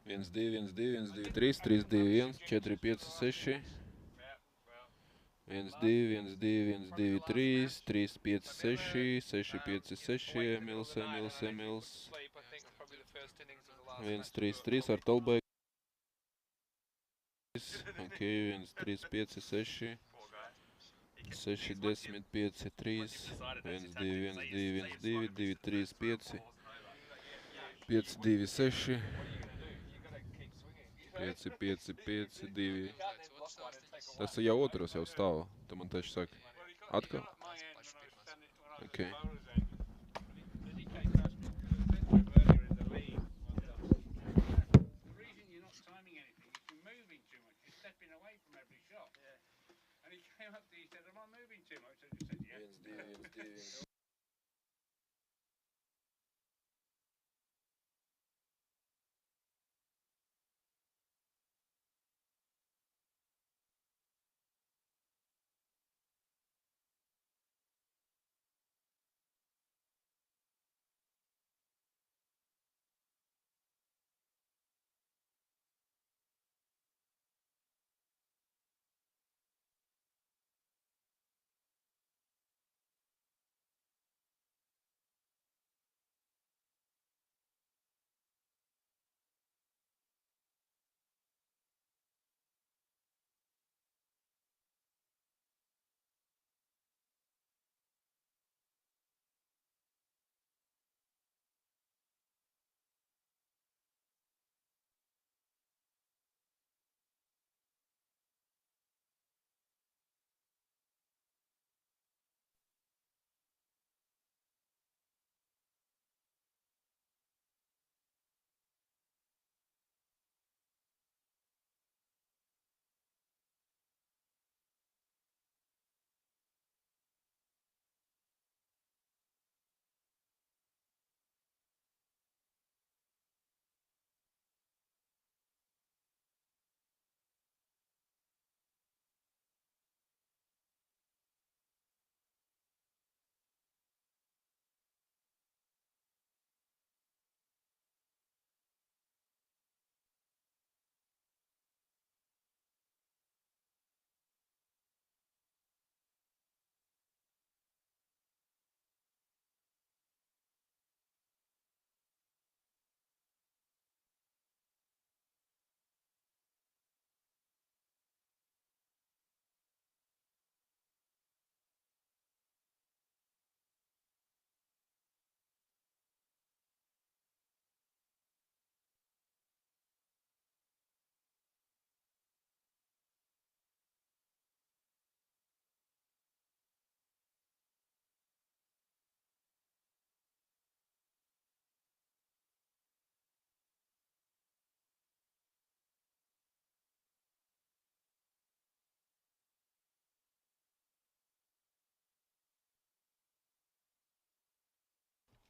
1, 2, 1, 2, 1, 2, 3, 3, 2, 1, 4, 5, 6. 1, 2, 1, 2, 1, 2, 3, 3, 5, 6, 6, 5, 6, Emils, Emils, Emils. 1, 3, 3 ar Tolbaigu. Ok, 1, 3, 5, 6. 6, 10, 5, 3. 1, 2, 1, 2, 1, 2, 2, 3, 5. 5, 2, 6. 5, 5, 5, 2. Tas jau otros jau stāv. Tu man taču saki. Atkal? Ok.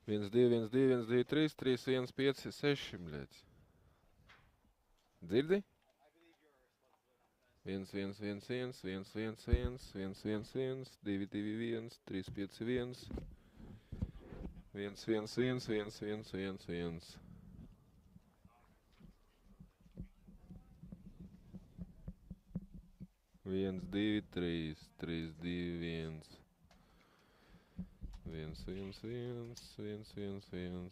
Viens, divi, viens, divi, viens. Viens, divi, viens, divi, viens, divi, 3, 3, 1, 5, 6, bļēc. Dzirdi? 1, 1, 1, 1, 1, 1, 1, 1, 1, 1, 2, 2, 1, 3, 5, 1. 1, 1, 1, 1, 1, 1, 1. 1, 2, 3, 3, 2, 1. 1, 1, 1, 1, 1, 1.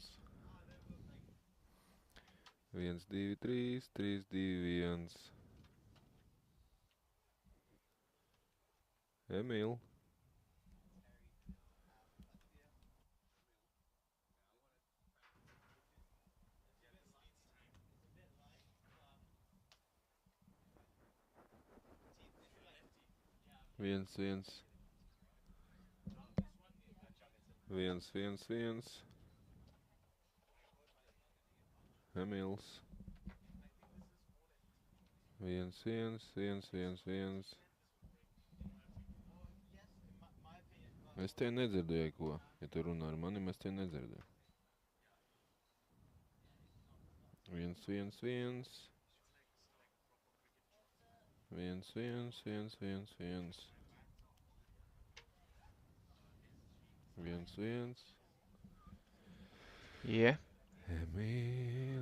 1, 2, 3, 3, 2, 1. Emīl. Viens, viens. 1, 1, 1. Emīls. 1, 1, 1, 1, 1. Es te nedzirdēju, ko. Ja tu runā ar mani, es te nedzirdēju. 1, 1, 1. 1, 1, 1, 1, 1. 1, 1. Yeah. Emīliņš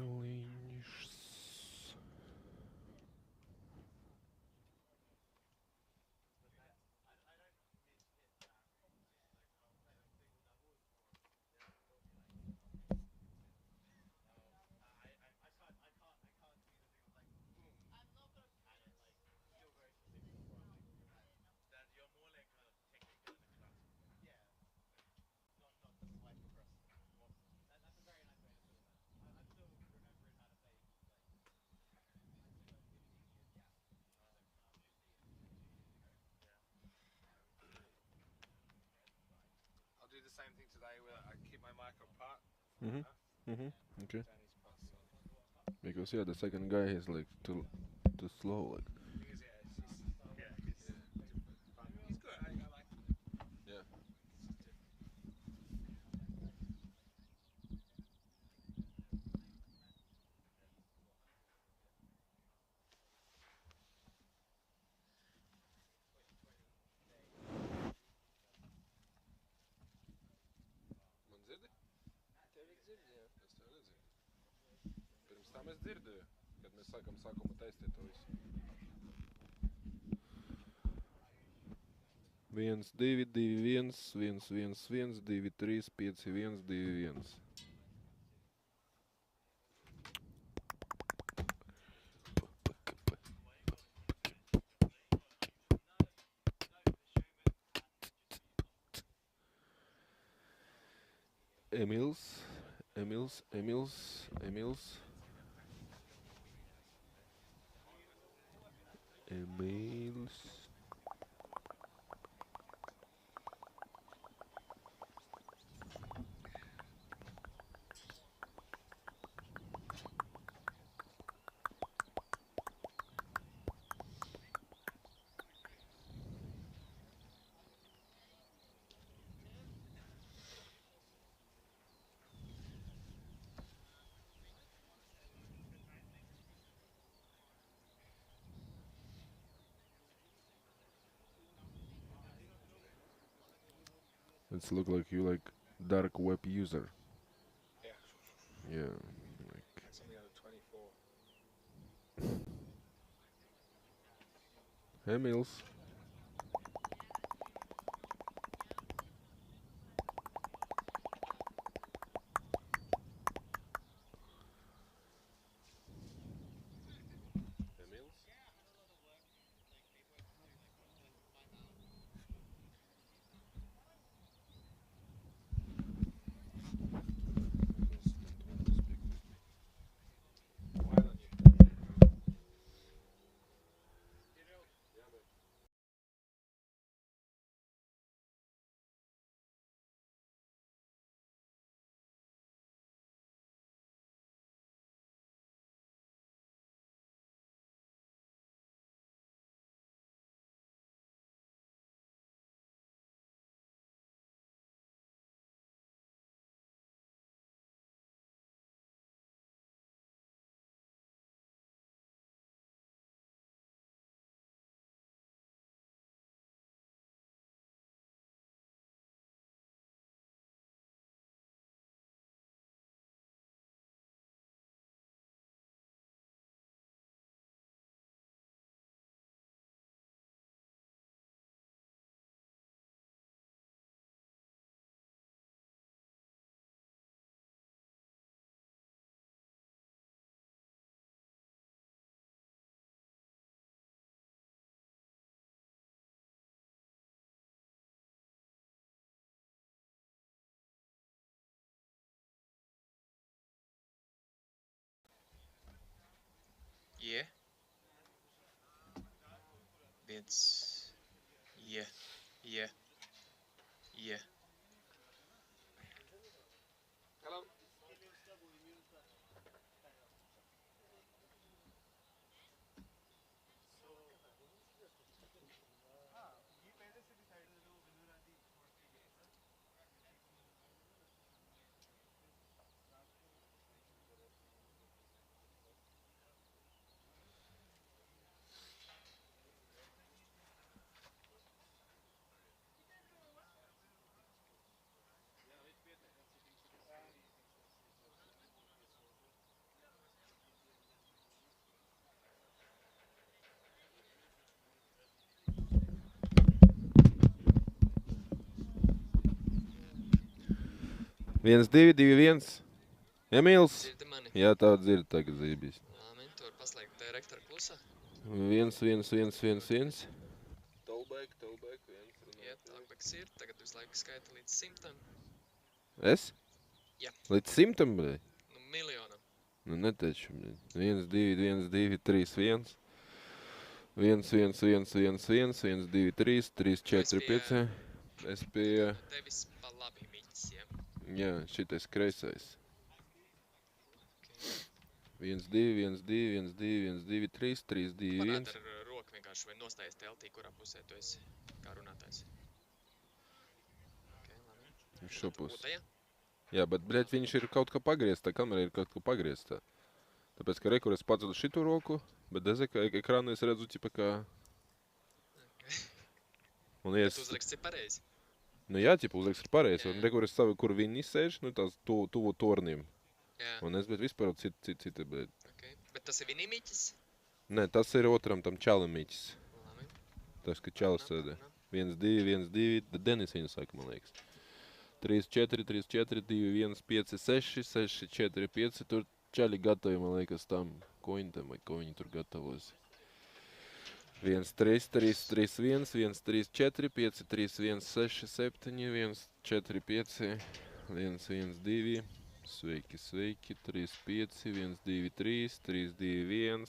Okay. Because yeah, the second guy is like too slow. Like. Yeah. Man dzirdi? Tevi dzird, jā. Es tev nedzirdu. Pirms tam es dzirdēju, kad mēs sākam sākuma testēt to visu. 1, 2, 2, 1, 1, 1, 1, 2, 3, 5, 1, 2, 1. Emils. It's look like you like dark web user. Yeah. Yeah. Like. It's only on a 24. Emils. Why don't you? Yeah. It's yeah. Yeah. Yeah. Hello. Viens, divi, divi, viens. Emils. Dzirdi mani? Jā, tā dzird tagad zībīs. Āmen, tu vari paslēgt direktoru klusā. 1, 1, 1, 1, 1. Tailback, viens. Jā, tailbacks ir. Tagad visu laiku skaita līdz 100. Es? Jā. Līdz 100, bļai? Nu, miljonam. Nu, neteicu, bļai. 1, 2, 1, 2, 3, 1. 1, 1, 1, 1, 1, 1, 2, 3, 3, 4, 5. Es pie... Tevis pa labi, Miķis. Jā, šitais kreisais. 1, 2, 1, 2, 1, 2, 1, 2, 3, 3, 2, 1. Parāda ar roku vienkārši vai nostājies teltī, kurā pusē tu esi kā runātājs. Ok, labi. Viņš šopus. Otajā? Jā, bet, bļaļ, viņš ir kaut kā pagriezts, tā kamera ir kaut kā pagriezta. Tāpēc, ka rekur es pacelu šitu roku, bet ekrānu es redzu, ķipa, kā... Un Bet es... uzraksts ir pareizi. Nu jā, ķipa, uzraksts ir pareizs. Jā. Un rekur es savu, kur viņi sēž, nu tās tuvu tornim. Jā, Un es, bet vispār citi, bļaļ. ok. Bet tas ir vinimiķis? Nē, tas ir otram tam čalimīķis. Labi. Tas, ka čalis sēdē. 1, 2, 1, 2, Denis viņu saka, man liekas. 3, 4, 3, 4, 2, 1, 5, 6, 6, 4, 5. Tur čaļi gatavi, man liekas, tam kointam, vai ko viņi tur gatavos. 1, 3, 3, 3, 1, 1, 3, 4, 5, 3, 1, 6, 7, 1, 4, 5, 1, 1, 2. Sveiki, sveiki. 3, 5, 1, 2, 3, 3, 2, 1.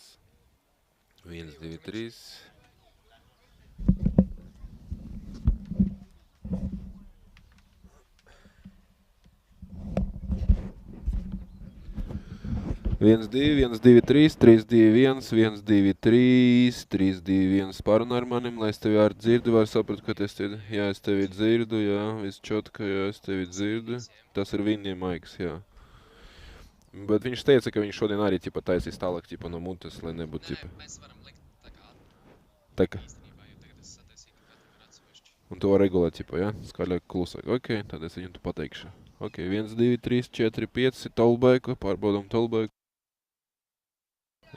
1, 2, 3. Viens, divi, 1, 2, 3, 3, 2, 1, 1, 2, 3, 3, 2, 1. Parunā ar manim, lai es tevi arī dzirdu, var saprast, ka es tevi, jā, es tevi dzirdu, jā, viss čotka, jā, es tevi dzirdu. Tas ir viņiem maiks, jā. Bet viņš teica, ka viņš šodien arī, ķipa, taisīs tālāk, ķipa, no mutes, lai nebūtu, ķipa. Nē, mēs varam likt tā kā Tā kā. īstenībā, jo tagad es sataisīju katru ar atsevišķi. Un to var regulēt, ķipa, jā? Skaļāk, klusāk. Ok, tad es viņu tu pateikšu. Ok, 1, 2, 3, 4, 5, tollbaiku, pārbaudam tollbaiku.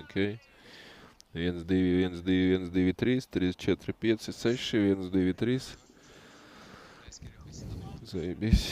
Ok. 1, 2, 1, 2, 1, 2, 3, 3, 4, 5, 6, 1, 2, 3. Es gribu visu labi. Zaibīs.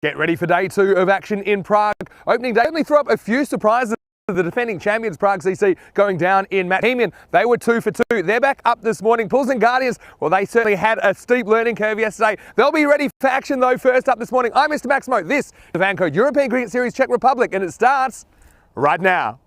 Get ready for day 2 of action in Prague. Opening day only threw up a few surprises. The defending champions, Prague CC, going down in match. Bohemian, they were 2 for 2. They're back up this morning. Pulls and Guardians, well, they certainly had a steep learning curve yesterday. They'll be ready for action, though, first up this morning. I'm Mr. Maximo. This is the FanCode European Cricket Series Czech Republic, and it starts right now.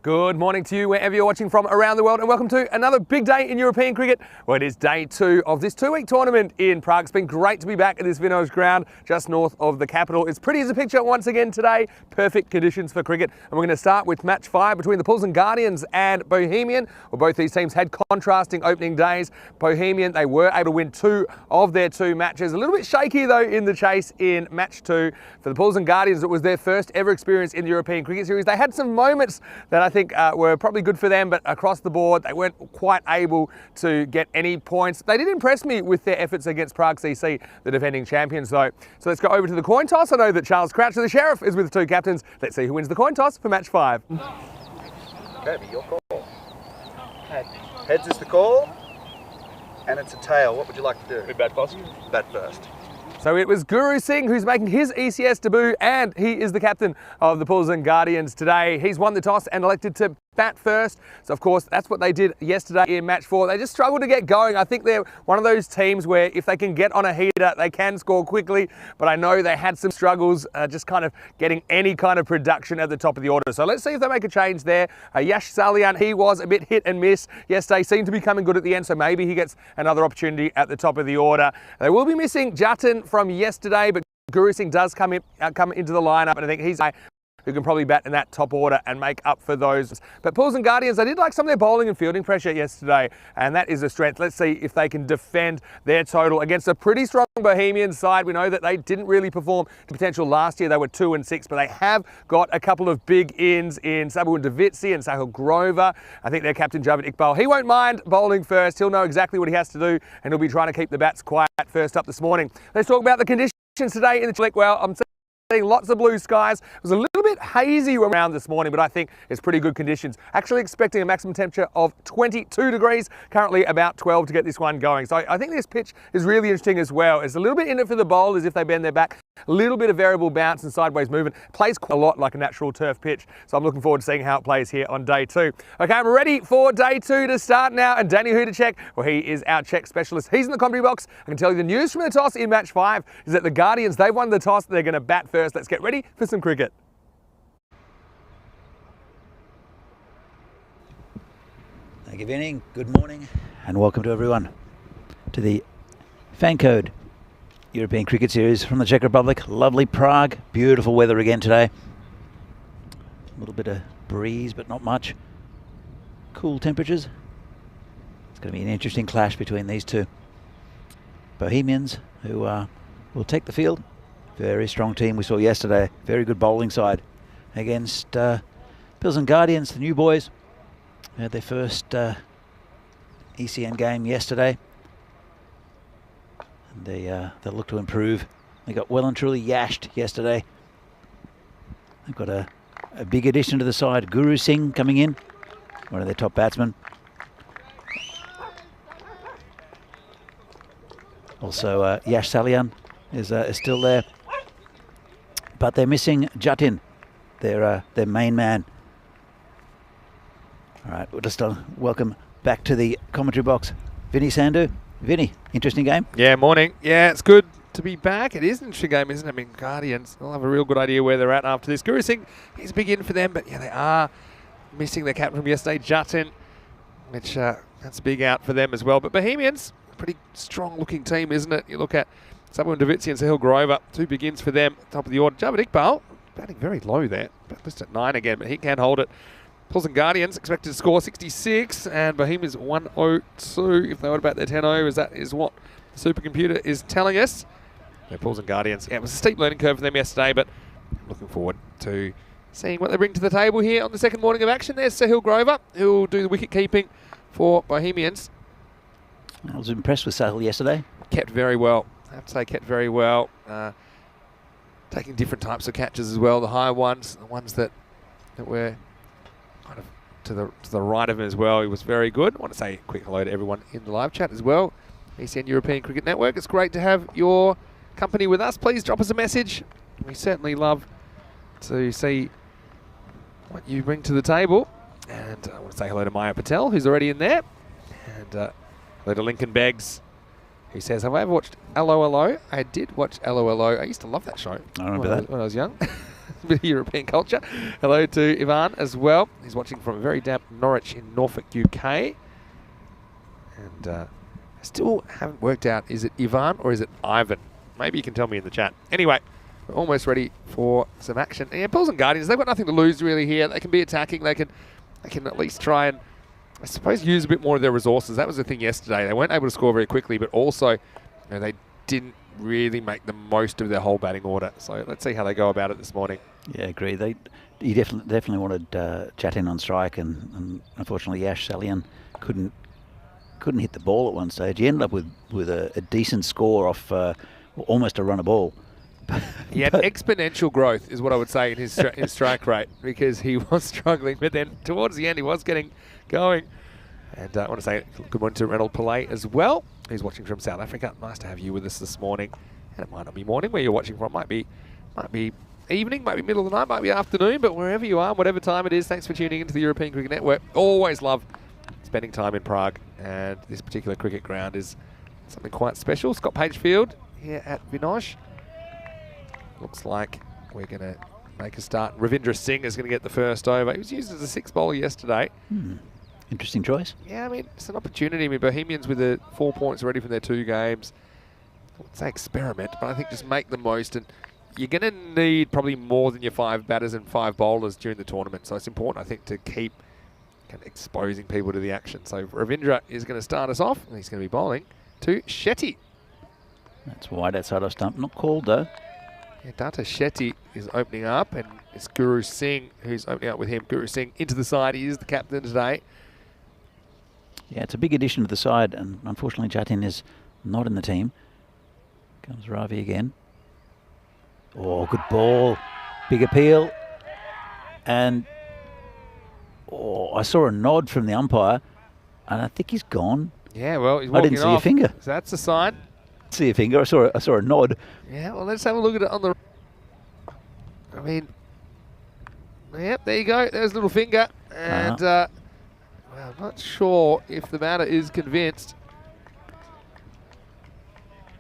Good morning to you wherever you're watching from around the world, and welcome to another big day in European cricket. Well, it is day 2 of this 2-week tournament in Prague. It's been great to be back at this Vinhos ground just north of the capital. It's pretty as a picture once again today. Perfect conditions for cricket. And we're going to start with match 5 between the Pulls and Guardians and Bohemian. Well, both these teams had contrasting opening days. Bohemian, they were able to win 2 of their 2 matches. A little bit shaky though in the chase in match 2. For the Pulls and Guardians, it was their first ever experience in the European Cricket Series. They had some moments that I think were probably good for them, but across the board, they weren't quite able to get any points. They did impress me with their efforts against Prague CC, the defending champions, though. So let's go over to the coin toss. I know that Charles Crouch, the Sheriff, is with the 2 captains. Let's see who wins the coin toss for match 5. Okay, be your call. Heads is the call, and it's a tail. What would you like to do? Bat first. Bat first. So it was Guru Singh who's making his ECS debut, and he is the captain of the Pulls and Guardians today. He's won the toss and elected to bat first. So of course, that's what they did yesterday in match 4. They just struggled to get going. I think they're one of those teams where if they can get on a heater, they can score quickly. But I know they had some struggles just kind of getting any kind of production at the top of the order. So let's see if they make a change there. Yash Salian, he was a bit hit and miss yesterday, seemed to be coming good at the end. So maybe he gets another opportunity at the top of the order. They will be missing Jatin from yesterday, but Guru Singh does come into the lineup, and I think he's who can probably bat in that top order and make up for those. But Pulls and Guardians, I did like some of their bowling and fielding pressure yesterday, and that is a strength. Let's see if they can defend their total against a pretty strong Bohemian side. We know that they didn't really perform to potential last year. They were 2 and 6, but they have got a couple of big ins in Sabul Davitsi and Sahil Grover. I think their captain, Javed Iqbal, he won't mind bowling first. He'll know exactly what he has to do, and he'll be trying to keep the bats quiet first up this morning. Let's talk about the conditions today in the Czech. Well, I'm seeing lots of blue skies. It was a little bit hazy around this morning, but I think it's pretty good conditions. Actually expecting a maximum temperature of 22 degrees, currently about 12 to get this one going. So I think this pitch is really interesting as well. It's a little bit in it for the bowlers if they bend their back. A little bit of variable bounce and sideways movement. Plays quite a lot like a natural turf pitch. So I'm looking forward to seeing how it plays here on day 2. Okay, I'm ready for day 2 to start now. And Danny Hudacek, well, he is our Czech specialist. He's in the commentary box. I can tell you the news from the toss in match 5 is that the Guardians, they've won the toss. They're going to bat first. Let's get ready for some cricket. Thank you, Vinny. Good morning and welcome to everyone to the FanCode European Cricket Series from the Czech Republic. Lovely Prague. Beautiful weather again today. A little bit of breeze, but not much. Cool temperatures. It's going to be an interesting clash between these 2 Bohemians who will take the field. Very strong team we saw yesterday. Very good bowling side against Pulls and Guardians, the new boys. They had their first ECN game yesterday. And they look to improve. They got well and truly yashed yesterday. They've got a big addition to the side. Guru Singh coming in, one of their top batsmen. Also Yash Salian is still there. But they're missing Jatin, their main man. All right, we'll just welcome back to the commentary box, Vinny Sandhu. Vinny, interesting game? Yeah, morning. Yeah, it's good to be back. It is an interesting game, isn't it? I mean, Guardians, they'll have a real good idea where they're at after this. Guru Singh, he's a big in for them, but yeah, they are missing their captain from yesterday, Jatin, which that's a big out for them as well. But Bohemians, pretty strong looking team, isn't it? You look at Sabul Davitsi and Sahil Grover, 2 big ins for them, top of the order. Javed Iqbal, batting very low there, but listed at 9 again, but he can hold it. Pulls and Guardians expected to score 66, and Bohemians 102 if they would about their 10 overs. That is what the supercomputer is telling us. their Bulls and Guardians. Yeah, it was a steep learning curve for them yesterday, but I'm looking forward to seeing what they bring to the table here on the second morning of action. There's Sahil Grover, who will do the wicket keeping for Bohemians. I was impressed with Sahil yesterday. Kept very well. I have to say, kept very well. Taking different types of catches as well. The high ones, the ones that were kind of to the right of him as well. He was very good. I want to say a quick hello to everyone in the live chat as well. ECN European Cricket Network. It's great to have your company with us. Please drop us a message. We certainly love to see what you bring to the table. And I want to say hello to Maya Patel, who's already in there. And hello to Lincoln Beggs, who says, have I ever watched LOLO? I did watch LOLO. I used to love that show. I remember that. When I was young. A bit of European culture. Hello to Ivan as well. He's watching from very damp Norwich in Norfolk, UK. And I still haven't worked out, is it Ivan or is it Ivan? Maybe you can tell me in the chat. Anyway, we're almost ready for some action. And yeah, Bulls and Guardians, they've got nothing to lose really here. They can be attacking. They can at least try and, I suppose, use a bit more of their resources. That was the thing yesterday. They weren't able to score very quickly, but also they didn't really make the most of their whole batting order. So let's see how they go about it this morning. Yeah, agree. He definitely wanted Jatin on strike, and unfortunately Yash Salian couldn't hit the ball at one stage. He ended up with a decent score off almost a run a ball. He had exponential growth, is what I would say, in his strike rate, because he was struggling, but then towards the end he was getting going. And I want to say good morning to Reynold Pillay as well. He's watching from South Africa. Nice to have you with us this morning. And it might not be morning where you're watching from. Might be evening, might be middle of the night, might be afternoon, but wherever you are, whatever time it is, thanks for tuning into the European Cricket Network. Always love spending time in Prague, and this particular cricket ground is something quite special. Scott Page Field here at Vinoj. Looks like we're going to make a start. Ravindra Singh is going to get the first over. He was used as a sixth bowler yesterday. Interesting choice. Yeah, I mean, it's an opportunity. I mean, Bohemians with the 4 points already from their 2 games. I wouldn't say experiment, but I think just make the most. And you're going to need probably more than your 5 batters and 5 bowlers during the tournament. So it's important, I think, to keep kind of exposing people to the action. So Ravindra is going to start us off, and he's going to be bowling to Shetty. That's wide outside of stump. Not called, though. Yeah, Data Shetty is opening up, and it's Guru Singh who's opening up with him. Guru Singh into the side. He is the captain today. Yeah, it's a big addition to the side, and unfortunately Jatin is not in the team. Comes Ravi again. Oh, good ball. Big appeal. And I saw a nod from the umpire, and I think he's gone. Yeah, well, he's I walking didn't see off. a finger. So that's a sign. See a finger. I saw a nod. Yeah, well, let's have a look at it on the... I mean... Yep, there you go. There's a little finger. And... well, I'm not sure if the batter is convinced.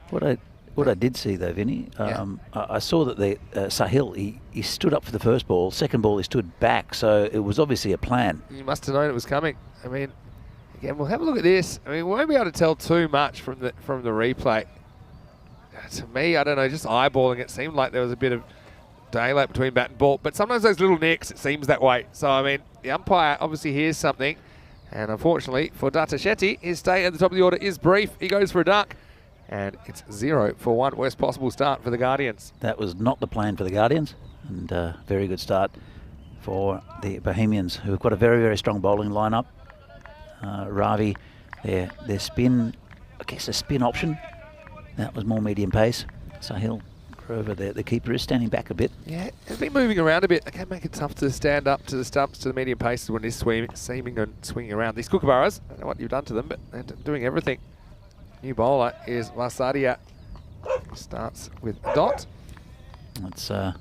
What I did see though, Vinny, I saw that the Sahil he stood up for the first ball. Second ball he stood back, so it was obviously a plan. You must have known it was coming. I mean, again, we'll have a look at this. I mean, we won't be able to tell too much from the replay. To me, I don't know, just eyeballing it seemed like there was a bit of daylight between bat and ball. But sometimes those little nicks, it seems that way. So I mean, the umpire obviously hears something. And unfortunately for Data Shetty, his stay at the top of the order is brief. He goes for a duck. And it's 0 for 1. Worst possible start for the Guardians. That was not the plan for the Guardians. And very good start for the Bohemians, who have got a very, very strong bowling lineup. Ravi, their spin, I guess a spin option. That was more medium pace. Sahil Grover, the keeper, is standing back a bit. Yeah, it's been moving around a bit. They can make it tough to stand up to the stumps, to the medium paces when it's seaming and swinging around. These Kookaburras, I don't know what you've done to them, but they're doing everything. New bowler is Vasadia. Starts with a dot. It's out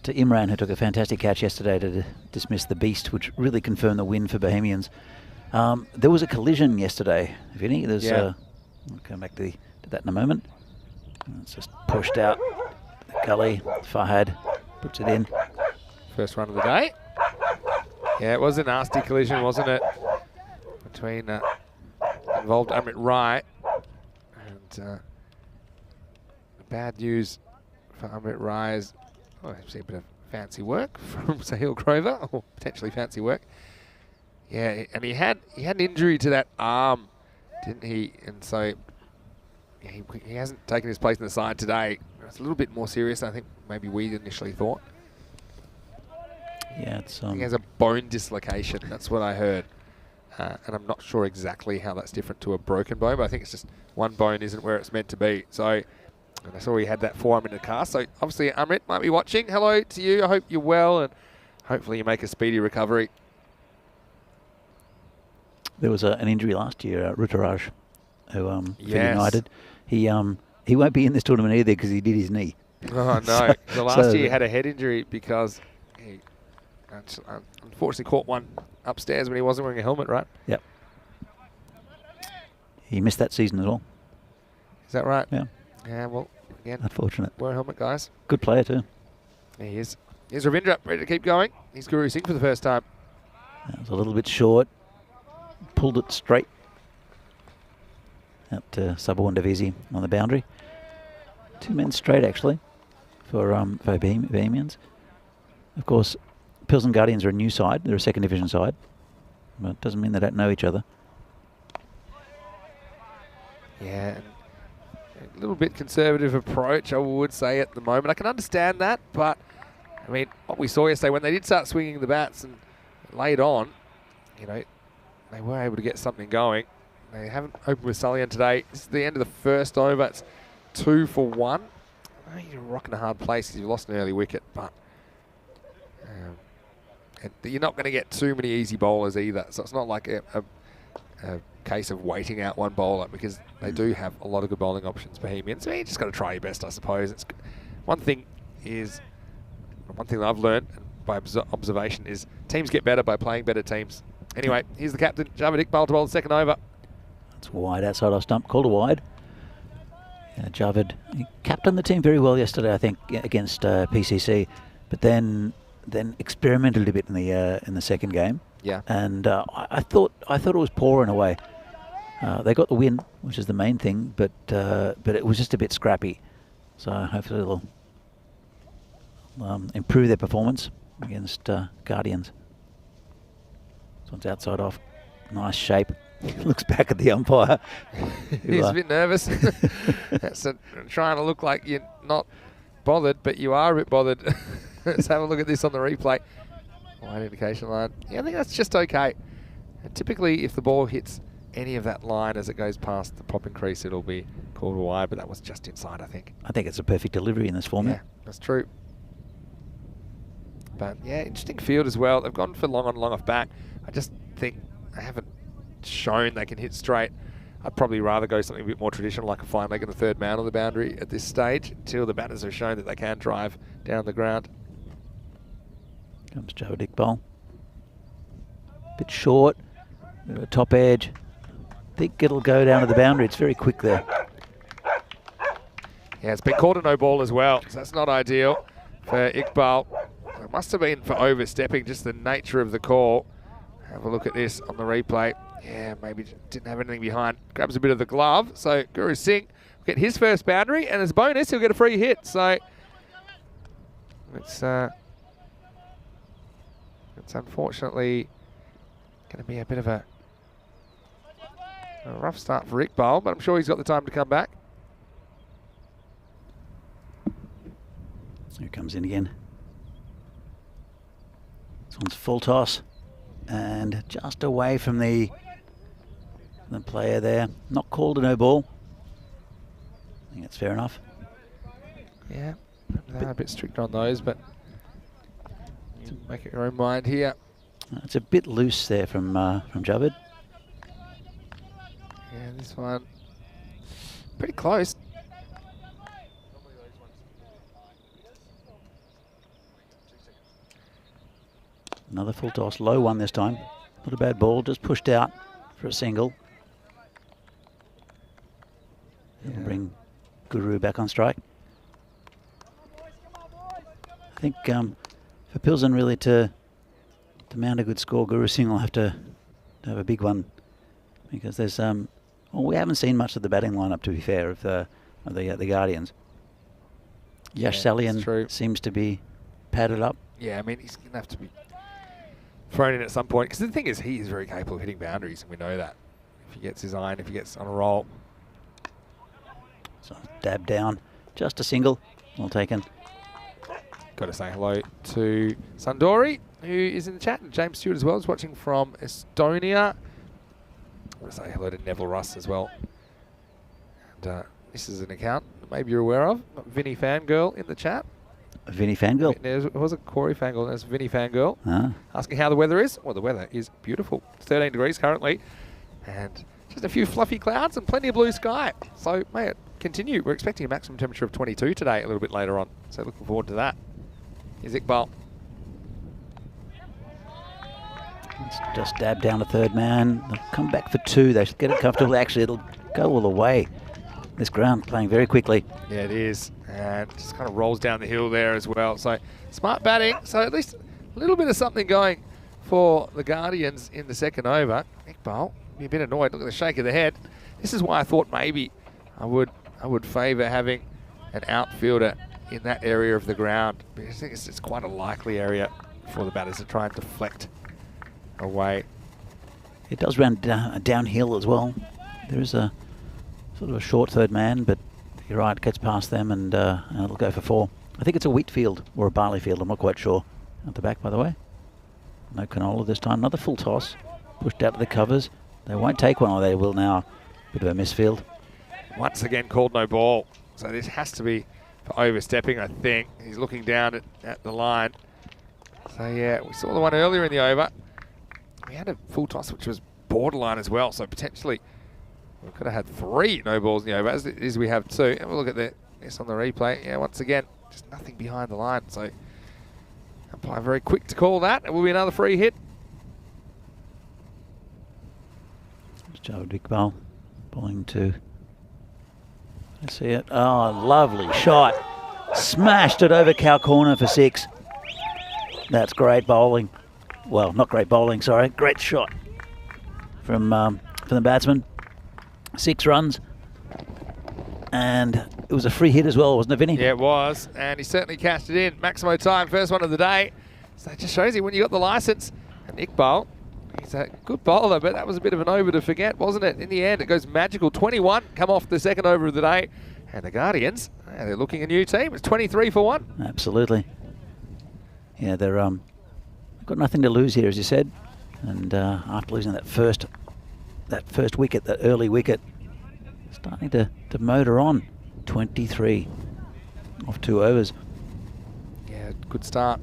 to Imran, who took a fantastic catch yesterday to dismiss the beast, which really confirmed the win for Bohemians. There was a collision yesterday, Vinny. I'll come back to that in a moment. It's just pushed out the gully. Fahad puts it in. First run of the day. Yeah, it was a nasty collision, wasn't it? Between involved Amit Rai and bad news for Amit Rai is I've seen a bit of fancy work from Sahil Grover, or potentially fancy work. Yeah, and he had an injury to that arm, didn't he? And so he hasn't taken his place in the side today. It's a little bit more serious than I think maybe we initially thought. Yeah, it's He has a bone dislocation. That's what I heard. And I'm not sure exactly how that's different to a broken bone, but I think it's just one bone isn't where it's meant to be. So, and I saw he had that forearm in the cast. So obviously Amrit might be watching. Hello to you. I hope you're well, and hopefully you make a speedy recovery. There was an injury last year, Rutaraj, who for Yes. United. He won't be in this tournament either because he did his knee. Oh no! The last year he had a head injury because he unfortunately caught one upstairs when he wasn't wearing a helmet, right? Yep. He missed that season as well. Is that right? Yeah. Yeah. Well, again, Unfortunate. wear a helmet, guys. Good player too. He is. Here's Ravindra, ready to keep going. He's Guru Singh for the first time. That was a little bit short. Pulled it straight out to Sabah and Davisi on the boundary. 2 men straight actually for Bohemians. Of course, Pilsen Guardians are a new side. They're a second division side, but it doesn't mean they don't know each other. Yeah, and a little bit conservative approach, I would say, at the moment. I can understand that, but I mean, what we saw yesterday when they did start swinging the bats and laid on, you know, they were able to get something going. They haven't opened with Sullivan today. This is the end of the first over. It's 2 for 1. I know you're rocking a hard place because you've lost an early wicket, but and you're not going to get too many easy bowlers either. So it's not like a case of waiting out one bowler because they do have a lot of good bowling options, Bohemians. So you just got to try your best, I suppose. It's one thing that I've learned by observation is teams get better by playing better teams. Anyway, here's the captain, Javed Iqbal, to bowl the second over. It's wide outside off stump, called a wide. Javed, he captained the team very well yesterday, I think, against PCC, but then experimented a bit in the second game. Yeah. And I thought it was poor in a way. They got the win, which is the main thing, but it was just a bit scrappy. So hopefully it'll improve their performance against Guardians. This one's outside off. Nice shape. Looks back at the umpire. He's a bit nervous. That's trying to look like you're not bothered, but you are a bit bothered. Let's have a look at this on the replay. Wide indication line. Yeah, I think that's just okay. And typically, if the ball hits any of that line as it goes past the popping crease, it'll be called wide, but that was just inside, I think. I think it's a perfect delivery in this format. Yeah, that's true. But yeah, interesting field as well. They've gone for long on, long off back. I just think they haven't shown they can hit straight. I'd probably rather go something a bit more traditional, like a fine leg and a third man on the boundary at this stage, until the batters have shown that they can drive down the ground. Comes Javed Iqbal. Bit short, bit of a top edge. Think it'll go down to the boundary. It's very quick there. Yeah, it's been called a no ball as well, so that's not ideal for Iqbal. It must have been for overstepping, just the nature of the call. Have a look at this on the replay. Yeah, maybe didn't have anything behind. Grabs a bit of the glove. So Guru Singh will get his first boundary, and as a bonus, he'll get a free hit. So it's unfortunately going to be a bit of a rough start for Iqbal, but I'm sure he's got the time to come back. Here comes in again. This one's full toss and just away from the player there. Not called a no ball. I think that's fair enough. Yeah, they're a bit strict on those, but you make it your own mind here. It's a bit loose there from Javed. Yeah, this one pretty close. Another full toss, low one this time. Not a bad ball, just pushed out for a single. It'll bring Guru back on strike. I think for Pilsen really to mount a good score, Guru Singh will have to have a big one, because there's well, we haven't seen much of the batting lineup, to be fair, of the Guardians. Yash Salian seems to be padded up. Yeah, I mean, he's going to have to be thrown in at some point, because the thing is, he is very capable of hitting boundaries, and we know that. If he gets his iron, if he gets on a roll. So dab down, just a single, well taken. Got to say hello to Sundori, who is in the chat, and James Stewart as well, is watching from Estonia. I want to say hello to Neville Russ as well. And this is an account that maybe you're aware of. Vinny Fangirl in the chat. Vinny Fangirl. It wasn't Corey Fangirl, there's Vinny Fangirl. Ah. Asking how the weather is. Well, the weather is beautiful. It's 13 degrees currently. And just a few fluffy clouds and plenty of blue sky. So may it continue. We're expecting a maximum temperature of 22 today, a little bit later on. So looking forward to that. Here's Iqbal. Let's just dab down a third man. They'll come back for two. They should get it comfortable. Actually, it'll go all the way. This ground playing very quickly. Yeah, it is. And just kind of rolls down the hill there as well. So smart batting. So at least a little bit of something going for the Guardians in the second over. Iqbal, be a bit annoyed. Look at the shake of the head. This is why I thought maybe I would favour having an outfielder in that area of the ground, because I think it's quite a likely area for the batters to try and deflect away. It does run downhill as well. There is a sort of a short third man, but you're right, it gets past them and it'll go for four. I think it's a wheat field or a barley field, I'm not quite sure. At the back, by the way. No canola this time. Another full toss. Pushed out to the covers. They won't take one, or they will now. Bit of a misfield. Once again called no ball. So this has to be for overstepping, I think. He's looking down at the line. So yeah, we saw the one earlier in the over. We had a full toss which was borderline as well, so potentially we could have had 3 no balls in the over, as it is we have 2. And we'll look at this on the replay. Yeah, once again, just nothing behind the line. So umpire very quick to call that. It will be another free hit. Javid Iqbal bowling to, let's see it. Oh, lovely shot. Smashed it over cow corner for 6. That's great bowling. Well, not great bowling, sorry. Great shot from the batsman. 6 runs. And it was a free hit as well, wasn't it, Vinny? Yeah, it was. And he certainly cashed it in. Maximo time, first one of the day. So that just shows you when you got the licence. And Iqbal, he's a good bowler, but that was a bit of an over to forget, wasn't it? In the end, it goes magical. 21 come off the second over of the day. And the Guardians, they're looking a new team. It's 23 for 1. Absolutely. Yeah, they're got nothing to lose here, as you said. And after losing that first wicket, that early wicket, starting to motor on. 23 off 2 overs. Yeah, good start.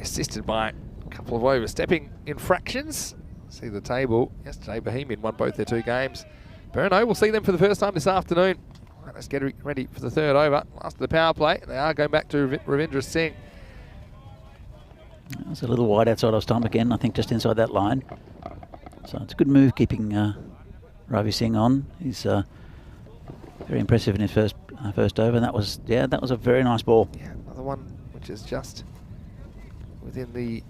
Assisted by a couple of overstepping infractions. See the table. Yesterday, Bohemian won both their 2 games. Burno, we'll see them for the first time this afternoon. Right, let's get ready for the third over. Last of the power play. They are going back to Ravindra Singh. It's a little wide outside of stump again, I think just inside that line. So it's a good move keeping Ravi Singh on. He's very impressive in his first over. And that was a very nice ball. Yeah, another one which is just within the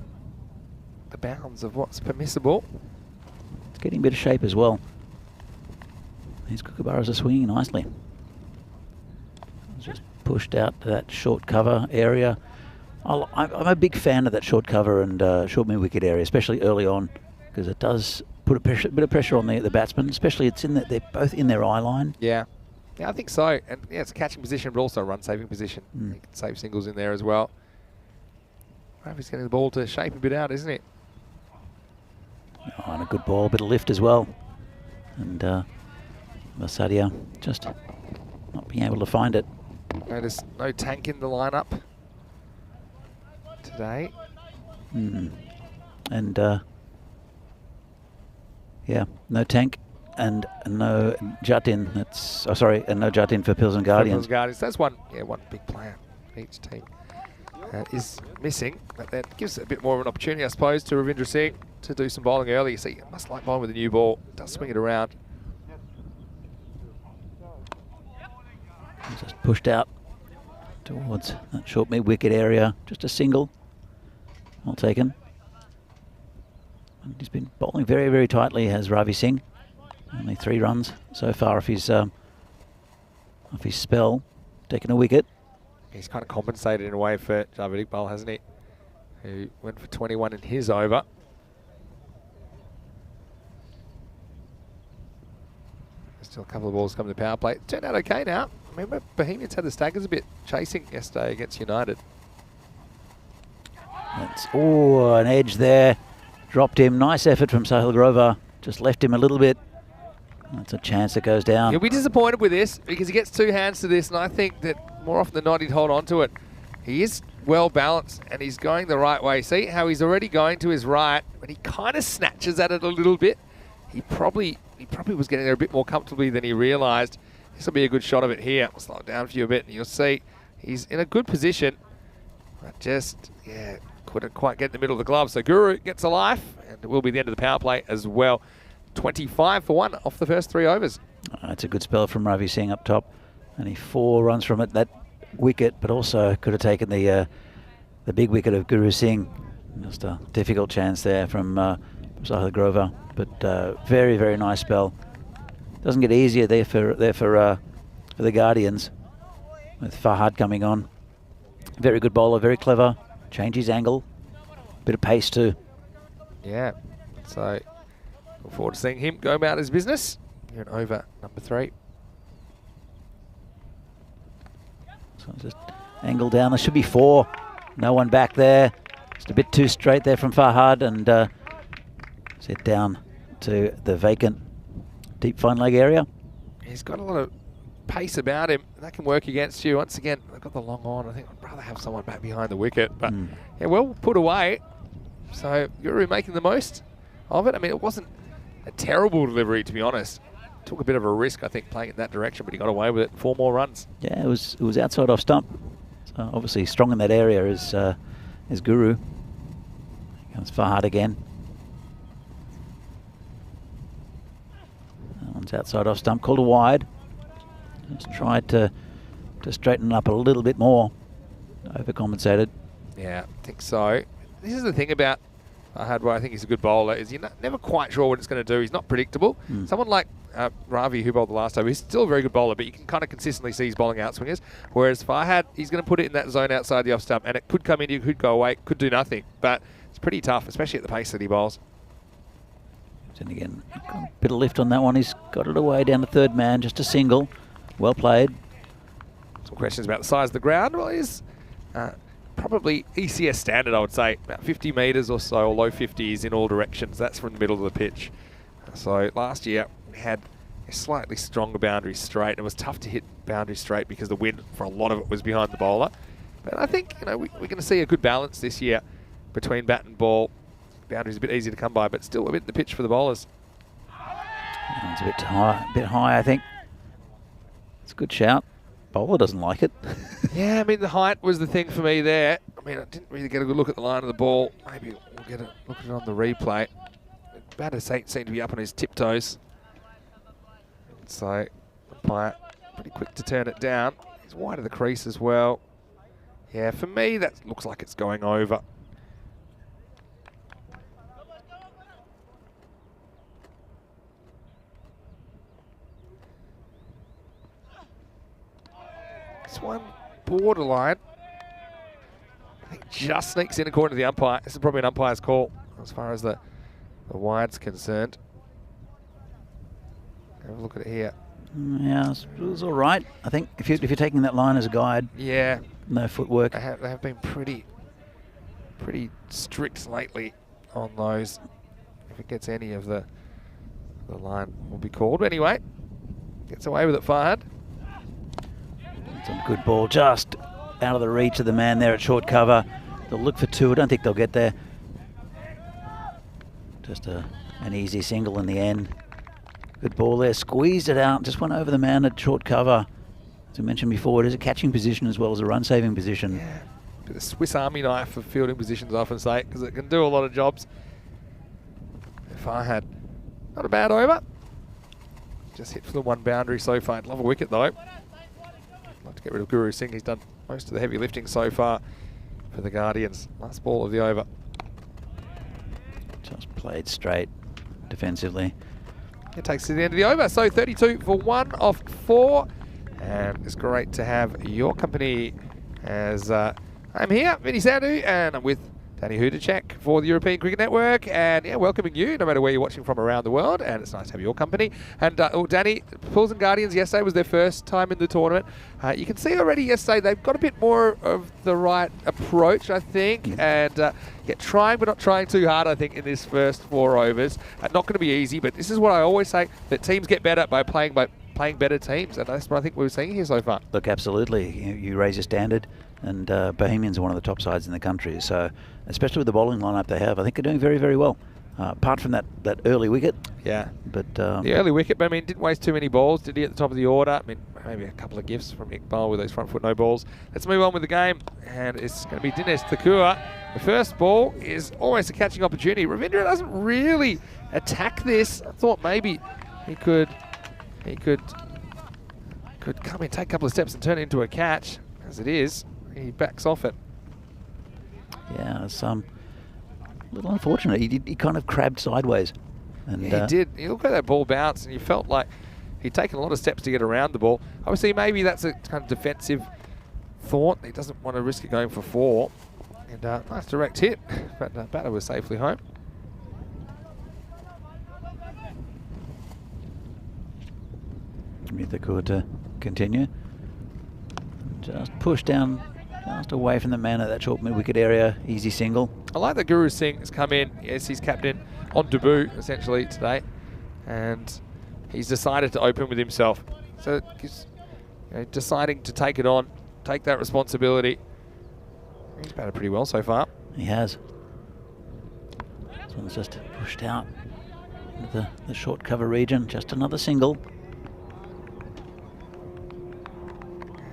bounds of what's permissible. It's getting a bit of shape as well. These kookaburras are swinging nicely. It's just pushed out to that short cover area. I'm a big fan of that short cover and short mid-wicket area, especially early on, because it does put a bit of pressure on the batsman, especially it's in they're both in their eye line. Yeah, I think so. And yeah, it's a catching position, but also a run-saving position. You can save singles in there as well. Ravi's getting the ball to shape a bit out, isn't it? Oh, and a good ball, bit of lift as well. And Masadia just not being able to find it. Notice no tank in the lineup today. And yeah, no tank and no Jatin. That's and no Jatin for Pilsen Guardians. That's one big player each team is missing, but that gives a bit more of an opportunity, I suppose, to Ravindra Singh to do some bowling early. You see, you must like bowling with a new ball. Does swing it around. Just pushed out towards that short mid-wicket area. Just a single. Well taken. And he's been bowling very, very tightly, has Ravi Singh. Only 3 runs so far off his spell. Taking a wicket. He's kind of compensated in a way for Javid Iqbal, hasn't he? Who went for 21 in his over. Still a couple of balls coming to power play. It turned out okay now. Remember, Bohemians had the staggers a bit chasing yesterday against United. That's, oh, an edge there. Dropped him. Nice effort from Sahil Grover. Just left him a little bit. That's a chance that goes down. He'll be disappointed with this because he gets 2 hands to this, and I think that more often than not he'd hold on to it. He is well balanced and he's going the right way. See how he's already going to his right, but he kind of snatches at it a little bit. He probably was getting there a bit more comfortably than he realised. This will be a good shot of it here. I'll slow it down for you a bit and you'll see he's in a good position, but just, yeah, couldn't quite get in the middle of the glove. So Guru gets a life, and it will be the end of the power play as well. 25 for 1 off the first 3 overs. It's a good spell from Ravi Singh up top. Only 4 runs from it, that wicket, but also could have taken the big wicket of Guru Singh. Just a difficult chance there from Sahil Grover, but very, very nice spell. Doesn't get easier there for the Guardians with Fahad coming on. Very good bowler, very clever. Change his angle, bit of pace too. Yeah, so look forward to seeing him go about his business. Here in over number 3. So just angle down. There should be 4. No one back there. Just a bit too straight there from Fahad, and set down to the vacant deep fine leg area. He's got a lot of pace about him. That can work against you. Once again, they've got the long on. I think I'd rather have someone back behind the wicket, but yeah, well put away. So Guru making the most of it. I mean, it wasn't a terrible delivery, to be honest. Took a bit of a risk, I think, playing in that direction, but he got away with it. 4 more runs. Yeah, it was outside off stump. So obviously strong in that area is Guru. Here comes Fahad again. That one's outside off stump, called a wide. Just tried to straighten up a little bit more. Overcompensated. Yeah, I think so. This is the thing about Fahad, where I think he's a good bowler, is you're never quite sure what it's going to do. He's not predictable. Someone like Ravi, who bowled the last over, he's still a very good bowler, but you can kind of consistently see he's bowling outswingers. Whereas Fahad, he's going to put it in that zone outside the off stump, and it could come in, you could go away, could do nothing. But it's pretty tough, especially at the pace that he bowls. And again, a bit of lift on that one. He's got it away down to third man, just a single. Well played. Some questions about the size of the ground. Well, it is probably ECS standard, I would say. About 50 metres or so, or low 50s in all directions. That's from the middle of the pitch. So last year, we had a slightly stronger boundary straight. It was tough to hit boundary straight because the wind, for a lot of it, was behind the bowler. But I think, you know, we're going to see a good balance this year between bat and ball. Boundary's a bit easy to come by, but still a bit in the pitch for the bowlers. It's a bit high, I think. It's a good shout. Bowler doesn't like it. Yeah, I mean, the height was the thing for me there. I mean, I didn't really get a good look at the line of the ball. Maybe we'll get a look at it on the replay. The batter seemed to be up on his tiptoes. So, umpire pretty quick to turn it down. He's wide of the crease as well. Yeah, for me, that looks like it's going over. This one, borderline. I think just sneaks in according to the umpire. This is probably an umpire's call as far as the wide's concerned. Have a look at it here. Yeah, it was all right. I think if you're taking that line as a guide, yeah, no footwork. They have been pretty strict lately on those. If it gets any of the line, will be called. But anyway, gets away with it, Fahad. Some good ball, just out of the reach of the man there at short cover. They'll look for 2. I don't think they'll get there. Just an easy single in the end. Good ball there, squeezed it out, just went over the man at short cover. As I mentioned before, it is a catching position as well as a run-saving position. Yeah, bit of Swiss Army knife of fielding positions, I often say, because it can do a lot of jobs. If I had not a bad over, just hit for the 1 boundary so far. I'd love a wicket though. I'd like to get rid of Guru Singh. He's done most of the heavy lifting so far for the Guardians. Last ball of the over. Just played straight defensively. It takes to the end of the over. So 32 for 1 off 4. And it's great to have your company as I'm here, Vinny Sandhu, and I'm with Danny Hudacek for the European Cricket Network, and yeah, welcoming you no matter where you're watching from around the world, and it's nice to have your company. And Danny, Pools and Guardians yesterday was their first time in the tournament. You can see already yesterday they've got a bit more of the right approach, I think, and trying but not trying too hard, I think, in this first 4 overs. Not going to be easy, but this is what I always say, that teams get better by playing better teams, and that's what I think we're seeing here so far. Look, absolutely. You raise your standard, and Bohemians are one of the top sides in the country. So, especially with the bowling lineup they have, I think they're doing very, very well. Apart from that early wicket. Yeah. But the early wicket, but I mean, didn't waste too many balls, did he, at the top of the order? I mean, maybe a couple of gifts from Iqbal with those front foot no balls. Let's move on with the game, and it's going to be Dinesh Thakur. The first ball is almost a catching opportunity. Ravindra doesn't really attack this. I thought maybe he could come in, take a couple of steps and turn it into a catch. As it is, he backs off it. Yeah, it's a little unfortunate. He kind of crabbed sideways. And, yeah, he did. You look at that ball bounce and you felt like he'd taken a lot of steps to get around the ball. Obviously, maybe that's a kind of defensive thought. He doesn't want to risk it going for 4. And nice direct hit, but batter was safely home. Thakur to continue. Just push down, just away from the man at that short mid-wicket area. Easy single. I like that Guru Singh has come in. Yes, he's captain on debut, essentially, today. And he's decided to open with himself. So he's deciding to take it on, take that responsibility. He's batted pretty well so far. He has. This one's just pushed out into the short cover region. Just another single.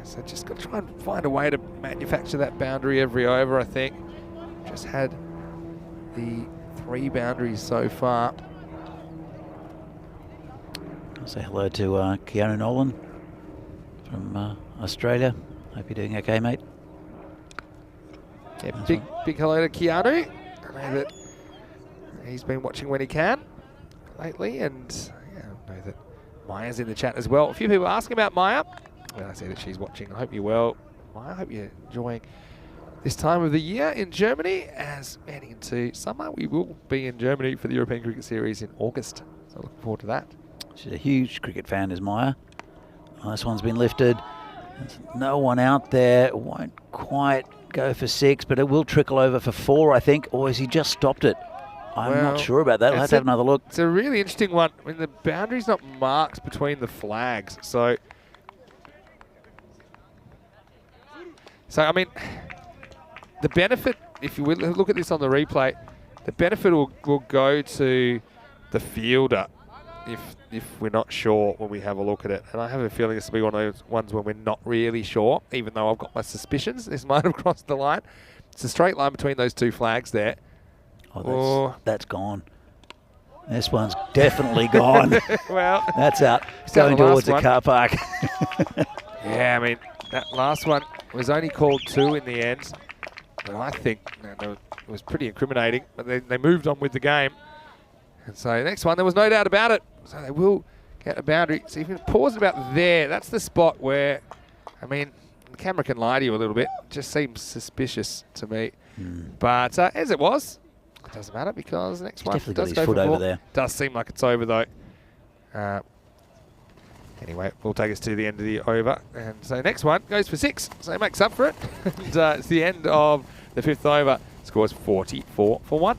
So just got to try and find a way to manufacture that boundary every over, I think. Just had the 3 boundaries so far. I'll say hello to Keanu Nolan from Australia. Hope you're doing okay, mate. Yeah, Nice big hello to Keanu. I know that he's been watching when he can lately, and yeah, I know that Maya's in the chat as well. A few people asking about Maya. Well, I see that she's watching. I hope you're well. Maya, I hope you're enjoying this time of the year in Germany. As heading into summer, we will be in Germany for the European Cricket Series in August. So looking forward to that. She's a huge cricket fan, is Maya. This one's been lifted. There's no one out there. It won't quite go for 6, but it will trickle over for 4, I think. Or has he just stopped it? I'm not sure about that. I'll have to have another look. It's a really interesting one. I mean, the boundary's not marked between the flags. So I mean, the benefit, if you look at this on the replay, the benefit will go to the fielder if we're not sure when we have a look at it. And I have a feeling this will be one of those ones when we're not really sure, even though I've got my suspicions this might have crossed the line. It's a straight line between those 2 flags there. Oh, that's gone. This one's definitely gone. Well, that's out. Going towards the car park. Yeah, I mean, that last one was only called 2 in the end. But I think it was pretty incriminating. But they moved on with the game. And so next one, there was no doubt about it. So they will get a boundary. So if you pause it about there, that's the spot where, I mean, the camera can lie to you a little bit. It just seems suspicious to me. But as it was, it doesn't matter because the next one does go for 4. Over there. Does seem like it's over though. Anyway, we'll take us to the end of the over. And so next one goes for 6. So he makes up for it. And it's the end of the 5th over. Scores 44 for 1.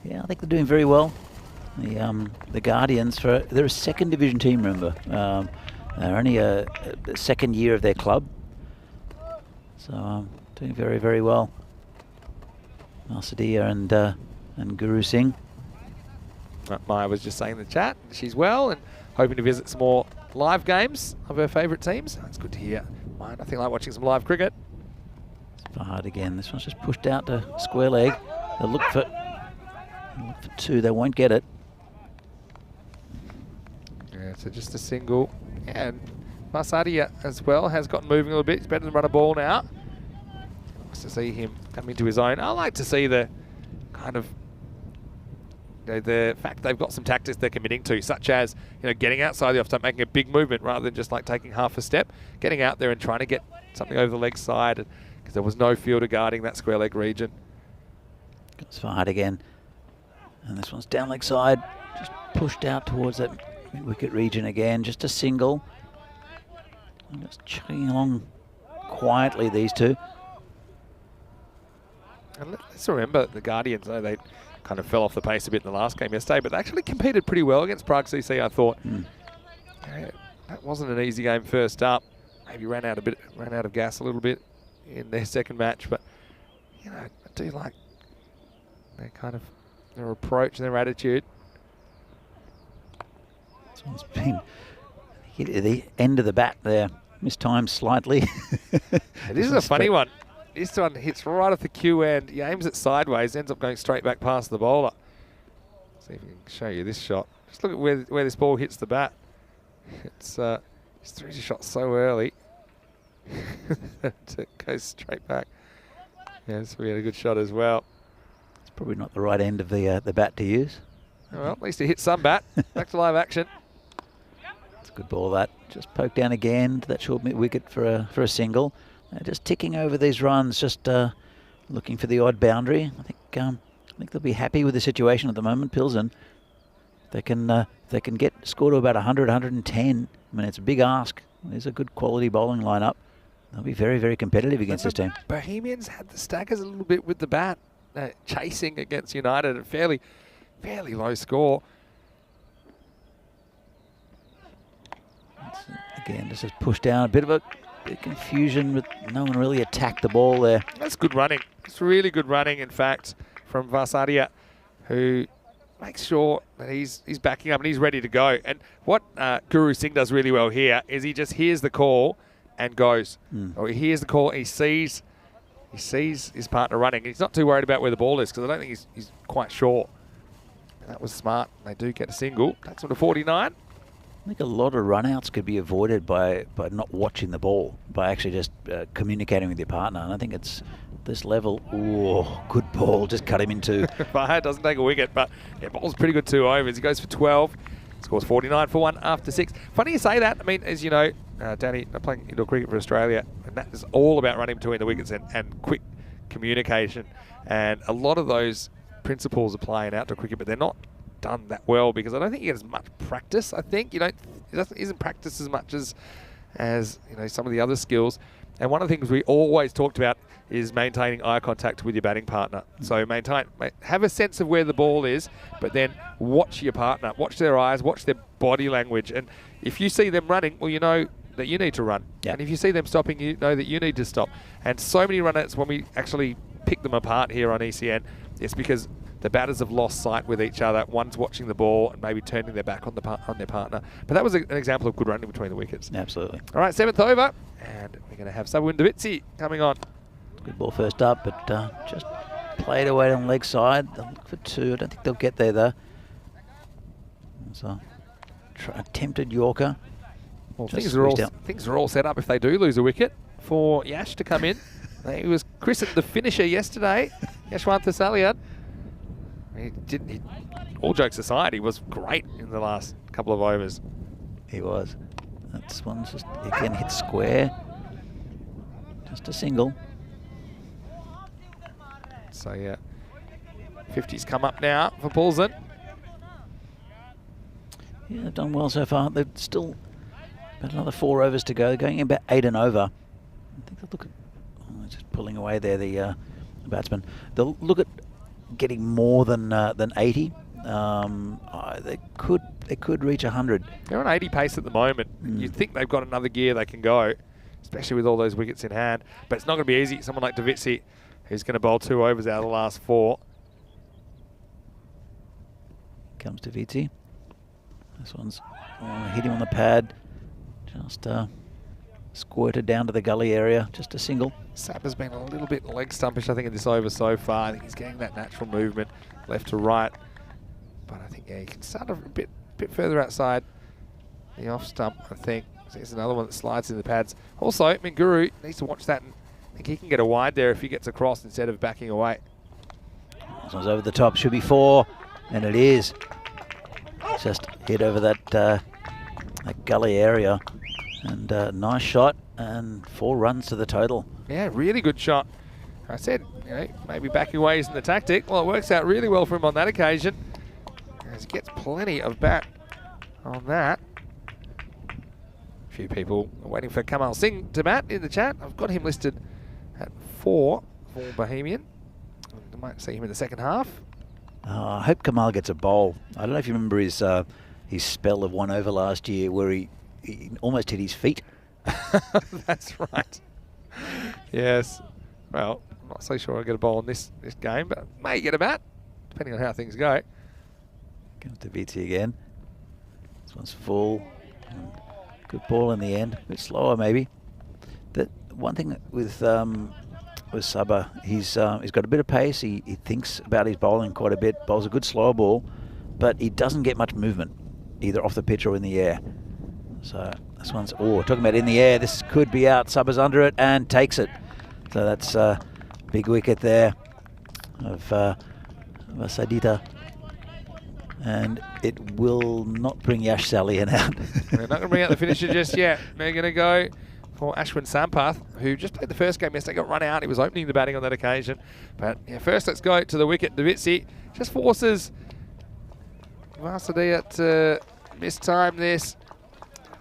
Yeah, I think they're doing very well. The Guardians, they're a 2nd division team, remember. They're only a 2nd year of their club. So doing very, very well. Malsadia and Guru Singh. Maya was just saying in the chat she's well and hoping to visit some more live games of her favourite teams. That's good to hear. Maya, nothing like watching some live cricket. It's hard again. This one's just pushed out to square leg. They'll look for 2. They won't get it. Yeah, so just a single. Yeah, and Marsadia as well has gotten moving a little bit. He's better than run a ball now. Nice to see him come into his own. I like to see the kind of the fact they've got some tactics they're committing to, such as getting outside the off-stump, making a big movement rather than just like taking half a step, getting out there and trying to get something over the leg side, because there was no fielder guarding that square leg region. Goes for hard again. And this one's down leg side. Just pushed out towards that mid-wicket region again. Just a single. And just chugging along quietly, these two. And let's remember the Guardians, though, they kind of fell off the pace a bit in the last game yesterday, but they actually competed pretty well against Prague CC, I thought. Yeah, that wasn't an easy game first up. Maybe ran out of gas a little bit in their second match, but you know, I do like their approach and their attitude. This one's been hit at the end of the bat there. Mistimed slightly. This is a funny one. This one hits right off the cue end. He aims it sideways, ends up going straight back past the bowler. See if we can show you this shot. Just look at where this ball hits the bat. It's just throws a shot so early. It goes straight back. Yeah, this will be a good shot as well. It's probably not the right end of the bat to use. Well, at least he hit some bat. Back to live action. It's a good ball that. Just poked down again to that short mid wicket for a single. Just ticking over these runs, just looking for the odd boundary. I think they'll be happy with the situation at the moment, Pilsen. They can get score to about 100, 110. I mean, it's a big ask. There's a good quality bowling lineup. They'll be very, very competitive against this team. Bohemians had the stackers a little bit with the bat, chasing against United, a fairly low score. Again, just pushed down a bit of confusion, with no one really attacked the ball there. That's good running. It's really good running, in fact, from Vasaria, who makes sure that he's backing up and he's ready to go. And what Guru Singh does really well here is he just hears the call and goes. Or he hears the call and he sees his partner running. He's not too worried about where the ball is, because I don't think he's quite sure. And that was smart. They do get a single. That's on to 49. I think a lot of runouts could be avoided by not watching the ball, by actually just communicating with your partner. And I think it's this level. Oh, good ball. Just cut him in two. Bahar doesn't take a wicket, but yeah, ball's pretty good 2 overs. He goes for 12. Scores 49 for 1 after 6. Funny you say that. I mean, as you know, Danny, I'm playing indoor cricket for Australia, and that is all about running between the wickets and quick communication. And a lot of those principles apply in outdoor cricket, but they're not done that well, because I don't think you get as much practice. I think it isn't practiced as much as you know, some of the other skills. And one of the things we always talked about is maintaining eye contact with your batting partner. So have a sense of where the ball is, but then watch your partner, watch their eyes, watch their body language. And if you see them running, well, you know that you need to run. Yep. And if you see them stopping, you know that you need to stop. And so many run-outs, when we actually pick them apart here on ECN, it's because the batters have lost sight with each other. One's watching the ball and maybe turning their back on their partner. But that was an example of good running between the wickets. Absolutely. All right, 7th over, and we're going to have Sabu Ndavitsi coming on. Good ball first up, but just played away on leg side. They'll look for 2. I don't think they'll get there though. So, attempted Yorker. Well, things are all set up if they do lose a wicket for Yash to come in. He was christened the finisher yesterday, Yashwantha Saliad. All jokes aside, he was great in the last couple of overs. He was. That one's just, again, hit square. Just a single. So, yeah, 50's come up now for Paulson. Yeah, they've done well so far. They've still got another 4 overs to go. They're going about 8 and over. I think they'll look at, just pulling away there, the batsman. They'll look at getting more than 80. They could reach 100. They're on 80 pace at the moment. You'd think they've got another gear they can go, especially with all those wickets in hand. But it's not going to be easy. Someone like Davitsi, who's going to bowl 2 overs out of the last 4. Comes Davitsi. This one's hit him on the pad. Just squirted down to the gully area. Just a single. Sap has been a little bit leg stumpish, I think, in this over so far. I think he's getting that natural movement left to right. But I think, yeah, he can start a bit further outside the off stump, I think. There's another one that slides in the pads. Also, Minguru needs to watch that, and I think he can get a wide there if he gets across instead of backing away. This one's over the top. Should be 4, and it is. Just hit over that gully area. And nice shot, and 4 runs to the total. Yeah, really good shot. I said, you know, maybe backing away isn't the tactic. Well, it works out really well for him on that occasion, as he gets plenty of bat on that. A few people are waiting for Kamal Singh to bat in the chat. I've got him listed at 4 for Bohemian. I might see him in the second half. I hope Kamal gets a bowl. I don't know if you remember his spell of 1 over last year where he almost hit his feet. That's right. Yes. Well, I'm not so sure I'll get a bowl in this game, but may get a bat, depending on how things go. Comes to Vitsi again. This one's full. Good ball in the end. A bit slower maybe. The one thing with Sabah, he's got a bit of pace. He thinks about his bowling quite a bit. Bowls a good slower ball, but he doesn't get much movement, either off the pitch or in the air. So this one's, talking about in the air, this could be out. Sabah's under it and takes it. So that's a big wicket there of Vasadita. And it will not bring Yash Salian out. They're not going to bring out the finisher just yet. They're going to go for Ashwin Sampath, who just played the first game yesterday, got run out. He was opening the batting on that occasion. But yeah, first let's go to the wicket. Davitsi just forces Vasadita to mistime this.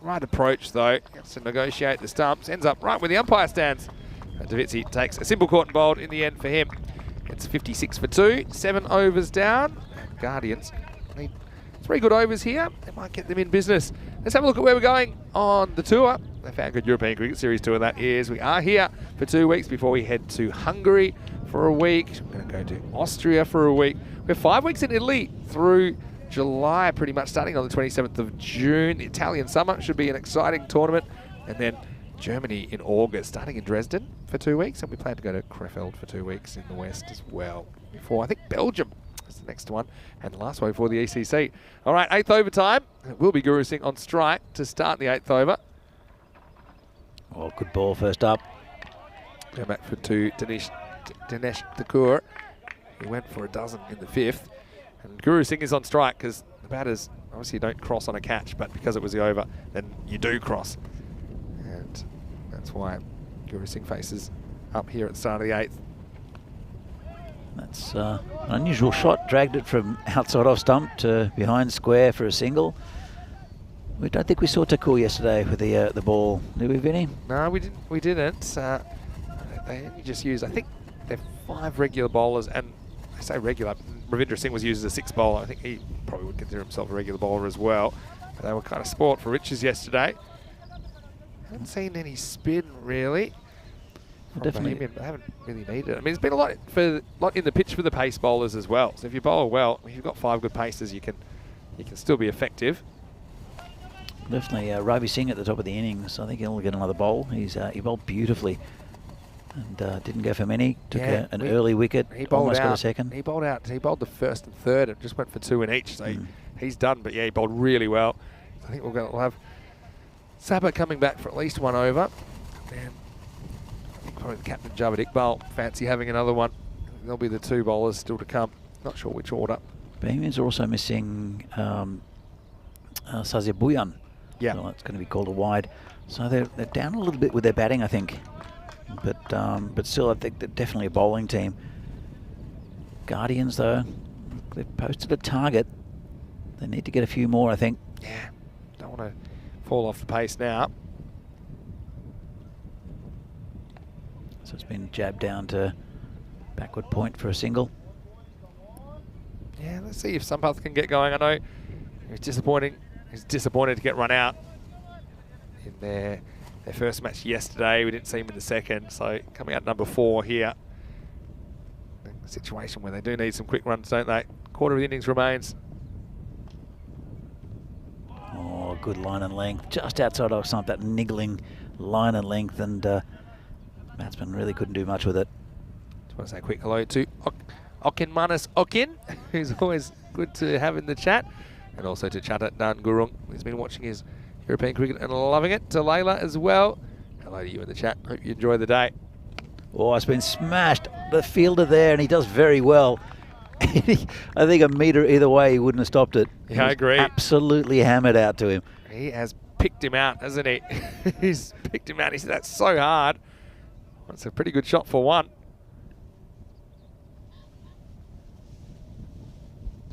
Right approach though, gets to negotiate the stumps, ends up right where the umpire stands. Davitsi takes a simple caught and bowled in the end for him. It's 56 for 2, 7 overs down. Guardians need 3 good overs here. They might get them in business. Let's have a look at where we're going on the tour. The FanCode European Cricket Series tour, that is. We are here for 2 weeks before we head to Hungary for a week. We're going to go to Austria for a week. We have 5 weeks in Italy through July, pretty much starting on the 27th of June. The Italian summer should be an exciting tournament. And then Germany in August, starting in Dresden for 2 weeks. And we plan to go to Krefeld for 2 weeks in the West as well. Before, I think, Belgium is the next one. And the last one before the ECC. All right, 8th over time. It will be Guru Singh on strike to start the 8th over. Oh, good ball first up. Go back for 2, Dinesh Thakur. He went for a dozen in the 5th. And Guru Singh is on strike because the batters obviously don't cross on a catch, but because it was the over, then you do cross. And that's why Guru Singh faces up here at the start of the 8th. That's an unusual shot. Dragged it from outside off stump to behind square for a single. We don't think we saw Thakur yesterday with the ball, did we, Vinny? No, we didn't. They only just used, I think they're 5 regular bowlers, and I say regular, Ravindra Singh was used as a 6th bowler. I think he probably would consider himself a regular bowler as well. But they were kind of sport for riches yesterday. Haven't seen any spin really. Definitely. They haven't really needed it. I mean, there's been a lot in the pitch for the pace bowlers as well. So if you bowl well, if you've got 5 good paces, you can still be effective. Definitely Ravi Singh at the top of the innings. I think he'll get another bowl. He bowled beautifully and didn't go for many. Took an early wicket. He bowled almost out. got a second. He bowled out. He bowled the 1st and 3rd and just went for 2 in each. So he's done. But yeah, he bowled really well. I think we'll have Sabah coming back for at least 1 over. And probably the captain Javed Iqbal fancy having another one. There'll be the 2 bowlers still to come. Not sure which order. Bohemians are also missing Sazir Buyan. Yeah, so it's going to be called a wide. So they're down a little bit with their batting, I think. But still, I think they're definitely a bowling team. Guardians, though, they've posted a target. They need to get a few more, I think. Yeah, don't want to fall off the pace now. So it's been jabbed down to backward point for a single. Yeah, let's see if Sampath can get going. I know it's disappointing. He's disappointed to get run out in their first match yesterday. We didn't see him in the second, so coming out number 4 here. A situation where they do need some quick runs, don't they? Quarter of the innings remains. Oh, good line and length. Just outside of stump, that niggling line and length, and batsman really couldn't do much with it. Just want to say a quick hello to Okin Manas Okin, who's always good to have in the chat. And also to Chatat Dan Gurung, who's been watching his European cricket and loving it. To Layla as well. Hello to you in the chat. Hope you enjoy the day. Oh, it's been smashed. The fielder there, and he does very well. I think a metre either way, he wouldn't have stopped it. Yeah, I agree. Absolutely hammered out to him. He has picked him out, hasn't he? He's picked him out. He said, that's so hard. That's a pretty good shot for 1.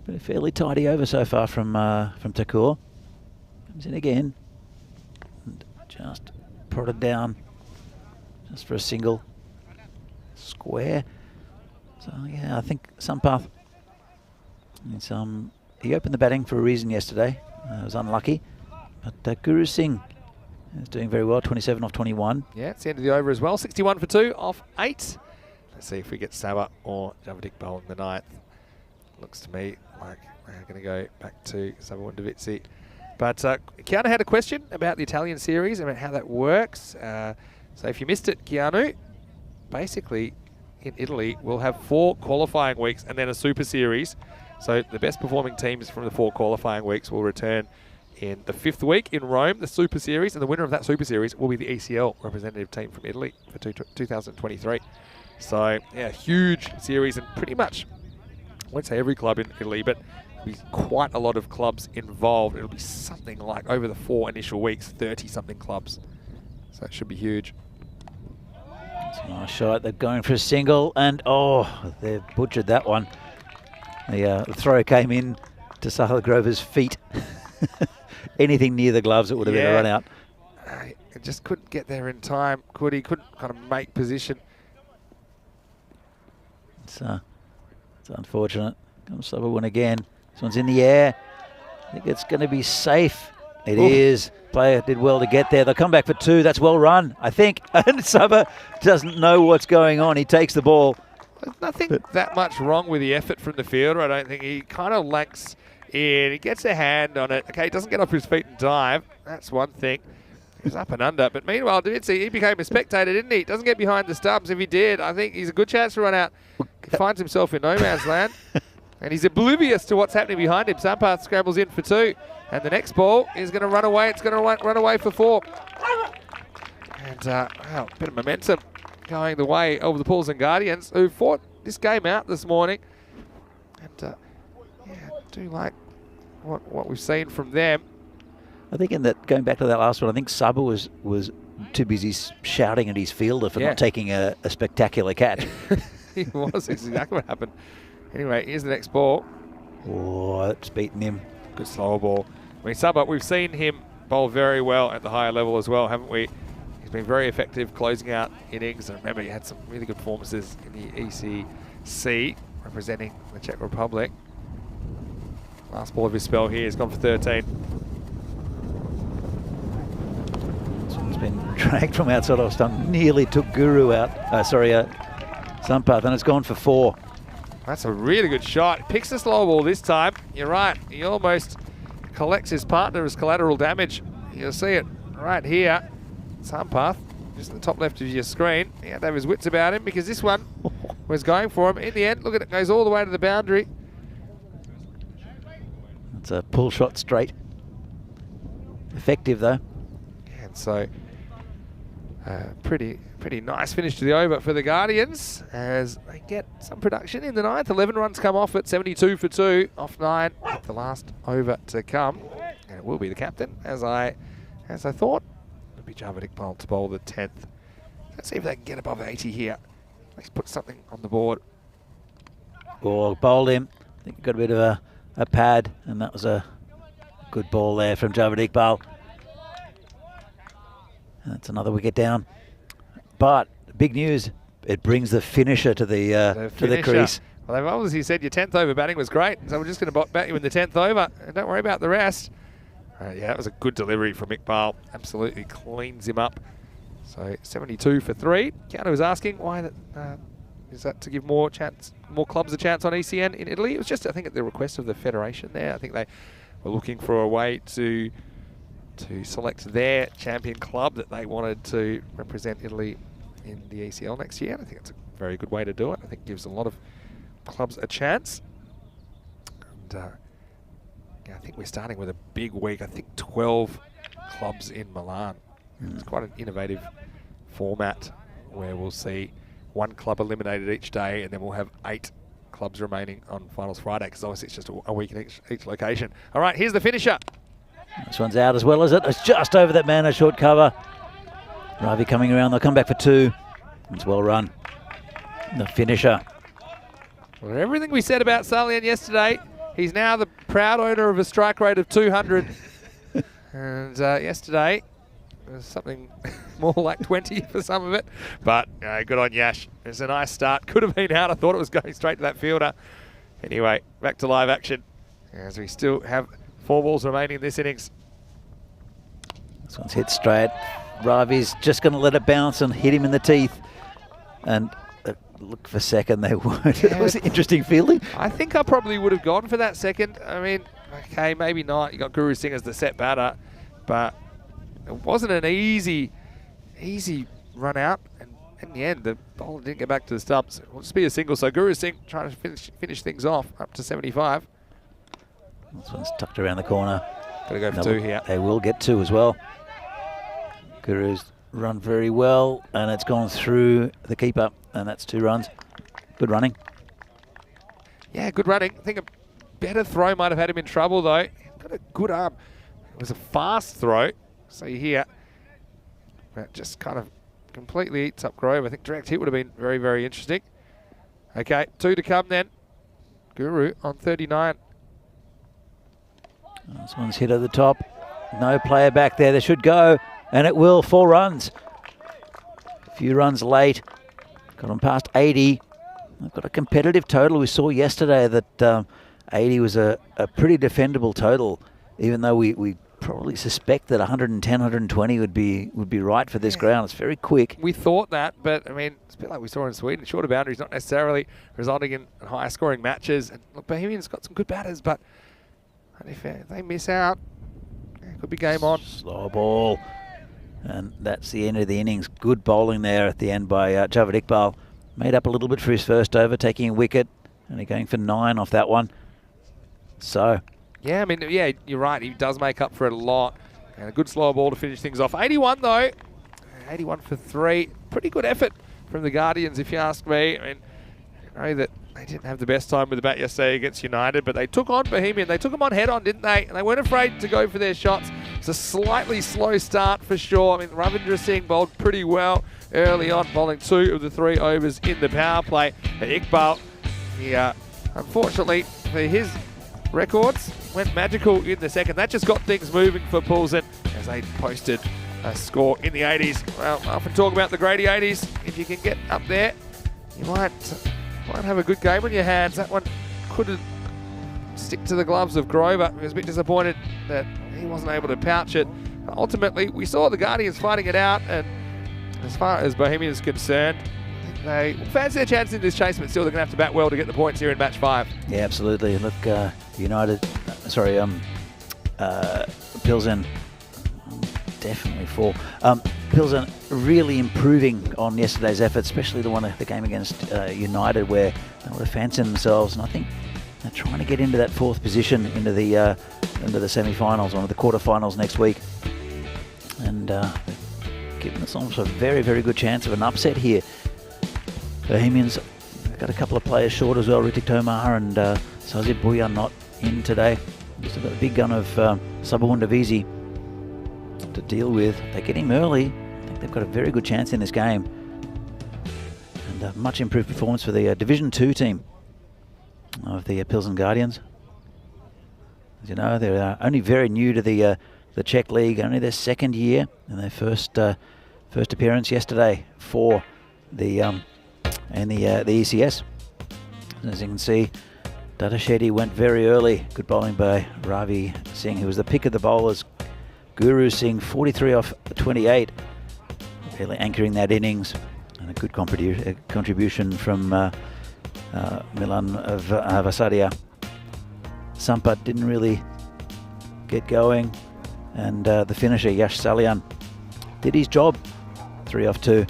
been a fairly tidy over so far from Takur. Comes in again. And just prodded down. Just for a single. Square. So yeah, I think Sampath. He opened the batting for a reason yesterday. Was unlucky. But Guru Singh is doing very well, 27 off 21. Yeah, it's the end of the over as well. 61 for 2 off 8. Let's see if we get Sabah or Javadick Bowl in the 9th. Looks to me like we're going to go back to Sabah Wondavitsi. But Keanu had a question about the Italian series, about how that works. So if you missed it, Keanu, basically in Italy we'll have 4 qualifying weeks and then a super series. So the best performing teams from the 4 qualifying weeks will return in the 5th week in Rome, the Super Series, and the winner of that Super Series will be the ECL representative team from Italy for 2023. So, yeah, huge series, and pretty much, I won't say every club in Italy, but there'll be quite a lot of clubs involved. It'll be something like, over the 4 initial weeks, 30-something clubs. So it should be huge. It's a nice shot. They're going for a single, and oh, they've butchered that one. The throw came in to Sahil Grover's feet. Anything near the gloves, it would have been a run out. Just couldn't get there in time, could he? Couldn't kind of make position. It's unfortunate. Comes Sabah one again. This one's in the air. I think it's going to be safe. It is. Player did well to get there. They'll come back for 2. That's well run, I think. And Sabah doesn't know what's going on. He takes the ball. There's nothing that much wrong with the effort from the fielder. I don't think. He kind of lacks in. He gets a hand on it. Okay, he doesn't get off his feet and dive. That's one thing. He was up and under. But meanwhile, he became a spectator, didn't he? Doesn't get behind the stumps. If he did, I think he's a good chance to run out. He finds himself in no man's land. And he's oblivious to what's happening behind him. Sampath scrambles in for 2. And the next ball is going to run away. It's going to run away for 4. And, wow, a bit of momentum going the way of the Bulls and Guardians, who fought this game out this morning. And, yeah, do like what we've seen from them. I think going back to that last one, I think Sabah was too busy shouting at his fielder for not taking a spectacular catch. He was. That's exactly what happened. Anyway, here's the next ball. Oh, that's beaten him. Good slower ball. I mean, Sabah, we've seen him bowl very well at the higher level as well, haven't we? He's been very effective closing out innings. And remember, he had some really good performances in the ECC, representing the Czech Republic. Last ball of his spell here. He's gone for 13. This one's been dragged from outside off stump. Nearly took Guru out. Sampath, and it's gone for 4. That's a really good shot. He picks the slow ball this time. You're right. He almost collects his partner as collateral damage. You'll see it right here. Sampath, just in the top left of your screen. He had to have his wits about him because this one was going for him. In the end, look at it, goes all the way to the boundary. It's a pull shot straight. Effective though. And so, pretty nice finish to the over for the Guardians as they get some production in the 9th. 11 runs come off at 72 for 2 off 9. The last over to come, and it will be the captain, as I thought. It'll be Javadick Bowl to bowl the 10th. Let's see if they can get above 80 here. Let's put something on the board. Oh, bowled him. I think he got a bit of a pad, and that was a good ball there from Javadick Bowl. That's another wicket down. But big news, it brings the finisher to the crease. Well, they've obviously said your 10th over batting was great, so we're just going to bat you in the 10th over. And don't worry about the rest. Yeah, that was a good delivery from Iqbal. Absolutely cleans him up. So 72 for 3. Keanu was asking why that is that to give more clubs a chance on ECN in Italy. It was just, I think, at the request of the federation there. I think they were looking for a way to select their champion club that they wanted to represent Italy in the ECL next year. And I think it's a very good way to do it. I think it gives a lot of clubs a chance. And yeah, I think we're starting with a big week. I think 12 clubs in Milan. It's quite an innovative format where we'll see one club eliminated each day, and then we'll have 8 clubs remaining on Finals Friday, because obviously it's just a week in each location. All right, here's the finisher. This one's out as well, is it? It's just over that man, a short cover. Ravi coming around, they'll come back for 2. It's well run. The finisher. Well, everything we said about Salian yesterday He's now the proud owner of a strike rate of 200. And yesterday, it was something more like 20 for some of it. But good on Yash. It's a nice start. Could have been out. I thought it was going straight to that fielder. Anyway, back to live action as we still have 4 balls remaining in this innings. This one's hit straight. Ravi's just going to let it bounce and hit him in the teeth. And look for second, they weren't. It was an interesting fielding. I think I probably would have gone for that second. I mean, okay, maybe not. You got Guru Singh as the set batter, but it wasn't an easy run out. And in the end, the bowler didn't get back to the stumps. It will just be a single. So Guru Singh trying to finish things off up to 75. This one's tucked around the corner. Got to go for 2 here. They will get 2 as well. Guru's run very well, and it's gone through the keeper, and that's 2 runs. Good running. Yeah, good running. I think a better throw might have had him in trouble, though. Got a good arm. It was a fast throw, so you hear. That just kind of completely eats up Grove. I think direct hit would have been very, very interesting. Okay, 2 to come then. Guru on 39. This one's hit at the top. No player back there. They should go, and it will. 4 runs. A few runs late. Got them past 80. They've got a competitive total. We saw yesterday that 80 was a pretty defendable total, even though we probably suspect that 110, 120 would be right for this ground. It's very quick. We thought that, but I mean, it's a bit like we saw in Sweden. Shorter boundaries not necessarily resulting in higher scoring matches. And look, Bohemian's got some good batters, but if they miss out, it could be game on. Slow ball. And that's the end of the innings. Good bowling there at the end by Javed Iqbal. Made up a little bit for his first over, taking a wicket. Only going for 9 off that one. So. Yeah, I mean, yeah, you're right. He does make up for it a lot. And a good slow ball to finish things off. 81 though. 81 for 3. Pretty good effort from the Guardians, if you ask me. I mean, I know that they didn't have the best time with the bat yesterday against United, but they took on Bohemian. They took them on head on, didn't they? And they weren't afraid to go for their shots. It's a slightly slow start for sure. I mean, Ravindra Singh bowled pretty well early on, bowling 2 of the 3 overs in the power play. And Iqbal, unfortunately for his records, went magical in the second. That just got things moving for Poulsen as they posted a score in the 80s. Well, I often talk about the Grady 80s. If you can get up there, you might have a good game on your hands. That one couldn't stick to the gloves of Grover. He was a bit disappointed that he wasn't able to pouch it. But ultimately, we saw the Guardians fighting it out, and as far as Bohemian is concerned, they fancy their chances in this chase, but still they're going to have to bat well to get the points here in match 5. Yeah, absolutely. Look, Pilsen, definitely 4. Pilsen really improving on yesterday's effort, especially the game against United, where they were fancying themselves, and I think they're trying to get into that 4th position into the semi-finals, or the quarter-finals next week, and giving themselves a very, very good chance of an upset here. Bohemians got a couple of players short as well. Ritik Tomar and Sazib Bhuyan not in today. Still got a big gun of Sabun Davisi to deal with. They get him early. I think they've got a very good chance in this game. And a much improved performance for the Division 2 team of the Pilsen Guardians. As you know, they're only very new to the Czech League, only their 2nd year, and their first appearance yesterday for the ECS. As you can see, Dutta Shetty went very early. Good bowling by Ravi Singh, who was the pick of the bowlers. Guru Singh, 43 off 28, really anchoring that innings, and a good contribution from Milan Vasaria. Sampat didn't really get going, and the finisher Yash Salian did his job, 3 off 2.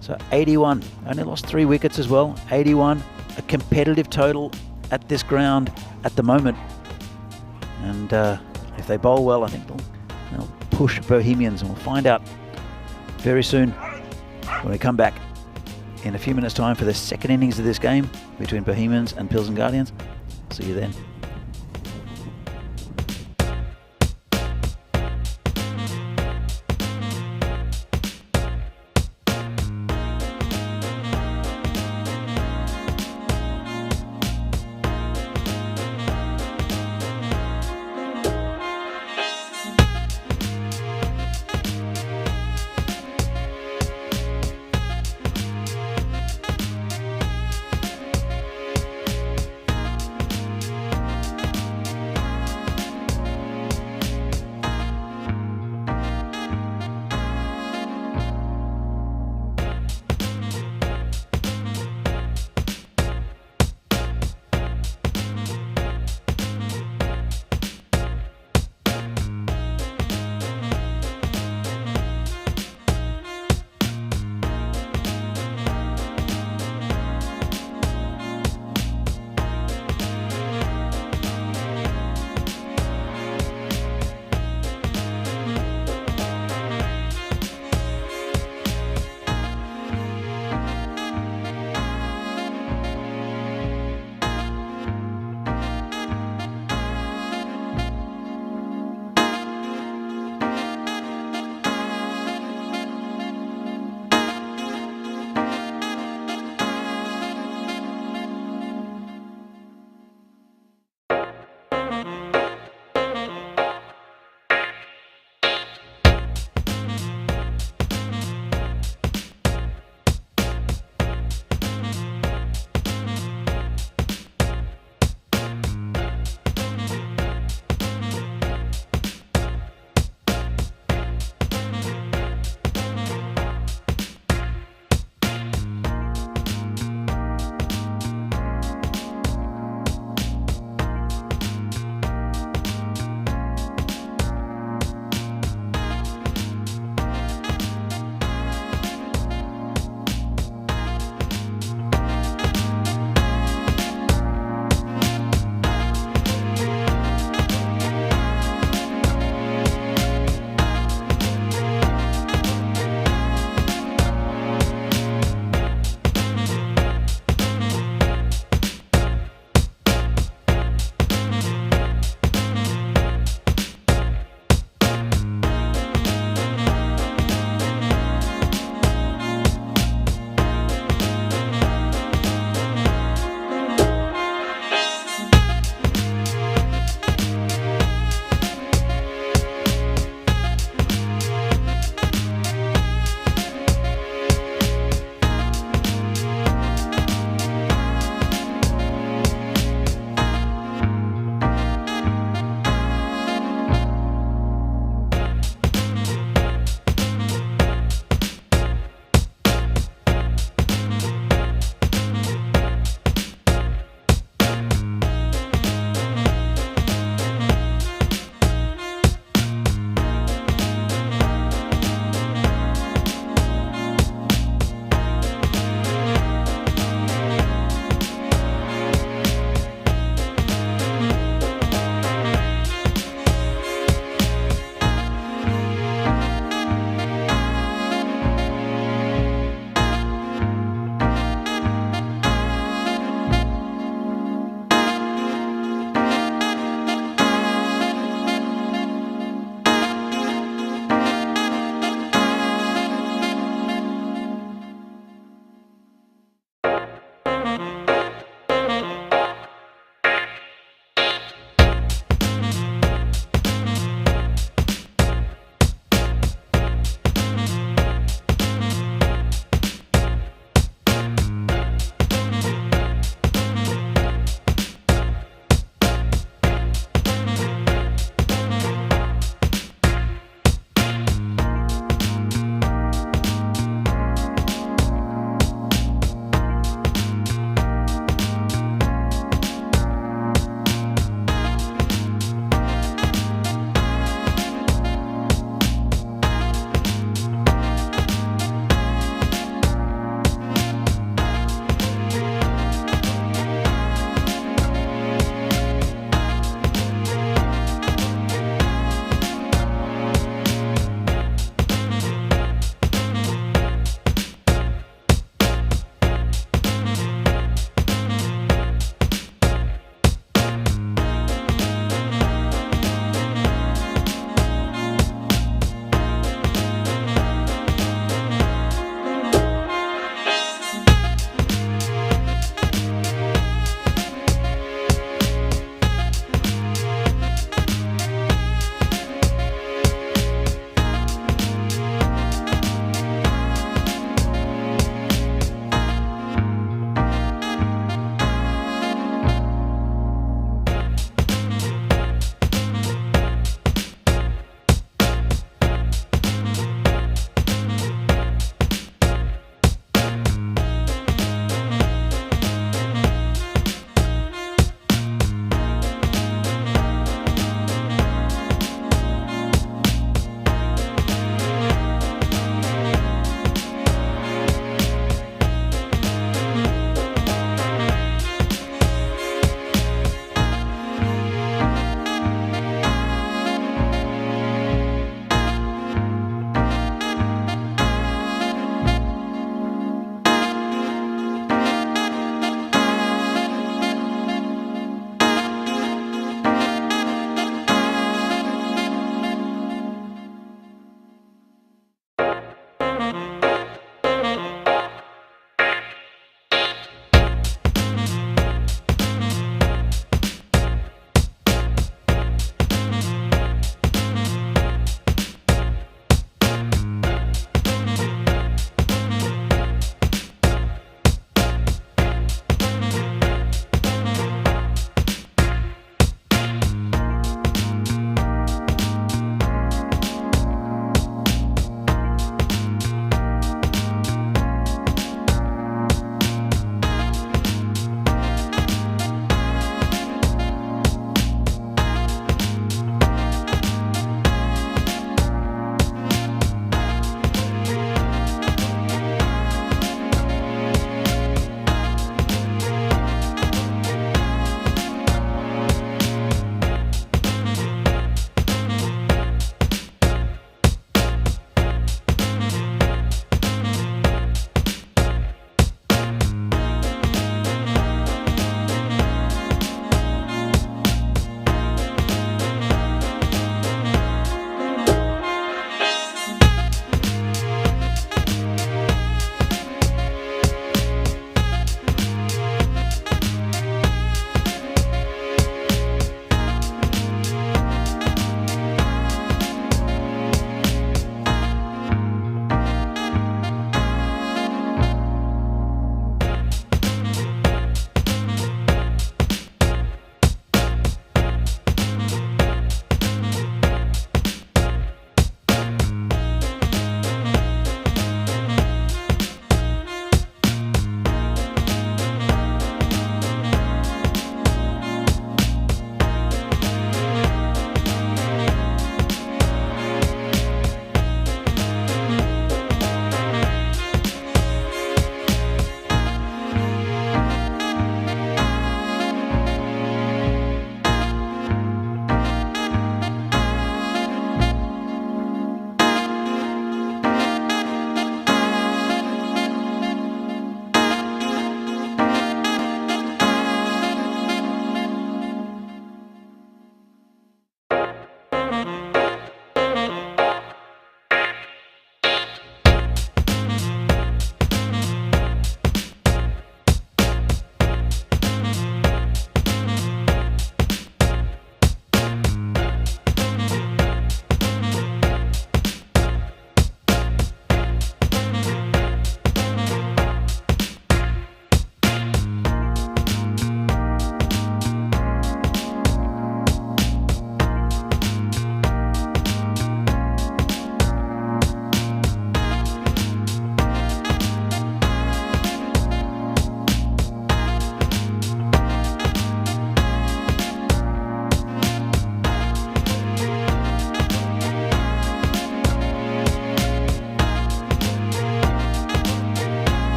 So 81, only lost 3 wickets as well. 81, a competitive total at this ground at the moment. And if they bowl well, I think they'll push Bohemians, and we'll find out very soon when we come back in a few minutes' time for the 2nd innings of this game between Bohemians and Pilsen Guardians. See you then.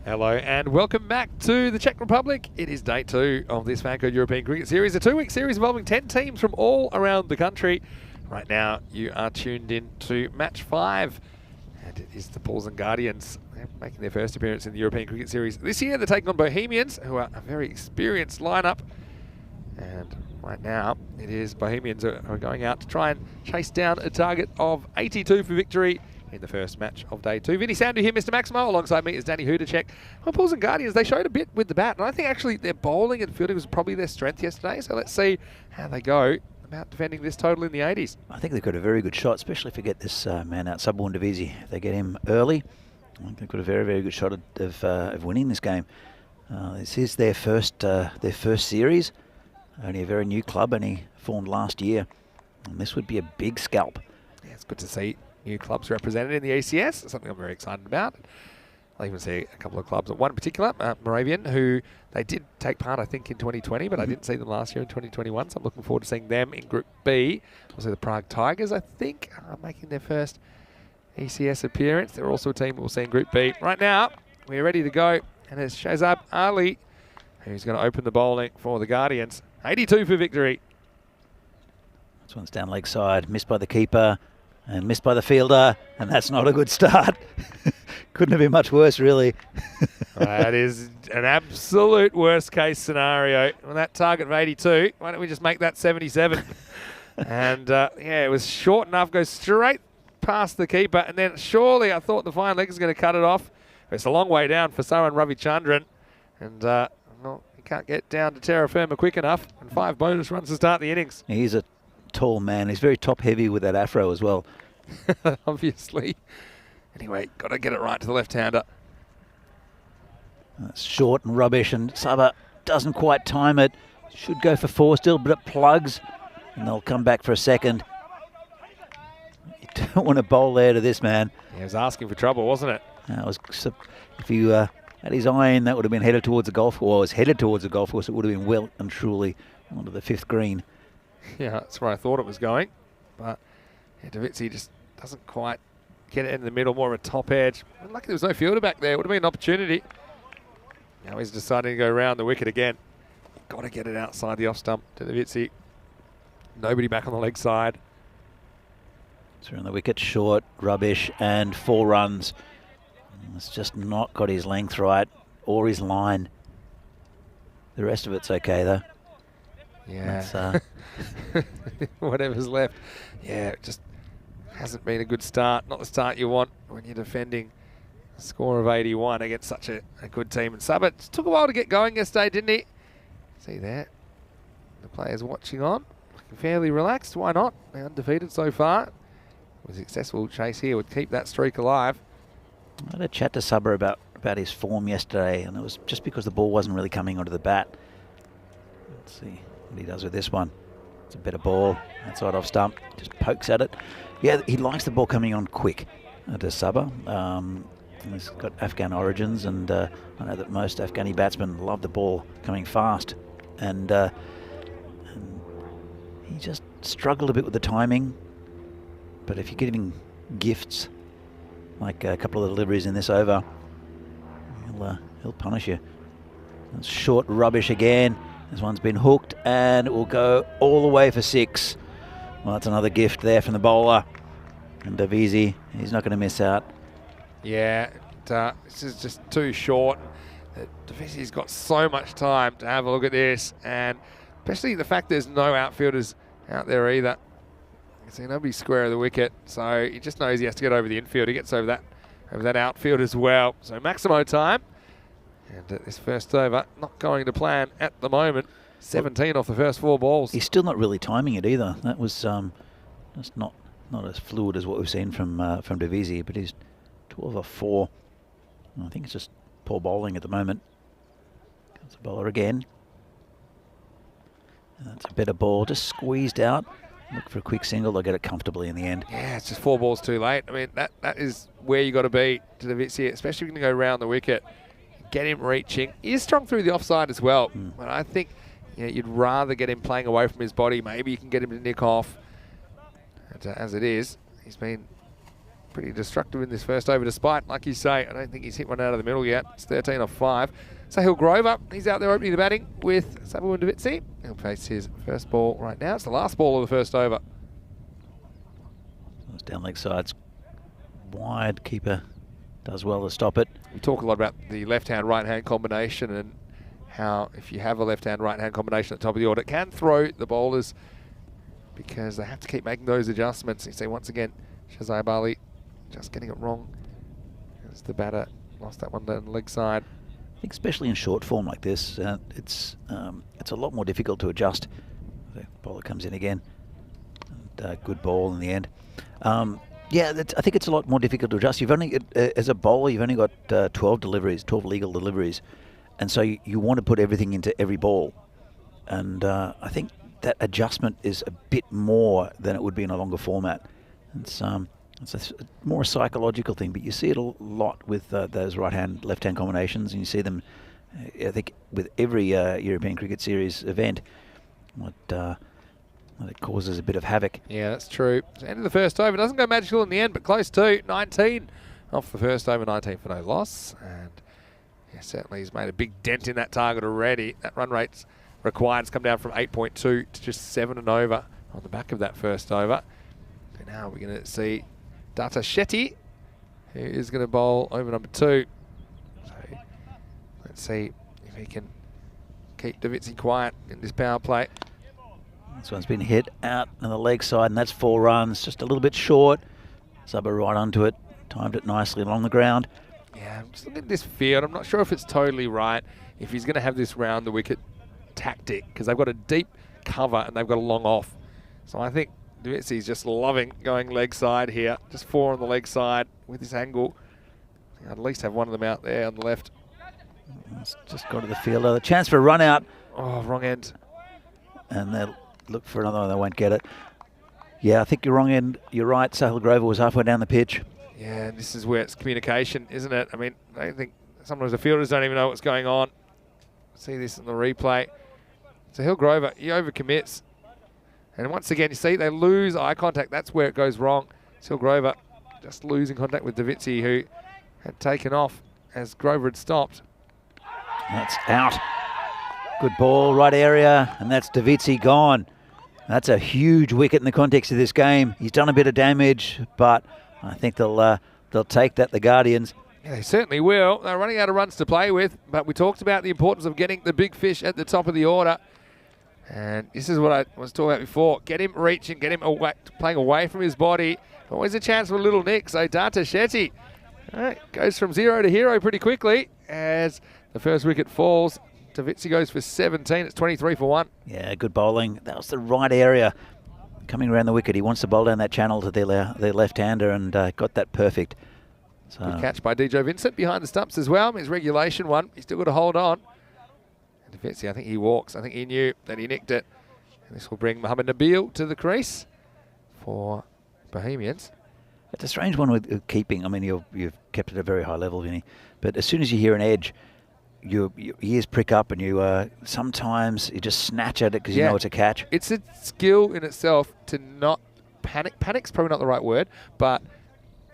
Hello and welcome back to the Czech Republic. It is day 2 of this FanCode European Cricket Series, a 2-week series involving 10 teams from all around the country. Right now, you are tuned in to match 5, and it is the Bulls and Guardians. They're making their first appearance in the European Cricket Series this year. They're taking on Bohemians, who are a very experienced lineup. And right now, it is Bohemians who are going out to try and chase down a target of 82 for victory in the first match of day 2. Vinny Sandu here, Mr. Maximo. Alongside me is Danny Hudacek. Well, Bulls and Guardians, they showed a bit with the bat, and I think actually their bowling and fielding was probably their strength yesterday. So let's see how they go about defending this total in the 80s. I think they've got a very good shot, especially if they get this man out, Subborn Divisi. If they get him early, I think they've got a very, very good shot of winning this game. This is their first series. Only a very new club, only formed last year. And this would be a big scalp. Yeah, it's good to see new clubs represented in the ACS. Something I'm very excited about. I'll even see a couple of clubs. One in particular, Moravian, who they did take part, I think, in 2020, but I didn't see them last year in 2021, so I'm looking forward to seeing them in Group B. Also the Prague Tigers, I think, are making their first ECS appearance. They're also a team we'll see in Group B. Right now, we're ready to go, and it's Shazab Ali who's going to open the bowling for the Guardians. 82 for victory. This one's down leg side, missed by the keeper and missed by the fielder, and that's not a good start. Couldn't have been much worse, really. That is an absolute worst case scenario. On that target of 82, why don't we just make that 77? And yeah, it was short enough, goes straight past the keeper, and then surely I thought the fine leg was going to cut it off. It's a long way down for Saran Ravichandran, and well, he can't get down to terra firma quick enough, and 5 bonus runs to start the innings. He's a tall man. He's very top heavy with that afro as well. Obviously. Anyway, got to get it right to the left-hander. That's short and rubbish, and Saba doesn't quite time it. Should go for 4 still, but it plugs, and they'll come back for a second. You don't want to bowl there to this man. He was asking for trouble, wasn't it? If you had his eye in, that would have been headed towards the golf course. Or was headed towards the golf course, it would have been well and truly onto the 5th green. Yeah, that's where I thought it was going. But yeah, Davitsi just doesn't quite get it in the middle, more of a top edge. Lucky there was no fielder back there. Would have been an opportunity. Now he's deciding to go around the wicket again. Got to get it outside the off stump to Davitsi. Nobody back on the leg side. So on the wicket, short, rubbish, and 4 runs. It's just not got his length right or his line. The rest of it's okay though. Yeah. Whatever's left. Yeah, it just hasn't been a good start. Not the start you want when you're defending a score of 81 against such a good team. And Subbott took a while to get going yesterday, didn't he? See there. The players watching on. Looking fairly relaxed. Why not? They're undefeated so far. With a successful chase here would keep that streak alive. I had a chat to Subber about his form yesterday, and it was just because the ball wasn't really coming onto the bat. Let's see what he does with this one. It's a better ball, outside off stump, just pokes at it. Yeah, he likes the ball coming on quick, to Subber. He's got Afghan origins, and I know that most Afghani batsmen love the ball coming fast. And he just struggled a bit with the timing. But if you're giving gifts, like a couple of deliveries in this over, he'll punish you. That's short rubbish again. This one's been hooked, and it will go all the way for 6. Well, that's another gift there from the bowler. And Davisi, he's not going to miss out. Yeah, this is just too short. Davisi's got so much time to have a look at this, and especially the fact there's no outfielders out there either. You can see nobody square of the wicket, so he just knows he has to get over the infield. He gets over that outfield as well. So Maximo time. And this first over, not going to plan at the moment. 17 off the first 4 balls. He's still not really timing it either. That was just not as fluid as what we've seen from Davisi, but he's 12 off 4. I think it's just poor bowling at the moment. Comes the bowler again. And that's a better ball, just squeezed out. Look for a quick single, they'll get it comfortably in the end. Yeah, it's just 4 balls too late. I mean, that is where you got to be to Davisi, especially if you're going to go round the wicket. Get him reaching. He is strong through the offside as well. But I think you'd rather get him playing away from his body. Maybe you can get him to nick off. As it is, he's been pretty destructive in this first over, despite, like you say, I don't think he's hit one out of the middle yet. It's 13 off 5. Sahil Grover, he's out there opening the batting with Sabu and Davitsi. He'll face his first ball right now. It's the last ball of the first over. It's down leg side's wide. Keeper does well to stop it. We talk a lot about the left-hand, right-hand combination and how if you have a left-hand, right-hand combination at the top of the order, it can throw the bowlers because they have to keep making those adjustments. You see, once again, Shazai Bali just getting it wrong as the batter lost that one down the leg side. I think especially in short form like this, it's a lot more difficult to adjust. The bowler comes in again. And, good ball in the end. Yeah, I think it's a lot more difficult to adjust. You've only, as a bowler, you've only got 12 deliveries, 12 legal deliveries, and so you want to put everything into every ball. And I think that adjustment is a bit more than it would be in a longer format. It's more a psychological thing, but you see it a lot with those right-hand, left-hand combinations, and you see them, I think, with every European Cricket Series event. It causes a bit of havoc. Yeah, that's true. It's the end of the first over. Doesn't go magical in the end, but close to 19 off the first over, 19 for no loss. And yeah, certainly he's made a big dent in that target already. That run rate's required has come down from 8.2 to just 7 and over on the back of that first over. So now we're going to see Data Shetty, who is going to bowl over number 2. So let's see if he can keep Davitsi quiet in this power play. This one's been hit out on the leg side, and that's 4 runs. Just a little bit short. Subber right onto it. Timed it nicely along the ground. Yeah, I'm just looking at this field. I'm not sure if it's totally right, if he's going to have this round the wicket tactic, because they've got a deep cover and they've got a long off. So I think Davitsi's just loving going leg side here. Just 4 on the leg side with this angle. I'd at least have one of them out there on the left. It's just got to the fielder. The chance for a run out. Oh, wrong end. And they'll look for another one. They won't get it. Yeah, I think you're wrong end. You're right. Sahil Grover was halfway down the pitch. Yeah, and this is where it's communication, isn't it? I mean, I think sometimes the fielders don't even know what's going on. See this in the replay. Sahil Grover, he overcommits. And once again, you see, they lose eye contact. That's where it goes wrong. Sahil Grover just losing contact with Davitsi, who had taken off as Grover had stopped. That's out. Good ball, right area, and that's Davitsi gone. That's a huge wicket in the context of this game. He's done a bit of damage, but I think they'll take that, the Guardians. Yeah, they certainly will. They're running out of runs to play with, but we talked about the importance of getting the big fish at the top of the order. And this is what I was talking about before. Get him reaching, get him away, playing away from his body. Always a chance for a little nick. So Data Shetty goes from 0 to hero pretty quickly as the first wicket falls. Davitsi goes for 17. It's 23 for 1. Yeah, good bowling. That was the right area. Coming around the wicket, he wants to bowl down that channel to their left-hander and got that perfect. So good catch by DJ Vincent behind the stumps as well. His regulation one. He's still got to hold on. And Davitsi, I think he walks. I think he knew that he nicked it. And this will bring Mohamed Nabil to the crease for Bohemians. It's a strange one with keeping. I mean, you've kept it at a very high level, Vinny. But as soon as you hear an edge, your ears prick up and you sometimes you just snatch at it because you know it's a catch. It's a skill in itself to not panic. Panic's probably not the right word, but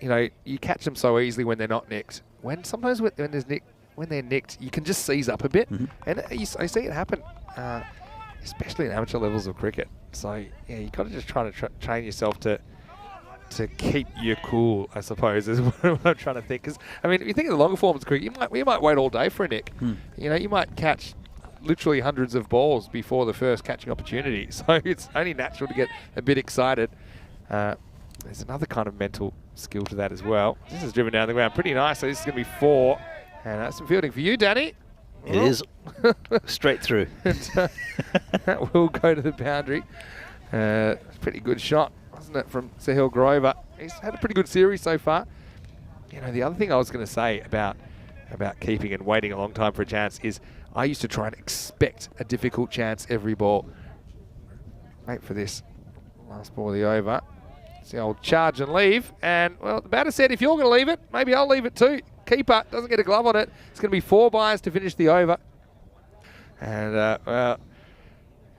you know, you catch them so easily when they're not nicked. Sometimes when they're nicked, you can just seize up a bit, and I see it happen, especially in amateur levels of cricket. So yeah, you got to just try to train yourself to keep your cool, I suppose, is what I'm trying to think. Because I mean, if you think of the longer forms of cricket, you might wait all day for a nick. You know, you might catch literally hundreds of balls before the first catching opportunity. So it's only natural to get a bit excited. There's another kind of mental skill to that as well. This is driven down the ground pretty nice. So this is going to be 4, and that's some fielding for you, Danny. It is straight through. That will go to the boundary. Pretty good shot, wasn't it, from Sahil Grover? He's had a pretty good series so far. You know, the other thing I was going to say about keeping and waiting a long time for a chance is I used to try and expect a difficult chance every ball. Wait for this last ball of the over. It's the old charge and leave. And, well, the batter said, if you're going to leave it, maybe I'll leave it too. Keeper doesn't get a glove on it. It's going to be 4 byes to finish the over. And, well,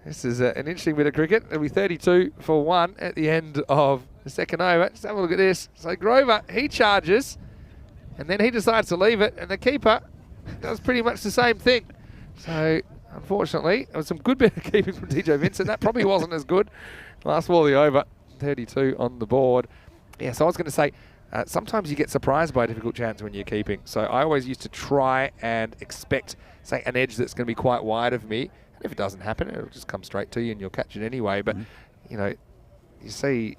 This is an interesting bit of cricket. It'll be 32 for 1 at the end of the second over. Just have a look at this. So Grover, he charges, and then he decides to leave it, and the keeper does pretty much the same thing. So, unfortunately, there was some good bit of keeping from DJ Vincent. That probably wasn't as good. Last ball of the over, 32 on the board. Yeah, so I was going to say, sometimes you get surprised by a difficult chance when you're keeping. So I always used to try and expect, say, an edge that's going to be quite wide of me. And if it doesn't happen, it'll just come straight to you and you'll catch it anyway. But, you know, you see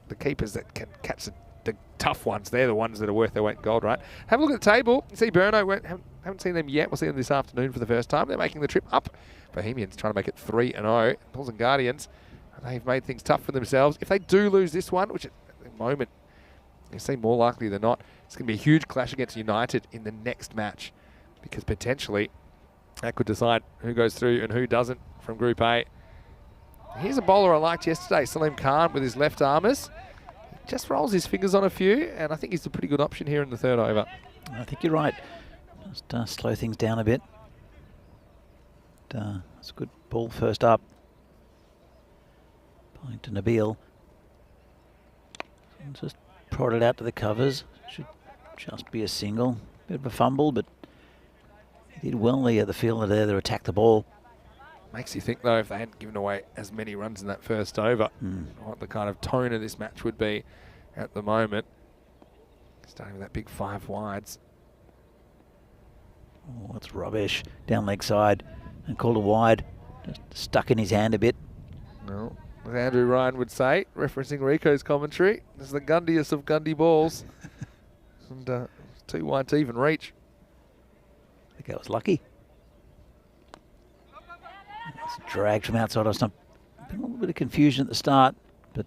the keepers that can catch the tough ones. They're the ones that are worth their weight in gold, right? Have a look at the table. You see Burno, haven't seen them yet. We'll see them this afternoon for the first time. They're making the trip up. Bohemians trying to make it 3-0. Bulls and Guardians, they've made things tough for themselves. If they do lose this one, which at the moment you see more likely than not, it's going to be a huge clash against United in the next match, because potentially that could decide who goes through and who doesn't from Group A. Here's a bowler I liked yesterday, Salim Khan, with his left armers. He just rolls his fingers on a few, and I think he's a pretty good option here in the third over. I think you're right. Just slow things down a bit. It's a good ball first up. Point to Nabil. And just prod it out to the covers. Should just be a single. Bit of a fumble, but he did well there, the fielder there to attack the ball. Makes you think, though, if they hadn't given away as many runs in that first over, what the kind of tone of this match would be at the moment. Starting with that big 5 wides. Oh, that's rubbish. Down leg side and called a wide. Just stuck in his hand a bit. Well, as Andrew Ryan would say, referencing Rico's commentary, this is the gundiest of Gundy balls. And 2 wide to even reach. I think I was lucky. It's dragged from outside off stump. Been a little bit of confusion at the start, but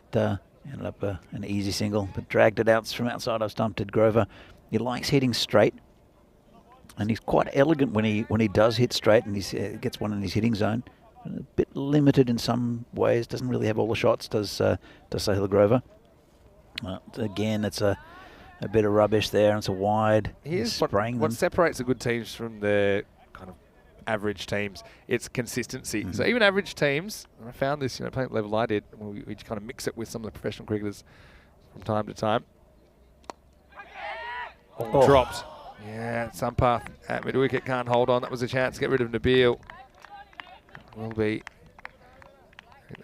ended up an easy single. But dragged it out from outside off stump, did Grover. He likes hitting straight, and he's quite elegant when he does hit straight, and he gets one in his hitting zone. A bit limited in some ways. Doesn't really have all the shots. Does Sahil Grover? Again, it's a bit of rubbish there, and it's a wide. Here's what separates the good teams from the kind of average teams. It's consistency. So even average teams, and I found this, playing at the level I did, we just kind of mix it with some of the professional cricketers from time to time. Oh. Dropped. Yeah, Sampath at mid-wicket can't hold on. That was a chance to get rid of Nabil. Will be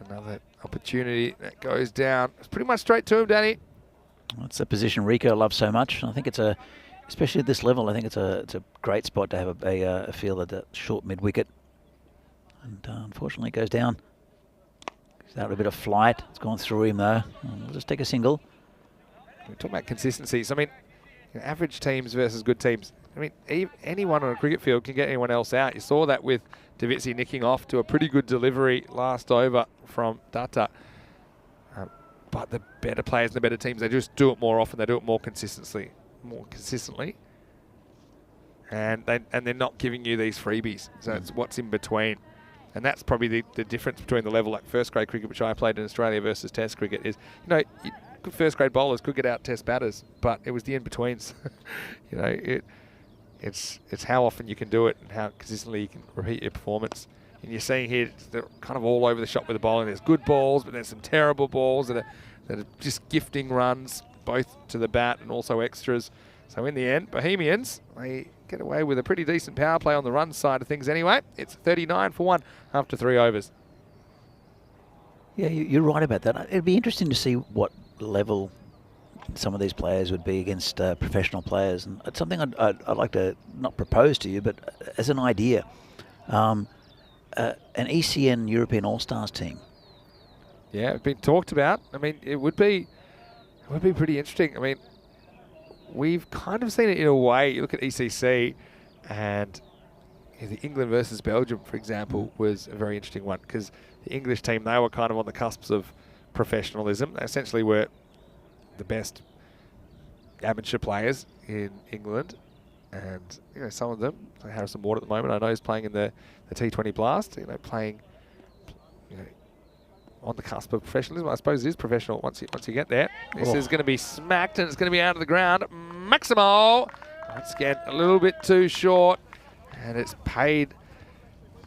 another opportunity that goes down. It's pretty much straight to him, Danny. That's the position Rico loves so much. I think especially at this level, I think it's a great spot to have a field at that short mid-wicket. And unfortunately it goes down. He's out a bit of flight. It's gone through him though. We'll just take a single. We're talking about consistency. So I mean, average teams versus good teams. I mean, anyone on a cricket field can get anyone else out. You saw that with Davitsi nicking off to a pretty good delivery last over from Dutta. But the better players and the better teams, they just do it more often. They do it more consistently. And they're not giving you these freebies. So it's what's in between. And that's probably the difference between the level like first grade cricket, which I played in Australia, versus test cricket is, good first grade bowlers could get out test batters, but it was the in-betweens. It's how often you can do it and how consistently you can repeat your performance. And you're seeing here, they're kind of all over the shop with the bowling. There's good balls, but there's some terrible balls that are just gifting runs, both to the bat and also extras. So in the end, Bohemians, they get away with a pretty decent power play on the run side of things anyway. It's 39 for 1 after 3 overs. Yeah, you're right about that. It'd be interesting to see what level some of these players would be against professional players. And it's something I'd like to not propose to you, but as an idea. An ECN European All-Stars team. Yeah, it's been talked about. I mean, it would be pretty interesting. I mean, we've kind of seen it in a way. You look at ECC, and the England versus Belgium, for example, was a very interesting one, because the English team, they were kind of on the cusps of professionalism. They essentially were the best amateur players in England, and some of them, like Harrison Ward at the moment, I know he's playing in the T20 Blast, playing on the cusp of professionalism. I suppose it is professional once you get there. This is going to be smacked, and it's going to be out of the ground. Maximo, once again, a little bit too short, and it's paid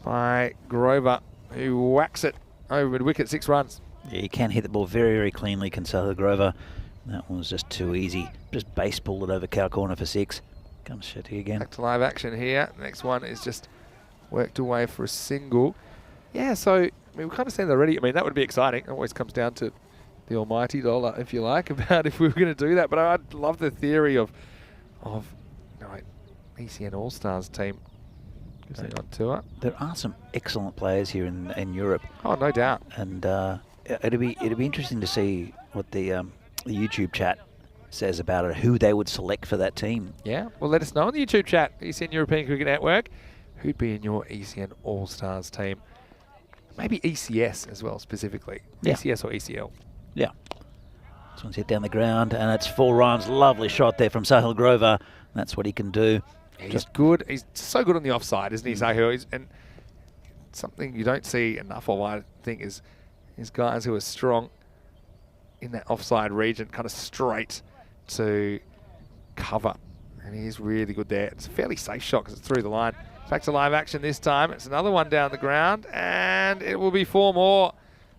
by Grover who whacks it over the wicket, 6 runs. Yeah, he can hit the ball very, very cleanly, can Sahil Grover. That one was just too easy. Just baseballed it over cow corner for 6. Comes Shetty again. Back to live action here. Next one is just worked away for a single. Yeah, so I mean, we've kind of seen that already. I mean, that would be exciting. It always comes down to the almighty dollar, if you like, about if we were going to do that. But I'd love the theory of ECN All-Stars team going on tour. There are some excellent players here in Europe. Oh, no doubt. And it'd be interesting to see what the YouTube chat says about it, who they would select for that team. Yeah, well, let us know in the YouTube chat, ECN European Cricket Network, who'd be in your ECN All-Stars team. Maybe ECS as well, specifically. Yeah. ECS or ECL. Yeah. This one's hit down the ground, and it's 4 runs. Lovely shot there from Sahil Grover. That's what he can do. He's good. He's so good on the offside, isn't he, Sahil? And something you don't see enough of, I think, is guys who are strong in that offside region, kind of straight to cover. And he's really good there. It's a fairly safe shot because it's through the line. Back to live action this time. It's another one down the ground, and it will be 4 more.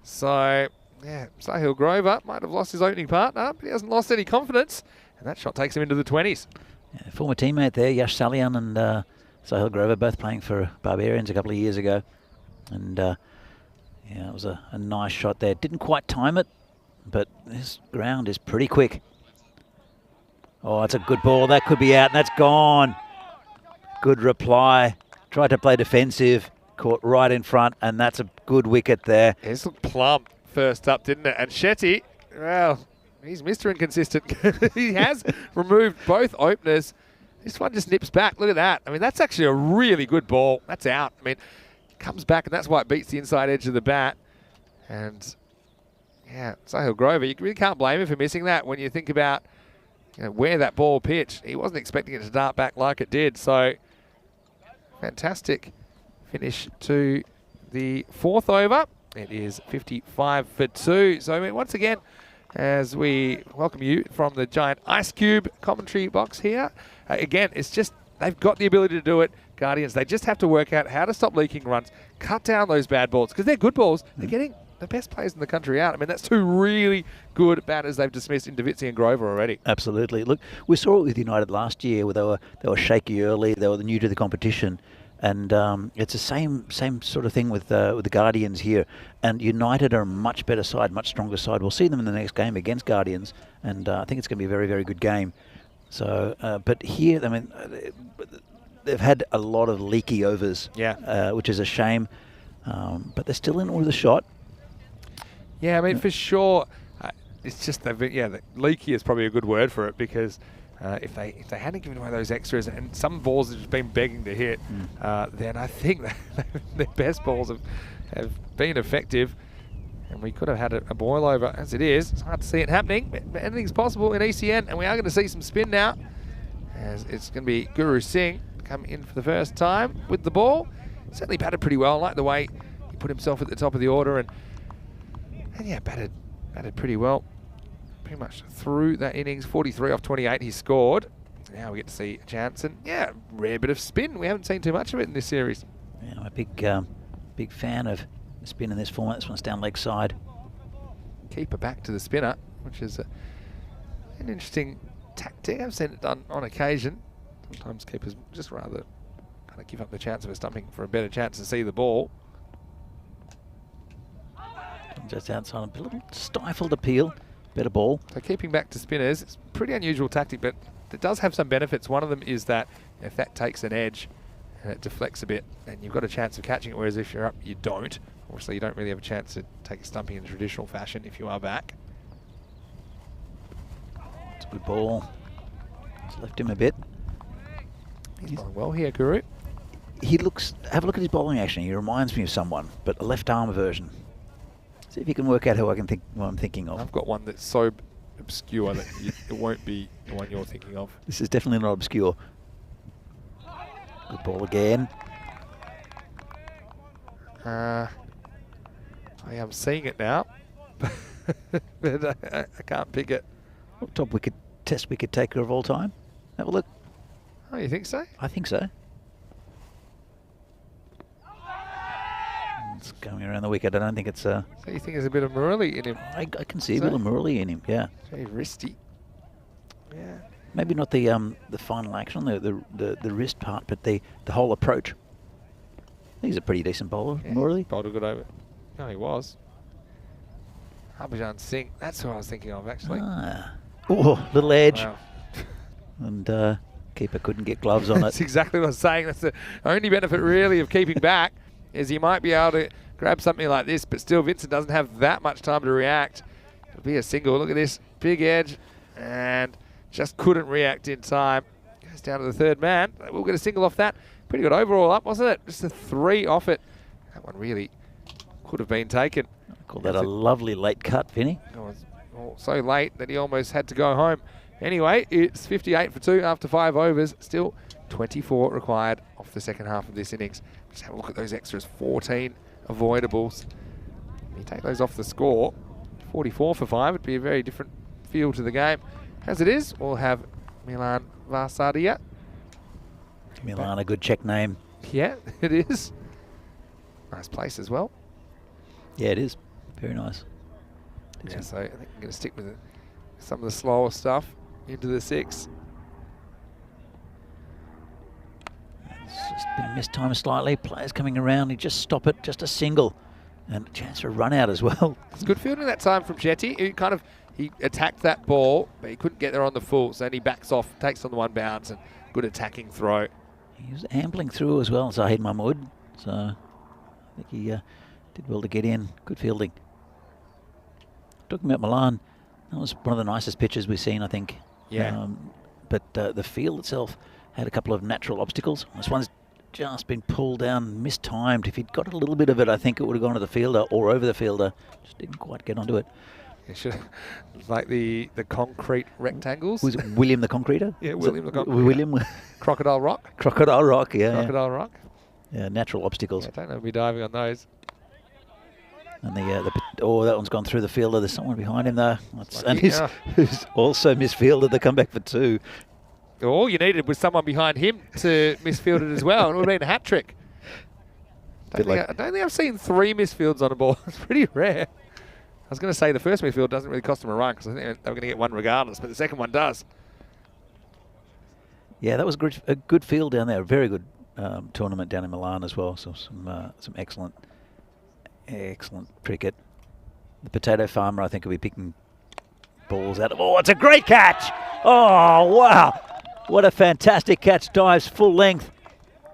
So, yeah, Sahil Grover might have lost his opening partner, but he hasn't lost any confidence. And that shot takes him into the 20s. Yeah, former teammate there, Yash Salian and Sahil Grover, both playing for Barbarians a couple of years ago. And, yeah, it was a nice shot there. Didn't quite time it, but this ground is pretty quick. Oh, it's a good ball. That could be out, and that's gone. Good reply. Tried to play defensive, caught right in front, and that's a good wicket there. It's looked plump first up, didn't it? And Shetty, well, he's Mr. Inconsistent. He has removed both openers. This one just nips back. Look at that. I mean, that's actually a really good ball. That's out. I mean, it comes back, and that's why it beats the inside edge of the bat. And, yeah, Sahil Grover, you really can't blame him for missing that when you think about where that ball pitched. He wasn't expecting it to dart back like it did. So, fantastic finish to the 4th over. It is 55 for 2. So, I mean, once again, as we welcome you from the giant ice cube commentary box here, again, it's just they've got the ability to do it. Guardians, they just have to work out how to stop leaking runs, cut down those bad balls, because they're good balls. They're getting the best players in the country out. I mean, that's 2 really good batters they've dismissed in Davitsi and Grover already. Absolutely. Look, we saw it with United last year where they were shaky early, they were new to the competition. And it's the same sort of thing with the Guardians here. And United are a much better side, much stronger side. We'll see them in the next game against Guardians, and I think it's going to be a very, very good game. So, but here, I mean, they've had a lot of leaky overs, which is a shame. But they're still in with a shot. Yeah, I mean, for sure, it's just the leaky is probably a good word for it, because if they hadn't given away those extras and some balls have just been begging to hit, then I think that their best balls have been effective, and we could have had a boil over. As it is, it's hard to see it happening, but anything's possible in ECN, and we are going to see some spin now, as it's going to be Guru Singh come in for the first time with the ball. Certainly batted pretty well. I like the way he put himself at the top of the order, and yeah, batted pretty well. Pretty much through that innings. 43 off 28 he scored. Now we get to see a chance, and yeah, rare bit of spin. We haven't seen too much of it in this series. Yeah, I'm a big fan of the spin in this format. This one's down leg side. Keeper back to the spinner, which is an interesting tactic. I've seen it done on occasion. Sometimes keepers just rather kind of give up the chance of a stumping for a better chance to see the ball. Just outside, a little stifled appeal. Better ball. So keeping back to spinners, it's a pretty unusual tactic, but it does have some benefits. One of them is that if that takes an edge and it deflects a bit, and you've got a chance of catching it, whereas if you're up, you don't. Obviously, you don't really have a chance to take a stumping in traditional fashion if you are back. It's a good ball. It's left him a bit. He's going well here, Guru. He looks, have a look at his bowling action. He reminds me of someone, but a left arm version. See if you can work out who I'm thinking of. I've got one that's so obscure that it won't be the one you're thinking of. This is definitely not obscure. Good ball again. I am seeing it now, but I can't pick it. Top test wicket taker of all time. Have a look. Oh, you think so? I think so. It's going around the wicket. I don't think it's So you think there's a bit of Murali in him? I can see a bit of Murali in him. Yeah. Very wristy. Yeah. Maybe not the final action, the wrist part, but the whole approach. He's a pretty decent bowler, Murali. Bowled a good over. No, he was. Harbhajan Singh. That's who I was thinking of, actually. Ah. Oh, little edge. Wow. And keeper couldn't get gloves on That's it. exactly what I was saying. That's the only benefit, really, of keeping back, is you might be able to grab something like this, but still Vincent doesn't have that much time to react. It'll be a single. Look at this. Big edge. And just couldn't react in time. Goes down to the third man. We'll get a single off that. Pretty good overall up, wasn't it? Just a 3 off it. That one really could have been taken. I call that a lovely late cut, Vinny. It was so late that he almost had to go home. Anyway, it's 58 for 2 after 5 overs. Still 24 required off the second half of this innings. Just have a look at those extras. 14 avoidables. You take those off the score. 44 for 5. It'd be a very different feel to the game. As it is, we'll have Milan Varsadia. Milan, a good Czech name. Yeah, it is. Nice place as well. Yeah, it is. Very nice. Yeah, so I think I'm going to stick with some of the slower stuff into the 6. It's just been mistimed slightly. Players coming around. He just stop it. Just a single. And a chance for a run out as well. It's good fielding that time from Chetty. He attacked that ball, but he couldn't get there on the full. So then he backs off, takes on the 1 bounce, and good attacking throw. He was ambling through as well, Zahid Mahmood. So I think he did well to get in. Good fielding. Talking about Milan, that was one of the nicest pitches we've seen, I think. Yeah. But the field itself had a couple of natural obstacles. This one's just been pulled down, mistimed. If he'd got a little bit of it, I think it would have gone to the fielder or over the fielder. Just didn't quite get onto it. It should like the concrete rectangles. Was it William the Concreter? Yeah, William the Concreter. William. Crocodile Rock. Crocodile Rock, yeah. Crocodile Rock. Yeah, natural obstacles. Yeah, I don't know if we're diving on those. And that one's gone through the fielder. There's someone behind him though. Yeah. Who's also misfielded the comeback for 2. All you needed was someone behind him to misfield it as well, and it would have been a hat trick. I don't think I've seen 3 misfields on a ball. It's pretty rare. I was going to say the first midfield doesn't really cost them a run because I think they were going to get one regardless, but the second one does. Yeah, that was a good field down there. A very good tournament down in Milan as well. So some excellent cricket. The potato farmer, I think, will be picking balls out of. Oh, it's a great catch! Oh, wow! What a fantastic catch. Dives full length.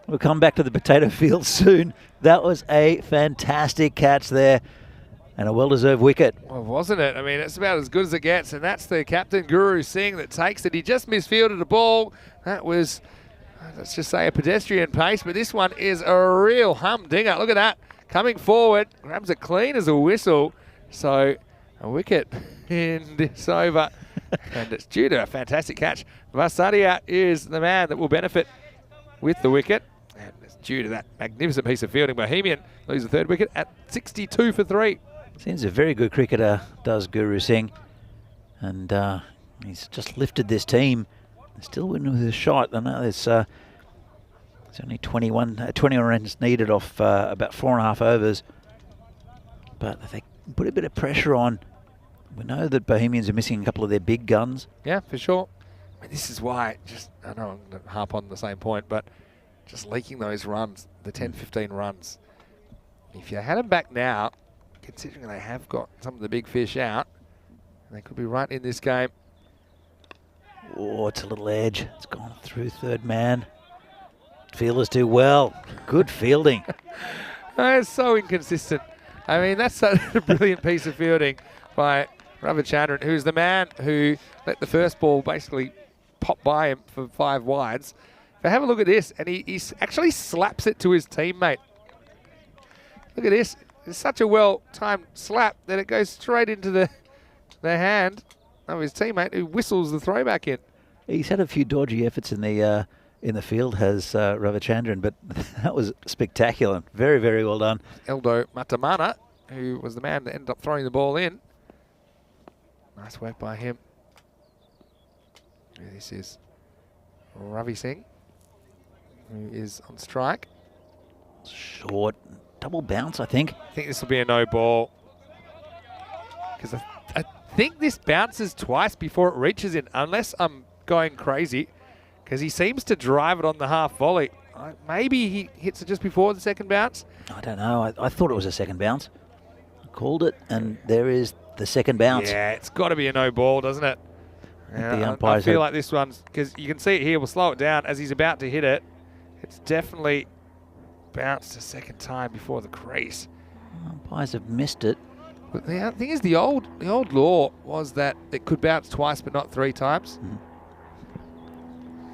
We'll come back to the potato field soon. That was a fantastic catch there. And a well-deserved wicket. Well, wasn't it? I mean, it's about as good as it gets, and that's the captain, Guru Singh, that takes it. He just misfielded a ball. That was, let's just say, a pedestrian pace, but this one is a real humdinger. Look at that. Coming forward, grabs it clean as a whistle. So, a wicket in this over, and it's due to a fantastic catch. Varsadia is the man that will benefit with the wicket, and it's due to that magnificent piece of fielding. Bohemian loses the 3rd wicket at 62 for 3. Seems a very good cricketer, does Guru Singh. And he's just lifted this team. They're still winning with a shot. I know there's only 21 runs needed off about 4.5 overs. But they put a bit of pressure on. We know that Bohemians are missing a couple of their big guns. Yeah, for sure. I mean, this is why, I know I'm going to harp on the same point, but just leaking those runs, the 10, 15 runs. If you had them back now, considering they have got some of the big fish out, they could be right in this game. Oh, it's a little edge. It's gone through 3rd man. Fielders do well. Good fielding. It's so inconsistent. I mean, that's such a brilliant piece of fielding by Ravichandran, who's the man who let the first ball basically pop by him for 5 wides. But have a look at this, and he actually slaps it to his teammate. Look at this. It's such a well-timed slap that it goes straight into the hand of his teammate, who whistles the throwback in. He's had a few dodgy efforts in the field, has Ravichandran, but that was spectacular. Very, very well done. Eldo Matamana, who was the man that ended up throwing the ball in. Nice work by him. This is Ravi Singh, who is on strike. Short, double bounce, I think. I think this will be a no ball. Because I think this bounces twice before it reaches in, unless I'm going crazy. Because he seems to drive it on the half volley. Maybe he hits it just before the second bounce. I don't know. I thought it was a second bounce. I called it, and there is the second bounce. Yeah, it's got to be a no ball, doesn't it? The I feel like this one's, because you can see it here, we'll slow it down as he's about to hit it. It's definitely bounced a second time before the crease. Umpires have missed it. But the thing is, the old law was that it could bounce twice but not 3 times.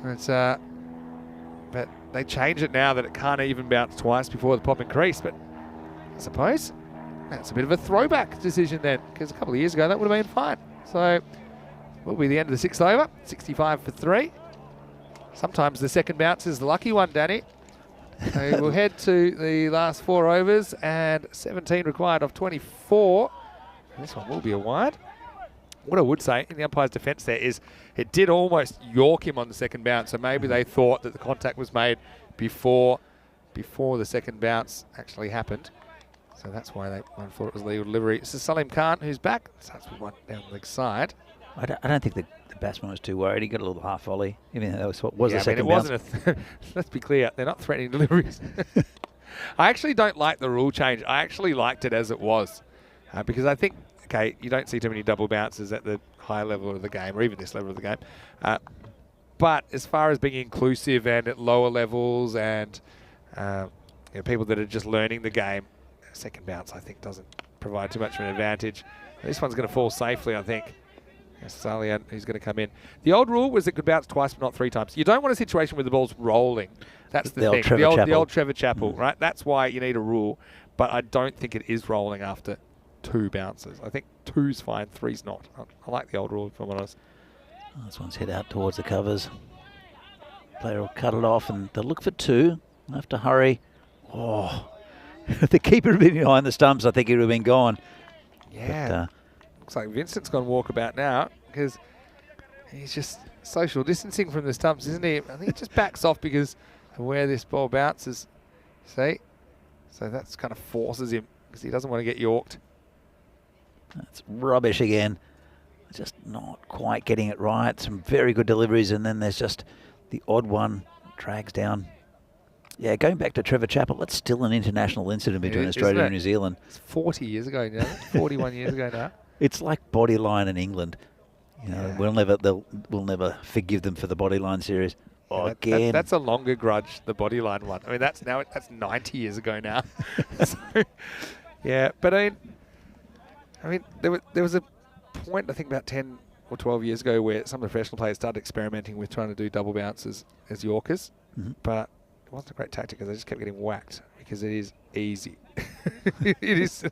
It's but they changed it now that it can't even bounce twice before the popping crease. But I suppose that's a bit of a throwback decision then, because a couple of years ago that would have been fine. So will be the end of the 6th over, 65 for 3. Sometimes the second bounce is the lucky one, Danny. So we'll head to the last 4 overs, and 17 required of 24. And this one will be a wide. What I would say in the umpire's defence there is it did almost york him on the second bounce, so maybe they thought that the contact was made before the second bounce actually happened. So that's why they thought it was legal delivery. This is Salim Khan, who's back. Starts with one down the leg side. I don't think the batsman was too worried. He got a little half volley, even though that was what was the second it bounce. wasn't let's be clear, they're not threatening deliveries. I actually don't like the rule change. I actually liked it as it was, because I think, okay, you don't see too many double bounces at the high level of the game, or even this level of the game. But as far as being inclusive and at lower levels and people that are just learning the game, second bounce I think doesn't provide too much of an advantage. This one's going to fall safely, I think. Salian, who's going to come in. The old rule was it could bounce twice but not 3 times. You don't want a situation where the ball's rolling. That's the thing. The old Trevor Chappell, right? That's why you need a rule. But I don't think it is rolling after 2 bounces. I think 2's fine, 3's not. I like the old rule, if I'm honest. Oh, this one's hit out towards the covers. Player will cut it off, and they'll look for 2. They'll have to hurry. Oh, if the keeper had been behind the stumps, I think he would have been gone. Yeah. But, looks like Vincent's gone walkabout now, because he's just social distancing from the stumps, isn't he? I think he just backs off because of where this ball bounces. See? So that's kind of forces him, because he doesn't want to get yorked. That's rubbish again. Just not quite getting it right. Some very good deliveries, and then there's just the odd one drags down. Yeah, going back to Trevor Chappell, that's still an international incident between Australia and New Zealand. It's 40 years ago now. 41 years ago now. It's like Bodyline in England. You know, we'll never forgive them for the Bodyline series. Oh, again. That's a longer grudge, the Bodyline one. I mean, that's 90 years ago now. So, yeah, but I mean, there was a point, I think about 10 or 12 years ago, where some of the professional players started experimenting with trying to do double bounces as Yorkers, but it wasn't a great tactic because they just kept getting whacked, because it is easy. It is.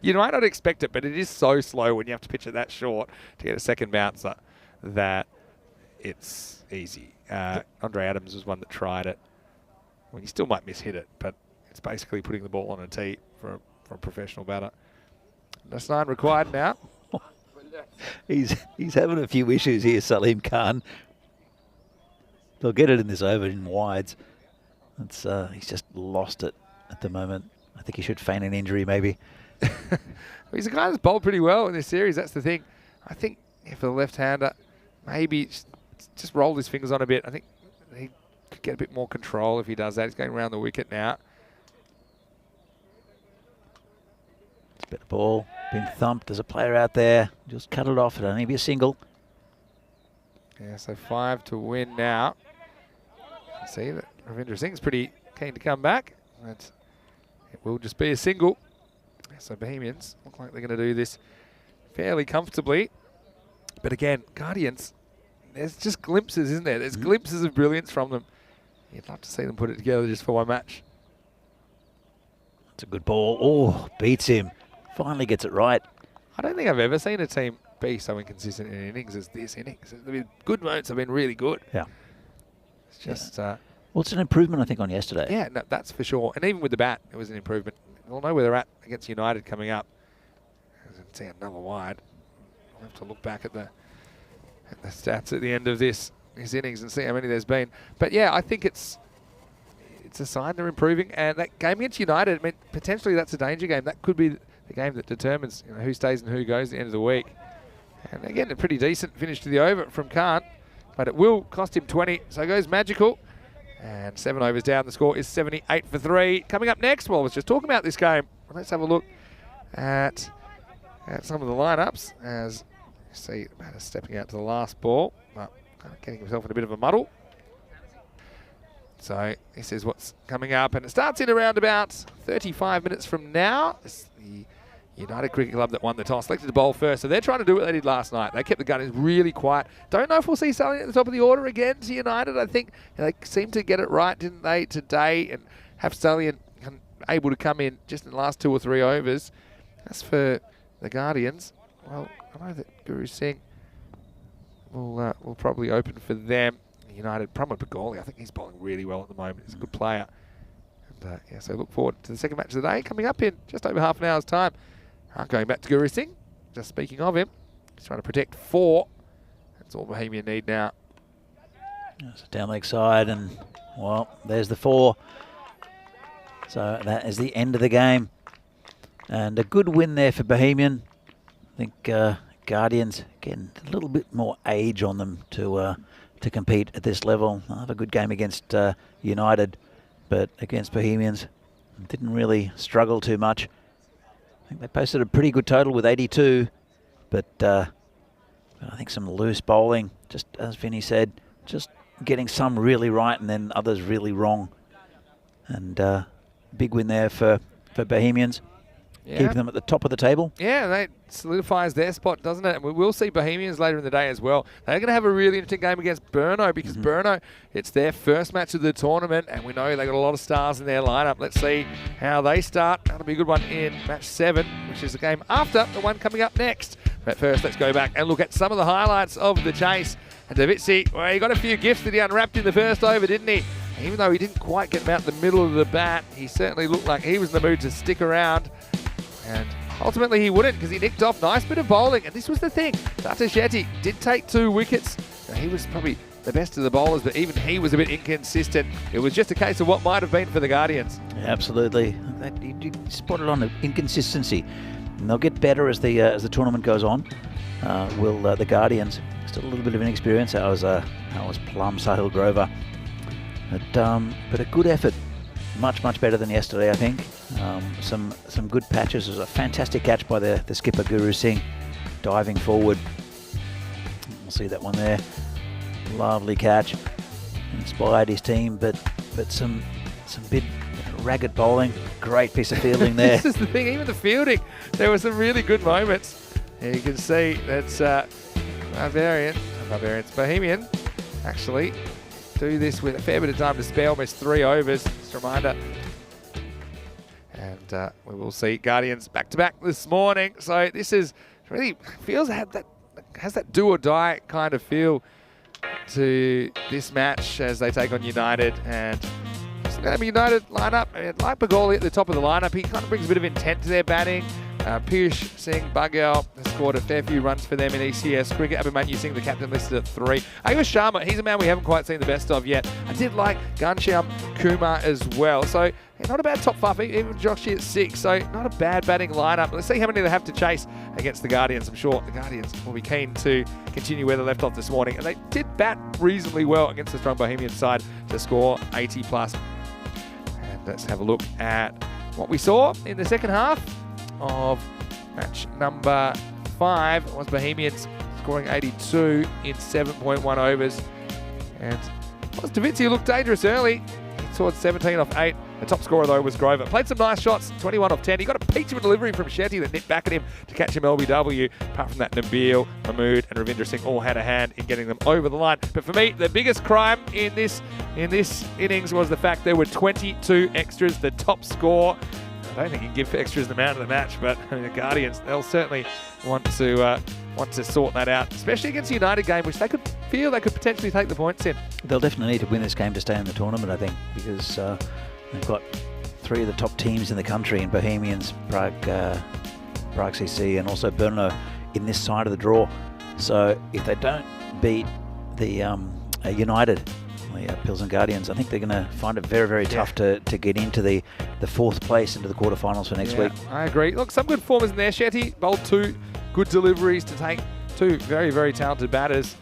You might not expect it, but it is so slow when you have to pitch it that short to get a second bouncer that it's easy. Andre Adams was one that tried it. Well, you still might mishit it, but it's basically putting the ball on a tee for a professional batter. That's 9 required now. He's having a few issues here, Salim Khan. They'll get it in this over in wides. He's just lost it at the moment. I think he should feign an injury, maybe. He's a guy that's bowled pretty well in this series. That's the thing. I think for the left-hander, maybe just roll his fingers on a bit. I think he could get a bit more control if he does that. He's going around the wicket now. Bit of ball, been thumped. There's a player out there. Just cut it off. It'll only be a single. Yeah, so 5 to win now. See that Ravindra Singh's pretty keen to come back. It will just be a single. So Bohemians look like they're going to do this fairly comfortably. But again, Guardians, there's just glimpses, isn't there? There's glimpses of brilliance from them. You'd love to see them put it together just for one match. It's a good ball. Oh, beats him. Finally gets it right. I don't think I've ever seen a team be so inconsistent in innings as this innings. The good moments have been really good. Yeah. It's just... well, it's an improvement, I think, on yesterday. Yeah, no, that's for sure. And even with the bat, it was an improvement. We'll know where they're at against United coming up. As you can see, another wide. We'll have to look back at the stats at the end of this innings and see how many there's been. But yeah, I think it's it's a sign they're improving. And that game against United, I mean, potentially that's a danger game. That could be the game that determines who stays and who goes at the end of the week. And again, a pretty decent finish to the over from Khan, but it will cost him 20. So goes Magical. And 7 overs down, the score is 78 for 3. Coming up next, well, I was just talking about this game. Let's have a look at some of the lineups as you see Matter stepping out to the last ball, but getting himself in a bit of a muddle. So this is what's coming up, and it starts in around about 35 minutes from now. It's the United Cricket Club that won the toss, selected to bowl first, so they're trying to do what they did last night. They kept the Guardians really quiet. Don't know if we'll see Sullivan at the top of the order again to United. I think they seemed to get it right, didn't they, today, and have Sullivan able to come in just in the last 2 or 3 overs. As for the Guardians, well, I know that Guru Singh will probably open for them. United, Pramod Pagoli, I think he's bowling really well at the moment. He's a good player. And yeah, so look forward to the second match of the day coming up in just over half an hour's time. Going back to Guru Singh, just speaking of him, he's trying to protect 4. That's all Bohemian need now. It's a down leg side, and well, there's the 4. So that is the end of the game. And a good win there for Bohemian. I think Guardians, again, a little bit more age on them to compete at this level. They'll have a good game against United, but against Bohemians, didn't really struggle too much. I think they posted a pretty good total with 82, but I think some loose bowling, just as Vinny said, just getting some really right and then others really wrong. And big win there for Bohemians. Yeah. Keeping them at the top of the table. Yeah, that solidifies their spot, doesn't it? And we will see Bohemians later in the day as well. They're going to have a really interesting game against Brno because Brno, it's their first match of the tournament, and we know they got a lot of stars in their lineup. Let's see how they start. That'll be a good one in match 7, which is the game after the one coming up next. But first, let's go back and look at some of the highlights of the chase. And Davitsi, well, he got a few gifts that he unwrapped in the first over, didn't he? Even though he didn't quite get them out the middle of the bat, he certainly looked like he was in the mood to stick around. And ultimately he wouldn't because he nicked off. Nice bit of bowling. And this was the thing. Dutta Shetty did take 2 wickets. Now, he was probably the best of the bowlers, but even he was a bit inconsistent. It was just a case of what might have been for the Guardians. Yeah, absolutely. You spotted on the inconsistency. And they'll get better as the tournament goes on. Will the Guardians. Still a little bit of inexperience. That was Plum, Sahil Grover. But a good effort. Much better than yesterday, I think. Some good patches. It was a fantastic catch by the skipper Guru Singh, diving forward. We'll see that one there. Lovely catch. Inspired his team, but some bit ragged bowling. Great piece of fielding there. This is the thing. Even the fielding, there were some really good moments. And you can see that's Bohemian actually do this with a fair bit of time to spare, almost 3 overs. Just a reminder. And we will see Guardians back-to-back this morning. So this is really has that do or die kind of feel to this match as they take on United. And it's going to be United lineup. And like Pagoli at the top of the lineup, he kind of brings a bit of intent to their batting. Piyush Singh Baghel has scored a fair few runs for them in ECS cricket. Abhimanyu Singh, the captain, listed at 3. Ayush Sharma, he's a man we haven't quite seen the best of yet. I did like Ghanshyam Kumar as well. So not a bad top 5, even Joshi at 6. So not a bad batting lineup. Let's see how many they have to chase against the Guardians. I'm sure the Guardians will be keen to continue where they left off this morning. And they did bat reasonably well against the strong Bohemian side to score 80 plus. And let's have a look at what we saw in the second half of match number 5. Was Bohemians scoring 82 in 7.1 overs. And was Davitsi looked dangerous early. He scored 17 off 8. The top scorer, though, was Grover. Played some nice shots, 21 off 10. He got a peach of a delivery from Shetty that nipped back at him to catch him LBW. Apart from that, Nabil, Mahmood and Ravindra Singh all had a hand in getting them over the line. But for me, the biggest crime in this innings was the fact there were 22 extras, the top score. I don't think you can give extras the man of the match, but I mean, the Guardians, they'll certainly want to sort that out, especially against the United game, which they could potentially take the points in. They'll definitely need to win this game to stay in the tournament, I think, because they've got 3 of the top teams in the country in Bohemians, Prague CC, and also Brno in this side of the draw. So if they don't beat the United, The Pilsen Guardians, I think they're going to find it very, very tough to get into the fourth place into the quarterfinals for next week. I agree. Look, some good performers in there. Shetty bowled 2 good deliveries to take 2 very, very talented batters.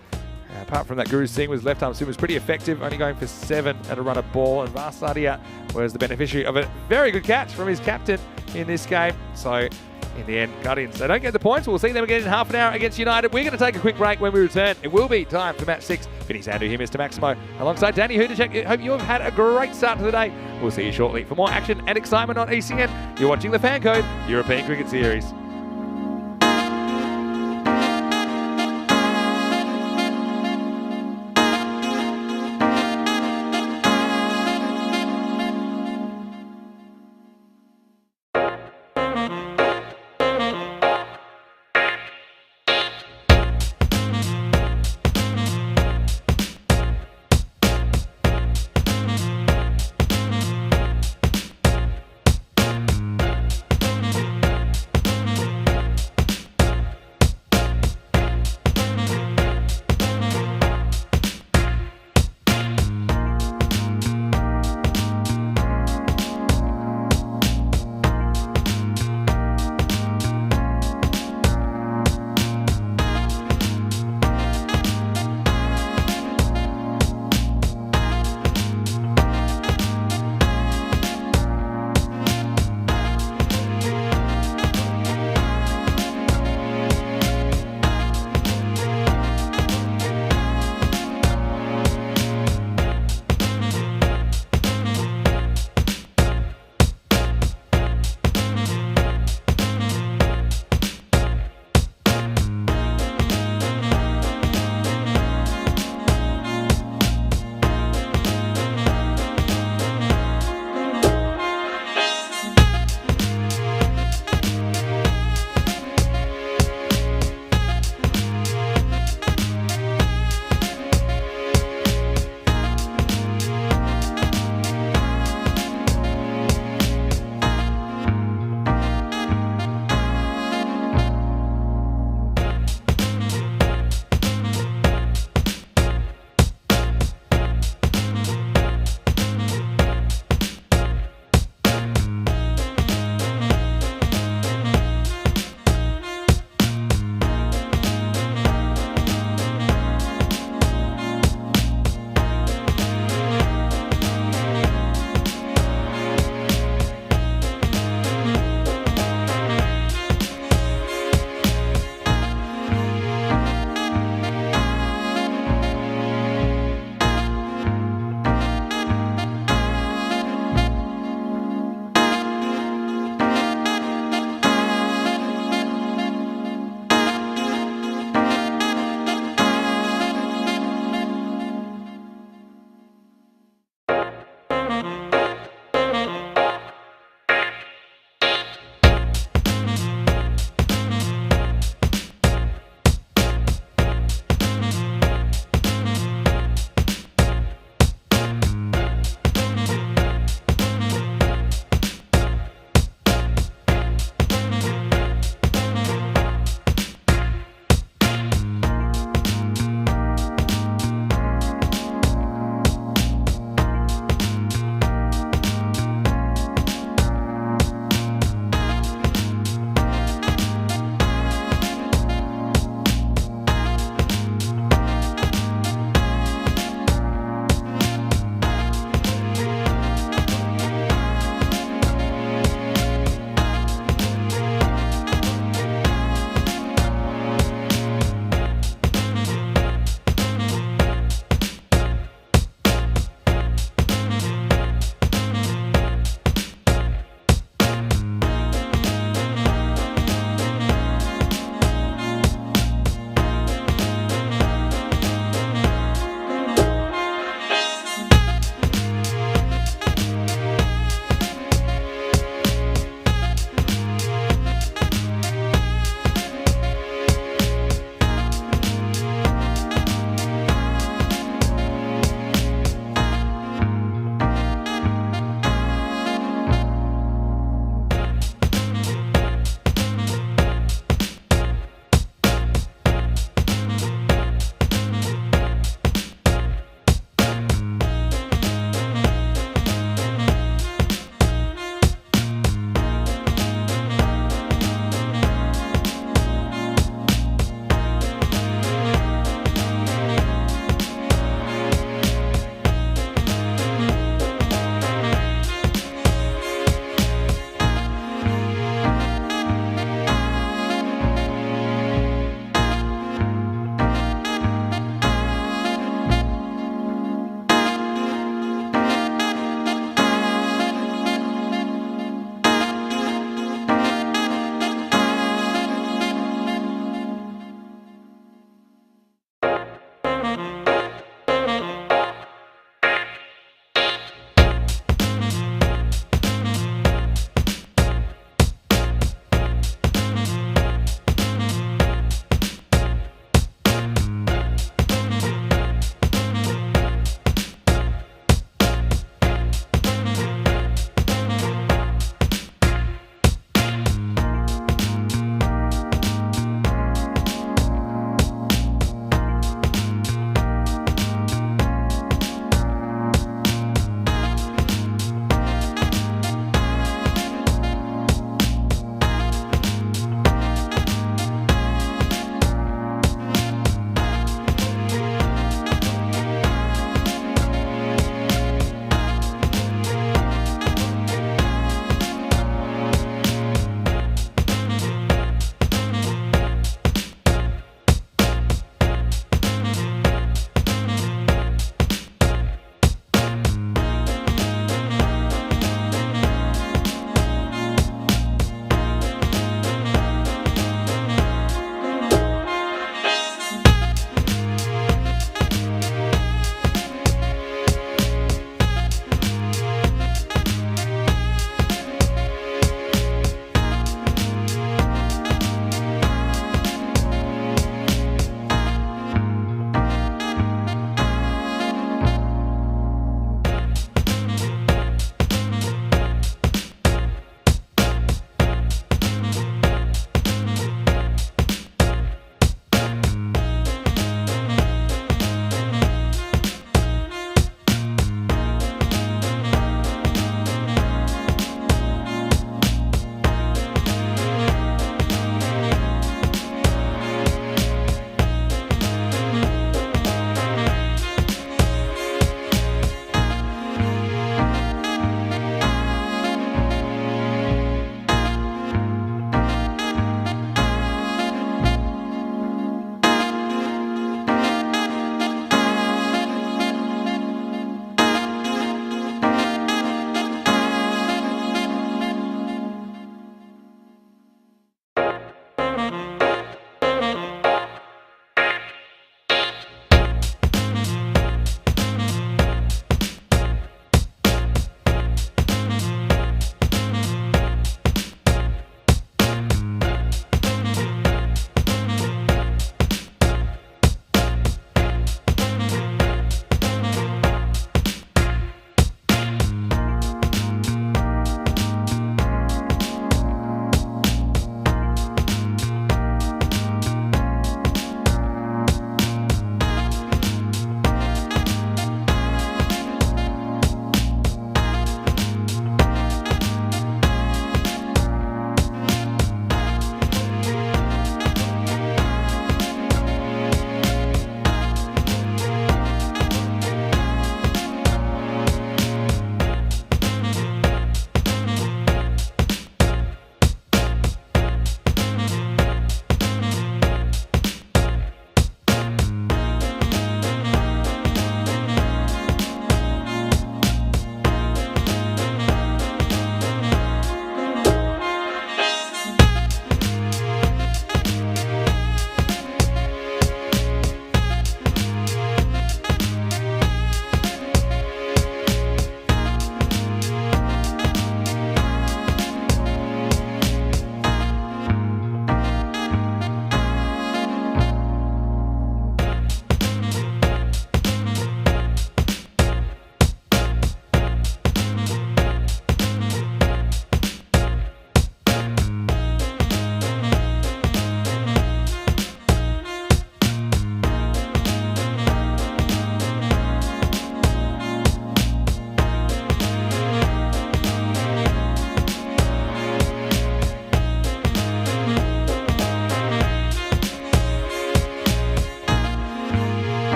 Apart from that, Guru Singh was left arm swing was pretty effective, only going for 7 at a run of ball, and Vasadia was the beneficiary of a very good catch from his captain in this game. So in the end, Guardians, they don't get the points. We'll see them again in half an hour against United. We're going to take a quick break. When we return, it will be time for match 6. Vinny Sandu here, Mr. Maximo, alongside Danny Hudacek. Hope you have had a great start to the day. We'll see you shortly for more action and excitement on ECN. You're watching the FanCode European Cricket Series.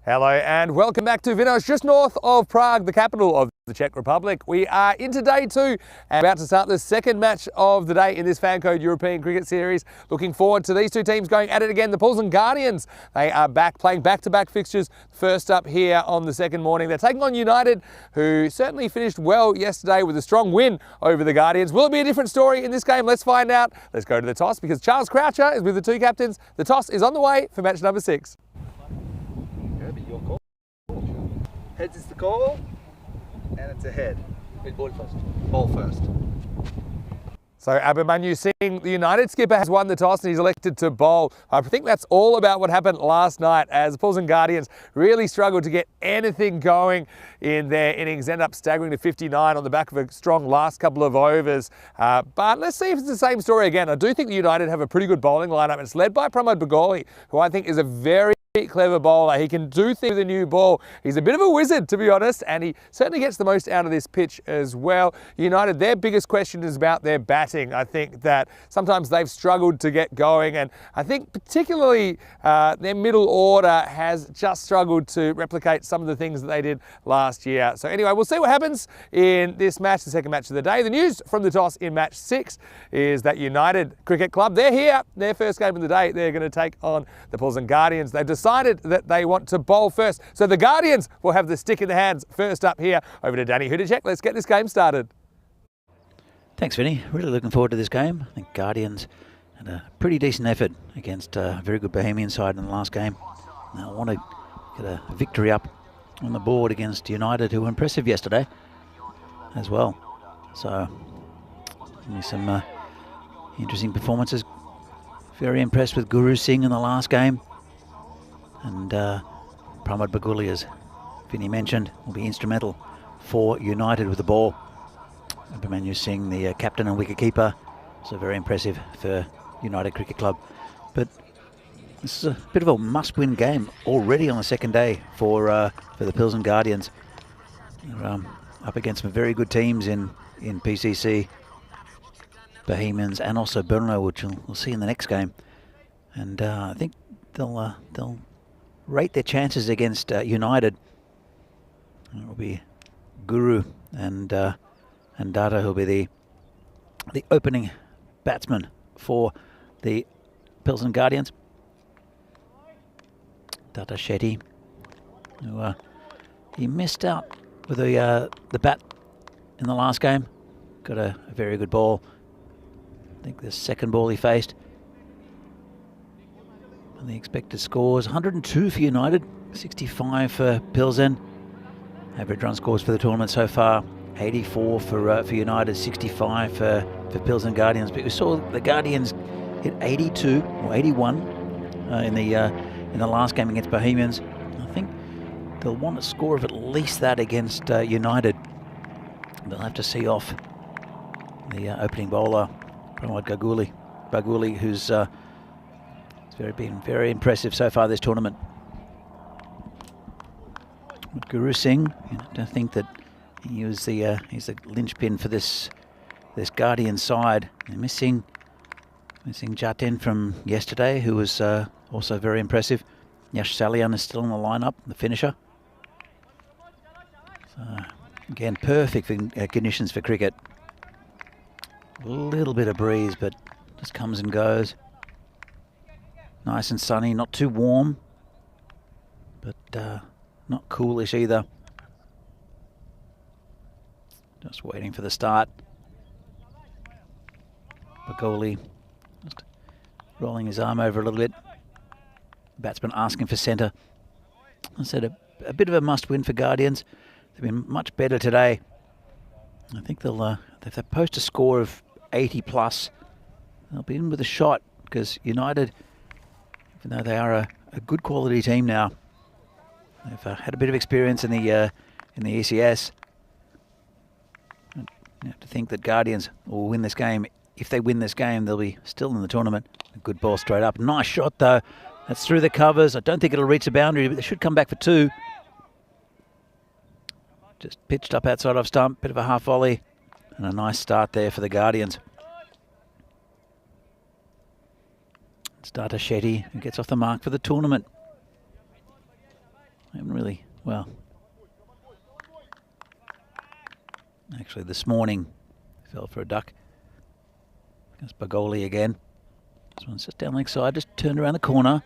Hello and welcome back to Vinos, just north of Prague, the capital of the Czech Republic. We are into day 2 and about to start the second match of the day in this FanCode European Cricket Series. Looking forward to these two teams going at it again. The Pilsen Guardians, they are back playing back-to-back fixtures. First up here on the second morning, they're taking on United, who certainly finished well yesterday with a strong win over the Guardians. Will it be a different story in this game? Let's find out. Let's go to the toss because Charles Croucher is with the two captains. The toss is on the way for match number 6. Your call. Heads is the call, and it's a head. Ball first. Ball first. So Abhimanyu Singh, the United skipper, has won the toss and he's elected to bowl. I think that's all about what happened last night as the Pilsen Guardians really struggled to get anything going in their innings, end up staggering to 59 on the back of a strong last couple of overs. But let's see if it's the same story again. I do think the United have a pretty good bowling lineup. It's led by Pramod Bagoli, who I think is a very clever bowler. He can do things with a new ball. He's a bit of a wizard, to be honest, and he certainly gets the most out of this pitch as well. United, their biggest question is about their batting. I think that sometimes they've struggled to get going, and I think particularly their middle order has just struggled to replicate some of the things that they did last year. So anyway, we'll see what happens in this match, the second match of the day. The news from the toss in match 6 is that United Cricket Club, they're here, their first game of the day. They're going to take on the Pilsen Guardians. They've decided that they want to bowl first. So the Guardians will have the stick in the hands first up here. Over to Danny Hudacek. Let's get this game started. Thanks, Vinny. Really looking forward to this game. I think Guardians had a pretty decent effort against a very good Bohemian side in the last game. Now I want to get a victory up on the board against United, who were impressive yesterday as well. So some interesting performances. Very impressed with Guru Singh in the last game. And Pramod Baguli, as Vinny mentioned, will be instrumental for United with the ball. Abhimanyu Singh, the captain and wicketkeeper, so very impressive for United Cricket Club. But this is a bit of a must-win game already on the second day for the Pilsen Guardians. They're up against some very good teams in PCC, Bohemians, and also Brno, which we'll see in the next game. And I think they'll rate their chances against United. It will be Guru and Data, who'll be the opening batsman for the Pilsen Guardians. Data Shetty, who he missed out with the bat in the last game. Got a very good ball. I think the second ball he faced. And the expected scores, 102 for United, 65 for Pilsen. Average run scores for the tournament so far, 84 for United, 65 for Pilsen Guardians. But we saw the Guardians hit 82 or 81 in the last game against Bohemians. I think they'll want a score of at least that against United. They'll have to see off the opening bowler, Pramod Baguli, who's been very impressive so far this tournament. With Guru Singh, I don't think that he's the linchpin for this Guardian side. They're missing Jatin from yesterday, who was also very impressive. Yash Salian is still in the lineup, the finisher. So, again, perfect conditions for cricket. A little bit of breeze, but just comes and goes. Nice and sunny, not too warm, but not coolish either. Just waiting for the start. Bagoli just rolling his arm over a little bit. Batsman asking for centre. I said a bit of a must-win for Guardians. They've been much better today. I think if they post a score of 80 plus, they'll be in with a shot, because United, even though they are a good quality team now, they've had a bit of experience in the ECS. You have to think that Guardians will win this game. If they win this game, they'll be still in the tournament. A good ball straight up. Nice shot though. That's through the covers. I don't think it'll reach the boundary, but they should come back for 2. Just pitched up outside off stump. Bit of a half volley. And a nice start there for the Guardians. It's Data Shetty who gets off the mark for the tournament. haven't really, well, actually this morning fell for a duck. Against Bagoli again. This one's just down leg side, just turned around the corner.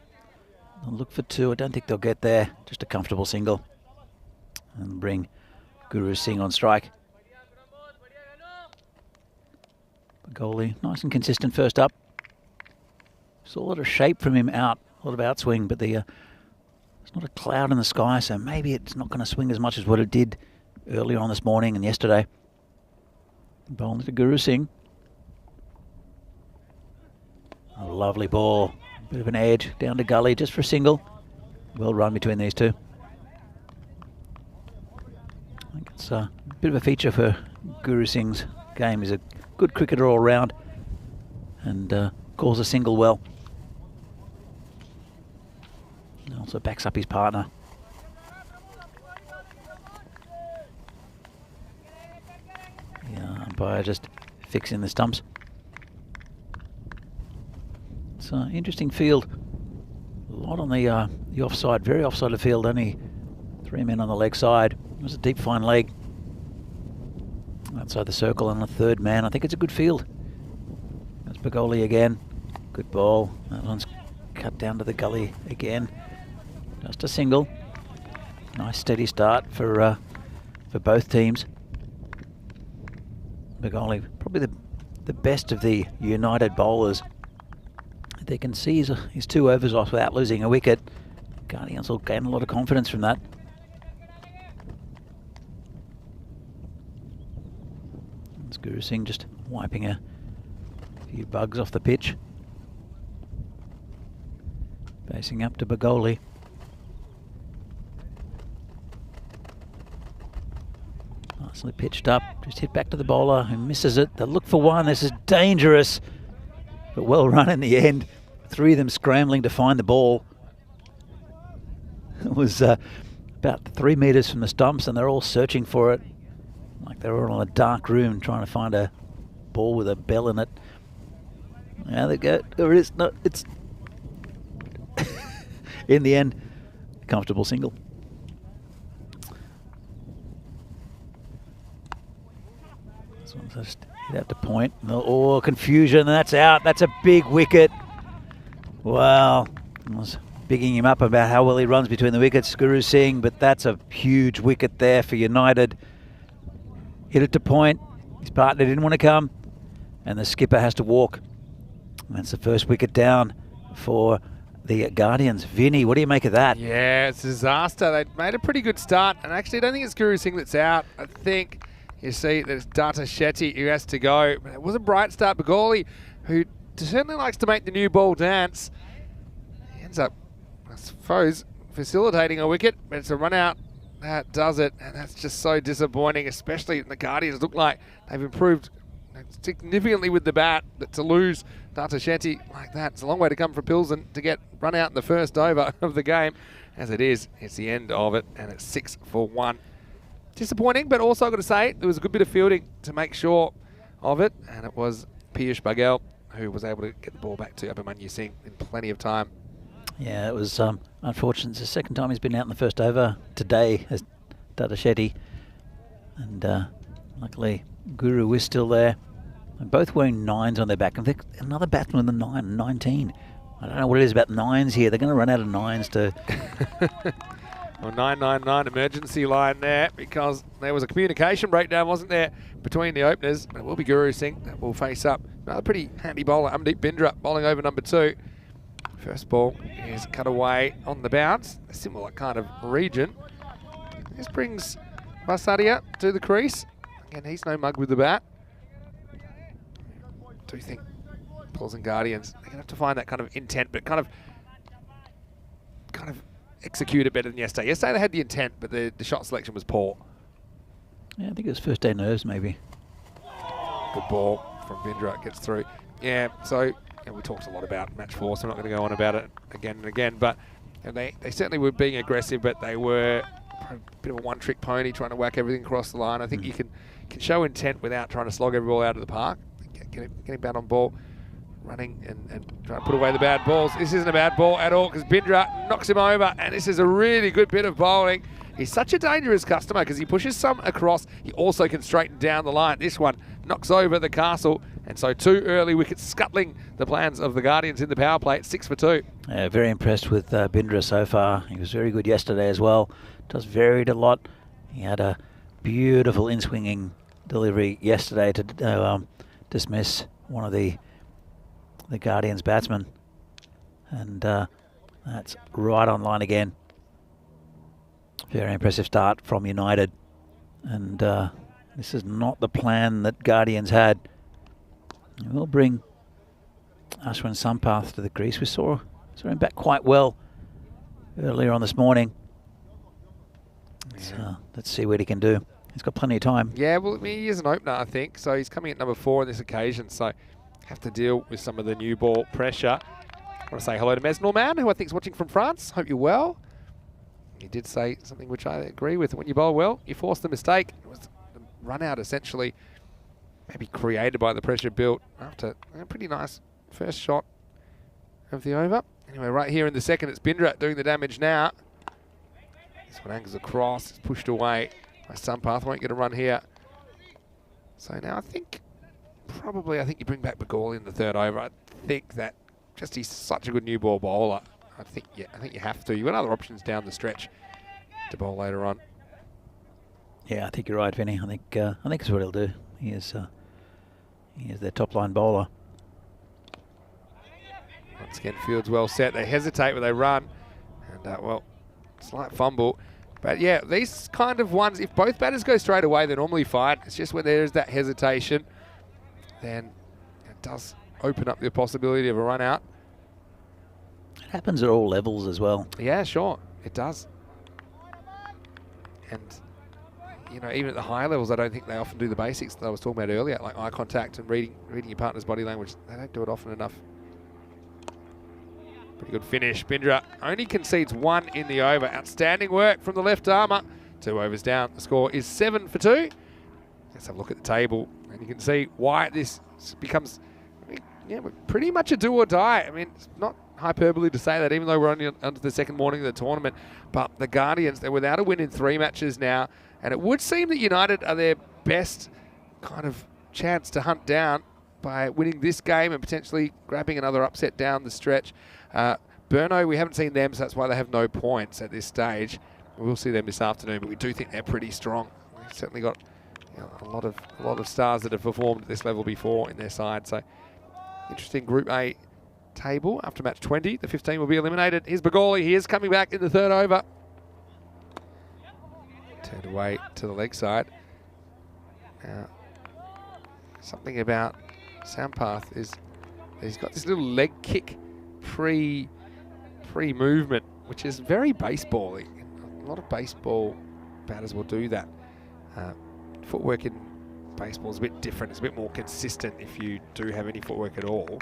They'll look for two. I don't think they'll get there. Just a comfortable single. And bring Guru Singh on strike. Bagoli, nice and consistent first up. Saw a lot of shape from him out, a lot of outswing, but there's not a cloud in the sky, so maybe it's not going to swing as much as what it did earlier on this morning and yesterday. Bowling to Guru Singh. A lovely ball, bit of an edge down to gully just for a single. Well run between these two. I think it's a bit of a feature for Guru Singh's game. He's a good cricketer all round and calls a single well. And also backs up his partner. Yeah, umpire just fixing the stumps. It's an interesting field. A lot on the offside, very offside field. Only 3 men on the leg side. It was a deep fine leg outside the circle and a third man. I think it's a good field. That's Bagoli again. Good ball. That one's cut down to the gully again. Just a single. Nice steady start for both teams. Bagoli, probably the best of the United bowlers. They can see his 2 overs off without losing a wicket. Guardians will gain a lot of confidence from that. It's Guru Singh just wiping a few bugs off the pitch. Facing up to Bagoli. Nicely pitched up, just hit back to the bowler who misses it. They'll look for one. This is dangerous, but well run in the end. 3 of them scrambling to find the ball. It was about 3 metres from the stumps and they're all searching for it. Like they're all in a dark room trying to find a ball with a bell in it. Now they go. There it is. No, it's in the end, comfortable single. This one's just hit out to point. Oh, confusion. That's out. That's a big wicket. Wow. I was bigging him up about how well he runs between the wickets, Guru Singh, but that's a huge wicket there for United. Hit it to point. His partner didn't want to come, and the skipper has to walk. That's the first wicket down for the Guardians. Vinny, what do you make of that? Yeah, it's a disaster. They made a pretty good start, and actually I don't think it's Guru Singh that's out. I think you see there's Data Shetty who has to go. But it was a bright start. Bagoli, who certainly likes to make the new ball dance. He ends up, I suppose, facilitating a wicket, but it's a run out that does it, and that's just so disappointing, especially the Guardians look like they've improved significantly with the bat, but to lose Data Shetty like that, it's a long way to come for Pilsen to get run out in the first over of the game. As it is, it's the end of it, and it's 6 for 1. Disappointing, but also I've got to say, there was a good bit of fielding to make sure of it, and it was Piyush Baghel who was able to get the ball back to Abhimanyu Singh in plenty of time. Yeah, it was unfortunate. It's the second time he's been out in the first over today as Data Shetty. And luckily, Guru is still there. They're both wearing 9s on their back. In fact, another batsman with a 19. I don't know what it is about 9s here. They're going to run out of 9s to... Well, 999 emergency line there, because there was a communication breakdown, wasn't there, between the openers. It will be Guru Singh that will face up another pretty handy bowler, Amdeep Bindra, bowling over number 2. First ball is cut away on the bounce, a similar kind of region. This brings Basaria to the crease. Again, he's no mug with the bat. Do you think Pilsen Guardians, they're going to have to find that kind of intent, but kind of execute it better than yesterday. Yesterday they had the intent, but the shot selection was poor. Yeah, I think it was first day nerves maybe. Good ball from Bindra, gets through. Yeah, so we talked a lot about match 4, so I'm not going to go on about it again and again, but they certainly were being aggressive, but they were a bit of a one-trick pony trying to whack everything across the line. I think you can show intent without trying to slog every ball out of the park. Getting bat on ball running and trying to put away the bad balls. This isn't a bad ball at all because Bindra knocks him over, and this is a really good bit of bowling. He's such a dangerous customer because he pushes some across. He also can straighten down the line. This one knocks over the castle, and so 2 early wickets scuttling the plans of the Guardians in the power play at 6 for 2. Very impressed with Bindra so far. He was very good yesterday as well. Does varied a lot. He had a beautiful in-swinging delivery yesterday to dismiss one of the Guardians batsmen, and that's right on line again. Very impressive start from United, and this is not the plan that Guardians had. We'll bring Ashwin Sampath to the crease. We saw him back quite well earlier on this morning. Let's see what he can do. He's got plenty of time. Yeah, well, I mean, he is an opener, I think, so he's coming at number 4 on this occasion, so have to deal with some of the new ball pressure. I want to say hello to Mes Norman, who I think is watching from France. Hope you're well. He did say something which I agree with. When you bowl well, you force the mistake. It was the run out essentially maybe created by the pressure built after a pretty nice first shot of the over. Anyway, right here in the second, it's Bindra doing the damage now. This one angles across, it's pushed away by Sampath. Won't get a run here. So now I think you bring back Begorley in the 3rd over. I think that just he's such a good new ball bowler. I think you have to. You've got other options down the stretch to bowl later on. Yeah, I think you're right, Vinny. I think that's what he'll do. He is their top line bowler. Once again, field's well set. They hesitate when they run, and well, slight fumble. But yeah, these kind of ones, if both batters go straight away, they're normally fine. It's just when there is that hesitation, then it does open up the possibility of a run out. It happens at all levels as well. Yeah, sure, it does. And you know, even at the higher levels, I don't think they often do the basics that I was talking about earlier, like eye contact and reading your partner's body language. They don't do it often enough. Pretty good finish. Bindra only concedes 1 in the over. Outstanding work from the left armour. 2 overs down. The score is 7 for 2. Let's have a look at the table, and you can see why this becomes, pretty much a do or die. I mean, it's not hyperbole to say that, even though we're only onto the second morning of the tournament. But the Guardians, they're without a win in 3 matches now, and it would seem that United are their best kind of chance to hunt down by winning this game and potentially grabbing another upset down the stretch. Burno, we haven't seen them, so that's why they have no points at this stage. We'll see them this afternoon, but we do think they're pretty strong. We've certainly got a lot of stars that have performed at this level before in their side. So interesting Group A table after match 20. The 15 will be eliminated. Here's Begorley. He is coming back in the 3rd over. Turned away to the leg side. Something about Sampath is he's got this little leg kick pre-movement, which is very baseballing. A lot of baseball batters will do that. Footwork in baseball is a bit different. It's a bit more consistent if you do have any footwork at all.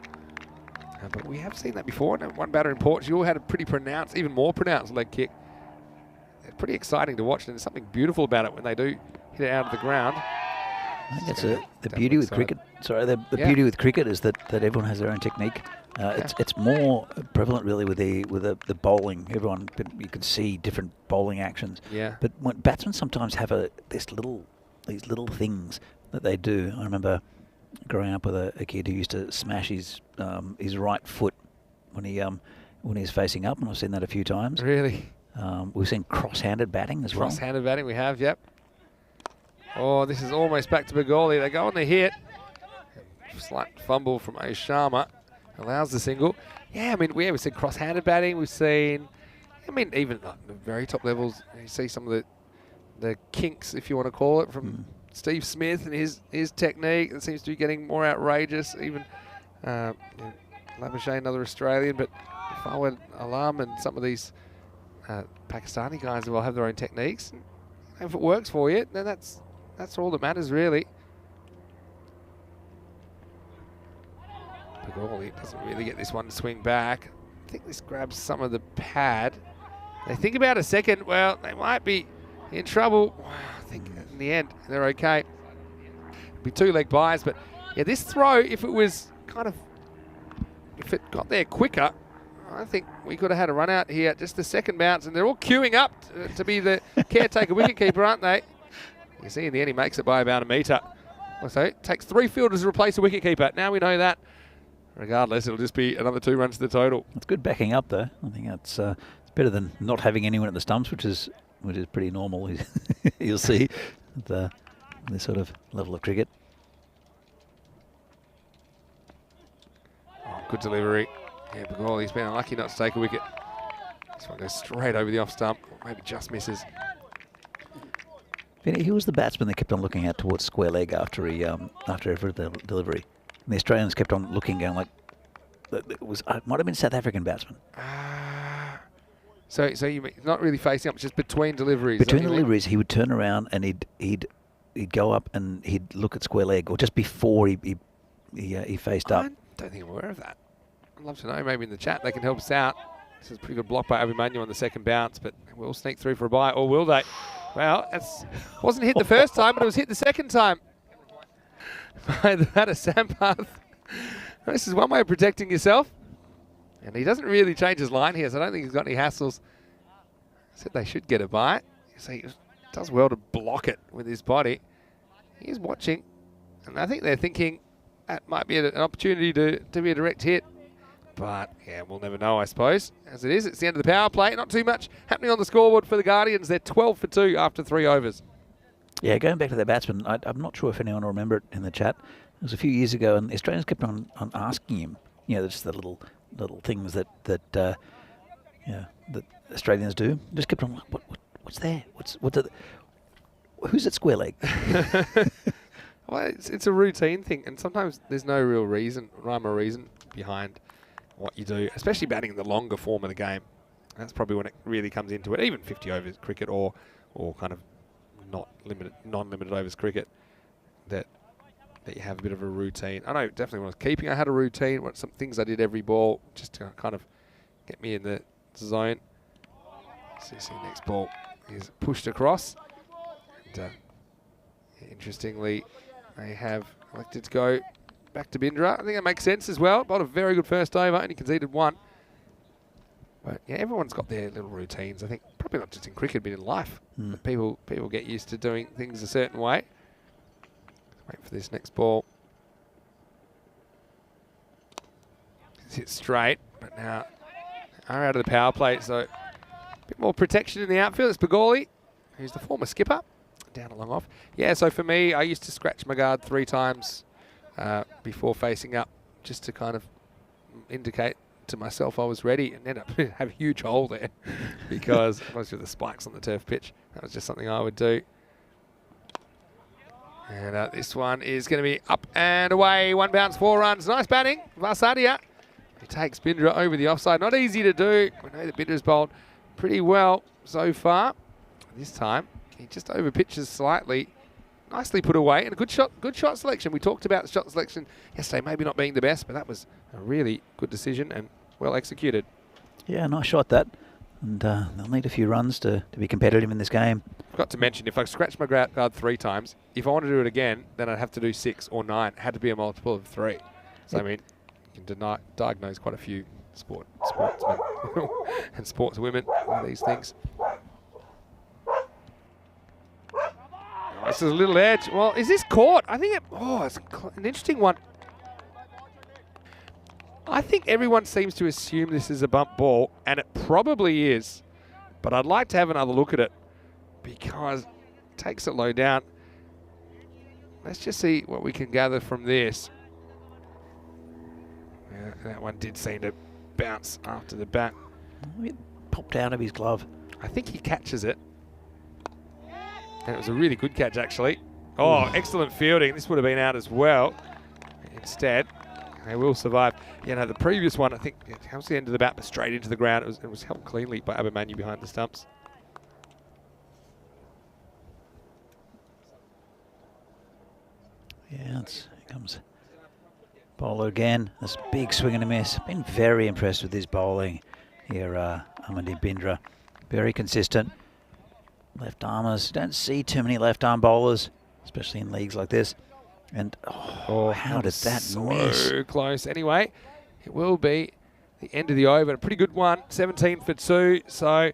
But we have seen that before. One batter in Portugal had a pretty pronounced, even more pronounced leg kick. It's pretty exciting to watch, and there's something beautiful about it when they do hit it out of the ground. I think that's the beauty with cricket. Sorry, the beauty with cricket is that everyone has their own technique. It's more prevalent really with the bowling. Everyone, you can see different bowling actions. Yeah. But when batsmen sometimes have these little things that they do. I remember growing up with a kid who used to smash his right foot when he's facing up, and I've seen that a few times. Really? We've seen cross-handed batting as well. Cross-handed batting we have, yep. Oh, this is almost back to Begorley. They go on the hit. Slight fumble from A. Sharma. Allows the single. Yeah, I mean, we've seen cross-handed batting. We've seen, even at the very top levels, you see some of the kinks, if you want to call it, from Steve Smith and his technique that seems to be getting more outrageous. Even Labuschagne, another Australian, but Fawad Alam and some of these Pakistani guys will have their own techniques. And if it works for you, then that's all that matters, really. Begorley doesn't really get this one to swing back. I think this grabs some of the pad. They think about a second. Well, they might be in trouble. I think in the end, they're okay. It'll be 2 leg buys, but yeah, this throw, if it was kind of if it got there quicker, I think we could have had a run out here. Just the second bounce, and they're all queuing up to be the caretaker wicketkeeper, aren't they? You see, in the end, he makes it by about a metre. So it takes 3 fielders to replace a wicketkeeper. Now we know that. Regardless, it'll just be another 2 runs to the total. It's good backing up, though. I think it's better than not having anyone at the stumps, which is pretty normal. You'll see this sort of level of cricket. Oh, good delivery. Yeah, Bagoli's been unlucky not to take a wicket. This one goes straight over the off stump. Maybe just misses. He was the batsman that kept on looking out towards square leg after every delivery. And the Australians kept on looking, going like, it might have been South African batsman. So you mean not really facing up, just between deliveries. Between deliveries, he would turn around and he'd go up and he'd look at square leg, or just before he faced up. I don't think I'm aware of that. I'd love to know. Maybe in the chat they can help us out. This is a pretty good block by Abhimanyu on the second bounce, but we'll sneak through for a bye, or will they? Well, it wasn't hit the first time, but it was hit the second time by the batter Sampath. This is one way of protecting yourself. And he doesn't really change his line here, so I don't think he's got any hassles. Said they should get a bite. So he does well to block it with his body. He's watching, and I think they're thinking that might be an opportunity to be a direct hit. But, yeah, we'll never know, I suppose. As it is, it's the end of the power play. Not too much happening on the scoreboard for the Guardians. They're 12 for 2 after 3 overs. Yeah, going back to their batsman, I'm not sure if anyone will remember it in the chat. It was a few years ago, and the Australians kept on asking him, just the little things that Australians do. Just kept on, what's there? Who's at square leg? Well, it's a routine thing, and sometimes there's no real rhyme or reason behind what you do, especially batting in the longer form of the game. That's probably when it really comes into it. Even 50 overs cricket or kind of non-limited overs cricket, that you have a bit of a routine. I know definitely when I was keeping, I had a routine. Some things I did every ball just to kind of get me in the zone. So see, next ball is pushed across. And, interestingly, they have elected to go back to Bindra. I think that makes sense as well. Bowled a very good first over, only conceded 1. But yeah, everyone's got their little routines. I think probably not just in cricket, but in life. People get used to doing things a certain way. Wait for this next ball. It's hit straight, but now are out of the power play, so a bit more protection in the outfield. It's Bagoli, who's the former skipper. Down along off. Yeah, so for me, I used to scratch my guard 3 times before facing up, just to kind of indicate to myself I was ready, and end up have a huge hole there because most of the spikes on the turf pitch. That was just something I would do. And this one is going to be up and away. 1 bounce, 4 runs. Nice batting, Varsadia. He takes Bindra over the offside. Not easy to do. We know that Bindra's bowled pretty well so far. This time, he just over pitches slightly. Nicely put away, and a good shot selection. We talked about the shot selection yesterday, maybe not being the best, but that was a really good decision and well executed. Yeah, nice shot that. And they'll need a few runs to be competitive in this game. Forgot to mention, if I scratched my guard 3 times, if I want to do it again, then I'd have to do 6 or 9. It had to be a multiple of 3. So, I mean, you can diagnose quite a few sportsmen and sportswomen with these things. This is a little edge. Well, is this caught? I think it's an interesting one. I think everyone seems to assume this is a bump ball, and it probably is. But I'd like to have another look at it because it takes it low down. Let's just see what we can gather from this. Yeah, that one did seem to bounce after the bat. It popped out of his glove. I think he catches it. And it was a really good catch, actually. Oh, excellent fielding. This would have been out as well. Instead, they will survive. Yeah, no, the previous one, I think, it comes to the end of the bat, but straight into the ground. It was held cleanly by Abhimanyu behind the stumps. Yeah, here comes bowler again. This big swing and a miss. Been very impressed with his bowling here, Amandeep Bindra. Very consistent. Left armers. Don't see too many left arm bowlers, especially in leagues like this. And how did that miss? So close. Anyway, it will be the end of the over. A pretty good one, 17 for 2. So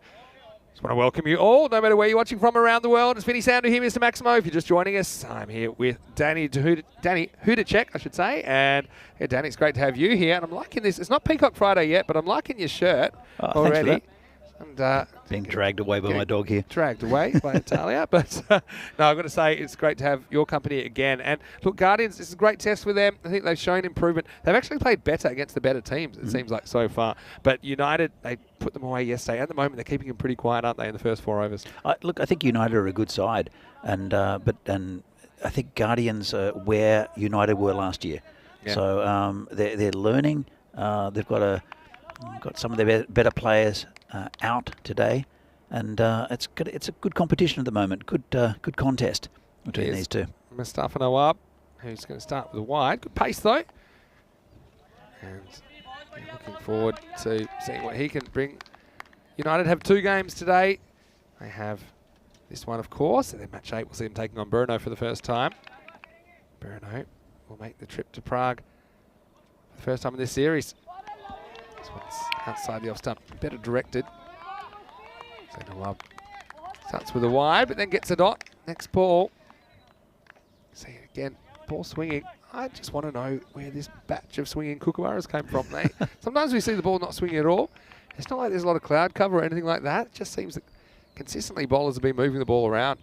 just want to welcome you all, no matter where you're watching from around the world. It's Vinny Sandu here, Mr. Maximo. If you're just joining us, I'm here with Danny Hudacek, I should say. And yeah, Danny, it's great to have you here. And I'm liking this. It's not Peacock Friday yet, but I'm liking your shirt already. And, being dragged away by my dog here. Dragged away by Natalia. But no, I've got to say it's great to have your company again. And look, Guardians, this is a great test for them. I think they've shown improvement. They've actually played better against the better teams, it seems like, so far. But United, they put them away yesterday. At the moment, they're keeping them pretty quiet, aren't they, in the first 4 overs? Look, I think United are a good side. And I think Guardians are where United were last year. Yeah. So they're learning. They've got some of their better players out today, and it's a good competition at the moment. Good contest between these two. Mustafa Nawab, who's going to start with a wide. Good pace though, and looking forward to seeing what he can bring. United have 2 games today. They have this one, of course, and then match 8 we'll see them taking on Brno for the first time. Brno will make the trip to Prague for the first time in this series. This one's outside the off stump, better directed. So Nawab starts with a wide, but then gets a dot. Next ball. See again, ball swinging. I just want to know where this batch of swinging kookaburras came from. Sometimes we see the ball not swinging at all. It's not like there's a lot of cloud cover or anything like that. It just seems that consistently bowlers have been moving the ball around.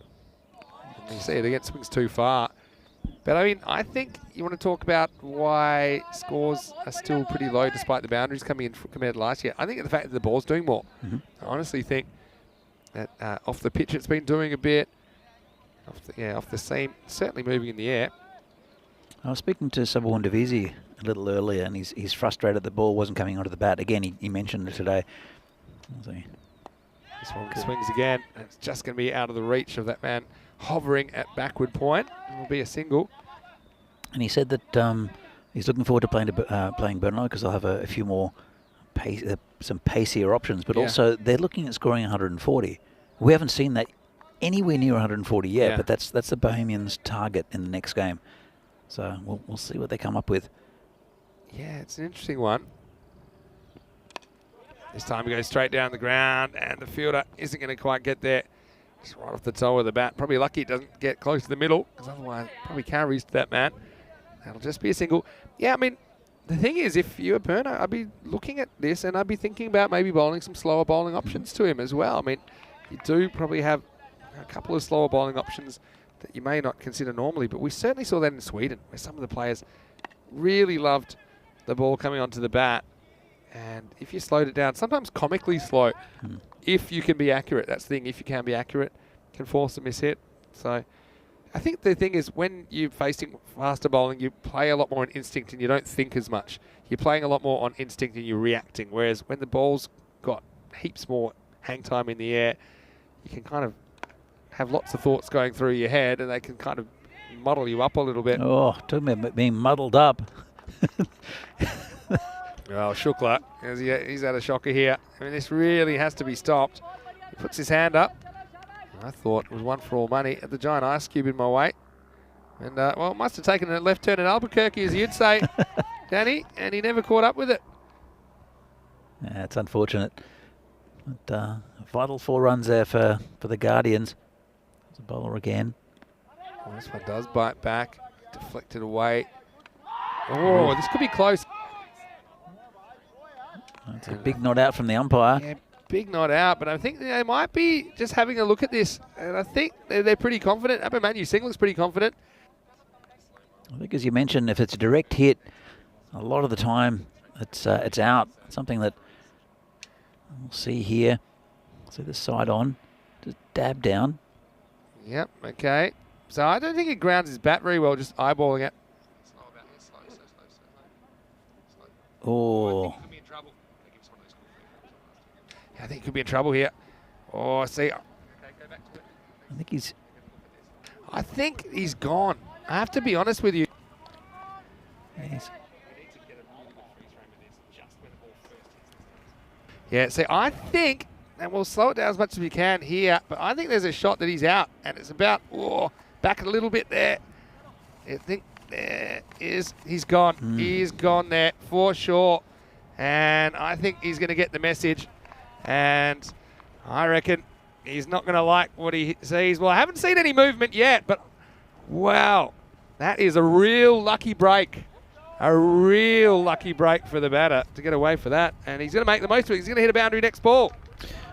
And you see it again, swings too far. But I mean, I think you want to talk about why scores are still pretty low despite the boundaries coming in compared to last year. I think the fact that the ball's doing more. I honestly think that off the pitch it's been doing a bit. Off the seam, certainly moving in the air. I was speaking to Sabwan Divisi a little earlier, and he's frustrated the ball wasn't coming onto the bat. Again, he mentioned it today. This one swings again, and it's just going to be out of the reach of that man hovering at backward point. It will be a single. And he said that he's looking forward to playing Brno because they'll have a few more some pacier options, but also they're looking at scoring 140. We haven't seen that anywhere near 140 yet, but that's the Bohemians' target in the next game. So we'll see what they come up with. Yeah, it's an interesting one. This time he goes straight down the ground, and the fielder isn't going to quite get there. Just right off the toe of the bat. Probably lucky it doesn't get close to the middle, because otherwise probably carries to that man. That'll just be a single. Yeah, I mean, the thing is, if you were Brno, I'd be looking at this, and I'd be thinking about maybe bowling some slower bowling options to him as well. I mean, you do probably have a couple of slower bowling options that you may not consider normally, but we certainly saw that in Sweden, where some of the players really loved the ball coming onto the bat. And if you slowed it down, sometimes comically slow, if you can be accurate. That's the thing. If you can be accurate, can force a miss hit. So I think the thing is, when you're facing faster bowling, you play a lot more on instinct and you don't think as much. You're playing a lot more on instinct and you're reacting. Whereas when the ball's got heaps more hang time in the air, you can kind of have lots of thoughts going through your head, and they can kind of muddle you up a little bit. Oh, talking about being muddled up. Well, Shukla, he's had a shocker here. I mean, this really has to be stopped. He puts his hand up. I thought it was one for all money at the giant ice cube in my way. And, well, must have taken a left turn at Albuquerque, as you'd say, Danny, and he never caught up with it. Yeah, it's unfortunate. But vital 4 runs there for the Guardians. There's a bowler again. Well, this one does bite back, deflected away. Oh, this could be close. It's a big nod out from the umpire. Yeah, big nod out, but I think they might be just having a look at this, and I think they're pretty confident. Abhimanyu Singh looks pretty confident. I think, as you mentioned, if it's a direct hit, a lot of the time it's out. Something that we'll see here. See the side on, just dab down. Yep, okay. So I don't think it grounds his bat very well, just eyeballing it. Oh. I think he could be in trouble here. Oh, see. I think he's gone. I have to be honest with you. Yeah, see, I think, and we'll slow it down as much as we can here, but I think there's a shot that he's out, and it's about, back a little bit there. I think there is, he's gone. He's gone there for sure. And I think he's going to get the message. And I reckon he's not going to like what he sees. Well, I haven't seen any movement yet, but wow, that is a real lucky break. A real lucky break for the batter to get away for that. And he's going to make the most of it. He's going to hit a boundary next ball.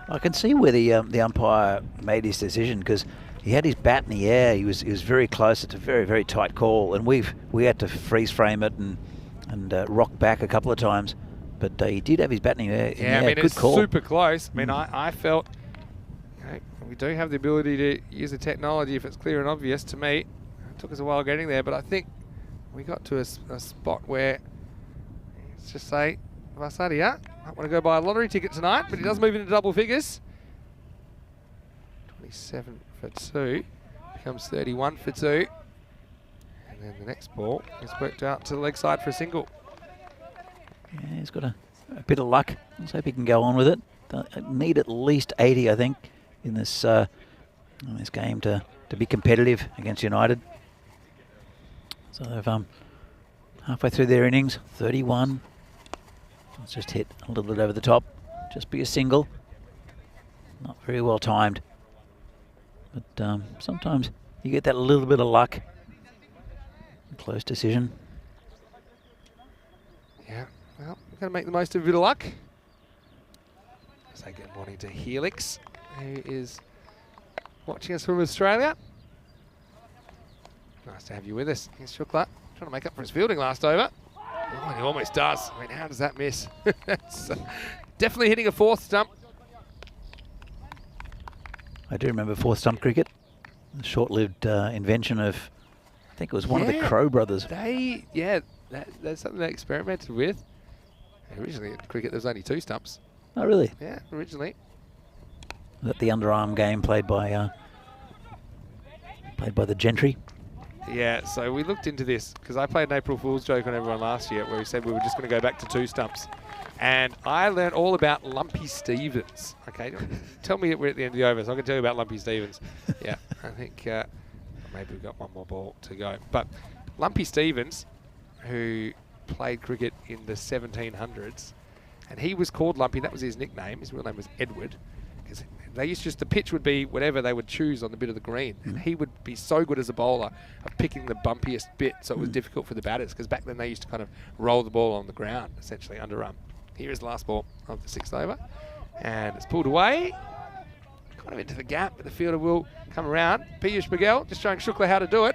I can see where the umpire made his decision, because he had his bat in the air. He was very close. It's a very, very tight call, and we had to freeze frame it and rock back a couple of times. But he did have his bat in the air. Yeah, I mean, good it's call. super close. I mean, I felt, we do have the ability to use the technology if it's clear and obvious. To me, it took us a while getting there, but I think we got to a spot where, let's just say, Vasadia might want to go buy a lottery ticket tonight, but he does move into double figures. 27 for 2, becomes 31 for 2. And then the next ball is worked out to the leg side for a single. Yeah, he's got a bit of luck. Let's hope he can go on with it. Need at least 80, I think, in this game to be competitive against United. So they've halfway through their innings, 31. Let's just hit a little bit over the top. Just be a single. Not very well timed. But sometimes you get that little bit of luck. Close decision. Yeah, well, we're going to make the most of a bit of luck. Say good morning to Helix, who is watching us from Australia. Nice to have you with us. Here's Shukla, trying to make up for his fielding last over. Oh, and he almost does. I mean, how does that miss? That's definitely hitting a fourth stump. I do remember fourth stump cricket. The short-lived invention of, I think it was one of the Crow brothers. That's something they experimented with. Originally in cricket, there was only 2 stumps. Oh, really? Yeah, originally. Was that the underarm game played by the gentry? Yeah, so we looked into this because I played an April Fool's joke on everyone last year where we said we were just going to go back to 2 stumps. And I learned all about Lumpy Stevens. Okay, tell me we're at the end of the over, so I can tell you about Lumpy Stevens. Yeah, I think maybe we've got one more ball to go. But Lumpy Stevens, who played cricket in the 1700s, and he was called Lumpy. That was his nickname. His real name was Edward. Because they used to just, the pitch would be whatever they would choose on the bit of the green. And he would be so good as a bowler of picking the bumpiest bit, so it was difficult for the batters, because back then they used to kind of roll the ball on the ground, essentially, underarm. Here is the last ball of the 6th over. And it's pulled away, kind of into the gap, but the fielder will come around. Piyush Patel just showing Shukla how to do it.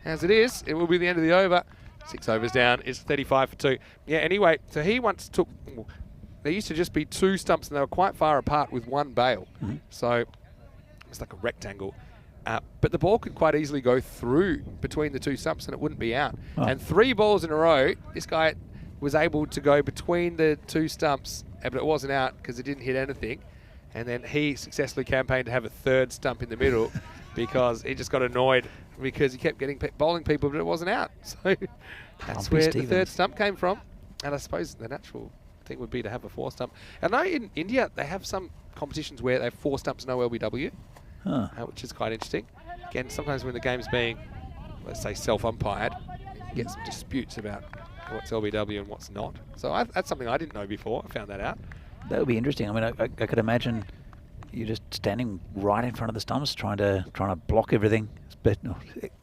As it is, it will be the end of the over. 6 overs down is 35 for 2. Yeah, anyway, so he once took... There used to just be 2 stumps, and they were quite far apart with 1 bail. So it's like a rectangle. But the ball could quite easily go through between the 2 stumps, and it wouldn't be out. Oh. And 3 balls in a row, this guy was able to go between the 2 stumps, but it wasn't out because it didn't hit anything. And then he successfully campaigned to have a 3rd stump in the middle because he just got annoyed because he kept getting bowling people, but it wasn't out. So that's where the 3rd stump came from. And I suppose the natural thing would be to have a 4 stump. And I know in India they have some competitions where they have 4 stumps, no LBW, which is quite interesting. Again, sometimes when the game's being, let's say, self-umpired, you get some disputes about what's LBW and what's not. So that's something I didn't know before. I found that out. That would be interesting. I mean, I could imagine you're just standing right in front of the stumps, trying to block everything.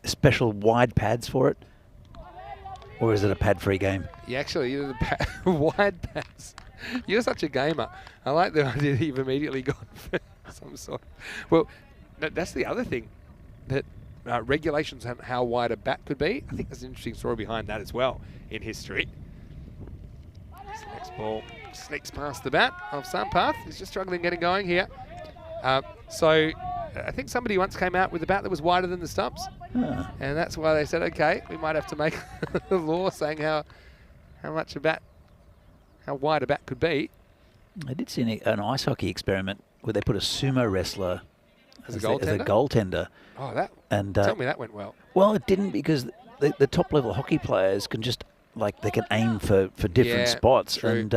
Special wide pads for it. Or is it a pad-free game? Yeah, actually, the wide pads. You're such a gamer. I like the idea that you've immediately gone for some sort. Well, that's the other thing, that regulations on how wide a bat could be. I think there's an interesting story behind that as well in history. This next ball sneaks past the bat of Sampath. He's just struggling getting going here. So I think somebody once came out with a bat that was wider than the stumps. And that's why they said, okay, we might have to make a law saying how wide a bat could be. I did see an ice hockey experiment where they put a sumo wrestler as a goaltender. Oh, tell me that went well. Well, it didn't, because the top level hockey players can just, they can aim for different spots. True. And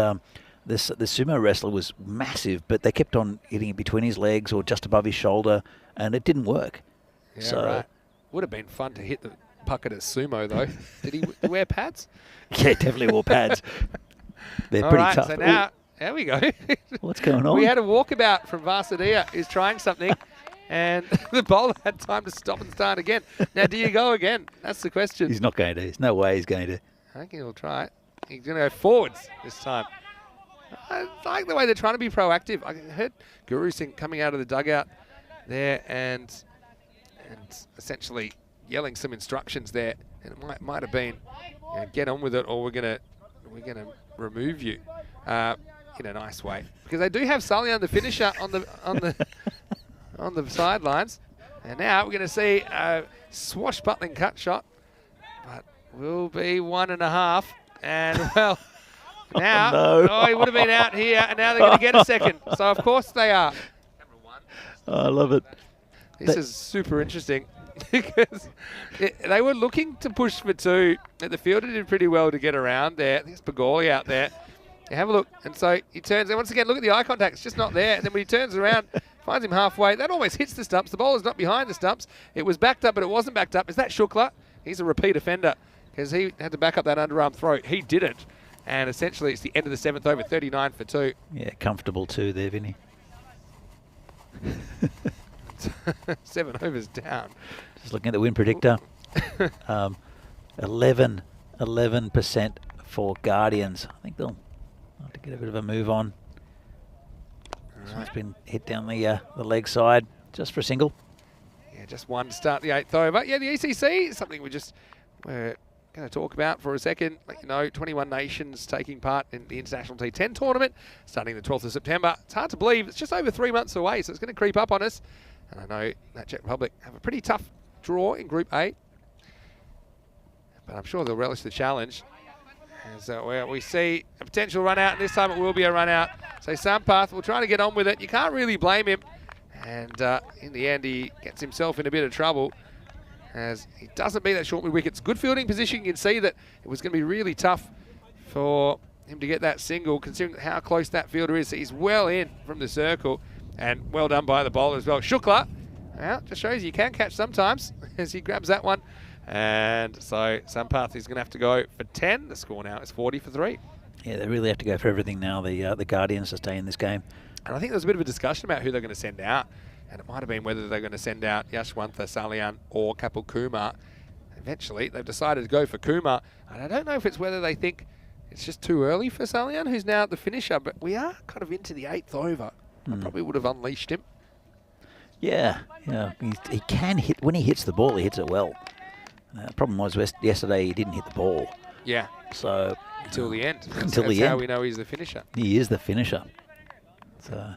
the sumo wrestler was massive, but they kept on hitting it between his legs or just above his shoulder, and it didn't work. Yeah, right. Would have been fun to hit the puck at a sumo, though. Did he wear pads? Yeah, definitely wore pads. They're All pretty right, tough. so now, there we go. What's going on? We had a walkabout from Varsadia who's trying something, and the bowler had time to stop and start again. Now, do you go again? That's the question. He's not going to. There's no way he's going to. I think he'll try it. He's going to go forwards this time. I like the way they're trying to be proactive. I heard Guru Singh coming out of the dugout there and essentially yelling some instructions there, and it might have been, you know, get on with it, or we're gonna remove you in a nice way, because they do have Salian, the finisher, on the sidelines, and now we're going to see a swashbuckling cut shot, but will be 1.5, and well. Now, no. He would have been out here, and now they're going to get a second. So, of course, they are. Oh, I love it. This is super interesting because they were looking to push for 2. And the fielder did pretty well to get around there. I think it's Pagoli out there. You have a look. And so he turns, and once again, look at the eye contact. It's just not there. And then when he turns around, finds him halfway. That almost hits the stumps. The bowler's not behind the stumps. It was backed up, but it wasn't backed up. Is that Shukla? He's a repeat offender because he had to back up that underarm throw. He didn't. And essentially, it's the end of the 7th over, 39 for 2. Yeah, comfortable too there, Vinny. 7 overs down. Just looking at the win predictor. 11% for Guardians. I think they'll have to get a bit of a move on. This one's been hit down the leg side just for a single. Yeah, just one to start the 8th over. Yeah, the ECC is something we're going to talk about for a second. Let you know, 21 nations taking part in the International T10 tournament starting the 12th of September. It's hard to believe. It's just over 3 months away, so it's going to creep up on us. And I know that Czech Republic have a pretty tough draw in Group A, but I'm sure they'll relish the challenge. As we see a potential run out, and this time it will be a run out. So Sampath will try to get on with it. You can't really blame him. And in the end, he gets himself in a bit of trouble, as he doesn't beat that short mid wickets. Good fielding position. You can see that it was going to be really tough for him to get that single, considering how close that fielder is. He's well in from the circle, and well done by the bowler as well. Shukla, well, just shows you can catch sometimes as he grabs that one. And so Sampath is going to have to go for 10. The score now is 40 for 3. Yeah, they really have to go for everything now, the Guardians, to stay in this game. And I think there's a bit of a discussion about who they're going to send out. And it might have been whether they're going to send out Yashwantha Salian or Kapil Kumar. Eventually, they've decided to go for Kumar. And I don't know if it's whether they think it's just too early for Salian, who's now at the finisher. But we are kind of into the 8th over. I probably would have unleashed him. Yeah, he can hit. When he hits the ball, he hits it well. The problem was yesterday he didn't hit the ball. Yeah. So until the end. Until the end. That's how we know he's the finisher. He is the finisher. So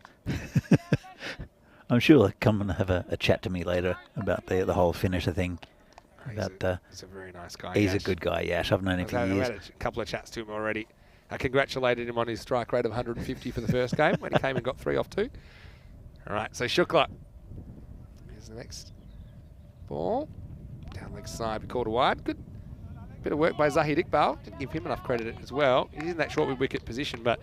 I'm sure he'll come and have a chat to me later about the whole finisher thing. He's a very nice guy. He's Yash. a good guy, Yash. I've known him for years. I've had a couple of chats to him already. I congratulated him on his strike rate of 150 for the first game when he came and got 3 off 2. All right, so Shukla. Here's the next ball. Down leg side, we called a wide. Good bit of work by Zahid Iqbal. Didn't give him enough credit as well. He's in that short mid wicket position, but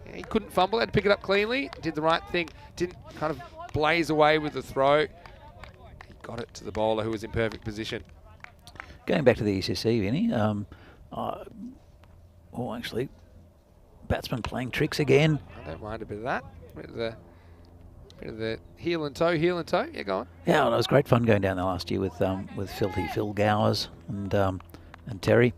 he couldn't fumble. Had to pick it up cleanly. Did the right thing. Didn't kind of blaze away with the throw. He got it to the bowler, who was in perfect position. Going back to the ECC, Vinny. Actually, batsman playing tricks again. I don't mind a bit of that. Bit of the heel and toe. Yeah, go on. Yeah, well, it was great fun going down there last year with Filthy Phil Gowers and Terry.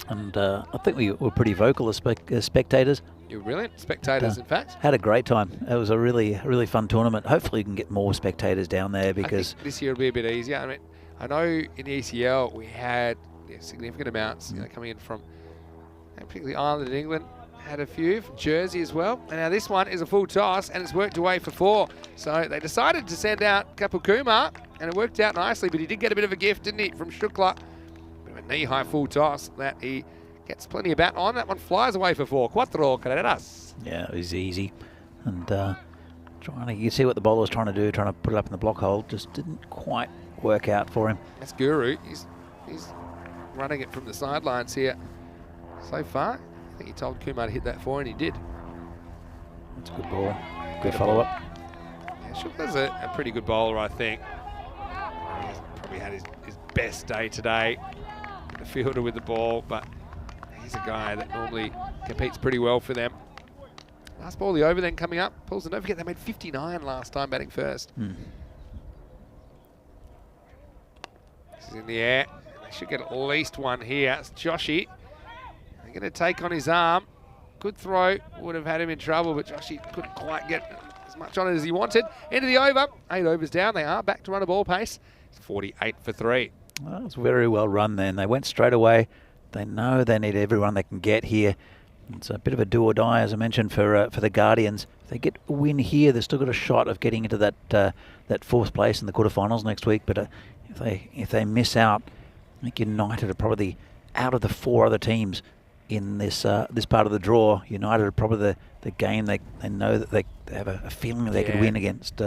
And I think we were pretty vocal as spectators. You were brilliant. Spectators, in fact. Had a great time. It was a really fun tournament. Hopefully you can get more spectators down there, because I think this year will be a bit easier. I mean, I know in the ECL we had significant amounts coming in from particularly Ireland and England. Had a few from Jersey as well. And now this one is a full toss, and it's worked away for 4. So they decided to send out Kapil Kumar, and it worked out nicely, but he did get a bit of a gift, didn't he, from Shukla. Bit of a knee-high full toss that he gets plenty of bat on. That one flies away for 4. Cuatro carreras. Yeah, it was easy. And you can see what the bowler was trying to do, trying to put it up in the block hole. Just didn't quite work out for him. That's Guru. He's running it from the sidelines here so far. I think he told Kumar to hit that 4, and he did. That's a good ball. Good follow-up. Yeah, Shukla's a pretty good bowler, I think. He's probably had his best day today. The fielder with the ball, but he's a guy that normally competes pretty well for them. Last ball of the over then coming up. Pulls, and don't forget they made 59 last time batting first. This is in the air. They should get at least one here. It's Joshy. They're going to take on his arm. Good throw. Would have had him in trouble, but Joshy couldn't quite get as much on it as he wanted. Into the over. 8 overs down. They are back to run a ball pace. It's 48 for 3. Well, it's very well run then. They went straight away. They know they need everyone they can get here. It's a bit of a do or die, as I mentioned, for the Guardians. If they get a win here, they've still got a shot of getting into that fourth place in the quarterfinals next week. But if they miss out, I think United are probably out of the 4 other teams in this part of the draw. United are probably the game they know that they have a feeling they could win against.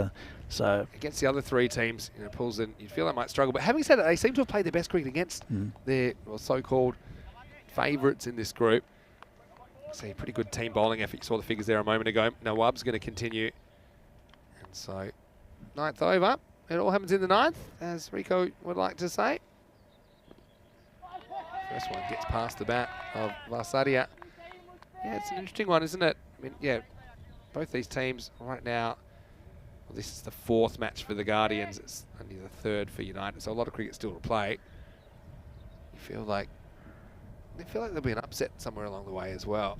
So against the other 3 teams, Pulls in, you'd feel they might struggle. But having said that, they seem to have played their best cricket against their so-called favourites in this group. See, pretty good team bowling effort. You saw the figures there a moment ago. Nawab's going to continue. And so, 9th over. It all happens in the 9th, as Rico would like to say. First one gets past the bat of Varsadia. Yeah, it's an interesting one, isn't it? I mean, yeah, both these teams right now, well, this is the 4th match for the Guardians. It's only the 3rd for United, so a lot of cricket still to play. You feel like there'll be an upset somewhere along the way as well.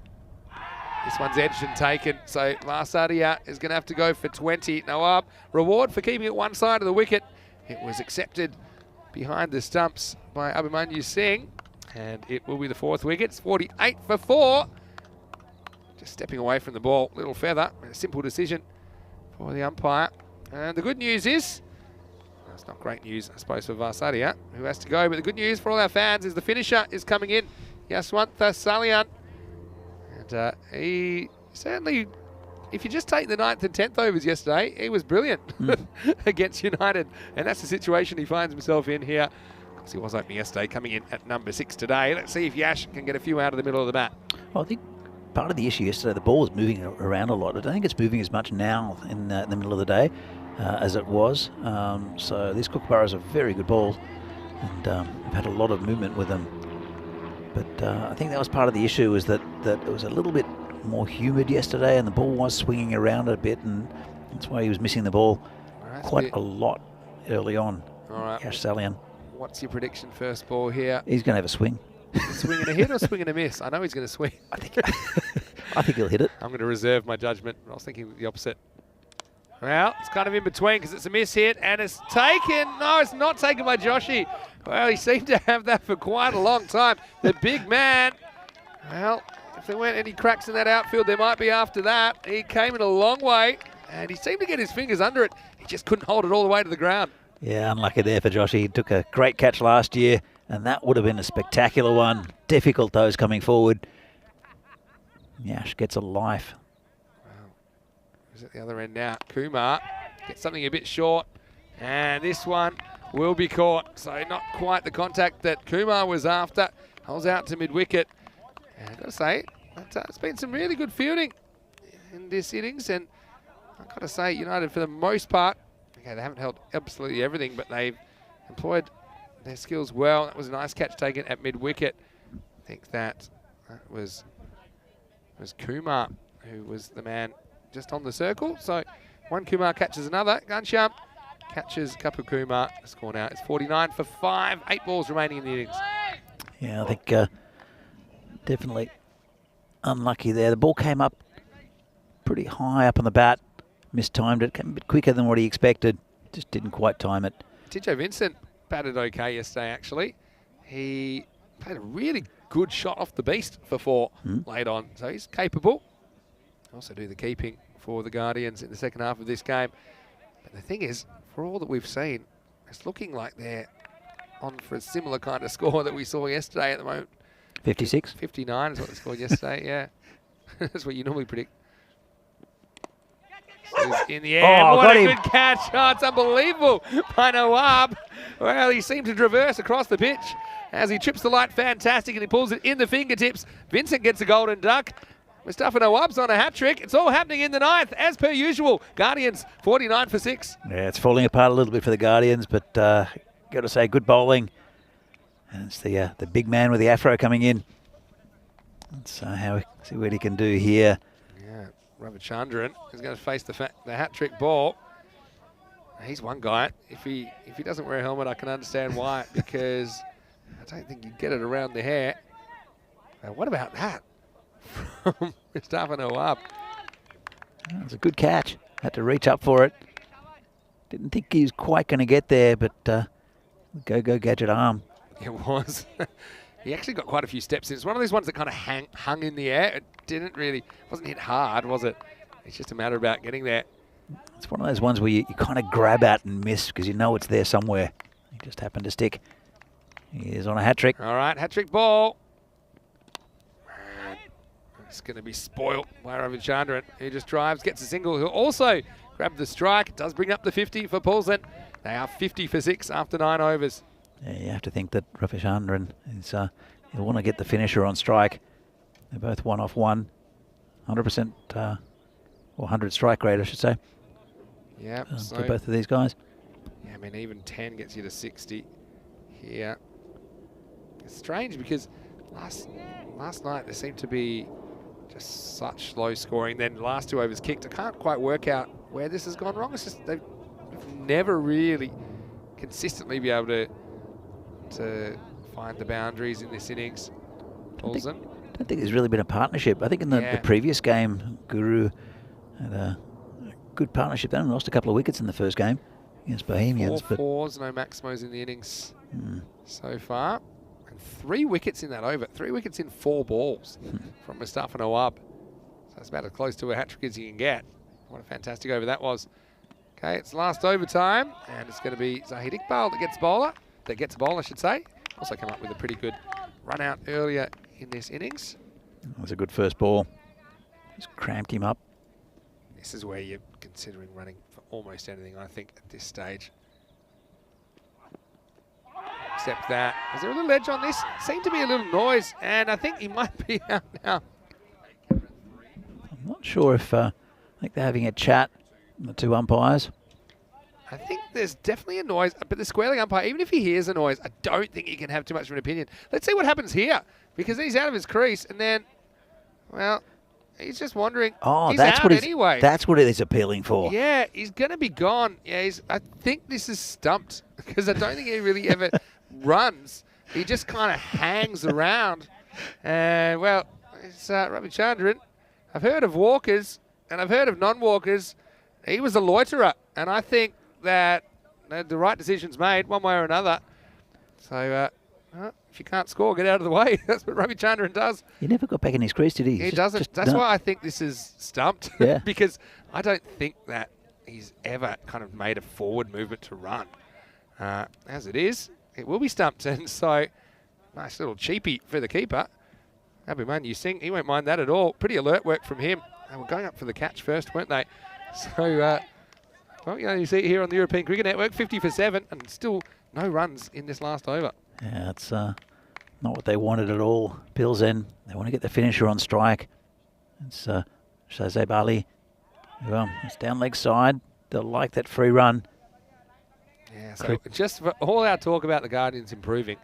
This one's edged and taken, so Varsadia is going to have to go for 20. Nawab, reward for keeping it one side of the wicket. It was accepted behind the stumps by Abhimanyu Singh, and it will be the 4th wicket. It's 48 for 4. Just stepping away from the ball, little feather, a simple decision for the umpire. And the good news is, well, it's not great news, I suppose, for Varsadia, who has to go, but the good news for all our fans is the finisher is coming in. Yaswantha Salian. And he certainly, if you just take the 9th and 10th overs yesterday, he was brilliant against United. And that's the situation he finds himself in here. Because he was opening yesterday, coming in at number 6 today. Let's see if Yash can get a few out of the middle of the bat. Well, I think part of the issue yesterday, the ball was moving around a lot. I don't think it's moving as much now in the middle of the day as it was. So these Kookaburras are very good balls. And we've had a lot of movement with them. But I think that was part of the issue, is that it was a little bit more humid yesterday and the ball was swinging around a bit, and that's why he was missing the ball quite a lot early on. All right. Yash Salian. What's your prediction first ball here? He's going to have a swing. Swing and a hit or swing and a miss? I know he's going to swing. I think he'll hit it. I'm going to reserve my judgment. I was thinking the opposite. Well, it's kind of in between because it's a miss hit and it's taken. No, it's not taken by Joshy. Well, he seemed to have that for quite a long time. The big man. Well, if there weren't any cracks in that outfield, there might be after that. He came in a long way and he seemed to get his fingers under it. He just couldn't hold it all the way to the ground. Yeah, unlucky there for Joshy. He took a great catch last year and that would have been a spectacular one. Difficult those coming forward. Yash gets a life. Who's at the other end now? Kumar gets something a bit short. And this one will be caught. So not quite the contact that Kumar was after. Holds out to mid-wicket. And I've got to say, it's been some really good fielding in this innings. And I've got to say, United, for the most part, okay, they haven't held absolutely everything, but they've employed their skills well. That was a nice catch taken at mid-wicket. I think that was Kumar, who was the man just on the circle. So one Kumar catches another. Ghanshyam catches Kapil Kumar. The score now is 49 for 5. 8 balls remaining in the innings. Yeah, I think definitely unlucky there. The ball came up pretty high up on the bat. Mistimed it. Came a bit quicker than what he expected. Just didn't quite time it. Tijo Vincent batted okay yesterday, actually. He played a really good shot off the beast for 4 late on. So he's capable. Also do the keeping for the Guardians in the second half of this game. But the thing is, for all that we've seen, it's looking like they're on for a similar kind of score that we saw yesterday at the moment. 56? 59 is what they scored yesterday, yeah. That's what you normally predict. So he's in the air. Oh, what a good catch. Oh, it's unbelievable by Nawab. Well, he seemed to traverse across the pitch as he trips the light. Fantastic, and he pulls it in the fingertips. Vincent gets a golden duck. Mustafa Nawab's on a hat-trick. It's all happening in the 9th, as per usual. Guardians, 49 for 6. Yeah, it's falling apart a little bit for the Guardians, but got to say, good bowling. And it's the big man with the afro coming in. Let's see what he can do here. Yeah, Ravichandran is going to face the hat-trick ball. He's one guy. If he doesn't wear a helmet, I can understand why, because I don't think you get it around the hair. What about that from Mustafa Nawab? It was a good catch. Had to reach up for it. Didn't think he was quite going to get there, but go gadget arm. It was. He actually got quite a few steps in. It's one of those ones that kind of hung in the air. It wasn't hit hard, was it? It's just a matter about getting there. It's one of those ones where you kind of grab at and miss because you know it's there somewhere. He just happened to stick. He is on a hat trick. All right, hat trick ball. It's going to be spoilt by Ravichandran. He just drives, gets a single. He'll also grab the strike. Does bring up the 50 for Poulsen. They are 50 for 6 after 9 overs. Yeah, you have to think that Ravichandran is, he'll want to get the finisher on strike. They're both 1 off 1. 100%, or 100 strike rate, I should say. Yeah, so for both of these guys. Yeah, I mean, even 10 gets you to 60 here. It's strange because last night there seemed to be just such low scoring. Then last 2 overs kicked. I can't quite work out where this has gone wrong. It's just they've never really consistently be able to find the boundaries in this innings. Poulsen. I don't think there's really been a partnership. I think in the previous game, Guru had a good partnership. They only lost a couple of wickets in the first game against Bohemians. 4 fours, no Maximos in the innings so far. And 3 wickets in that over. 3 wickets in 4 balls from Mustafa Nawab. So that's about as close to a hat-trick as you can get. What a fantastic over that was. Okay, it's last overtime, and it's going to be Zahid Iqbal that gets a bowler, I should say. Also came up with a pretty good run out earlier in this innings. That was a good first ball. Just cramped him up. This is where you're considering running for almost anything, I think, at this stage. Except that, is there a little edge on this? Seemed to be a little noise, and I think he might be out now. I'm not sure if, I think they're having a chat, the 2 umpires. I think there's definitely a noise, but the square leg umpire, even if he hears a noise, I don't think he can have too much of an opinion. Let's see what happens here, because he's out of his crease, and then, well, he's just wondering. Oh, he's that's out what he's anyway. That's what he's appealing for. Yeah, he's going to be gone. Yeah, I think this is stumped, because I don't think he really ever runs. He just kind of hangs around. And, well, it's Ravichandran. I've heard of walkers, and I've heard of non-walkers. He was a loiterer, and I think that the right decision's made one way or another. So if you can't score, get out of the way. That's what Ravichandran does. He never got back in his crease, did he? He doesn't. That's why I think this is stumped. Yeah. Because I don't think that he's ever kind of made a forward movement to run. As it is, it will be stumped. And so, nice little cheapie for the keeper. Abhimanyu Singh, he won't mind that at all. Pretty alert work from him. They were going up for the catch first, weren't they? So, well, you see it here on the European Cricket Network, 50 for 7, and still no runs in this last over. Yeah, it's not what they wanted at all. Pilsen, they want to get the finisher on strike. It's Shazib Ali. Well, it's down leg side. They'll like that free run. Yeah, so just for all our talk about the Guardians improving,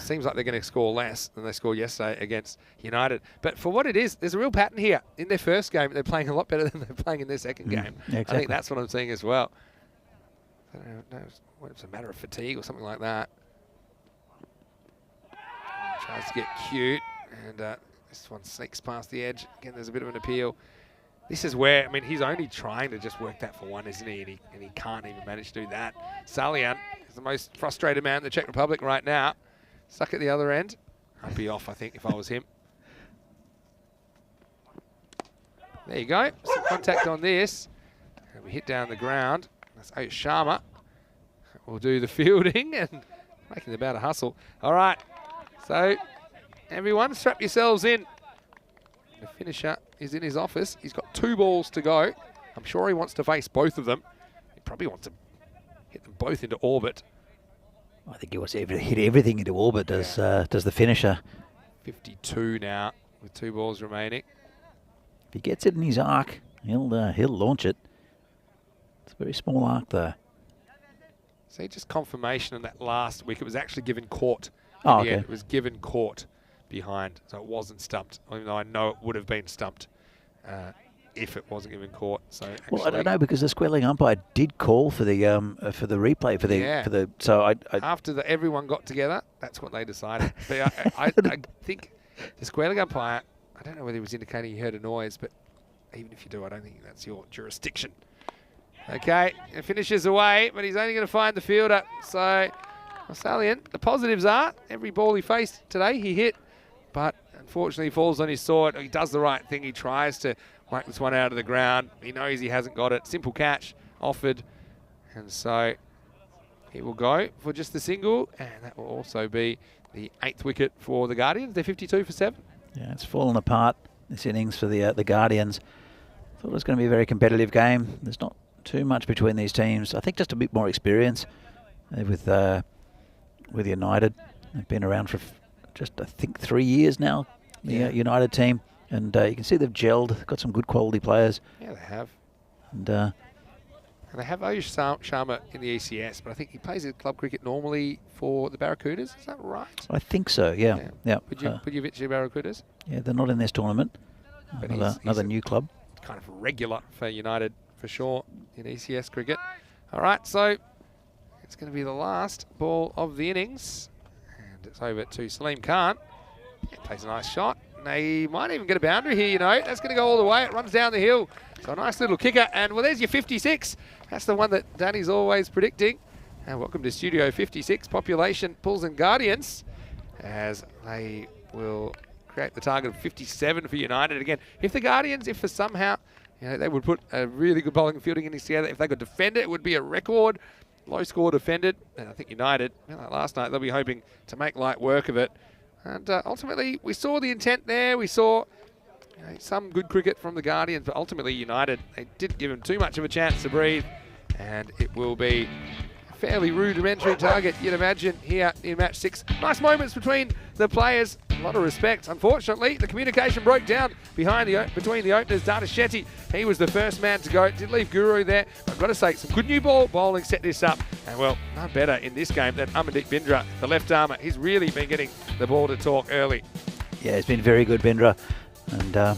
seems like they're going to score less than they scored yesterday against United. But for what it is, there's a real pattern here. In their first game, they're playing a lot better than they're playing in their second game. Yeah, exactly. I think that's what I'm seeing as well. I don't know if it's a matter of fatigue or something like that. Tries to get cute, and this one sneaks past the edge. Again, there's a bit of an appeal. This is where, I mean, he's only trying to just work that for one, isn't he? And he can't even manage to do that. Salian is the most frustrated man in the Czech Republic right now. Stuck at the other end. I'd be off, I think, if I was him. There you go. Some contact on this. And we hit down the ground. That's Ayush Sharma. We'll do the fielding and making about a hustle. All right. So, everyone, strap yourselves in. The finisher is in his office. He's got 2 balls to go. I'm sure he wants to face both of them. He probably wants to hit them both into orbit. I think he wants to hit everything into orbit, does the finisher. 52 now with 2 balls remaining. If he gets it in his arc, he'll launch it. It's a very small arc, though. See, just confirmation on that last wicket was actually given court. Oh, okay. It was given court behind, so it wasn't stumped, even though I know it would have been stumped if it wasn't even caught. So actually, well, I don't know, because the square leg umpire did call for the replay for the so I after everyone got together, that's what they decided. But I think the square leg umpire, I don't know whether he was indicating he heard a noise, but even if you do, I don't think that's your jurisdiction. Okay, it finishes away, but he's only going to find the fielder. So Australian, the positives are every ball he faced today he hit, but unfortunately he falls on his sword. He does the right thing. He tries to whack this one out of the ground. He knows he hasn't got it. Simple catch offered, and so he will go for just the single, and that will also be the 8th wicket for the Guardians. They're 52 for 7. Yeah, it's fallen apart, this innings for the Guardians. Thought it was going to be a very competitive game. There's not too much between these teams. I think just a bit more experience with United. They've been around for just, I think, 3 years now, the United team. And you can see they've gelled, got some good quality players. Yeah, they have. And they have Ayush Sharma in the ECS, but I think he plays at club cricket normally for the Barracudas. Is that right? I think so, yeah. Would you Vichy Barracudas? Yeah, they're not in this tournament. But another new club. Kind of regular for United for sure in ECS cricket. All right, so it's going to be the last ball of the innings. And it's over to Salim Khan. He plays a nice shot. And he might even get a boundary here, you know. That's going to go all the way. It runs down the hill. So a nice little kicker. And, well, there's your 56. That's the one that Danny's always predicting. And welcome to Studio 56, Population Pulls and Guardians, as they will create the target of 57 for United. Again, if the Guardians, if for somehow, you know, they would put a really good bowling and fielding innings together, if they could defend it, it would be a record. Low score defended. And I think United, like last night, they'll be hoping to make light work of it. And ultimately, we saw the intent there. We saw some good cricket from the Guardians, but ultimately United, they didn't give them too much of a chance to breathe. And it will be a fairly rudimentary target, you'd imagine, here in match 6. Nice moments between the players. A lot of respect. Unfortunately, the communication broke down between the openers. Data Shetty, he was the first man to go. Did leave Guru there. But I've got to say, some good new bowling set this up. And, well, no better in this game than Amandeep Bindra, the left armour. He's really been getting the ball to talk early. Yeah, it's been very good, Bindra. And you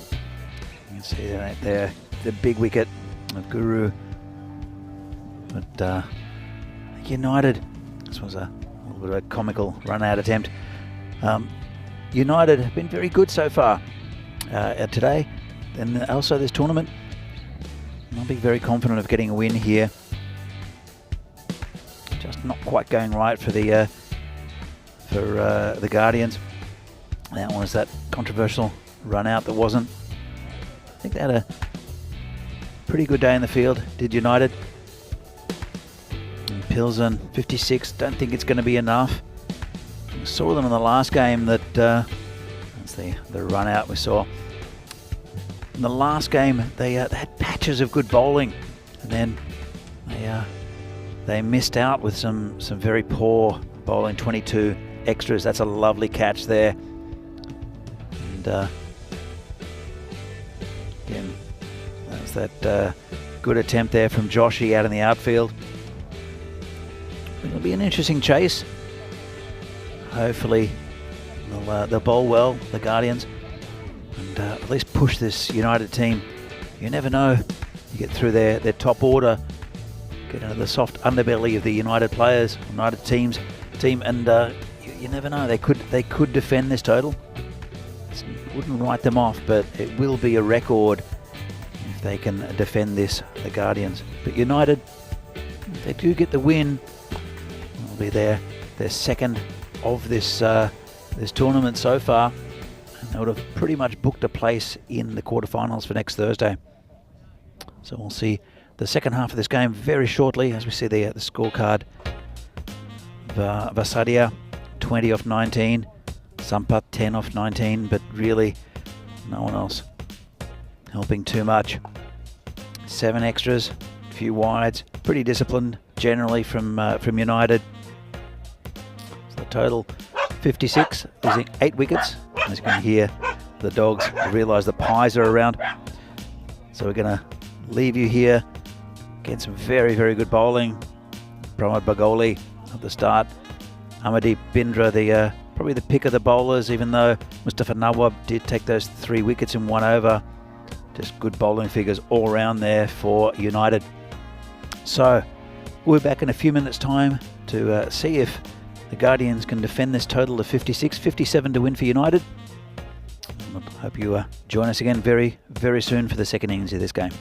can see that there, the big wicket of Guru. But United, this was a little bit of a comical run-out attempt. United have been very good so far today, and also this tournament. I'll be very confident of getting a win here. Just not quite going right for the Guardians. That was that controversial run out that wasn't. I think they had a pretty good day in the field, did United. And Pilsen, 56, don't think it's going to be enough. We saw them in the last game that that's the run out we saw. In the last game, they had patches of good bowling, and then they missed out with some very poor bowling. 22 extras. That's a lovely catch there. And again, that's that good attempt there from Joshy out in the outfield. It'll be an interesting chase. Hopefully they'll bowl well, the Guardians, and at least push this United team. You never know. You get through their top order, get into the soft underbelly of the United players, United team, and you never know. They could defend this total. Wouldn't write them off, but it will be a record if they can defend this, the Guardians. But United, if they do get the win, it'll be their second of this tournament so far, and they would have pretty much booked a place in the quarterfinals for next Thursday. So we'll see the second half of this game very shortly, as we see the scorecard. Vasadia 20 off 19, Sampath 10 off 19, but really no one else helping too much. 7 extras, a few wides, pretty disciplined generally from United. The total 56, losing 8 wickets. As you can hear, the dogs realise the pies are around. So we're going to leave you here. Get some very, very good bowling. Pramod Bagoli at the start. Amandeep Bindra, the probably the pick of the bowlers, even though Mustafa Nawab did take those 3 wickets in 1 over. Just good bowling figures all around there for United. So we're back in a few minutes' time to see if the Guardians can defend this total of 56, 57 to win for United. I hope you join us again very, very soon for the second innings of this game.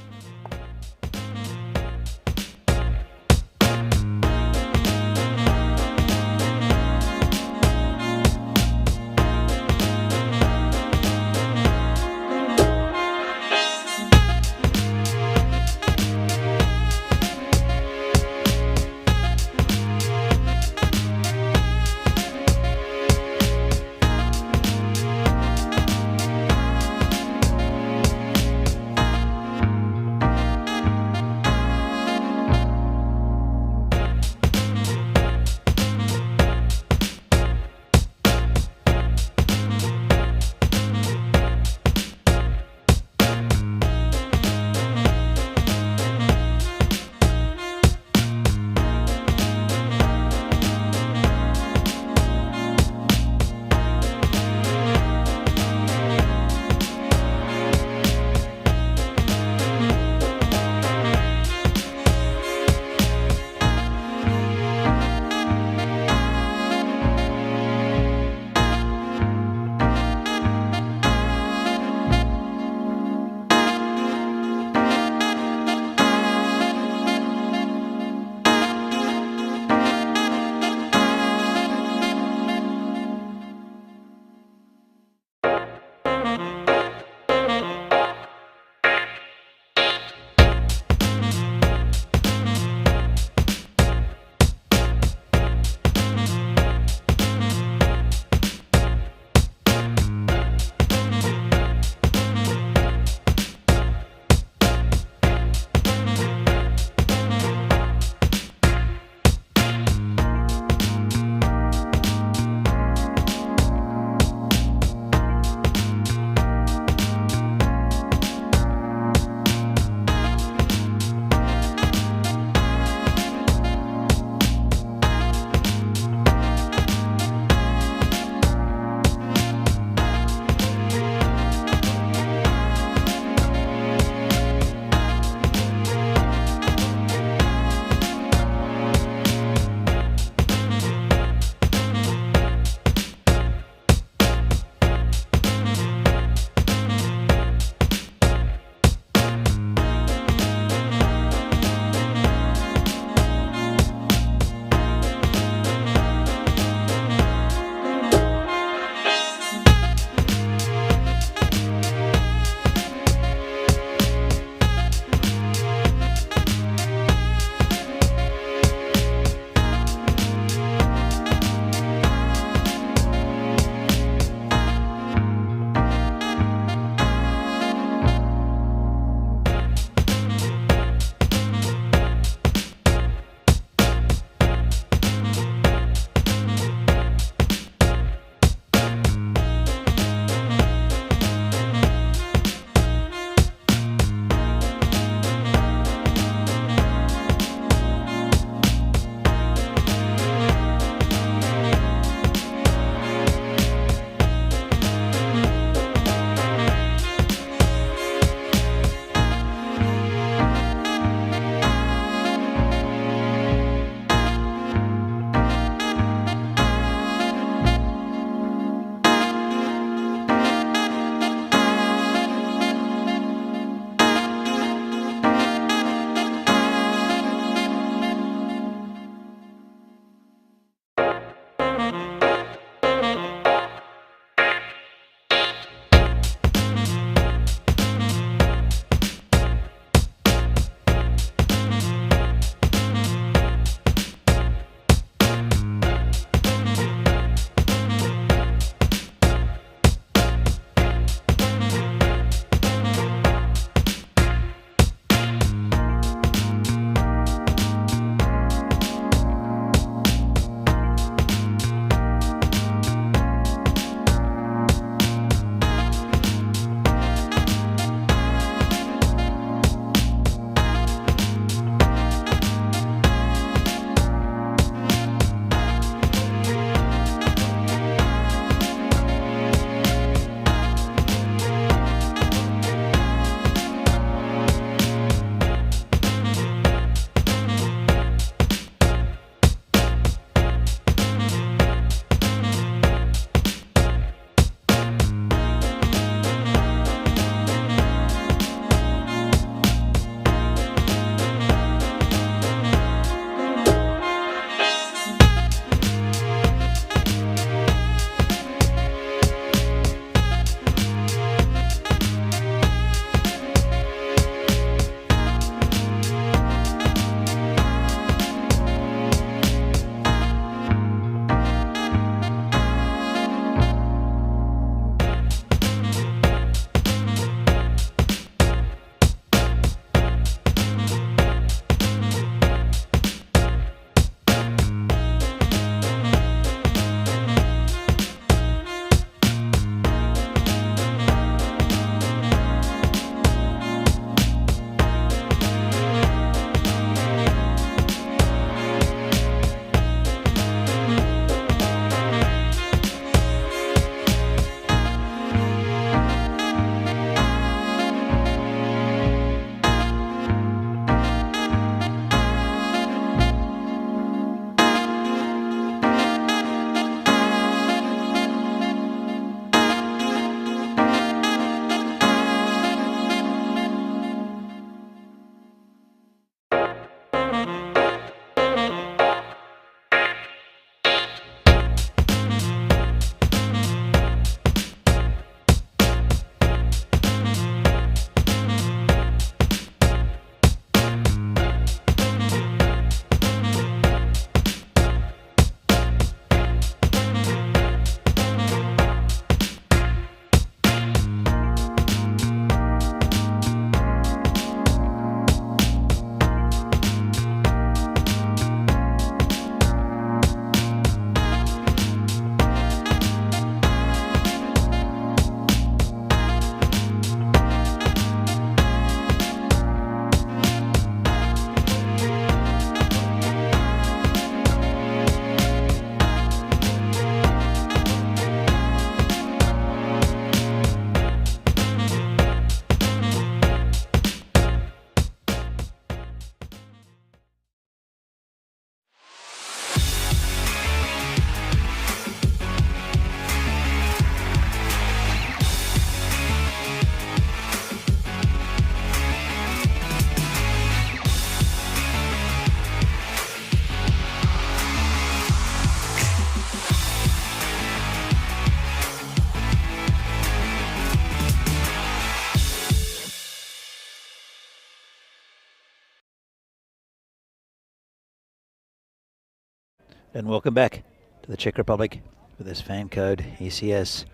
And welcome back to the Czech Republic for this FanCode ECS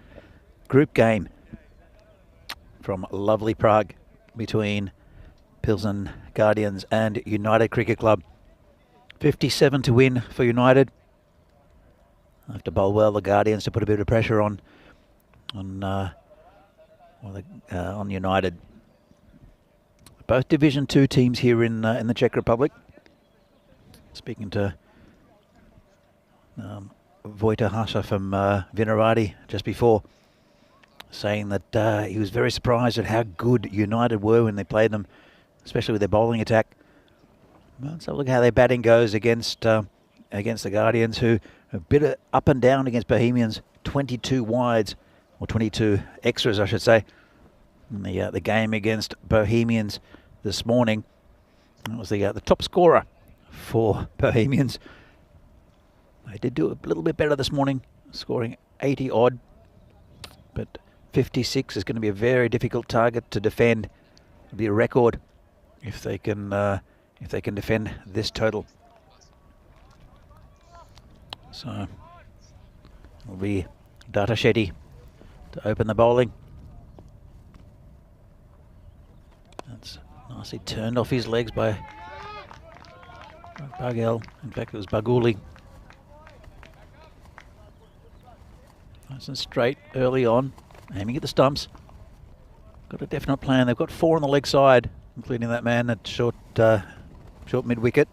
group game from lovely Prague between Pilsen Guardians and United Cricket Club. 57 to win for United. Have to bowl well the Guardians to put a bit of pressure on United. Both Division 2 teams here in the Czech Republic. Speaking to Vojta Hasa from Vinaradi just before, saying that he was very surprised at how good United were when they played them, especially with their bowling attack. Well, let's have a look at how their batting goes against the Guardians, who are a bit up and down against Bohemians. 22 wides, or 22 extras, I should say, in the game against Bohemians this morning. That was the top scorer for Bohemians. They did do a little bit better this morning, scoring 80 odd, but 56 is going to be a very difficult target to defend. It'll be a record if they can defend this total. So it'll be Data Shetty to open the bowling. That's nicely turned off his legs by Bagel. In fact, it was Baguli. Nice and straight early on, aiming at the stumps. Got a definite plan. They've got 4 on the leg side, including that man at short mid wicket.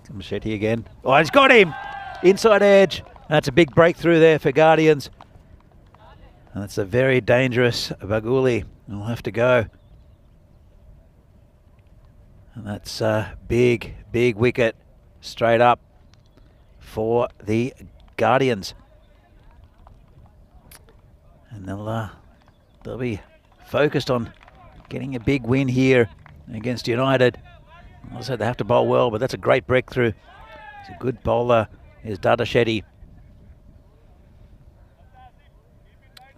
Comes Shetty again. Oh, he's got him! Inside edge. That's a big breakthrough there for Guardians. And that's a very dangerous Baguli. He'll have to go. And that's a big wicket straight up for the Guardians. And they'll be focused on getting a big win here against United. As I said, they have to bowl well, but that's a great breakthrough. He's a good bowler. Here's Data Shetty.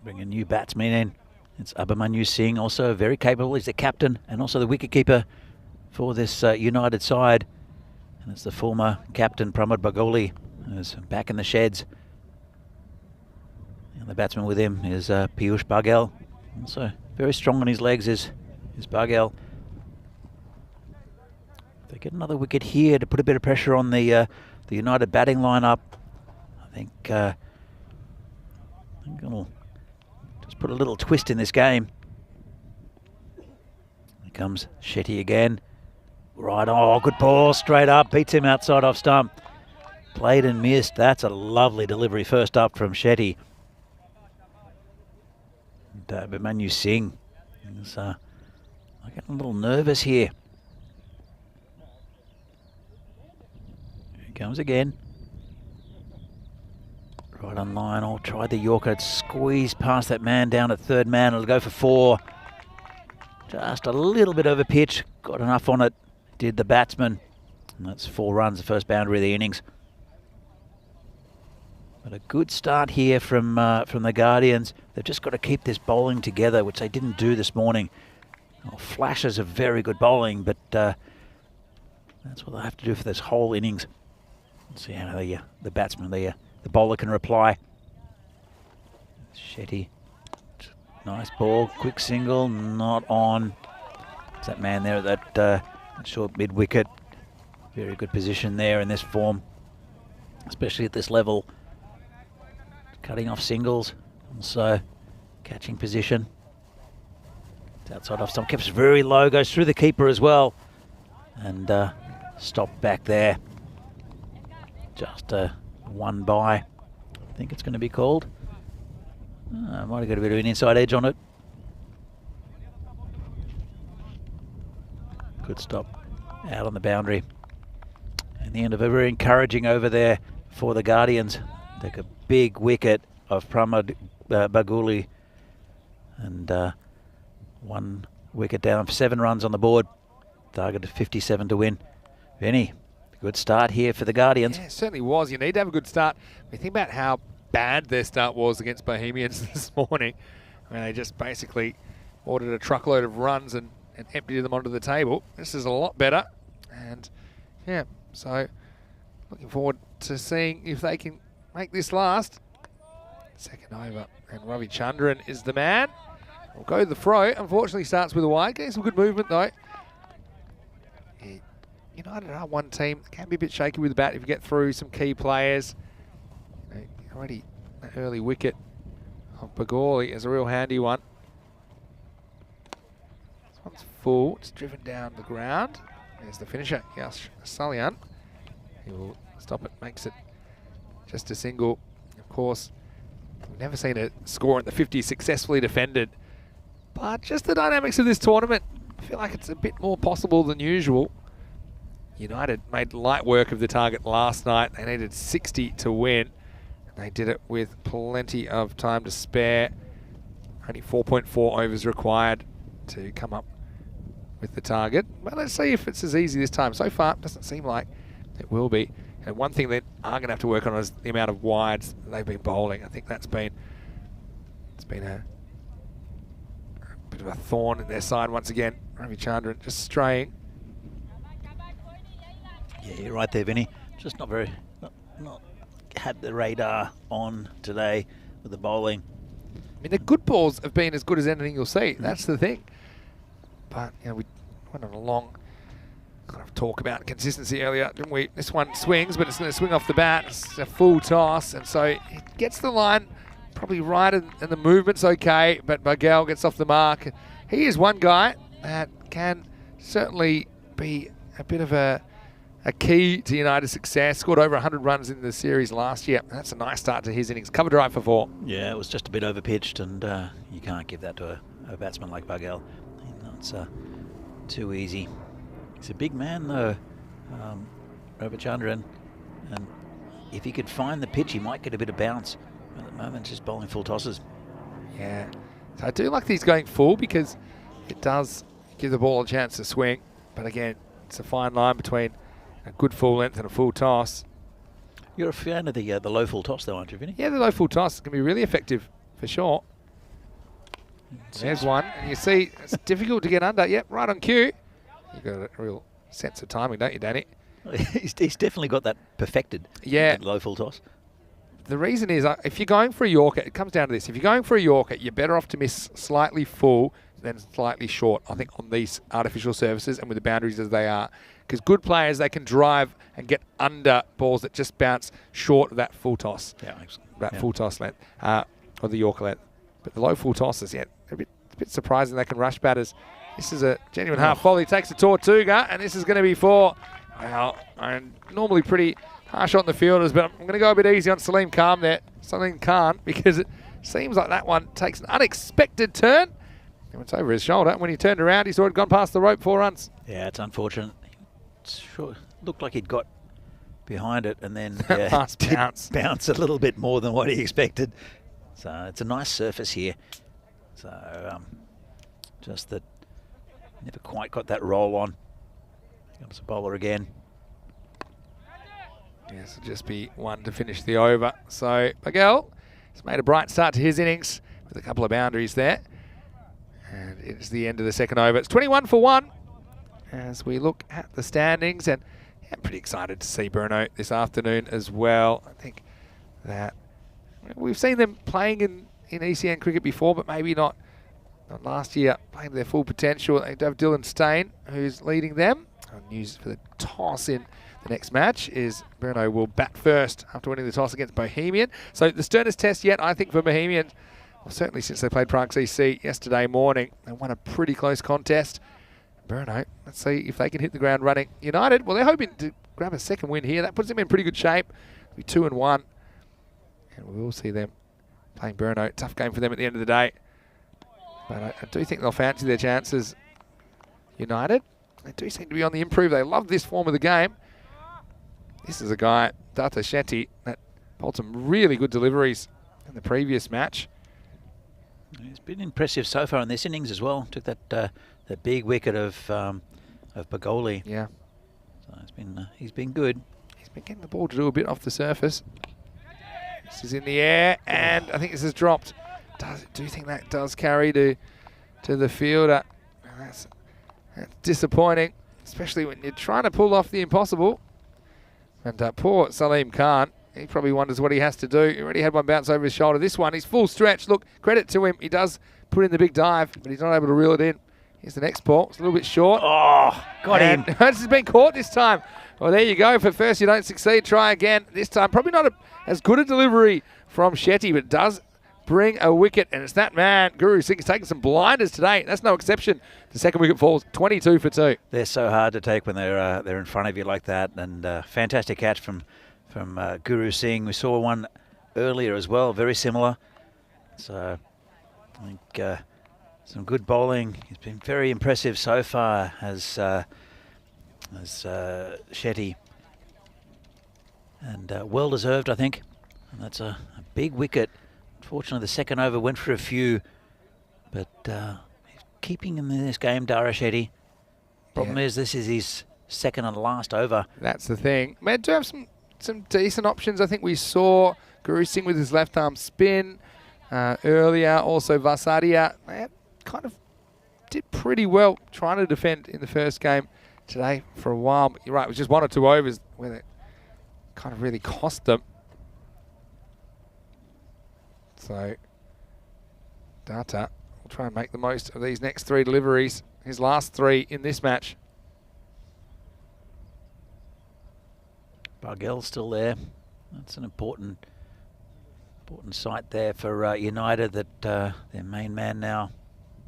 Bring a new batsman in. It's Abhimanyu Singh, also very capable. He's the captain and also the wicketkeeper for this United side. And it's the former captain, Pramod Bagoli, who's back in the sheds. And the batsman with him is Piyush Bagel. Also very strong on his legs is Bagel. They get another wicket here to put a bit of pressure on the United batting lineup. I think it'll just put a little twist in this game. Here comes Shetty again. Right, oh, good ball, straight up, beats him outside off stump. Played and missed. That's a lovely delivery first up from Shetty. And Abhimanyu Singh is getting a little nervous here. Comes again. Right on line. Oh, tried the Yorker. Squeezed past that man down at third man. It'll go for 4. Just a little bit over pitch. Got enough on it. Did the batsman. And that's 4 runs, the first boundary of the innings. But a good start here from the Guardians. They've just got to keep this bowling together, which they didn't do this morning. Oh, flashes of very good bowling, but that's what they'll have to do for this whole innings. Let's see how the batsman, the bowler can reply. Shetty, nice ball, quick single, not on. It's that man there at that short mid wicket. Very good position there in this form, especially at this level. Cutting off singles, also catching position. It's outside off stump, keeps very low, goes through the keeper as well, and stopped back there. Just one by, I think it's going to be called. Might have got a bit of an inside edge on it. Good stop out on the boundary. And the end of a very encouraging over there for the Guardians. Take a big wicket of Pramod Baguli. And 1 wicket down, 7 runs on the board. Target of 57 to win. Vinny. Good start here for the Guardians. Yeah, it certainly was. You need to have a good start. When you think about how bad their start was against Bohemians this morning, I mean, they just basically ordered a truckload of runs and emptied them onto the table. This is a lot better. And, yeah, so Looking forward to seeing if they can make this last. Second over, and Ravi Chandran is the man. We'll go the throw. Unfortunately, starts with a wide. Getting some good movement though. Yeah, United are one team. Can be a bit shaky with the bat if you get through some key players. Already an early wicket of Bagoli is a real handy one. This one's full. It's driven down the ground. There's the finisher, Yash Salian. He will stop it, makes it just a single. Of course, we've never seen a score in the 50s successfully defended. But just the dynamics of this tournament, I feel like it's a bit more possible than usual. United made light work of the target last night. They needed 60 to win. They did it with plenty of time to spare. Only 4.4 overs required to come up with the target. Well, let's see if it's as easy this time. So far, it doesn't seem like it will be. And one thing they are going to have to work on is the amount of wides that they've been bowling. I think it's been a bit of a thorn in their side once again. Ravi Chandran just straying. Yeah, you're right there, Vinny. Just not had the radar on today with the bowling. I mean, the good balls have been as good as anything you'll see. That's the thing. But, we went on a long kind of talk about consistency earlier, didn't we? This one swings, but it's going to swing off the bat. It's a full toss, and so it gets the line probably right, and the movement's okay, but Miguel gets off the mark. He is one guy that can certainly be a bit of a key to United's success. Scored over 100 runs in the series last year. That's a nice start to his innings. Cover drive for 4. Yeah, it was just a bit overpitched, and you can't give that to a batsman like Bagel. It's too easy. He's a big man, though, Ravichandran, and if he could find the pitch, he might get a bit of bounce. But at the moment, just bowling full tosses. Yeah, so I do like these going full because it does give the ball a chance to swing. But again, it's a fine line between a good full length and a full toss. You're a fan of the low full toss, though, aren't you, Vinny? Yeah, the low full toss can be really effective for sure. There's one, and you see it's difficult to get under. Yep, right on cue. You've got a real sense of timing, don't you, Danny? He's definitely got that perfected. Yeah. Low full toss. The reason is, if you're going for a Yorker, it comes down to this. If you're going for a Yorker, you're better off to miss slightly full than slightly short, I think, on these artificial surfaces and with the boundaries as they are. Because good players, they can drive and get under balls that just bounce short of that full toss. Yeah, full toss length, or the Yorker length. But the low full tosses, a bit surprising they can rush batters. This is a genuine half volley. Takes a Tortuga, and this is going to be 4. Well, I'm normally pretty harsh on the fielders, but I'm going to go a bit easy on Salim Khan there. Salim Khan, because it seems like that one takes an unexpected turn. It went over his shoulder. When he turned around, he saw it gone past the rope 4 runs. Yeah, it's unfortunate. Sure, looked like he'd got behind it and then bounce a little bit more than what he expected. So it's a nice surface here. So just that never quite got that roll on. Comes a bowler again. Yes, it'll just be 1 to finish the over. So Miguel has made a bright start to his innings with a couple of boundaries there. And it's the end of the second over. It's 21 for 1 as we look at the standings. And I'm pretty excited to see Bruno this afternoon as well. I think that we've seen them playing in ECN cricket before, but maybe not last year, playing to their full potential. They have Dylan Stain, who's leading them. News for the toss in the next match is Bruno will bat first after winning the toss against Bohemian. So the sternest test yet, I think, for Bohemian, well, certainly since they played Prague CC yesterday morning. They won a pretty close contest. Bruno, let's see if they can hit the ground running. United, well, they're hoping to grab a second win here. That puts them in pretty good shape. It'll be 2-1. And we will see them playing Bruno. Tough game for them at the end of the day. But I do think they'll fancy their chances. United, they do seem to be on the improve. They love this form of the game. This is a guy, Data Shetty, that bowled some really good deliveries in the previous match. He's been impressive so far in this innings as well. Took that big wicket of Bagoli. Yeah. So he's been good. He's been getting the ball to do a bit off the surface. This is in the air, and I think this is dropped. Do you think that does carry to the fielder? That's disappointing, especially when you're trying to pull off the impossible. And poor Salim Khan, he probably wonders what he has to do. He already had one bounce over his shoulder. This one, he's full stretch. Look, credit to him. He does put in the big dive, but he's not able to reel it in. Here's the next ball. It's a little bit short. Oh, got him. This has been caught this time. Well, there you go. For first, you don't succeed. Try again. This time, probably not as good a delivery from Shetty, but it does bring a wicket. And it's that man, Guru Singh, is taking some blinders today. That's no exception. The second wicket falls 22 for 2. They're so hard to take when they're in front of you like that. And fantastic catch from Guru Singh. We saw one earlier as well, very similar. So I think some good bowling. He's been very impressive so far as Shetty. And well deserved, I think. And that's a big wicket. Unfortunately, the second over went for a few, but he's keeping him in this game, Dara Shetty. Problem is, this is his second and last over. That's the thing. Man, do have some decent options. I think we saw Guru Singh with his left arm spin earlier. Also, Vasaria kind of did pretty well trying to defend in the first game today for a while. But you're right, it was just 1 or 2 overs where it kind of really cost them. So, Data will try and make the most of these next 3 deliveries. His last 3 in this match. Bargel's still there. That's an important sight there for United that their main man now,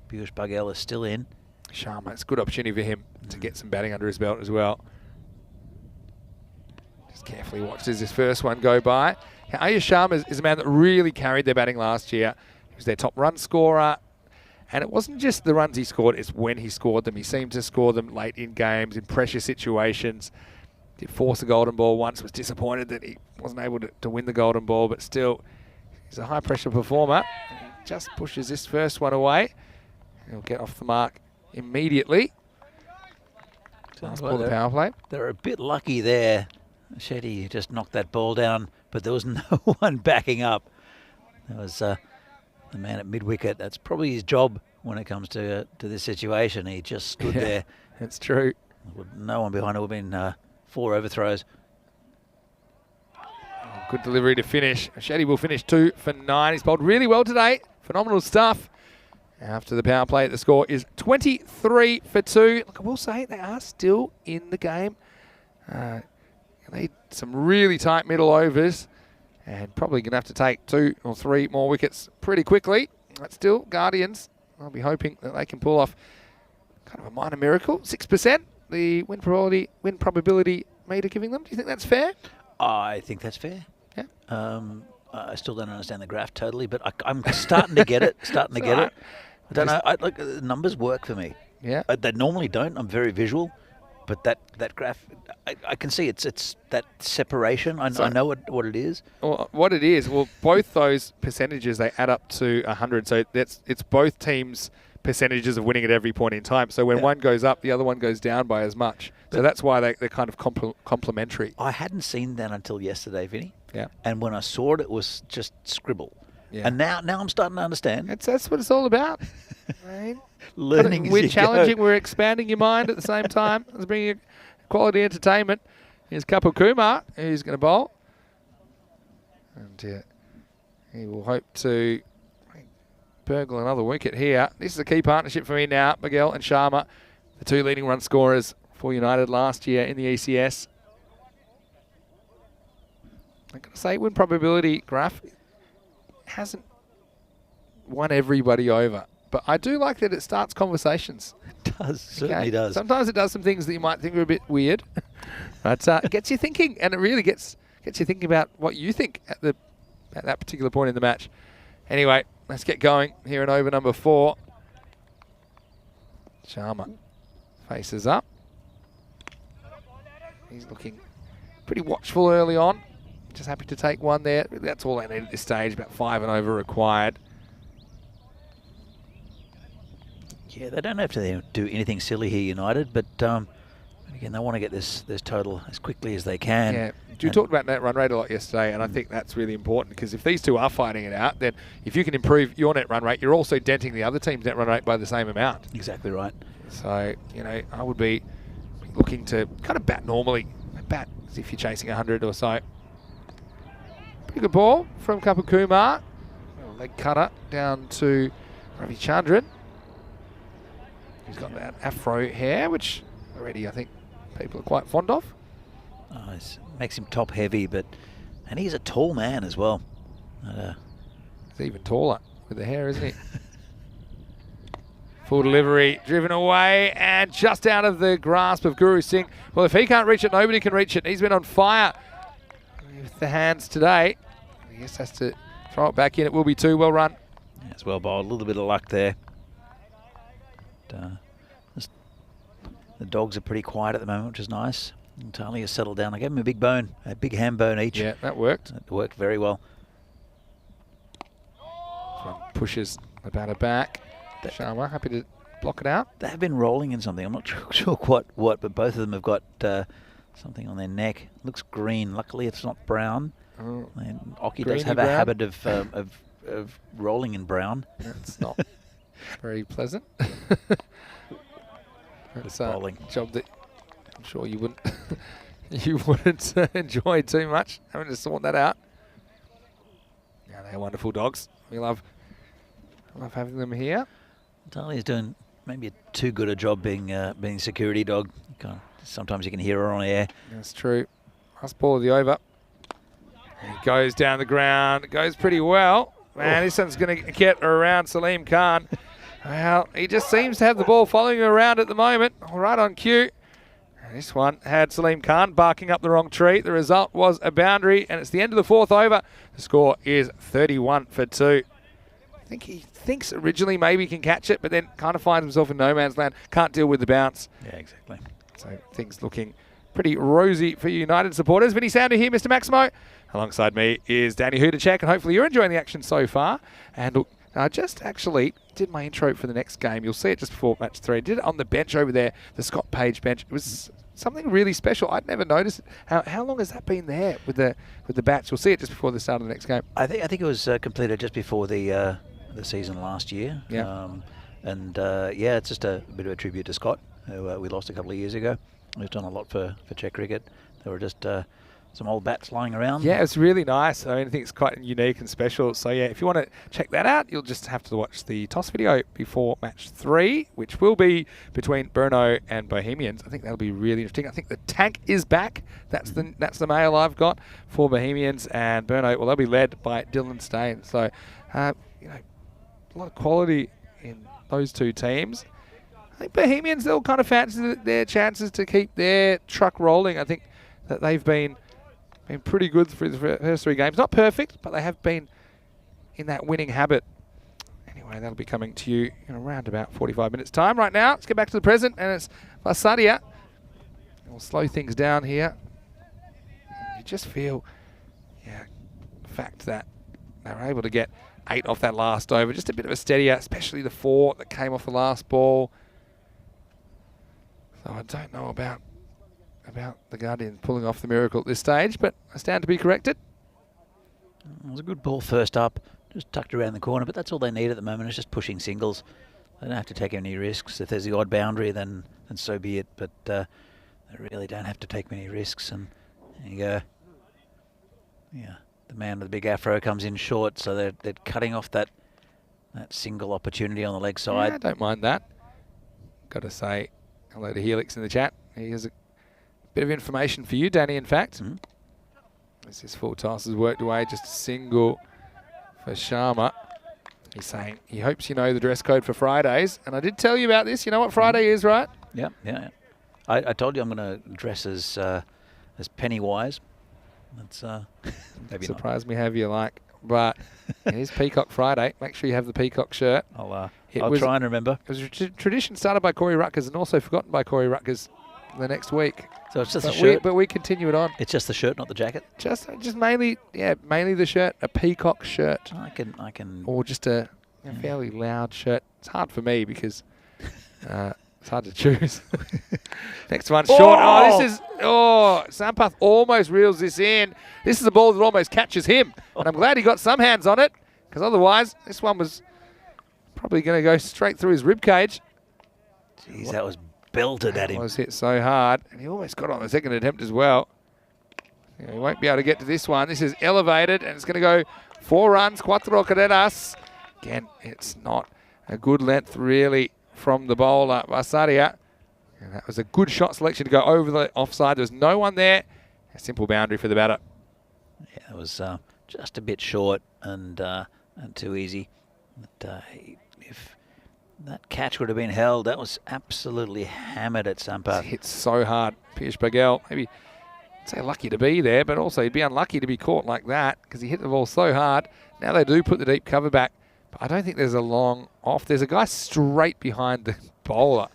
Piyush Bargel, is still in. Sharma, it's a good opportunity for him to get some batting under his belt as well. Just carefully watches this first one go by. Ayush Sharma is a man that really carried their batting last year. He was their top run scorer. And it wasn't just the runs he scored, it's when he scored them. He seemed to score them late in games, in pressure situations. Did force a golden ball once, was disappointed that he wasn't able to win the golden ball, but still, he's a high-pressure performer. He just pushes this first one away. He'll get off the mark immediately. Last ball of the power play. They're a bit lucky there. Shetty just knocked that ball down, but there was no one backing up. There was the man at mid-wicket. That's probably his job when it comes to this situation. He just stood there. It's true. With no one behind. It would have been 4 overthrows. Good delivery to finish. Shetty will finish 2 for 9. He's bowled really well today. Phenomenal stuff. After the power play, the score is 23 for 2. Look, I will say they are still in the game. They need some really tight middle overs and probably going to have to take 2 or 3 more wickets pretty quickly. But still, Guardians, I'll be hoping that they can pull off kind of a minor miracle. 6%, the win probability meter giving them. Do you think that's fair? I think that's fair. Yeah. I still don't understand the graph totally, but I'm starting to get it. I don't know. Look, the numbers work for me. Yeah. They normally don't. I'm very visual, but that graph, I can see it's that separation. I know what it is. Well, what it is, both those percentages, they add up to 100. So it's both teams' percentages of winning at every point in time. So when one goes up, the other one goes down by as much. So that's why they're kind of complementary. I hadn't seen that until yesterday, Vinny. Yeah. And when I saw it, it was just scribble. Yeah. And now I'm starting to understand. That's what it's all about. Right? Learning. We're challenging, we're expanding your mind at the same time. It's bringing quality entertainment. Here's Kapil Kumar, who's going to bowl. And he will hope to burgle another wicket here. This is a key partnership for me now. Miguel and Sharma, the 2 leading run scorers for United last year in the ECS. I'm going to say win probability graph hasn't won everybody over. But I do like that it starts conversations. It does, certainly does. Sometimes it does some things that you might think are a bit weird. But it gets you thinking, and it really gets you thinking about what you think at that particular point in the match. Anyway, let's get going here in over number 4. Sharma faces up. He's looking pretty watchful early on. Just happy to take one there. That's all they need at this stage, about 5 and over required. Yeah, they don't have to do anything silly here, United, but again, they want to get this total as quickly as they can. Yeah, you talked about net run rate a lot yesterday, and I think that's really important because if these two are fighting it out, then if you can improve your net run rate, you're also denting the other team's net run rate by the same amount. Exactly right. So, I would be looking to kind of bat normally bat as if you're chasing 100 or so. Pretty good ball from Kapakumar. Leg cutter down to Ravi Chandran. He's got that afro hair, which already I think people are quite fond of. Oh, it makes him top heavy, and he's a tall man as well. He's even taller with the hair, isn't he? Full delivery, driven away, and just out of the grasp of Guru Singh. Well, if he can't reach it, nobody can reach it. He's been on fire with the hands today. I guess has to throw it back in. It will be 2. Well run. Yeah, it's well bowled. A little bit of luck there. The dogs are pretty quiet at the moment, which is nice. And Tali has settled down. I gave him a big bone, a big ham bone each. Yeah, that worked. It worked very well. Pushes the batter back. Sharma happy to block it out. They have been rolling in something. I'm not sure what, but both of them have got something on their neck. Looks green. Luckily, it's not brown. Oh. And Oki does have a habit of rolling in brown. That's not very pleasant. It's a bowling job that I'm sure you wouldn't enjoy too much, having to sort that out. Yeah, they're wonderful dogs. We love having them here. Tali's doing maybe too good a job being security dog. Sometimes you can hear her on air. That's true. Last ball of the over. He goes down the ground. It goes pretty well. Man, this one's going to get around Salim Khan. Well, he just seems to have the ball following him around at the moment. Right on cue. And this one had Salim Khan barking up the wrong tree. The result was a boundary, and it's the end of the 4th over. The score is 31 for 2. I think he thinks originally maybe he can catch it, but then kind of finds himself in no man's land. Can't deal with the bounce. Yeah, exactly. So things looking pretty rosy for United supporters. Vinny Sander here, Mr. Maximo. Alongside me is Danny Czech, and hopefully you're enjoying the action so far. And look, I just actually did my intro for the next game. You'll see it just before match 3. I did it on the bench over there, the Scott Page bench. It was something really special. I'd never noticed it. How long has that been there with the bats? You'll see it just before the start of the next game. I think it was completed just before the season last year. Yeah. Yeah, it's just a bit of a tribute to Scott, who we lost a couple of years ago. We've done a lot for Czech cricket. They were just some old bats lying around. Yeah, it's really nice. I think it's quite unique and special. So yeah, if you want to check that out, you'll just have to watch the toss video before match 3, which will be between Brno and Bohemians. I think that'll be really interesting. I think the tank is back. That's the mail I've got for Bohemians, and Brno, well, they'll be led by Dylan Stain. So a lot of quality in those two teams. I think Bohemians, they'll kind of fancy their chances to keep their truck rolling. I think that they've been pretty good for the first 3 games. Not perfect, but they have been in that winning habit. Anyway, that'll be coming to you in around about 45 minutes time. Right now, let's get back to the present, and it's Vasadia. We'll slow things down here. You just feel, the fact that they were able to get 8 off that last over. Just a bit of a steadier, especially the 4 that came off the last ball. So I don't know about the Guardians pulling off the miracle at this stage, but I stand to be corrected. It was a good ball first up, just tucked around the corner, but that's all they need at the moment. It's just pushing singles. They don't have to take any risks. If there's the odd boundary, then so be it, but they really don't have to take many risks. And there you go. Yeah, the man with the big afro comes in short, so they're cutting off that single opportunity on the leg side. Yeah, I don't mind that. Got to say hello to Helix in the chat. He has a bit of information for you, Danny, in fact. As his 4 tosses worked away, just a single for Sharma. He's saying he hopes you know the dress code for Fridays. And I did tell you about this. You know what Friday is, right? Yeah. I told you I'm going to dress as Pennywise. That's maybe surprised me have you like. But it is Peacock Friday. Make sure you have the Peacock shirt. I'll try and remember. It was a tradition started by Corey Rutgers and also forgotten by Corey Rutgers the next week. So it's just the shirt? But we continue it on. It's just the shirt, not the jacket? Just mainly the shirt, a Peacock shirt. I can. Or just a fairly loud shirt. It's hard for me because it's hard to choose. Next one, short. Sampath almost reels this in. This is a ball that almost catches him. And I'm glad he got some hands on it, because otherwise this one was probably going to go straight through his rib cage. Jeez, that was belted at him. Was hit so hard, and he almost got on the second attempt as well. Yeah, he won't be able to get to this one. This is elevated, and it's going to go 4 runs. Cuatro carreras. Again, it's not a good length, really, from the bowler, Vasaria. And that was a good shot selection to go over the offside. There was no one there. A simple boundary for the batter. Yeah, it was just a bit short and too easy. But, if that catch would have been held, that was absolutely hammered at Sampa. Hit so hard. Piyush Paghel, maybe I'd say lucky to be there, but also he'd be unlucky to be caught like that because he hit the ball so hard. Now they do put the deep cover back, but I don't think there's a long off. There's a guy straight behind the bowler.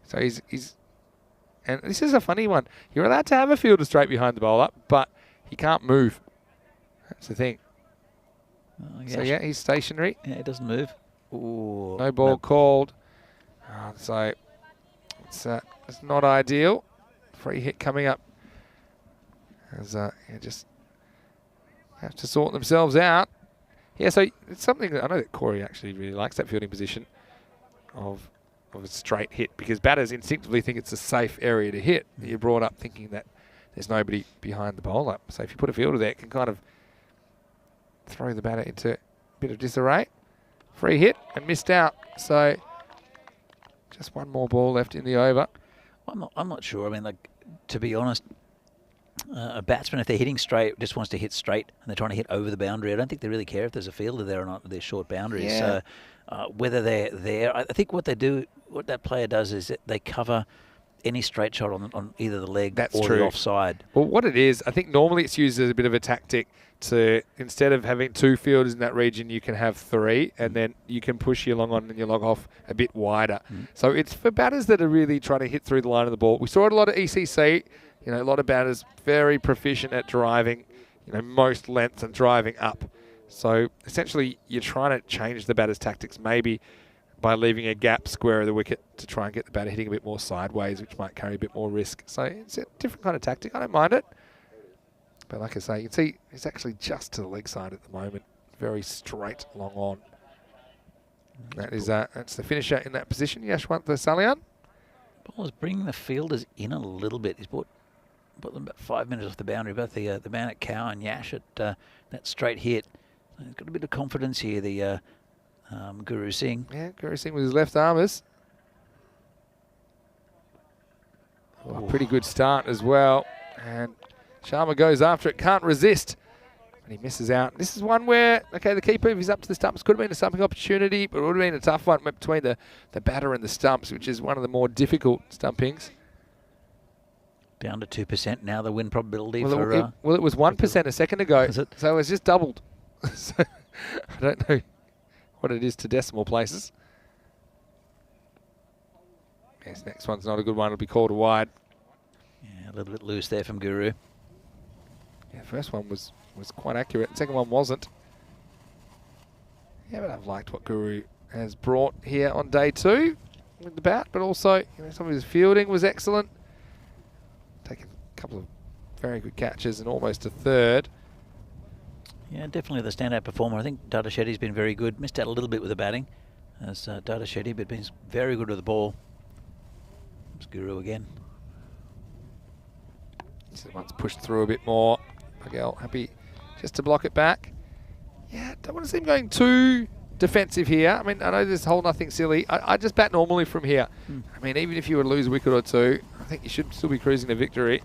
So he's and this is a funny one. You're allowed to have a fielder straight behind the bowler, but he can't move. That's the thing. So yeah, he's stationary. Yeah, he doesn't move. Ooh, no ball called. So it's not ideal. Free hit coming up. As just have to sort themselves out. Yeah, so it's something that I know that Corey actually really likes, that fielding position of a straight hit, because batters instinctively think it's a safe area to hit. You're brought up thinking that there's nobody behind the bowler. So if you put a fielder there, it can kind of throw the batter into a bit of disarray. Free hit and missed out. So just one more ball left in the over. I'm not sure. I mean, like, to be honest, a batsman, if they're hitting straight, just wants to hit straight, and they're trying to hit over the boundary. I don't think they really care if there's a fielder there or not with their short boundaries. Yeah. So whether they're there, I think what they do, what that player does is that they cover any straight shot on either the leg or the offside. Well, what it is, I think normally it's used as a bit of a tactic to, instead of having 2 fielders in that region, you can have 3, and then you can push your long on and your long off a bit wider. So it's for batters that are really trying to hit through the line of the ball. We saw it a lot of ECC. You know, a lot of batters very proficient at driving, you know, most lengths and driving up. So essentially, you're trying to change the batter's tactics, maybe by leaving a gap square of the wicket to try and get the batter hitting a bit more sideways, which might carry a bit more risk. So it's a different kind of tactic. I don't mind it. But like I say, you can see it's actually just to the leg side at the moment. Very straight, long on. That is that's the finisher in that position, Yashwant Salyan. Ball's bringing the fielders in a little bit. He's brought them about 5 minutes off the boundary. Both the man at Cow and Yash at that straight hit. He's got a bit of confidence here, the Guru Singh. Yeah, Guru Singh with his left armers. A pretty good start as well. And Sharma goes after it, can't resist. But he misses out. This is one where, okay, the keeper, if he's up to the stumps, could have been a stumping opportunity, but it would have been a tough one between the batter and the stumps, which is one of the more difficult stumpings. Down to 2% now, the win probability well, for... it was 1% a second ago, so it's just doubled. So I don't know what it is to decimal places. Yes, next one's not a good one. It'll be called a wide. Yeah, a little bit loose there from Guru. Yeah, first one was quite accurate. Second one wasn't. Yeah, but I've liked what Guru has brought here on day 2 with the bat, but also, you know, some of his fielding was excellent. Taken a couple of very good catches and almost a third. Yeah, definitely the standout performer. I think Dada Shetty's been very good. Missed out a little bit with the batting as Dada Shetty, but been very good with the ball. It's Guru again. So once pushed through a bit more. Paghel happy just to block it back. Yeah, don't want to see him going too defensive here. I mean, I know this whole nothing silly. I just bat normally from here. I mean, even if you were to lose a wicket or 2, I think you should still be cruising to victory.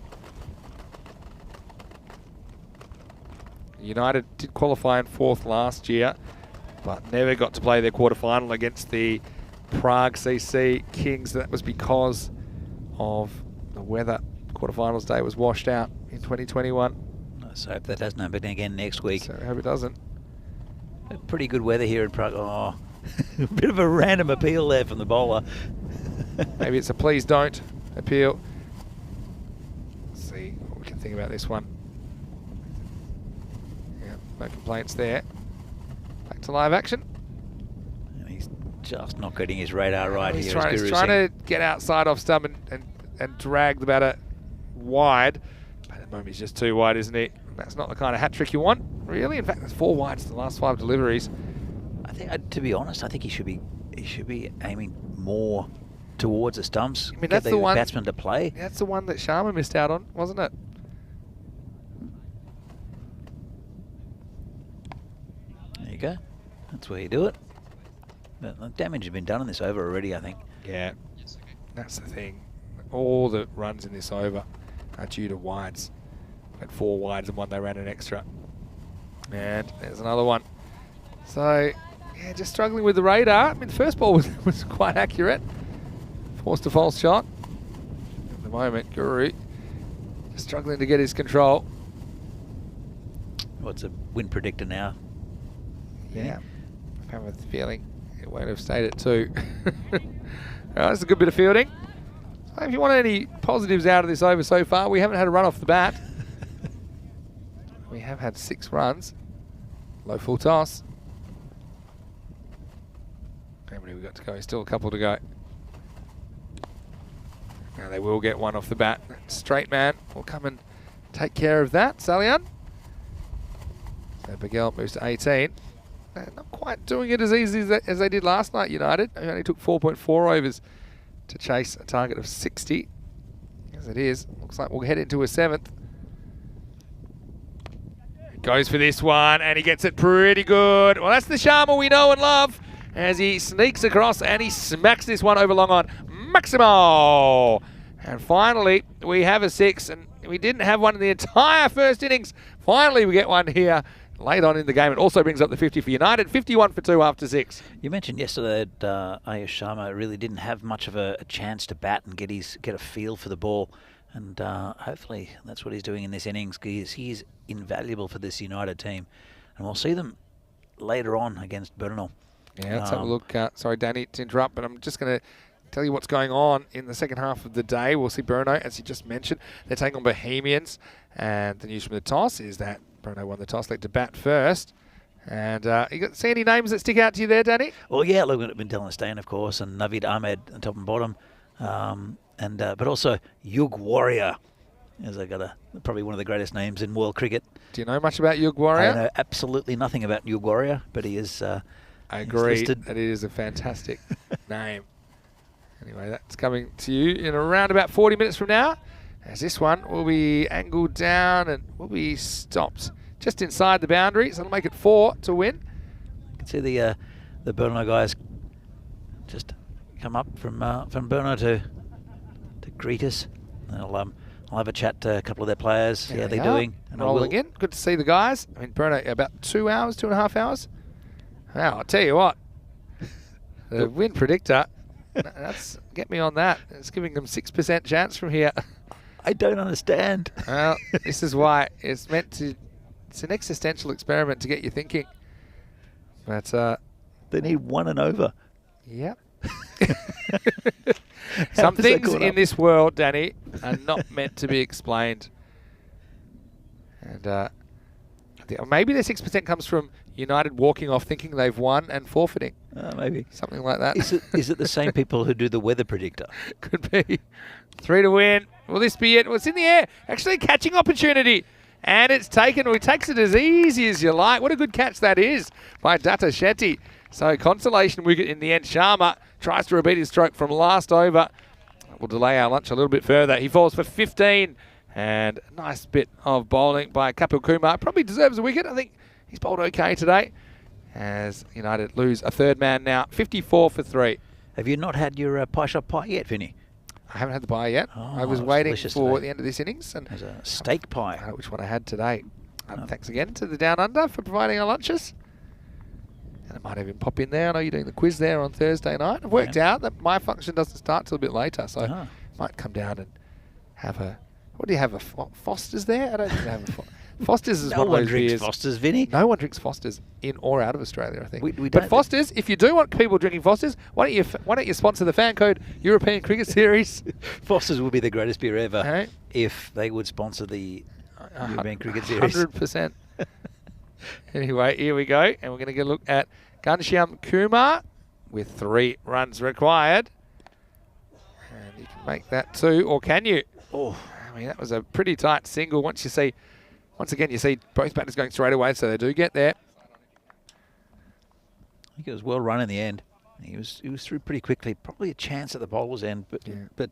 United did qualify in 4th last year, but never got to play their quarterfinal against the Prague CC Kings. That was because of the weather. Quarterfinals day was washed out in 2021. Let's hope that doesn't happen again next week. So I hope it doesn't. Pretty good weather here in Prague. Oh, a bit of a random appeal there from the bowler. Maybe it's a please don't appeal. Let's see what we can think about this one. Yeah, no complaints there. Back to live action. And he's just not getting his radar right He's here. He's trying to get outside off stump and drag the batter wide. But at the moment he's just too wide, isn't he? That's not the kind of hat trick you want, really. In fact, there's 4 wides in the last 5 deliveries. I think, to be honest, I think he should be aiming more towards the stumps. I mean, that's the one batsman to play. That's the one that Sharma missed out on, wasn't it? you go. That's where you do it. But the damage has been done in this over already, I think. Yeah, Yes, okay. that's the thing. All the runs in this over are due to wides. Had 4 wides and 1 they ran an extra. And there's another one. So, yeah, just struggling with the radar. I mean, the first ball was quite accurate. Forced a false shot. At the moment, Guru just struggling to get his control. What's a win predictor now? Yeah, I have a feeling it won't have stayed at 2. That's a good bit of fielding. So if you want any positives out of this over so far, we haven't had a run off the bat. We have had 6 runs. Low full toss. How many we got to go? Still a couple to go. Now they will get 1 off the bat. Straight man will come and take care of that. Salian. So Bigel moves to 18. They're not quite doing it as easy as they did last night, United. They only took 4.4 overs to chase a target of 60. As it is, looks like we'll head into a 7th. Goes for this one, and he gets it pretty good. Well, that's the Sharma we know and love, as he sneaks across and he smacks this one over long on Maximo. And finally, we have a 6, and we didn't have one in the entire first innings. Finally, we get one here late on in the game. It also brings up the 50 for United. 51 for 2 after 6. You mentioned yesterday that Ayush Sharma really didn't have much of a chance to bat and get a feel for the ball. And hopefully that's what he's doing in this innings, because he is invaluable for this United team. And we'll see them later on against Bernal. Yeah, let's have a look. Sorry, Danny, to interrupt, but I'm just going to tell you what's going on in the second half of the day. We'll see Bruno, as you just mentioned. They're taking on Bohemians. And the news from the toss is that Bruno won the toss, led to bat first. And you see any names that stick out to you there, Danny? Well, yeah, look, it's been Dylan Stain, of course, and Naveed Ahmed on top and bottom. But also Yug Warrior, as I got probably one of the greatest names in world cricket. Do you know much about Yug Warrior? I know absolutely nothing about Yug Warrior, but he is. I agree that it is a fantastic name. Anyway, that's coming to you in around about 40 minutes from now, as this one will be angled down and will be stopped just inside the boundary, so it'll make it 4 to win. You can see the Burnley guys just come up from Burnley to greet us. I'll have a chat to a couple of their players, see how they're doing. And rolling in. Good to see the guys. I mean, Bruno, about 2 hours, 2.5 hours. Wow, I'll tell you what, the win predictor, get me on that. It's giving them 6% chance from here. I don't understand. Well, this is why it's it's an existential experiment to get you thinking. But they need 1 and over. Yep. Some things in this world, Danny, are not meant to be explained. And maybe the 6% comes from United walking off thinking they've won and forfeiting. Maybe. Something like that. Is it the same people who do the weather predictor? Could be. 3 to win. Will this be it? Well, it's in the air. Actually, a catching opportunity. And it's taken. Well, he takes it as easy as you like. What a good catch that is by Datta Shetty. So consolation wicket in the end. Sharma tries to repeat his stroke from last over. We'll delay our lunch a little bit further. He falls for 15. And a nice bit of bowling by Kapil Kumar. Probably deserves a wicket. I think he's bowled okay today. As United lose a 3rd man now. 54 for 3. Have you not had your pie shop pie yet, Vinny? I haven't had the pie yet. Oh, I was waiting for today. the end of this innings. And there's a steak pie. I don't know which one I had today. Thanks again to the Down Under for providing our lunches. And I might even pop in there. I know you're doing the quiz there on Thursday night. I've worked out that my function doesn't start till a bit later, so I might come down and have a... What do you have? Foster's there? I don't think they have a Foster's is no one of one those drinks beers. Foster's, Vinny. No one drinks Foster's in or out of Australia, I think. We but don't Foster's, if you do want people drinking Foster's, why don't you sponsor the FanCode European Cricket Series? Foster's would be the greatest beer ever Okay. if they would sponsor the European Cricket Series. 100%. Anyway, here we go. And we're going to get a look at Ghanshyam Kumar with 3 runs required. And you can make that 2, or can you? Oh, I mean, that was a pretty tight single. Once again, you see both batters going straight away, so they do get there. I think it was well run in the end. He was through pretty quickly. Probably a chance at the bowler's end, but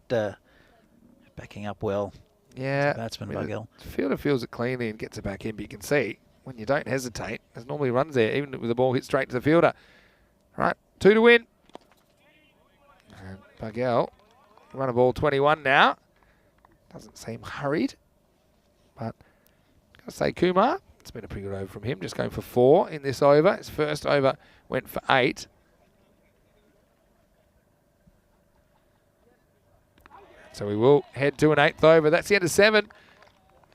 backing up well. Yeah. Batsman Buggill. The fielder feels it cleanly and gets it back in, but you can see when you don't hesitate. There's normally runs there, even with the ball hit straight to the fielder. Right, 2 to win. And Bagel, run a ball 21 now. Doesn't seem hurried, but got to say Kumar, it's been a pretty good over from him, just going for 4 in this over. His first over went for 8. So we will head to an 8th over. That's the end of 7.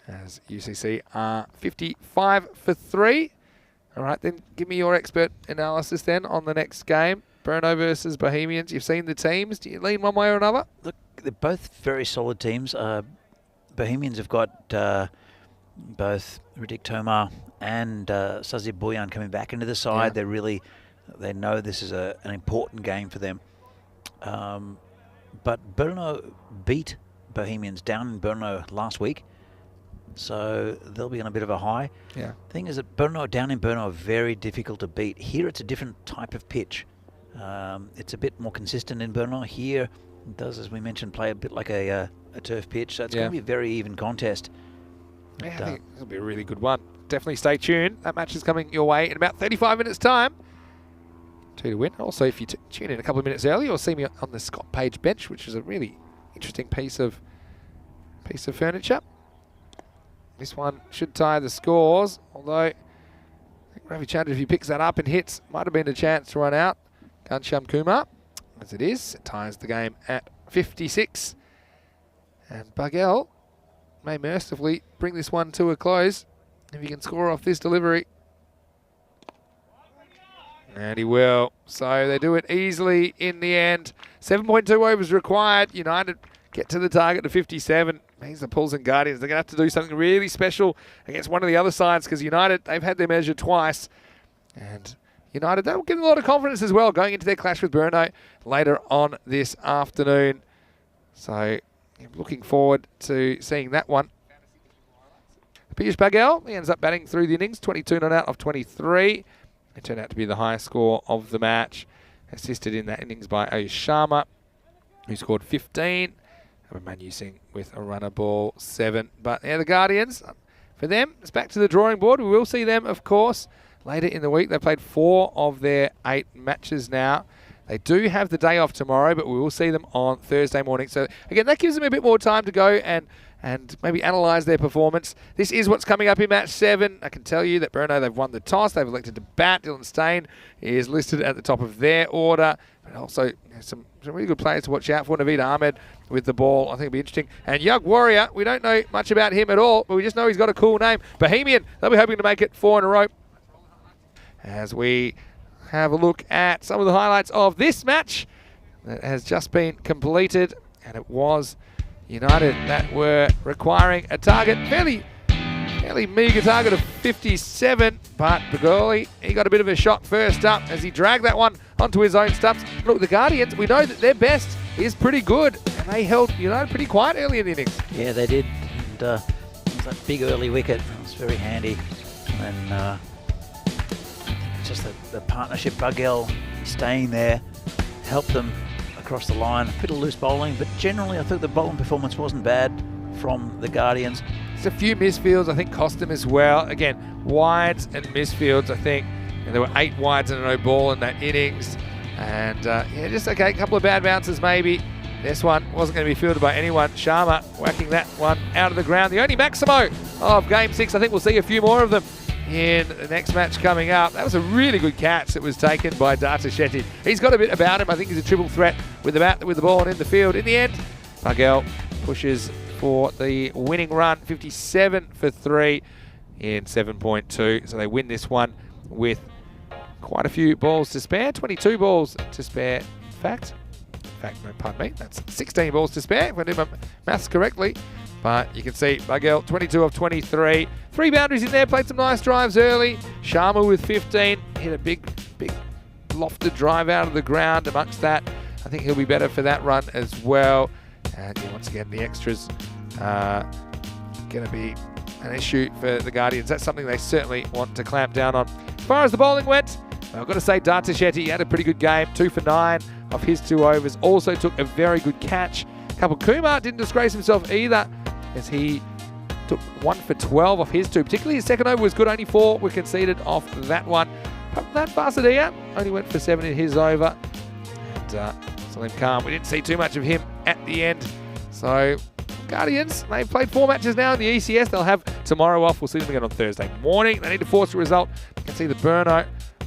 As UCC are 55 for 3. All right, then give me your expert analysis then on the next game. Brno versus Bohemians. You've seen the teams. Do you lean one way or another? Look, they're both very solid teams. Bohemians have got both Riddick Tomar and Sazib Boyan coming back into the side. Yeah. They know this is an important game for them. But Brno beat Bohemians down in Brno last week, so they'll be on a bit of a high. Yeah. Thing is that down in Brno are very difficult to beat. Here it's a different type of pitch. It's a bit more consistent in Brno. Here it does, as we mentioned, play a bit like a turf pitch, so it's going to be a very even contest. Yeah, I think it'll be a really good one. Definitely stay tuned. That match is coming your way in about 35 minutes' time. 2 to win. Also, if you tune in a couple of minutes early, you'll see me on the Scott Page bench, which is a really interesting piece of furniture. This one should tie the scores, although I think Ravi Chandra, if he picks that up and hits, might have been a chance to run out. Ghanshyam Kumar, as it is, it ties the game at 56. And Bagel may mercifully bring this one to a close if he can score off this delivery. And he will. So they do it easily in the end. 7.2 overs required. United get to the target of 57. Means the Bulls and Guardians, they're going to have to do something really special against one of the other sides, because United, they've had their measure twice. And United, they'll give them a lot of confidence as well going into their clash with Brno later on this afternoon. So looking forward to seeing that one. Piyush Bagel, he ends up batting through the innings, 22 not out of 23. It turned out to be the highest score of the match, assisted in that innings by Ayush Sharma, who scored 15. Manu Singh with a runner ball 7. But yeah, the Guardians, for them, it's back to the drawing board. We will see them, of course, later in the week. They've played 4 of their 8 matches now. They do have the day off tomorrow, but we will see them on Thursday morning. So again, that gives them a bit more time to go and maybe analyse their performance. This is what's coming up in match 7. I can tell you that Brno, they've won the toss. They've elected to bat. Dylan Stain is listed at the top of their order. But also some really good players to watch out for. Naveed Ahmed with the ball. I think it'll be interesting. And Yug Warrior, we don't know much about him at all, but we just know he's got a cool name. Bohemian, they'll be hoping to make it 4 in a row. As we have a look at some of the highlights of this match that has just been completed, and it was United that were requiring a target, fairly meagre target of 57, but Bagoli, he got a bit of a shock first up as he dragged that one onto his own stumps. Look, the Guardians, we know that their best is pretty good, and they held United pretty quiet early in the innings. Yeah, they did, and it was that big early wicket. It was very handy, and just the partnership, Bagel staying there, helped them across the line. A bit of loose bowling, but generally I think the bowling performance wasn't bad from the Guardians. There's a few misfields I think cost them as well. Again, wides and misfields, I think. And there were 8 wides and a no ball in that innings. And just a couple of bad bounces maybe. This one wasn't going to be fielded by anyone. Sharma whacking that one out of the ground. The only Maximo of Game 6. I think we'll see a few more of them in the next match coming up. That was a really good catch that was taken by Data Shetty. He's got a bit about him. I think he's a triple threat with the bat, with the ball and in the field. In the end, Bagel pushes for the winning run, 57 for 3 in 7.2. So they win this one with quite a few balls to spare, 22 balls to spare. In fact, no, pardon me, that's 16 balls to spare, if I did my maths correctly. But you can see Bagel, 22 of 23. 3 boundaries in there, played some nice drives early. Sharma with 15, hit a big lofted drive out of the ground. Amongst that, I think he'll be better for that run as well. And yeah, once again, the extras going to be an issue for the Guardians. That's something they certainly want to clamp down on. As far as the bowling went, I've got to say Data Shetty had a pretty good game. 2 for 9 of his 2 overs. Also took a very good catch. Kumar didn't disgrace himself either, as he took 1 for 12 off his 2. Particularly his second over was good, only 4 were conceded off that one. Apart from that, Basadia only went for 7 in his over. And Salim Khan, we didn't see too much of him at the end. So Guardians, they've played 4 matches now in the ECS. They'll have tomorrow off. We'll see them again on Thursday morning. They need to force a result. You can see the Burno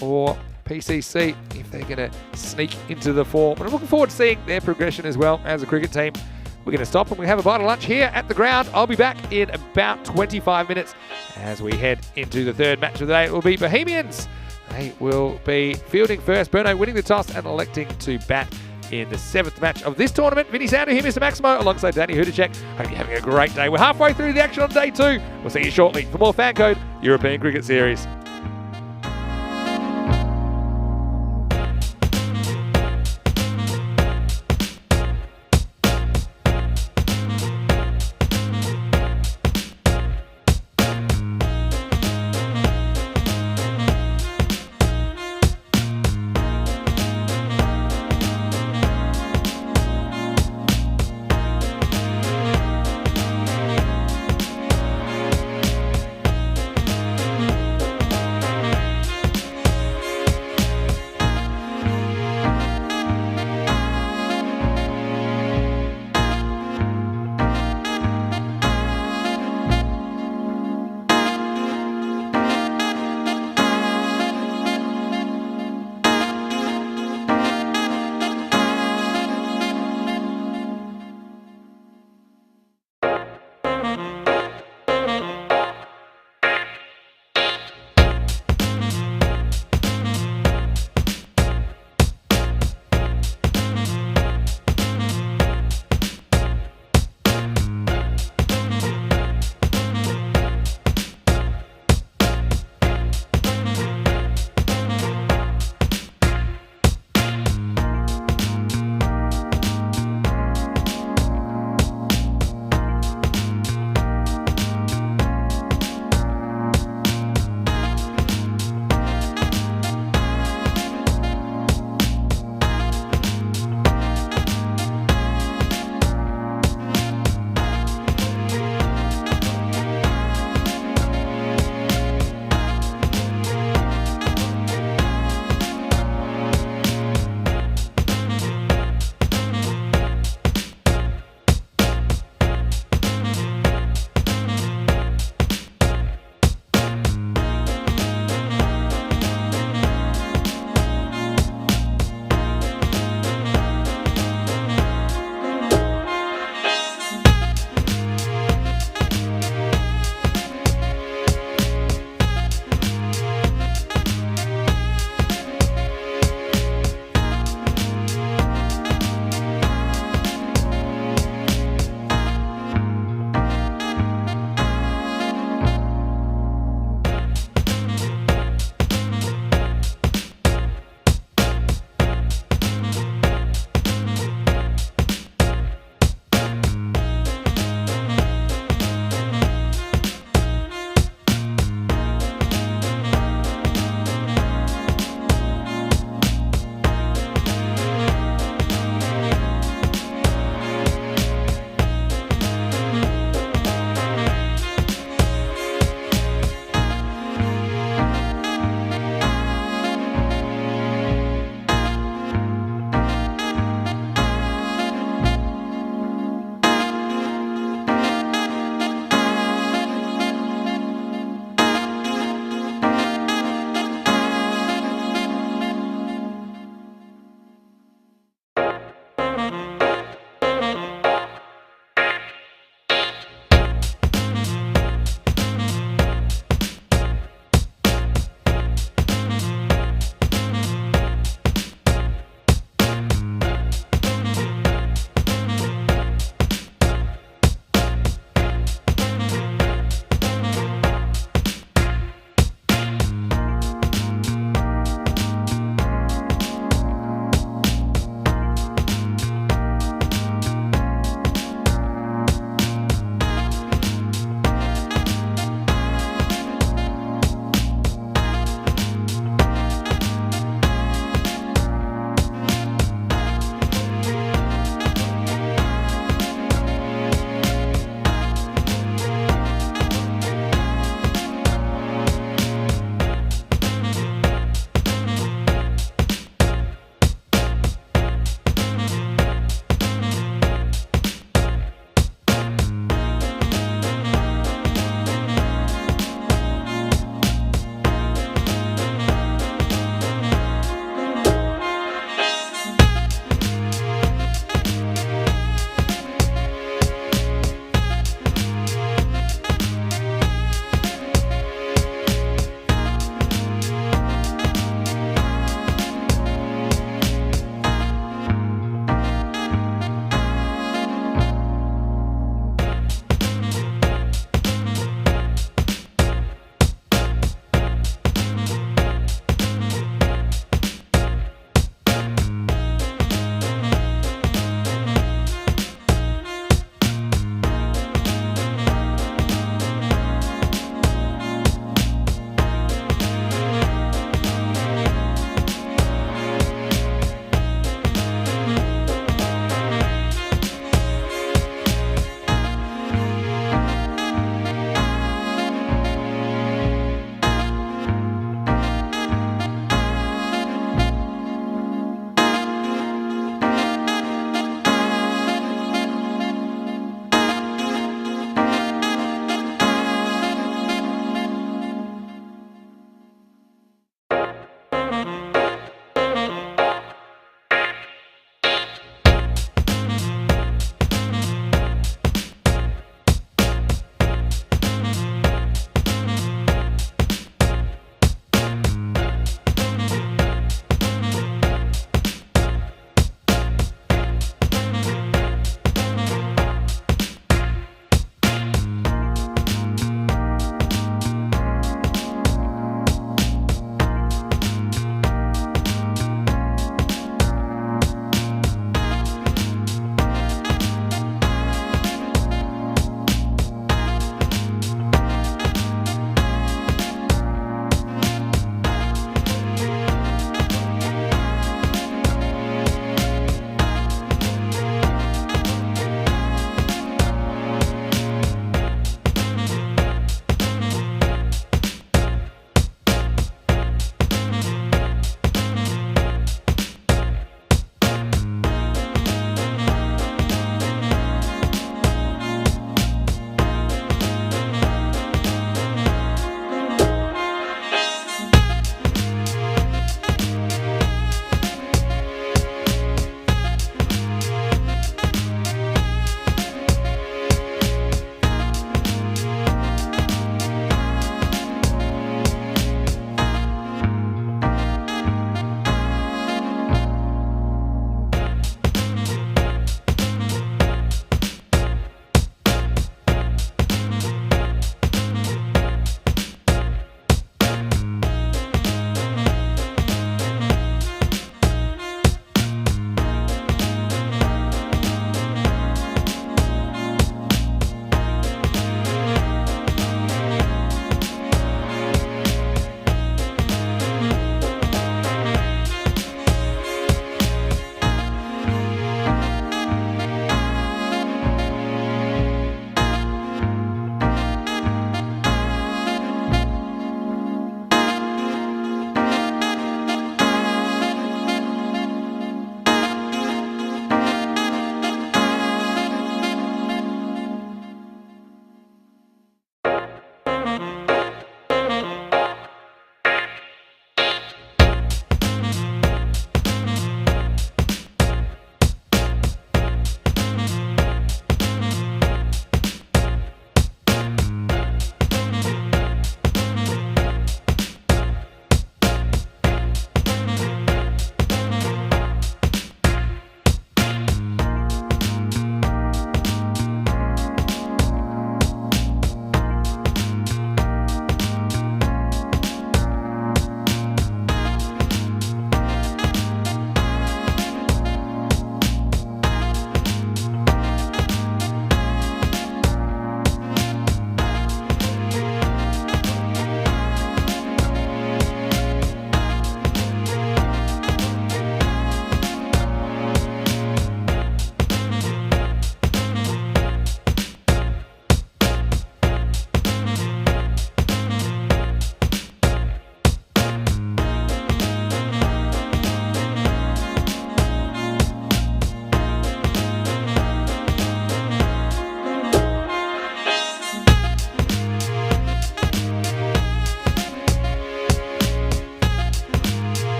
or PCC if they're going to sneak into the form. But I'm looking forward to seeing their progression as well as a cricket team. We're going to stop and we have a bite of lunch here at the ground. I'll be back in about 25 minutes as we head into the third match of the day. It will be Bohemians. They will be fielding first. Burno winning the toss and electing to bat in the 7th match of this tournament. Vinny Sander here, Mr. Maximo, alongside Danny Hudacek. Hope you're having a great day. We're halfway through the action on day 2. We'll see you shortly for more FanCode European Cricket Series.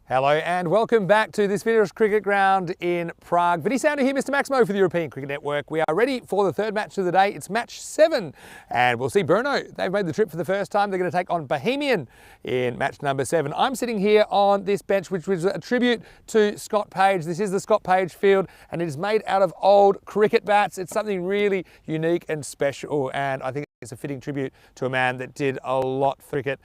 Hello and welcome back to this Finnish cricket ground in Prague. Vinny Sounder here, Mr. Maximo for the European Cricket Network. We are ready for the third match of the day. It's match 7 and we'll see Brno. They've made the trip for the first time. They're going to take on Bohemian in match number 7. I'm sitting here on this bench, which was a tribute to Scott Page. This is the Scott Page field and it is made out of old cricket bats. It's something really unique and special, and I think it's a fitting tribute to a man that did a lot for cricket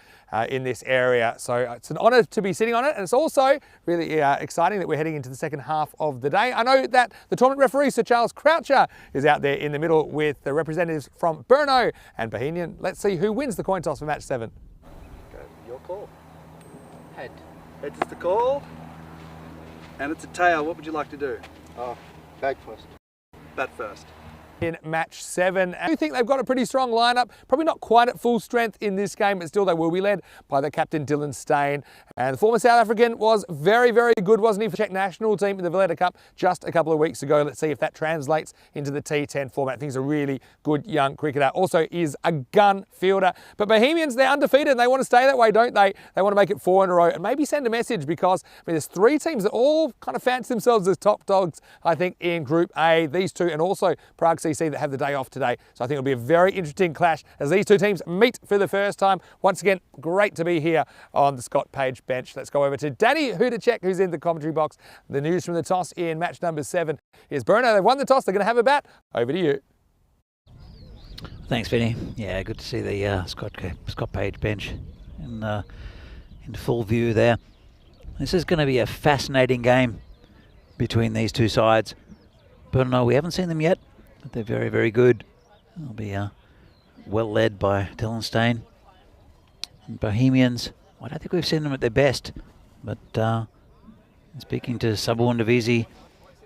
in this area. So it's an honour to be sitting on it, and it's also really exciting that we're heading into the second half of the day. I know that the tournament referee, Sir Charles Croucher, is out there in the middle with the representatives from Brno and Bohemian. Let's see who wins the coin toss for match 7. Go, your call. Head. Heads is the call, and it's a tail. What would you like to do? Bat first. Bat first. In match 7. I do think they've got a pretty strong lineup, probably not quite at full strength in this game, but still they will be led by the captain Dylan Steyn. And the former South African was very, very good, wasn't he, for the Czech national team in the Valletta Cup just a couple of weeks ago. Let's see if that translates into the T10 format. I think he's a really good young cricketer. Also is a gun fielder. But Bohemians, they're undefeated and they want to stay that way, don't they? They want to make it 4 in a row and maybe send a message, because there's 3 teams that all kind of fancy themselves as top dogs, I think, in Group A. These two and also Prague CC that have the day off today. So I think it'll be a very interesting clash as these two teams meet for the first time. Once again, great to be here on the Scott Page bench. Let's go over to Danny Czech, who's in the commentary box. The news from the toss in match number 7 is Brno. They've won the toss. They're going to have a bat. Over to you. Thanks, Vinny. Yeah, good to see the Scott Page bench in full view there. This is going to be a fascinating game between these two sides. Brno, we haven't seen them yet, but they're very, very good. They'll be well led by Dylan Steyn. And Bohemians, I don't think we've seen them at their best, but speaking to Sabu Divisi,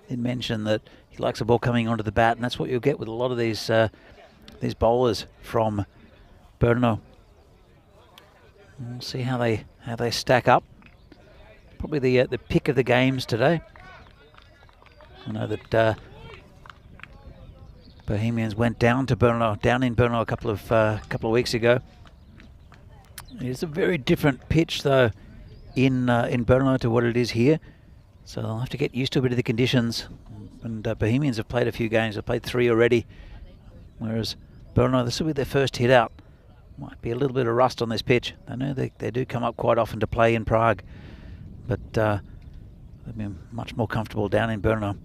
he mentioned that he likes the ball coming onto the bat, and that's what you'll get with a lot of these bowlers from Brno. We'll see how they stack up. Probably the pick of the games today. I know that Bohemians went down in Brno a couple of weeks ago. It's a very different pitch though in Brno to what it is here, so they'll have to get used to a bit of the conditions. And Bohemians have played a few games. They've played 3 already, whereas Brno, this will be their first hit out. Might be a little bit of rust on this pitch. I know they do come up quite often to play in Prague, but they've been much more comfortable down in Brno.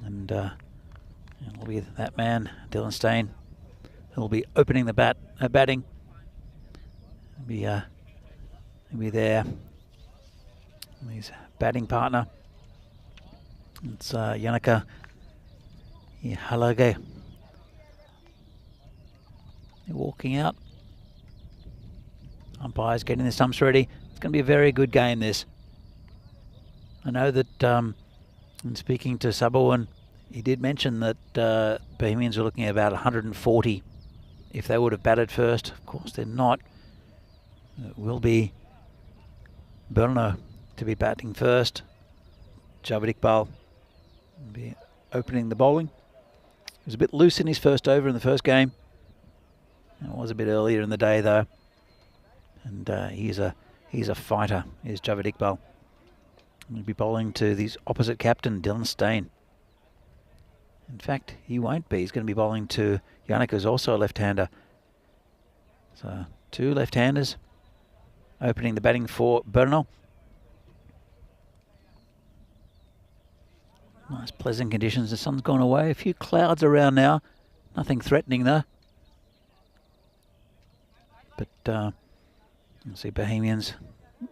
And it'll be that man, Dylan Steyn, who'll be opening the batting. He'll be there. His batting partner, it's Yannicka Halage. They're walking out. Umpires getting the stumps ready. It's going to be a very good game, this. I know that in speaking to Sabu, he did mention that Bohemians are looking at about 140 if they would have batted first. Of course, they're not. It will be Brno to be batting first. Javed Iqbal will be opening the bowling. He was a bit loose in his first over in the first game. It was a bit earlier in the day though. And he's a fighter. Here's Javed Iqbal. He'll be bowling to the opposite captain, Dylan Steyn. In fact, he won't be. He's going to be bowling to Yannick, who's also a left-hander. So 2 left-handers opening the batting for Brno. Nice pleasant conditions. The sun's gone away. A few clouds around now. Nothing threatening though. But you'll see Bohemians,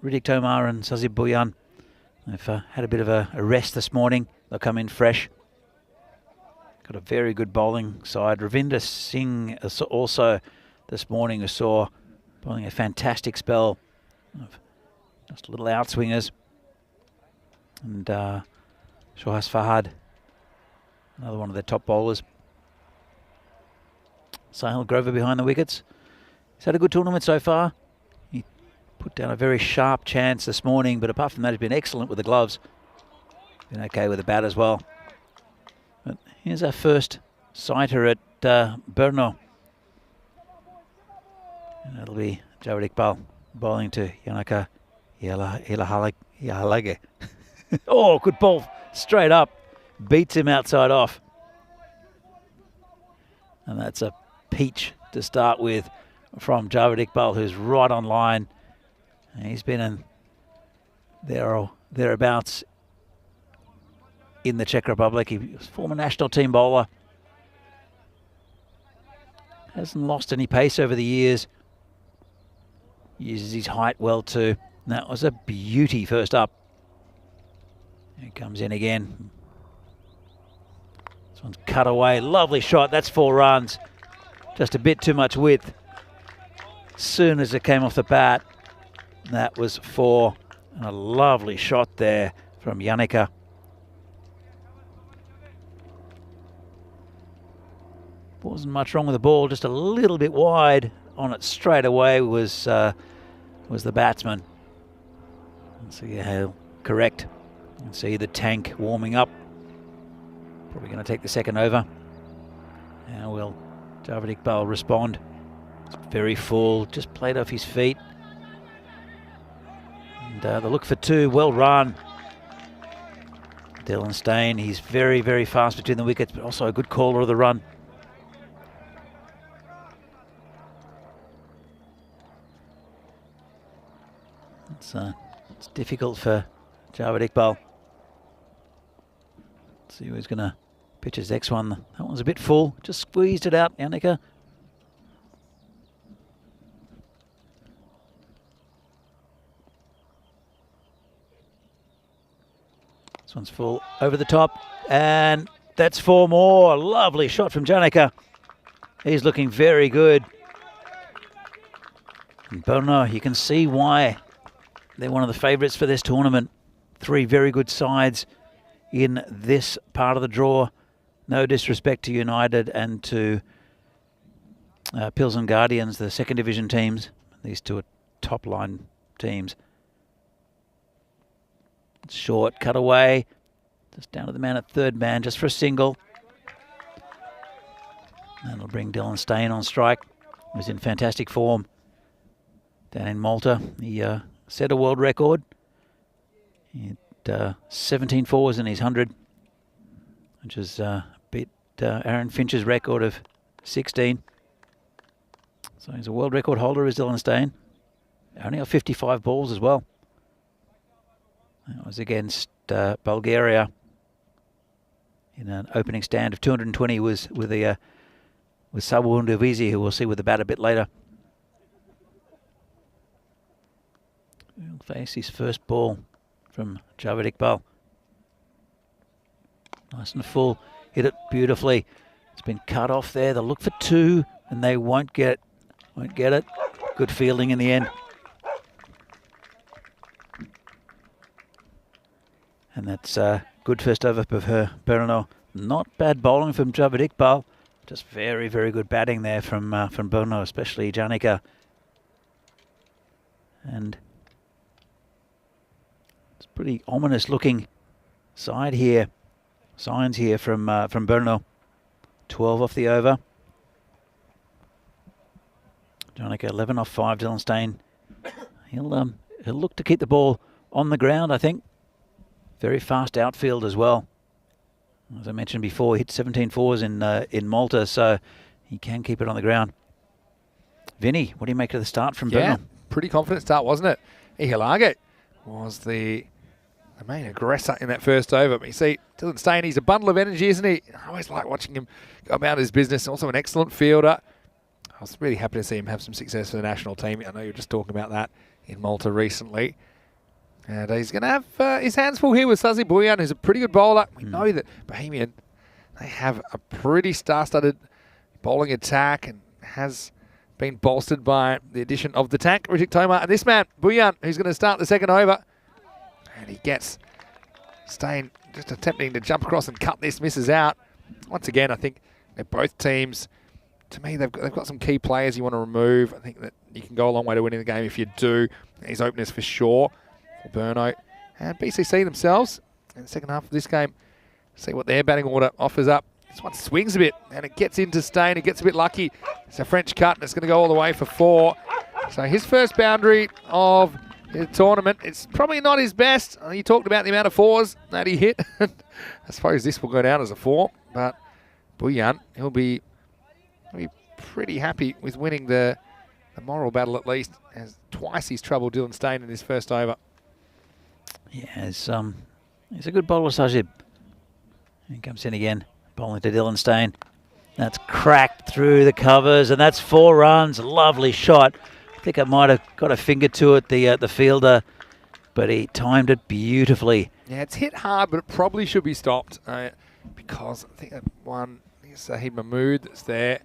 Riddick Tomar and Sazib Bhuyan. They've had a bit of a rest this morning. They'll come in fresh. Got a very good bowling side. Ravinder Singh also this morning I saw bowling a fantastic spell of just little outswingers. And Shohas Fahad, another one of their top bowlers. Sahil Grover behind the wickets. He's had a good tournament so far. He put down a very sharp chance this morning, but apart from that, he's been excellent with the gloves. Been okay with the bat as well. But here's our first sighter at Brno. And it'll be Javed Iqbal bowling to Yannicka Ihalage. Oh, good ball. Straight up. Beats him outside off. And that's a peach to start with from Javed Iqbal, who's right on line. And he's been in there or thereabouts in the Czech Republic. He was former national team bowler. Hasn't lost any pace over the years. Uses his height well too. And that was a beauty first up. He comes in again. This one's cut away. Lovely shot. That's 4 runs. Just a bit too much width. Soon as it came off the bat, that was 4. And a lovely shot there from Yannicka. Wasn't much wrong with the ball, just a little bit wide on it straight away was the batsman. So yeah, correct. You can see the tank warming up. Probably going to take the second over. Now will Javed Iqbal respond? It's very full, just played off his feet. And the look for 2, well run. Dylan Steyn, he's very, very fast between the wickets, but also a good caller of the run. It's difficult for Javed Iqbal. See who's going to pitch his next one. That one's a bit full. Just squeezed it out, Yannicka. This one's full over the top. And that's 4 more. Lovely shot from Yannicka. He's looking very good. And Bono, you can see why they're one of the favourites for this tournament. 3 very good sides in this part of the draw. No disrespect to United and to Pilsen Guardians, the second division teams. These 2 are top line teams. Short, cut away. Just down to the man at third man, just for a single. That'll bring Dylan Steyn on strike. He's in fantastic form down in Malta. He set a world record. He had 17 fours in his 100, which is beat Aaron Finch's record of 16. So he's a world record holder, is Dylan Steyn. Only got 55 balls as well. That was against Bulgaria in an opening stand of 220. Was with Sabu Ndovizi, who we'll see with the bat a bit later. He'll face his first ball from Javed Iqbal. Nice and full. Hit it beautifully. It's been cut off there. They'll look for 2 and they won't get it. Won't get it. Good fielding in the end. And that's good first over for Bono. Not bad bowling from Javed Iqbal. Just very, very good batting there from Bono, especially Yannicka. And it's pretty ominous looking side here. Signs here from Bono. 12 off the over. Yannicka 11 off 5. Dylan Steyn. He'll look to keep the ball on the ground, I think. Very fast outfield as well. As I mentioned before, he hit 17 fours in Malta, so he can keep it on the ground. Vinny, what do you make of the start from Bono? Pretty confident start, wasn't it? Ihalage was the main aggressor in that first over. But you see, Dylan Steyn, he's a bundle of energy, isn't he? I always like watching him go about his business. Also an excellent fielder. I was really happy to see him have some success for the national team. I know you were just talking about that in Malta recently. And he's going to have his hands full here with Sazi Bhuyan, who's a pretty good bowler. We know that Bohemian, they have a pretty star-studded bowling attack and has been bolstered by the addition of the tank, Rijik Tomar. And this man, Bhuyan, who's going to start the second over. And he gets Steyn just attempting to jump across and cut this, misses out. Once again, I think they're both teams. To me, they've got some key players you want to remove. I think that you can go a long way to winning the game if you do. His openers for sure. Burno and BCC themselves in the second half of this game. See what their batting order offers up. This one swings a bit and it gets into Steyn. It gets a bit lucky. It's a French cut and it's going to go all the way for 4. So his first boundary of in the tournament. It's probably not his best. He talked about the amount of 4s that he hit. I suppose this will go down as a 4, but Boyan, he'll be pretty happy with winning the moral battle at least. Has twice his trouble Dylan Stain in his first over. Yeah, he's a good bowler, Sajib. He comes in again, bowling to Dylan Stain. That's cracked through the covers, and that's 4 runs. Lovely shot. I think I might have got a finger to it, the fielder, but he timed it beautifully. Yeah, it's hit hard, but it probably should be stopped because I think that one, Sahib Mahmood that's there,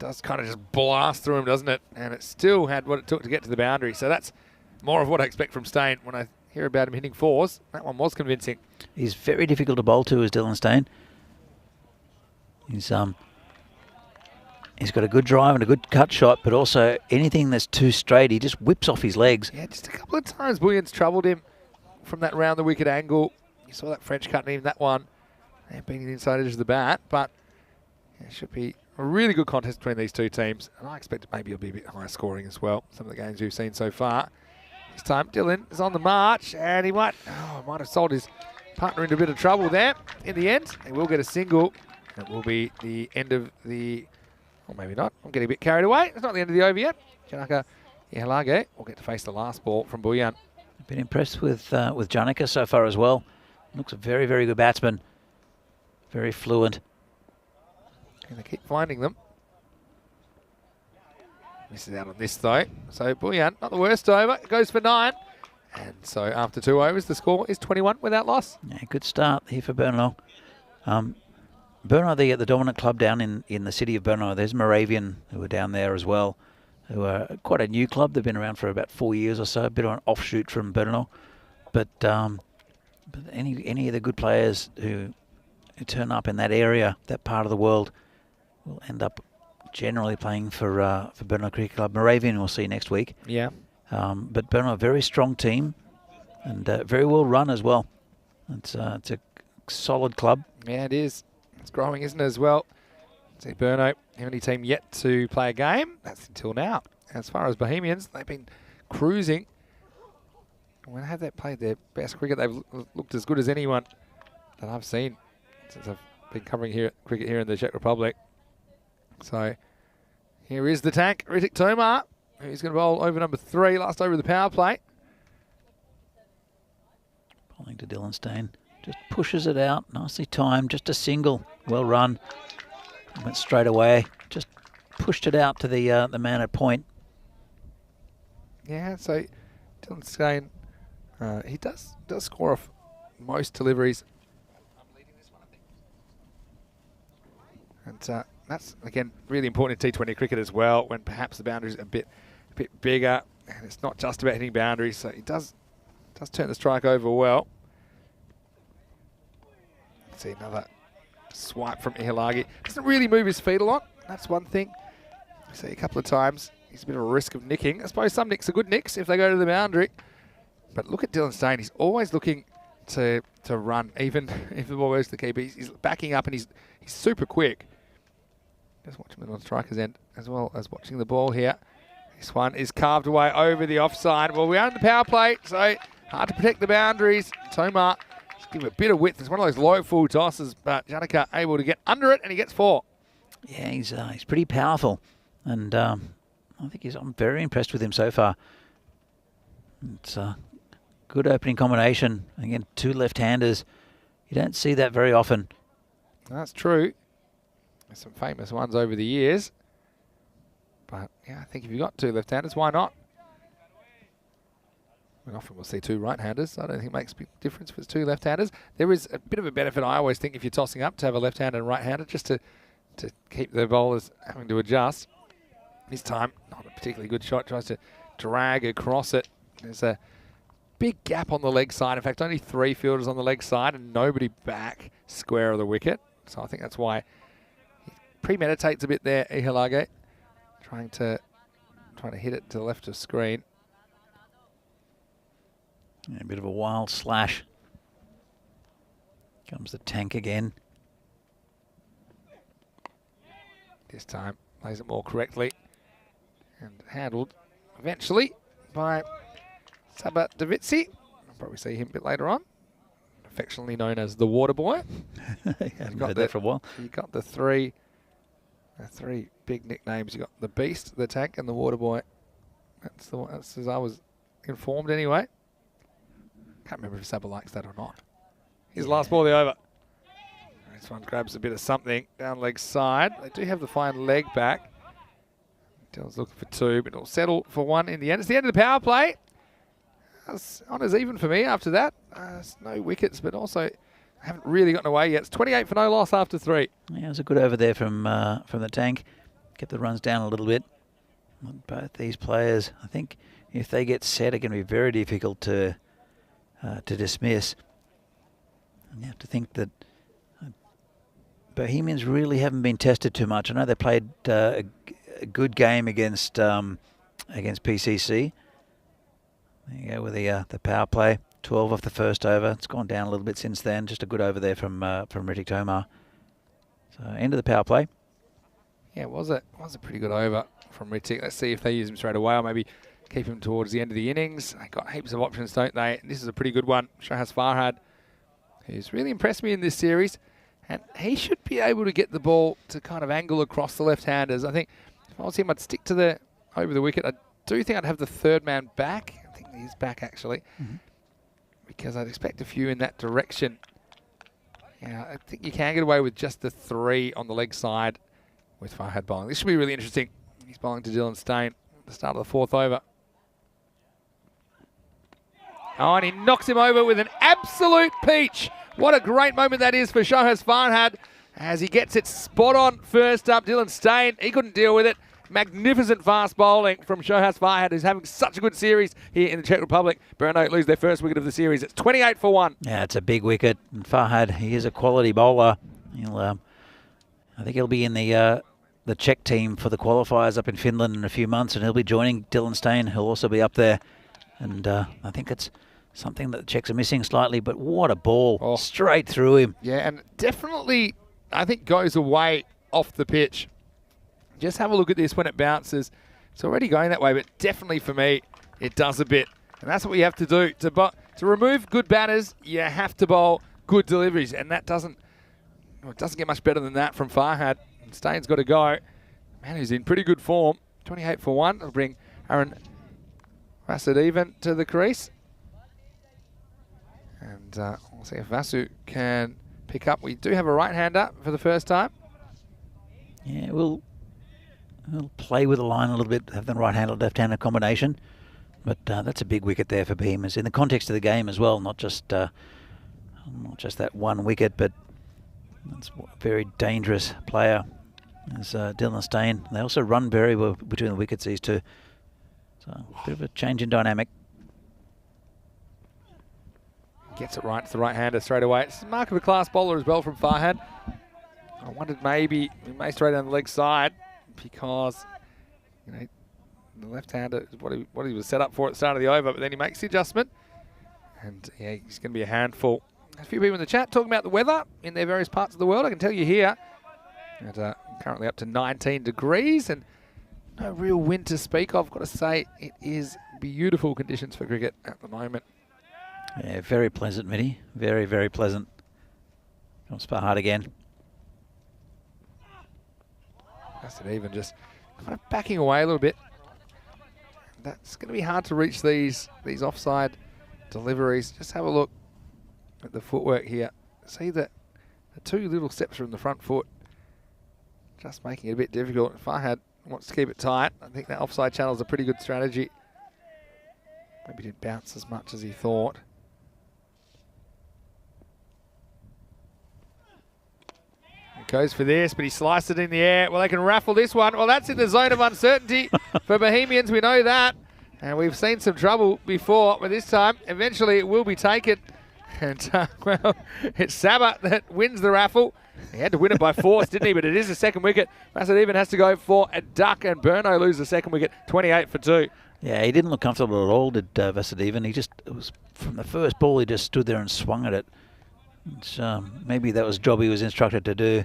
does kind of just blast through him, doesn't it? And it still had what it took to get to the boundary. So that's more of what I expect from Stain. When I hear about him hitting 4s, that one was convincing. He's very difficult to bowl to, as Dylan Stain. He's got a good drive and a good cut shot, but also anything that's too straight, he just whips off his legs. Yeah, just a couple of times Boyan's troubled him from that round the wicket angle. You saw that French cut and even that one. They're being the inside edge of the bat, but it should be a really good contest between these two teams, and I expect maybe it'll be a bit higher scoring as well. Some of the games we've seen so far. This time Dylan is on the march, and he might have sold his partner into a bit of trouble there. In the end, he will get a single. It will be the end of the, or maybe not. I'm getting a bit carried away. It's not the end of the over yet. Janaka Ihalage will get to face the last ball from Boyan. I've been impressed with Janaka so far as well. Looks a very, very good batsman. Very fluent. And they keep finding them. Misses out on this though. So Boyan, not the worst over. It goes for 9. And so after 2 overs, the score is 21 without loss. Yeah, good start here for Bernal. Bernal, the dominant club down in the city of Bernal. There's Moravian, who are down there as well, who are quite a new club. They've been around for about 4 years or so, a bit of an offshoot from Bernal. But any of the good players who turn up in that area, that part of the world, will end up generally playing for Bernal Cricket Club. Moravian we'll see next week. Yeah. But Bernal, a very strong team and very well run as well. It's a solid club. Yeah, it is. It's growing, isn't it, as well? See, Burno, the only team yet to play a game. That's until now. As far as Bohemians, they've been cruising. When have they played their best cricket, they've looked as good as anyone that I've seen since I've been covering cricket here in the Czech Republic. So here is the tank, Ritik Tomar. He's going to bowl over number 3, last over of the power play. Bowling to Dylan Stain. Just pushes it out, nicely timed, just a single, well run. Went straight away, just pushed it out to the man at point. Yeah, so Dylan Stain, he does score off most deliveries. I'm leading this one, I think. And that's, again, really important in T20 cricket as well, when perhaps the boundaries are a bit bigger, and it's not just about hitting boundaries, so he does turn the strike over well. See another swipe from Ihalagi. Doesn't really move his feet a lot. That's one thing. See a couple of times. He's a bit of a risk of nicking. I suppose some nicks are good nicks if they go to the boundary. But look at Dylan Stain. He's always looking to run, even if the ball goes to the keeper. He's backing up and he's super quick. Just watch him on the striker's end as well as watching the ball here. This one is carved away over the offside. Well, we are in the power play, so hard to protect the boundaries. Tomar give him a bit of width. It's one of those low full tosses, but Janaka able to get under it, and he gets 4. Yeah, he's pretty powerful, and I think I'm very impressed with him so far. It's a good opening combination. Again, 2 left-handers. You don't see that very often. That's true. There's some famous ones over the years, but yeah, I think if you've got 2 left-handers, why not? And often we'll see 2 right-handers. I don't think it makes a big difference if it's 2 left-handers. There is a bit of a benefit, I always think, if you're tossing up, to have a left-hander and right-hander, just to keep the bowlers having to adjust. This time, not a particularly good shot. Tries to drag across it. There's a big gap on the leg side. In fact, only 3 fielders on the leg side and nobody back square of the wicket. So I think that's why he premeditates a bit there, Ihalage, trying to hit it to the left of screen. Yeah, a bit of a wild slash. Comes the tank again. This time plays it more correctly and handled eventually by Saba Davitsi. I'll probably see him a bit later on. Affectionately known as the Water Boy. Haven't heard that for a while. You got the three big nicknames. You got the Beast, the Tank, and the Water Boy. That's the one. That's as I was informed anyway. Can't remember if Saba likes that or not. His last ball of the over. This one grabs a bit of something down leg side. They do have the fine leg back. Dylan's looking for two, but it'll settle for one in the end. It's the end of the power play. Honours even for me after that. No wickets, but also haven't really gotten away yet. It's 28 for no loss after three. Yeah, it was a good over there from the Tank. Kept the runs down a little bit. Both these players, I think, if they get set, are going to be very difficult to dismiss. And you have to think that Bohemians really haven't been tested too much. I know they played a good game against PCC. There you go with the power play. 12 off the first over. It's gone down a little bit since then. Just a good over there from Ritik Tomar. So end of the power play. Yeah, it was a pretty good over from Ritik. Let's see if they use him straight away or maybe keep him towards the end of the innings. They got heaps of options, don't they? This is a pretty good one. Shahaz Farhad, who's really impressed me in this series. And he should be able to get the ball to kind of angle across the left-handers. I think if I was him, I'd stick to over the wicket. I do think I'd have the third man back. I think he's back, actually. Because I'd expect a few in that direction. Yeah, I think you can get away with just the three on the leg side with Farhad bowling. This should be really interesting. He's bowling to Dylan Stain at the start of the fourth over. Oh, and he knocks him over with an absolute peach. What a great moment that is for Shahaz Farhad as he gets it spot on first up. Dylan Stain, he couldn't deal with it. Magnificent fast bowling from Shahaz Farhad, who's having such a good series here in the Czech Republic. Brno lose their first wicket of the series. It's 28 for one. Yeah, it's a big wicket. And Farhad, he is a quality bowler. I think he'll be in the Czech team for the qualifiers up in Finland in a few months, and he'll be joining Dylan Stain, who'll also be up there. And I think it's something that the Czechs are missing slightly, but what a ball. Oh. Straight through him. Yeah, and definitely, I think, goes away off the pitch. Just have a look at this when it bounces. It's already going that way, but definitely for me, it does a bit. And that's what you have to do. To remove good batters, you have to bowl good deliveries. And that doesn't get much better than that from Farhad. And Stain's got to go. Man, he's in pretty good form. 28 for one. It'll bring Aaron Vasudevan to the crease. And we'll see if Vasu can pick up. We do have a right-hander for the first time. Yeah, we'll play with the line a little bit, have the right-handed, left-handed combination. But that's a big wicket there for Bohemians in the context of the game as well, not just that one wicket, but that's a very dangerous player as Dylan Stain. They also run very well between the wickets, these two. So a bit of a change in dynamic. Gets it right to the right-hander straight away. It's a mark of a class bowler as well from Farhad. I wondered maybe he may straight down the leg side because, the left-hander is what he was set up for at the start of the over, but then he makes the adjustment. And yeah, he's going to be a handful. A few people in the chat talking about the weather in their various parts of the world. I can tell you here, and, currently up to 19 degrees and no real wind to speak of. Got to say, it is beautiful conditions for cricket at the moment. Yeah, very pleasant, Mitty. Very, very pleasant. Comes Farhad again. That's it, even just kind of backing away a little bit. That's going to be hard to reach these offside deliveries. Just have a look at the footwork here. See that the two little steps from the front foot, just making it a bit difficult. Farhad wants to keep it tight. I think that offside channel is a pretty good strategy. Maybe didn't bounce as much as he thought. He goes for this, but he sliced it in the air. Well, they can raffle this one. Well, that's in the zone of uncertainty for Bohemians. We know that. And we've seen some trouble before, but this time, eventually it will be taken. And, well, it's Saba that wins the raffle. He had to win it by force, didn't he? But it is the second wicket. Vasudevan has to go for a duck, and Brno loses the second wicket, 28 for 2. Yeah, he didn't look comfortable at all, did Vasudevan. It was from the first ball, he just stood there and swung at it. Maybe that was a job he was instructed to do.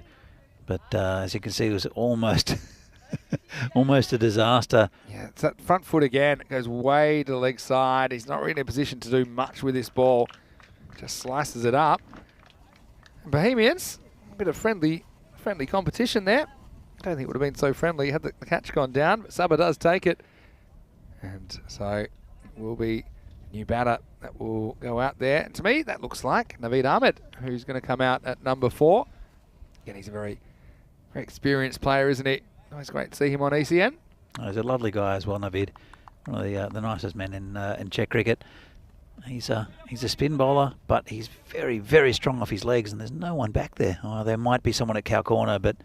But as you can see, it was almost Almost a disaster. Yeah, it's that front foot again. It goes way to the leg side. He's not really in a position to do much with this ball. Just slices it up. Bohemians, a bit of friendly competition there. I don't think it would have been so friendly had the catch gone down, but Saba does take it. And so it will be a new batter that will go out there. And to me, that looks like Naveed Ahmed, who's going to come out at number 4. Again, he's a very, very experienced player, isn't he? Always great to see him on ECN. Oh, he's a lovely guy as well, Naveed. One of the nicest men in Czech cricket. He's a spin bowler, but he's very, very strong off his legs, and there's no one back there. Oh, there might be someone at cow corner, but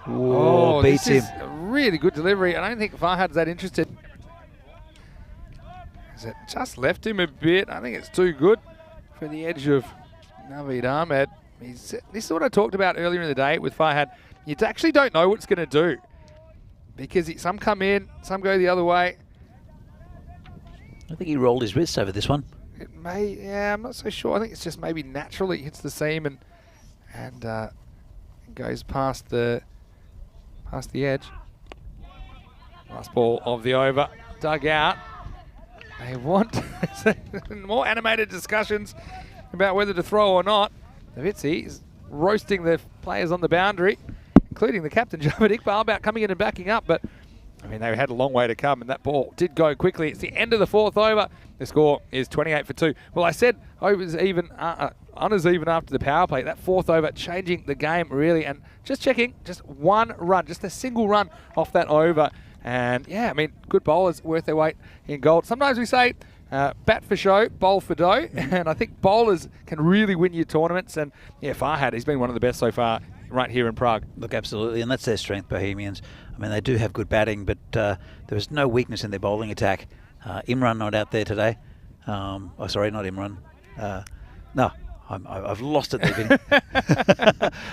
beats him. This is a really good delivery. I don't think Farhad's that interested. It just left him a bit. I think it's too good for the edge of Naveed Ahmed. This is what I talked about earlier in the day with Farhad. You actually don't know what it's going to do because some come in, some go the other way. I think he rolled his wrists over this one. It may, yeah, I'm not so sure. I think it's just maybe naturally hits the seam and goes past the edge. Last ball of the over, dug out. They want more animated discussions about whether to throw or not. Navitsi is roasting the players on the boundary, including the captain, Javed Iqbal, about coming in and backing up. But, I mean, they had a long way to come, and that ball did go quickly. It's the end of the 4th over. The score is 28 for 2. Well, I said overs even, honours even after the power play. That 4th over changing the game, really. And just checking, just one run, just a single run off that over. And, yeah, I mean, good bowlers worth their weight in gold. Sometimes we say bat for show, bowl for dough. And I think bowlers can really win your tournaments. And, yeah, Farhad, he's been one of the best so far right here in Prague. Look, absolutely, and that's their strength, Bohemians. I mean, they do have good batting, but there is no weakness in their bowling attack. Imran not out there today. Oh, sorry, not Imran. No, I've lost it there, Vinny.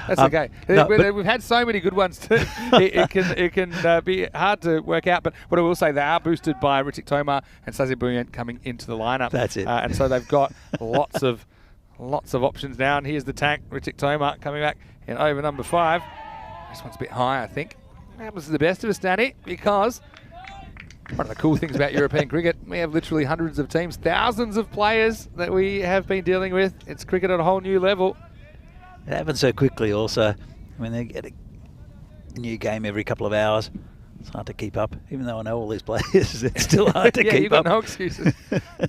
That's okay. No, we've had so many good ones too. it can be hard to work out. But what I will say, they are boosted by Ritik Tomar and Sazir Bhuyan coming into the lineup. That's it. And so they've got lots of options now. And here's the tank, Ritik Tomar, coming back in over number 5. This one's a bit high, I think. That happens to the best of us, Danny, because one of the cool things about European cricket, we have literally hundreds of teams, thousands of players that we have been dealing with. It's cricket at a whole new level. It happens so quickly also. I mean, they get a new game every couple of hours. It's hard to keep up. Even though I know all these players, it's still hard to keep up. You've got no excuses.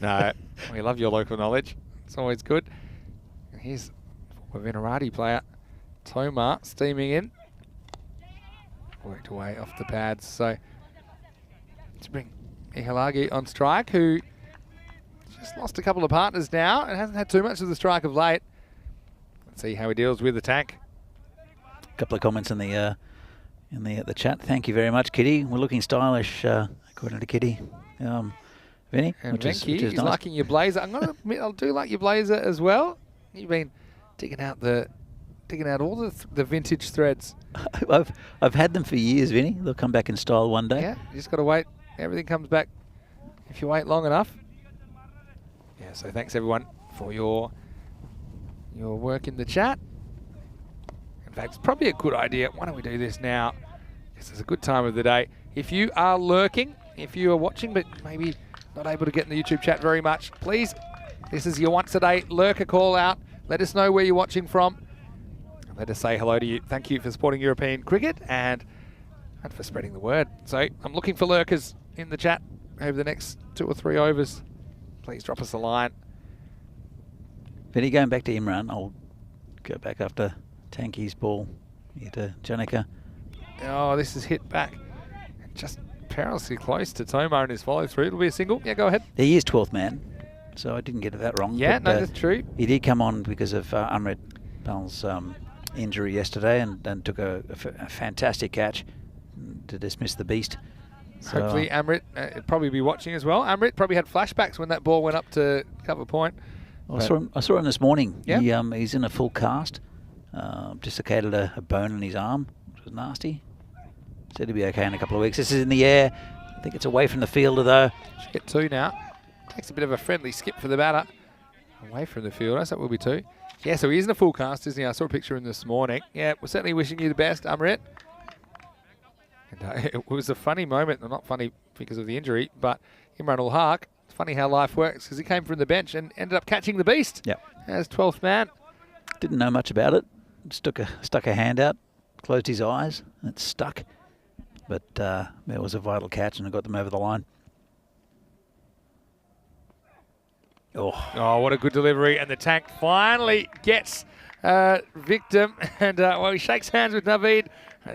No, we love your local knowledge. It's always good. And here's a Venerati player, Tomar, steaming in. Worked away off the pads. So to bring Ihalagi on strike, who just lost a couple of partners now and hasn't had too much of the strike of late. Let's see how he deals with the tank. A couple of comments in the chat. Thank you very much, Kitty. We're looking stylish, according to Kitty. Vinny, And which is Venky is nice. liking your blazer. I'm going to admit, I do like your blazer as well. You've been digging out all the vintage threads. I've had them for years, Vinny. They'll come back in style one day. Yeah, you just got to wait. Everything comes back if you wait long enough. Yeah, so thanks everyone for your work in the chat. In fact, it's probably a good idea. Why don't we do this now? This is a good time of the day. If you are lurking, if you are watching but maybe not able to get in the YouTube chat very much, please, this is your once a day lurker call out. Let us know where you're watching from. Let us say hello to you. Thank you for supporting European cricket and for spreading the word. So I'm looking for lurkers in the chat over the next 2 or 3 overs. Please drop us a line. Vinny, going back to Imran, I'll go back after Tanky's ball here to Janika. Oh, this is hit back. Just perilously close to Tomar and his follow through. It'll be a single. Yeah, go ahead. He is 12th man, so I didn't get that wrong. Yeah, but, no, that's true. He did come on because of Amrit Pal's injury yesterday and took a fantastic catch to dismiss the beast. So, Hopefully Amrit would probably be watching as well. Amrit probably had flashbacks when that ball went up to cover point. I saw him this morning. Yeah. He's in a full cast. Dislocated a bone in his arm, which was nasty. Said he'll be okay in a couple of weeks. This is in the air. I think it's away from the fielder though. Should get 2 now. Takes a bit of a friendly skip for the batter. Away from the fielder, so that will be 2. Yeah, so he is in a full cast, isn't he? I saw a picture of him this morning. Yeah, we're certainly wishing you the best, Amrit. And it was a funny moment, well, not funny because of the injury, but Imran Ul-Haq, it's funny how life works, because he came from the bench and ended up catching the beast as 12th man. Didn't know much about it. Stuck a hand out, closed his eyes, and it stuck. But it was a vital catch, and it got them over the line. Oh, what a good delivery. And the tank finally gets victim. And, well, he shakes hands with Naveed.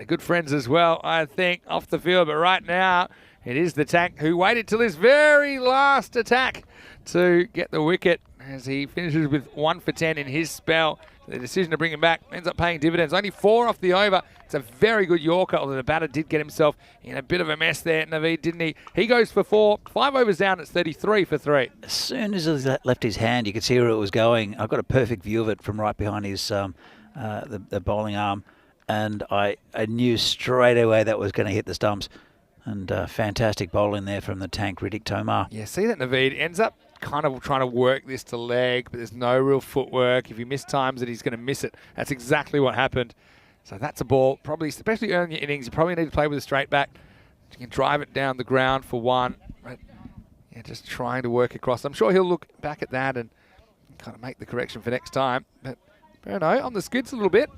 Good friends as well, I think, off the field. But right now, it is the tank who waited till his very last attack to get the wicket as he finishes with 1 for 10 in his spell. The decision to bring him back ends up paying dividends. Only 4 off the over. It's a very good Yorker, although the batter did get himself in a bit of a mess there, Naveed, didn't he? He goes for 4. 5 overs down, it's 33 for 3. As soon as he left his hand, you could see where it was going. I got a perfect view of it from right behind his the bowling arm, and I knew straight away that was going to hit the stumps. And fantastic bowling there from the tank, Riddick Tomar. Yeah, see that Naveed ends up kind of trying to work this to leg, but there's no real footwork. If he mistimes it, he's going to miss it. That's exactly what happened. So that's a ball, probably, especially early in your innings, you probably need to play with a straight back. You can drive it down the ground for 1. But yeah, just trying to work across. I'm sure he'll look back at that and kind of make the correction for next time. But I don't know, on the skids a little bit.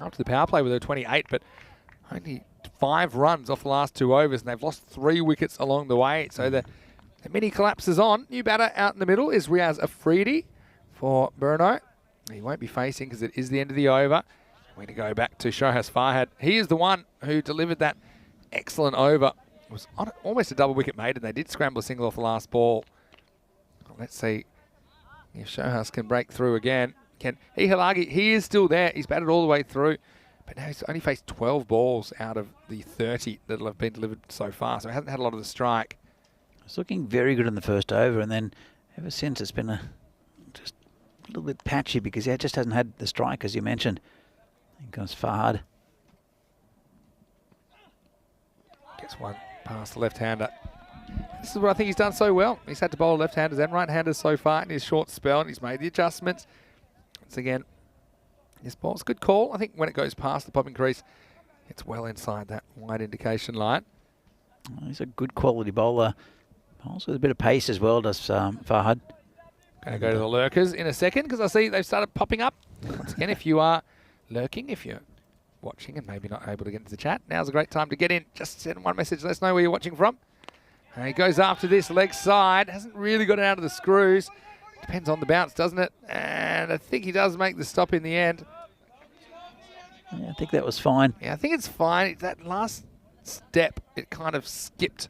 After the power play with a 28, but only 5 runs off the last 2 overs, and they've lost 3 wickets along the way. So the mini collapse is on. New batter out in the middle is Riaz Afridi for Burno. He won't be facing because it is the end of the over. We're going to go back to Shohaz Farhad. He is the one who delivered that excellent over. It was on almost a double wicket made, and they did scramble a single off the last ball. Let's see if Shohaz can break through again. Ihalagi, he is still there. He's batted all the way through. But now he's only faced 12 balls out of the 30 that have been delivered so far. So he hasn't had a lot of the strike. It's looking very good in the first over, and then ever since it's been just a little bit patchy because he just hasn't had the strike, as you mentioned. In comes Farhad. Gets one past the left-hander. This is what I think he's done so well. He's had to bowl left-handers and right-handers so far in his short spell, and he's made the adjustments. Once again, this ball's a good call. I think when it goes past the popping crease, it's well inside that wide indication line. He's a good quality bowler. Also with a bit of pace as well, does Farhad. Going to go to the lurkers in a second because I see they've started popping up. Once again, if you are lurking, if you're watching and maybe not able to get into the chat, now's a great time to get in. Just send one message, let us know where you're watching from. And he goes after this leg side. Hasn't really got it out of the screws. Depends on the bounce, doesn't it? And I think he does make the stop in the end. Yeah, I think that was fine. Yeah, I think it's fine. That last step, it kind of skipped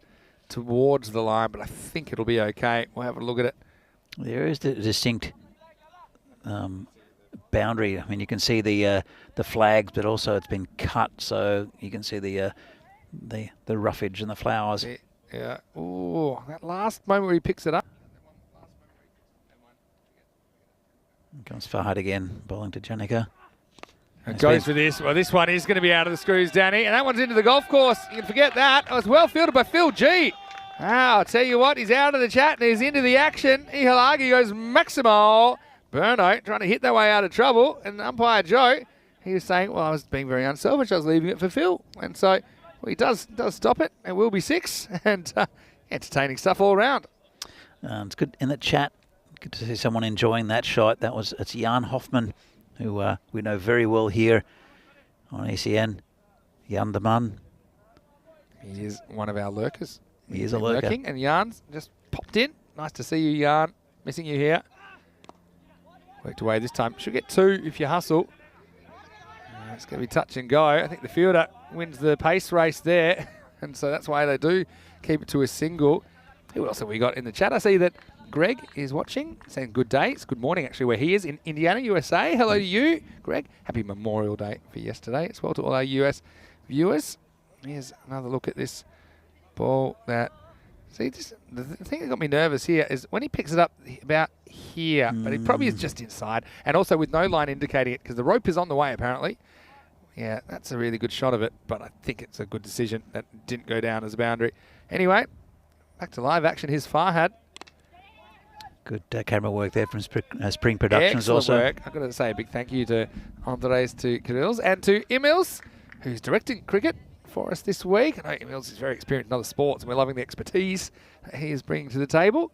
towards the line, but I think it'll be okay. We'll have a look at it. There is the distinct boundary. I mean, you can see the flags, but also it's been cut, so you can see the roughage and the flowers. Yeah. Ooh, that last moment where he picks it up. Here comes Farhad again, bowling to Janika. And goes for this. Well, this one is going to be out of the screws, Danny. And that one's into the golf course. You can forget that. It was well fielded by Phil G. I'll tell you what, he's out of the chat and he's into the action. Ihalagi goes maximal. Burno trying to hit their way out of trouble. And umpire Joe, he was saying, well, I was being very unselfish. I was leaving it for Phil. And so well, he does stop it. It will be 6. And entertaining stuff all around. It's good in the chat. Good to see someone enjoying that shot. It's Jan Hoffman, who we know very well here on ECN. Jan de Man. He is one of our lurkers. He is a lurker. Lurking, and Jan's just popped in. Nice to see you, Jan. Missing you here. Worked away this time. Should get 2 if you hustle. It's going to be touch and go. I think the fielder wins the pace race there. And so that's why they do keep it to a single. Who else have we got in the chat? I see that Greg is watching, saying good day. It's good morning, actually, where he is in Indiana, USA. Hello to you, Greg. Happy Memorial Day for yesterday as well to all our US viewers. Here's another look at this ball that... See, the thing that got me nervous here is when he picks it up about here, but it probably is just inside, and also with no line indicating it, because the rope is on the way, apparently. Yeah, that's a really good shot of it, but I think it's a good decision that didn't go down as a boundary. Anyway, back to live action. Here's Farhad. Good camera work there from Spring Productions. Excellent also. work. I've got to say a big thank you to Andres, to Kirill's, and to Emils, who's directing cricket for us this week. I know Emil's is very experienced in other sports, and we're loving the expertise that he is bringing to the table.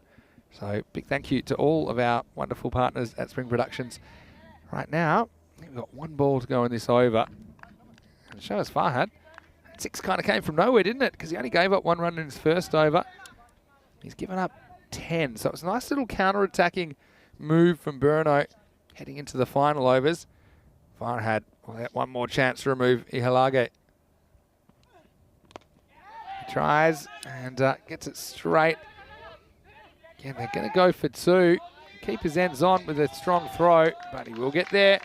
So big thank you to all of our wonderful partners at Spring Productions. Right now, we've got one ball to go in this over. And show us Farhad. 6 kind of came from nowhere, didn't it? Because he only gave up 1 run in his first over. He's given up 10. So it's a nice little counter-attacking move from Burno heading into the final overs. Farhad will have one more chance to remove Ihalage. He tries and gets it straight. Again, they're going to go for 2. Keep his ends on with a strong throw, but he will get there.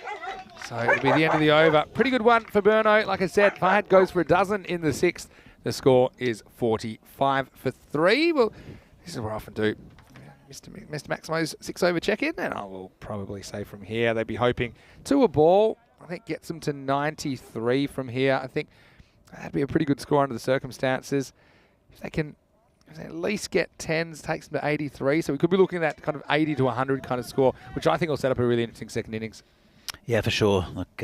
So it'll be the end of the over. Pretty good one for Burno. Like I said, Farhad goes for a dozen in the 6th. The score is 45 for 3. Well, this is what I often do. Mr. Maximo's 6-over check-in, and I will probably say from here they'd be hoping to a ball. I think gets them to 93 from here. I think that'd be a pretty good score under the circumstances. If they can at least get 10s, takes them to 83. So we could be looking at that kind of 80 to 100 kind of score, which I think will set up a really interesting second innings. Yeah, for sure. Look,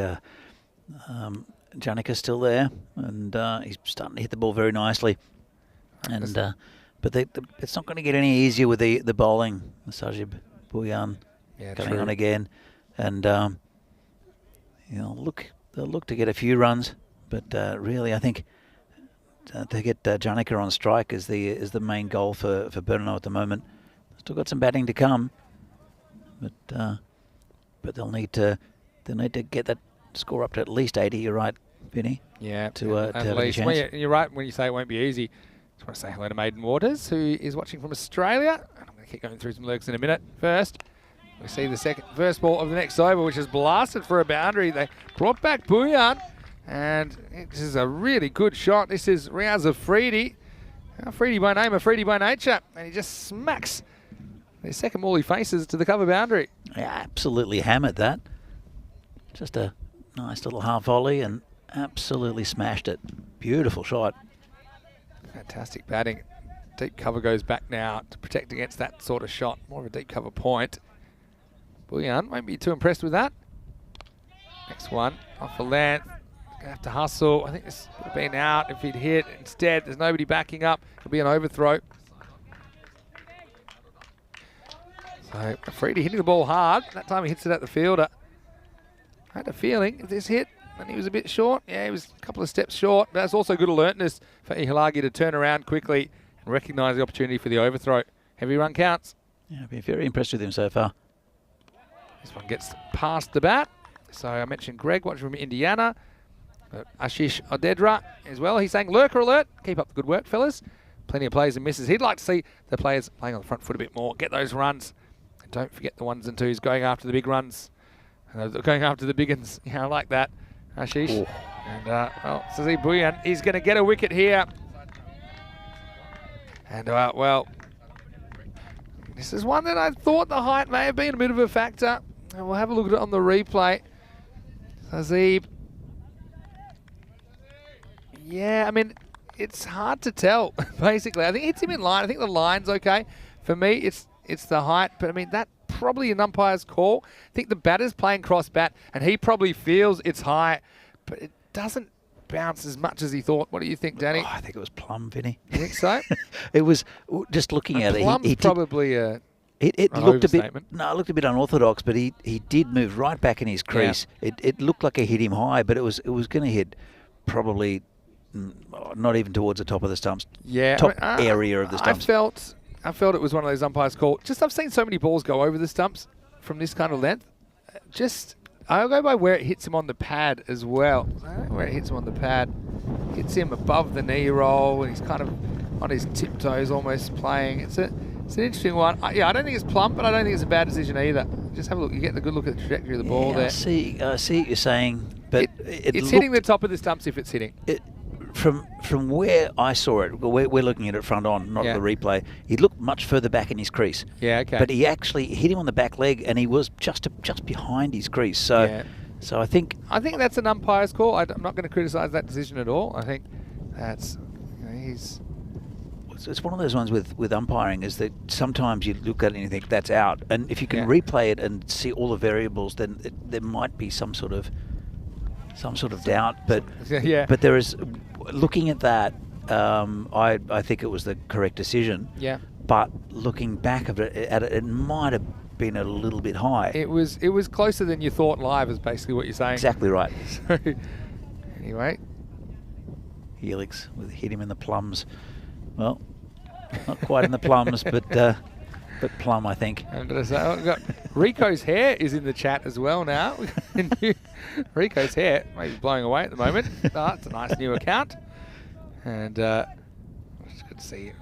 Janika's still there, and he's starting to hit the ball very nicely. And but it's not going to get any easier with the bowling. Sajib Bhuyan coming on again, and they'll look to get a few runs, but really I think to get Janika on strike is the main goal for Burno at the moment. Still got some batting to come, but they'll need to get that score up to at least 80. You're right, Vinny. Yeah, to at have least. a chance. You're right when you say it won't be easy. Just want to say hello to Maiden Waters, who is watching from Australia. And I'm going to keep going through some lurks in a minute. First, we see the first ball of the next over, which is blasted for a boundary. They brought back Bhuyan, and this is a really good shot. This is Riaz Afridi. Afridi by name, Afridi by nature. And he just smacks the second ball he faces to the cover boundary. Yeah, absolutely hammered that. Just a nice little half volley and absolutely smashed it. Beautiful shot. Fantastic batting. Deep cover goes back now to protect against that sort of shot. More of a deep cover point. Bhuyan won't be too impressed with that. Next one, off the length. Gonna have to hustle. I think this would have been out if he'd hit. Instead, there's nobody backing up. It'll be an overthrow. So Afridi hitting the ball hard. That time he hits it at the fielder. I had a feeling if this hit, and he was a bit short. Yeah, he was a couple of steps short. But that's also good alertness for Ihalagi to turn around quickly and recognise the opportunity for the overthrow. Heavy run counts. Yeah, I've been very impressed with him so far. This one gets past the bat. So I mentioned Greg watching from Indiana. Ashish Odedra as well. He's saying lurker alert. Keep up the good work, fellas. Plenty of plays and misses. He'd like to see the players playing on the front foot a bit more. Get those runs. And don't forget the 1s and 2s going after the big runs. Going after the big uns. Yeah, I like that. Ashish. Ooh. And, well, Sazi Bhuyan, he's going to get a wicket here. And, well, this is one that I thought the height may have been a bit of a factor. And we'll have a look at it on the replay. Sazi. Yeah, I mean, it's hard to tell, basically. I think it hits him in line. I think the line's okay. For me, it's the height. But, I mean, that probably an umpire's call. I think the batter's playing cross bat, and he probably feels it's high, but it doesn't bounce as much as he thought. What do you think, Danny? Oh, I think it was plumb, Vinny. You think so? It was, just looking at it. Plum's probably it looked a bit. No, it looked a bit unorthodox, but he did move right back in his crease. Yeah. It looked like it hit him high, but it was going to hit probably not even towards the top of the stumps. Yeah, top area of the stumps. I felt it was one of those umpires called. Just I've seen so many balls go over the stumps from this kind of length. I'll go by where it hits him on the pad as well. Where it hits him on the pad, hits him above the knee roll, and he's kind of on his tiptoes, almost playing. It's an interesting one. I don't think it's plump, but I don't think it's a bad decision either. Just have a look. You get the good look at the trajectory of the ball there. I see what you're saying, but it's hitting the top of the stumps if it's hitting. From where I saw it, we're looking at it front on, not the replay. He looked much further back in his crease. Yeah, okay. But he actually hit him on the back leg, and he was just behind his crease. So, so I think that's an umpire's call. I'm not going to criticise that decision at all. I think that's he's. It's one of those ones with umpiring is that sometimes you look at it and you think that's out, and if you can replay it and see all the variables, then there might be some sort of some sort of doubt. But Yeah. but there is, looking at that, I think it was the correct decision. Yeah. But looking back at it, it might have been a little bit high. It was closer than you thought live, is basically what you're saying. Exactly right. So, anyway. Helix hit him in the plums. Well, not quite in the plums, but plum, I think. And we've got Rico's hair is in the chat as well now. Rico's hair maybe blowing away at the moment. Oh, it's a nice new account. And it's good to see you.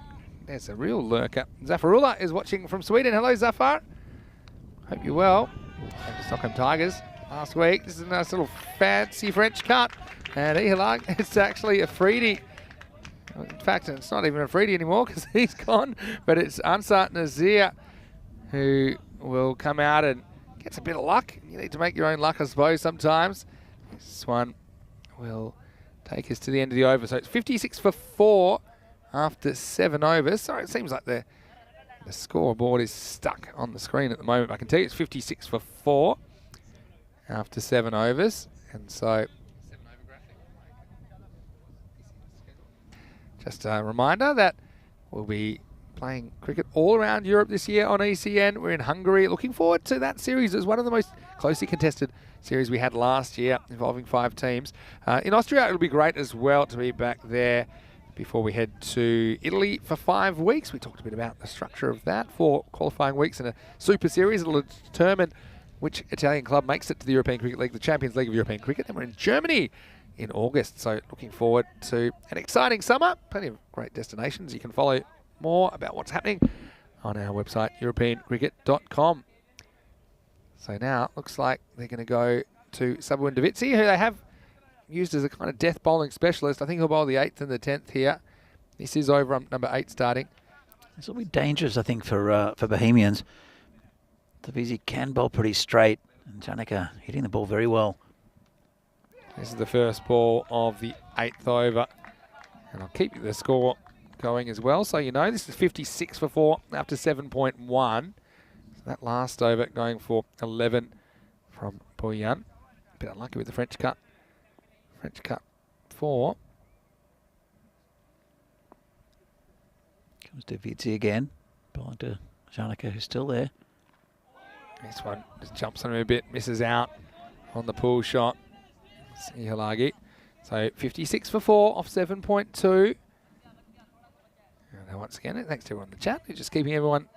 There's a real lurker. Zafarullah is watching from Sweden. Hello, Zafar. Hope you're well. And the Stockholm Tigers last week. This is a nice little fancy French cut. And Ihalag, it's actually a Freedy. In fact, it's not even a Freedy anymore because he's gone. But it's Ansat Nazir who will come out and gets a bit of luck. You need to make your own luck, I suppose, sometimes. This one will take us to the end of the over. So it's 56 for 4 after 7 overs. Sorry, it seems like the scoreboard is stuck on the screen at the moment. I can tell you it's 56 for 4 after 7 overs. And so just a reminder that we'll be playing cricket all around Europe this year on ECN. We're in Hungary. Looking forward to that series. It was one of the most closely contested series we had last year, involving 5 teams. In Austria, it'll be great as well to be back there before we head to Italy for 5 weeks. We talked a bit about the structure of that, 4 qualifying weeks and a super series. It'll determine which Italian club makes it to the European Cricket League, the Champions League of European Cricket. And we're in Germany in August, so looking forward to an exciting summer. Plenty of great destinations. You can follow more about what's happening on our website, europeancricket.com. So now it looks like they're going to go to Sabu Ndavitsi, who they have used as a kind of death bowling specialist. I think he'll bowl the 8th and the 10th here. This is over number 8 starting. This will be dangerous, I think, for Bohemians. Ndavitsi can bowl pretty straight, and Janaka hitting the ball very well. This is the first ball of the 8th over. And I'll keep the score going as well. So you know, this is 56 for 4 after 7.1. So that last over going for 11 from Boyan. A bit unlucky with the French cut. French cut 4. Comes to Vitzi again. Bowling to Janaka, who's still there. This one just jumps on him a bit, misses out on the pull shot. Ihalagi. So 56 for 4 off 7.2. And once again, thanks to everyone in the chat who's just keeping everyone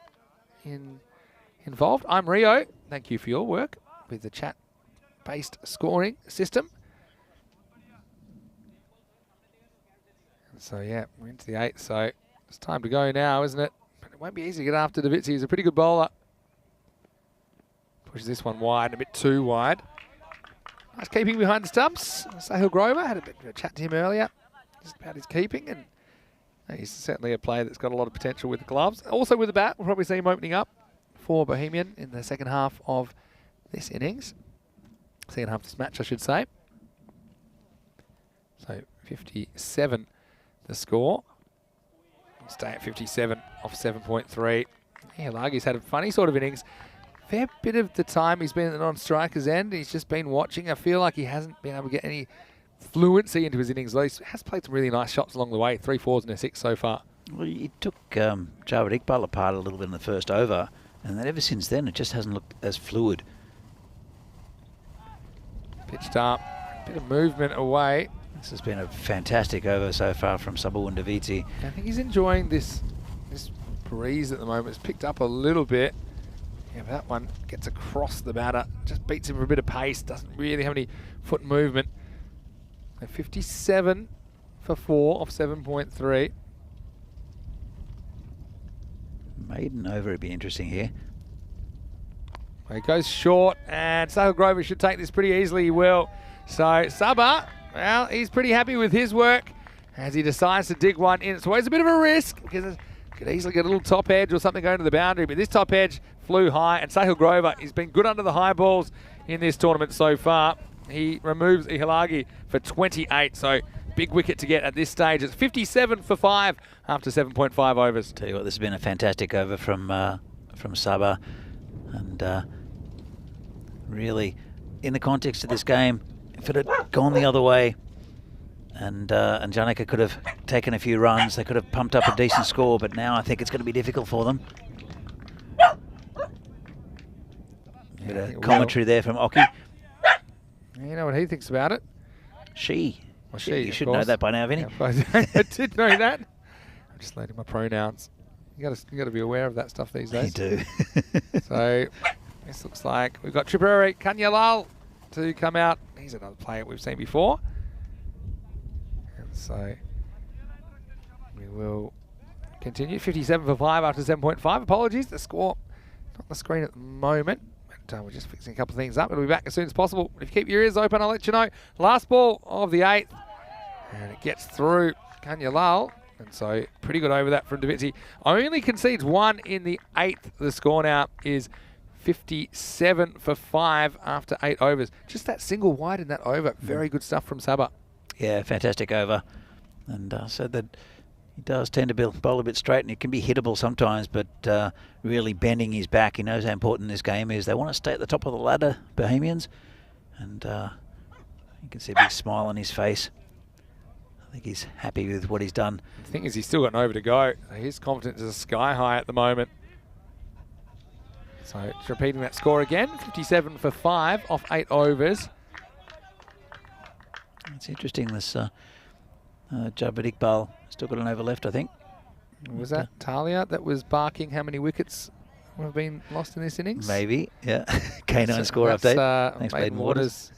involved. I'm Rio. Thank you for your work with the chat-based scoring system. And so yeah, we're into the 8th, so it's time to go now, isn't it? But it won't be easy to get after Ndavitsi. He's a pretty good bowler. Pushes this one wide, a bit too wide. Nice keeping behind the stumps. Sahil Grover had a bit of a chat to him earlier just about his keeping, and he's certainly a player that's got a lot of potential with the gloves. Also with the bat, we'll probably see him opening up for Bohemian in the second half of this innings. Second half of this match, I should say. So 57 the score. We'll stay at 57 off 7.3. Yeah, Lagi's had a funny sort of innings. Fair bit of the time he's been at the non-striker's end. He's just been watching. I feel like he hasn't been able to get any fluency into his innings. He has played some really nice shots along the way. 3 4s and a 6 so far. Well, he took Javed Iqbal apart a little bit in the first over, and then ever since then it just hasn't looked as fluid. Pitched up, bit of movement away. This has been a fantastic over so far from Sabu Ndavitsi. I think he's enjoying this breeze at the moment. It's picked up a little bit. Yeah, but that one gets across the batter, just beats him for a bit of pace, doesn't really have any foot movement. So 57 for 4 off 7.3. Maiden over would be interesting here. Well, he goes short, and Sahil Grover should take this pretty easily. He will. So Sabah, well, he's pretty happy with his work as he decides to dig one in. It's always a bit of a risk because it could easily get a little top edge or something going to the boundary, but this top edge flew high, and Sahil Grover, he's been good under the high balls in this tournament so far. He removes Ihalagi for 28, so big wicket to get at this stage. It's 57 for 5 after 7.5 overs. Tell you what, this has been a fantastic over from Sabah, and really, in the context of this game, if it had gone the other way, and Janica could have taken a few runs, they could have pumped up a decent score, but now I think it's going to be difficult for them. A bit of commentary there from Oki. You know what he thinks about it? She. Well, she, you should know that by now, Vinny. Yeah, I did know that. I'm just learning my pronouns. You got to be aware of that stuff these days. You do. So this looks like we've got Tripuri Kanyalal to come out. He's another player we've seen before. And so we will continue. 57 for 5 after 7.5. Apologies, the score not on the screen at the moment. But we're just fixing a couple of things up. It'll be back as soon as possible. If you keep your ears open, I'll let you know. Last ball of the 8th. And it gets through Kanyalal. And so pretty good over that from Davizzi. Only concedes 1 in the 8th. The score now is 57 for 5 after 8 overs. Just that single wide in that over. Very good stuff from Saba. Yeah, fantastic over. And so that he does tend to bowl a bit straight, and it can be hittable sometimes, but really bending his back. He knows how important this game is. They want to stay at the top of the ladder, Bohemians. And you can see a big smile on his face. I think he's happy with what he's done. The thing is, he's still got an over to go. His confidence is sky high at the moment. So just repeating that score again, 57 for 5 off 8 overs. It's interesting, this Javed Iqbal still got an over left, I think. Was that Talia that was barking how many wickets have been lost in this innings? Maybe, yeah. K9 score update. Thanks, Baden Waters.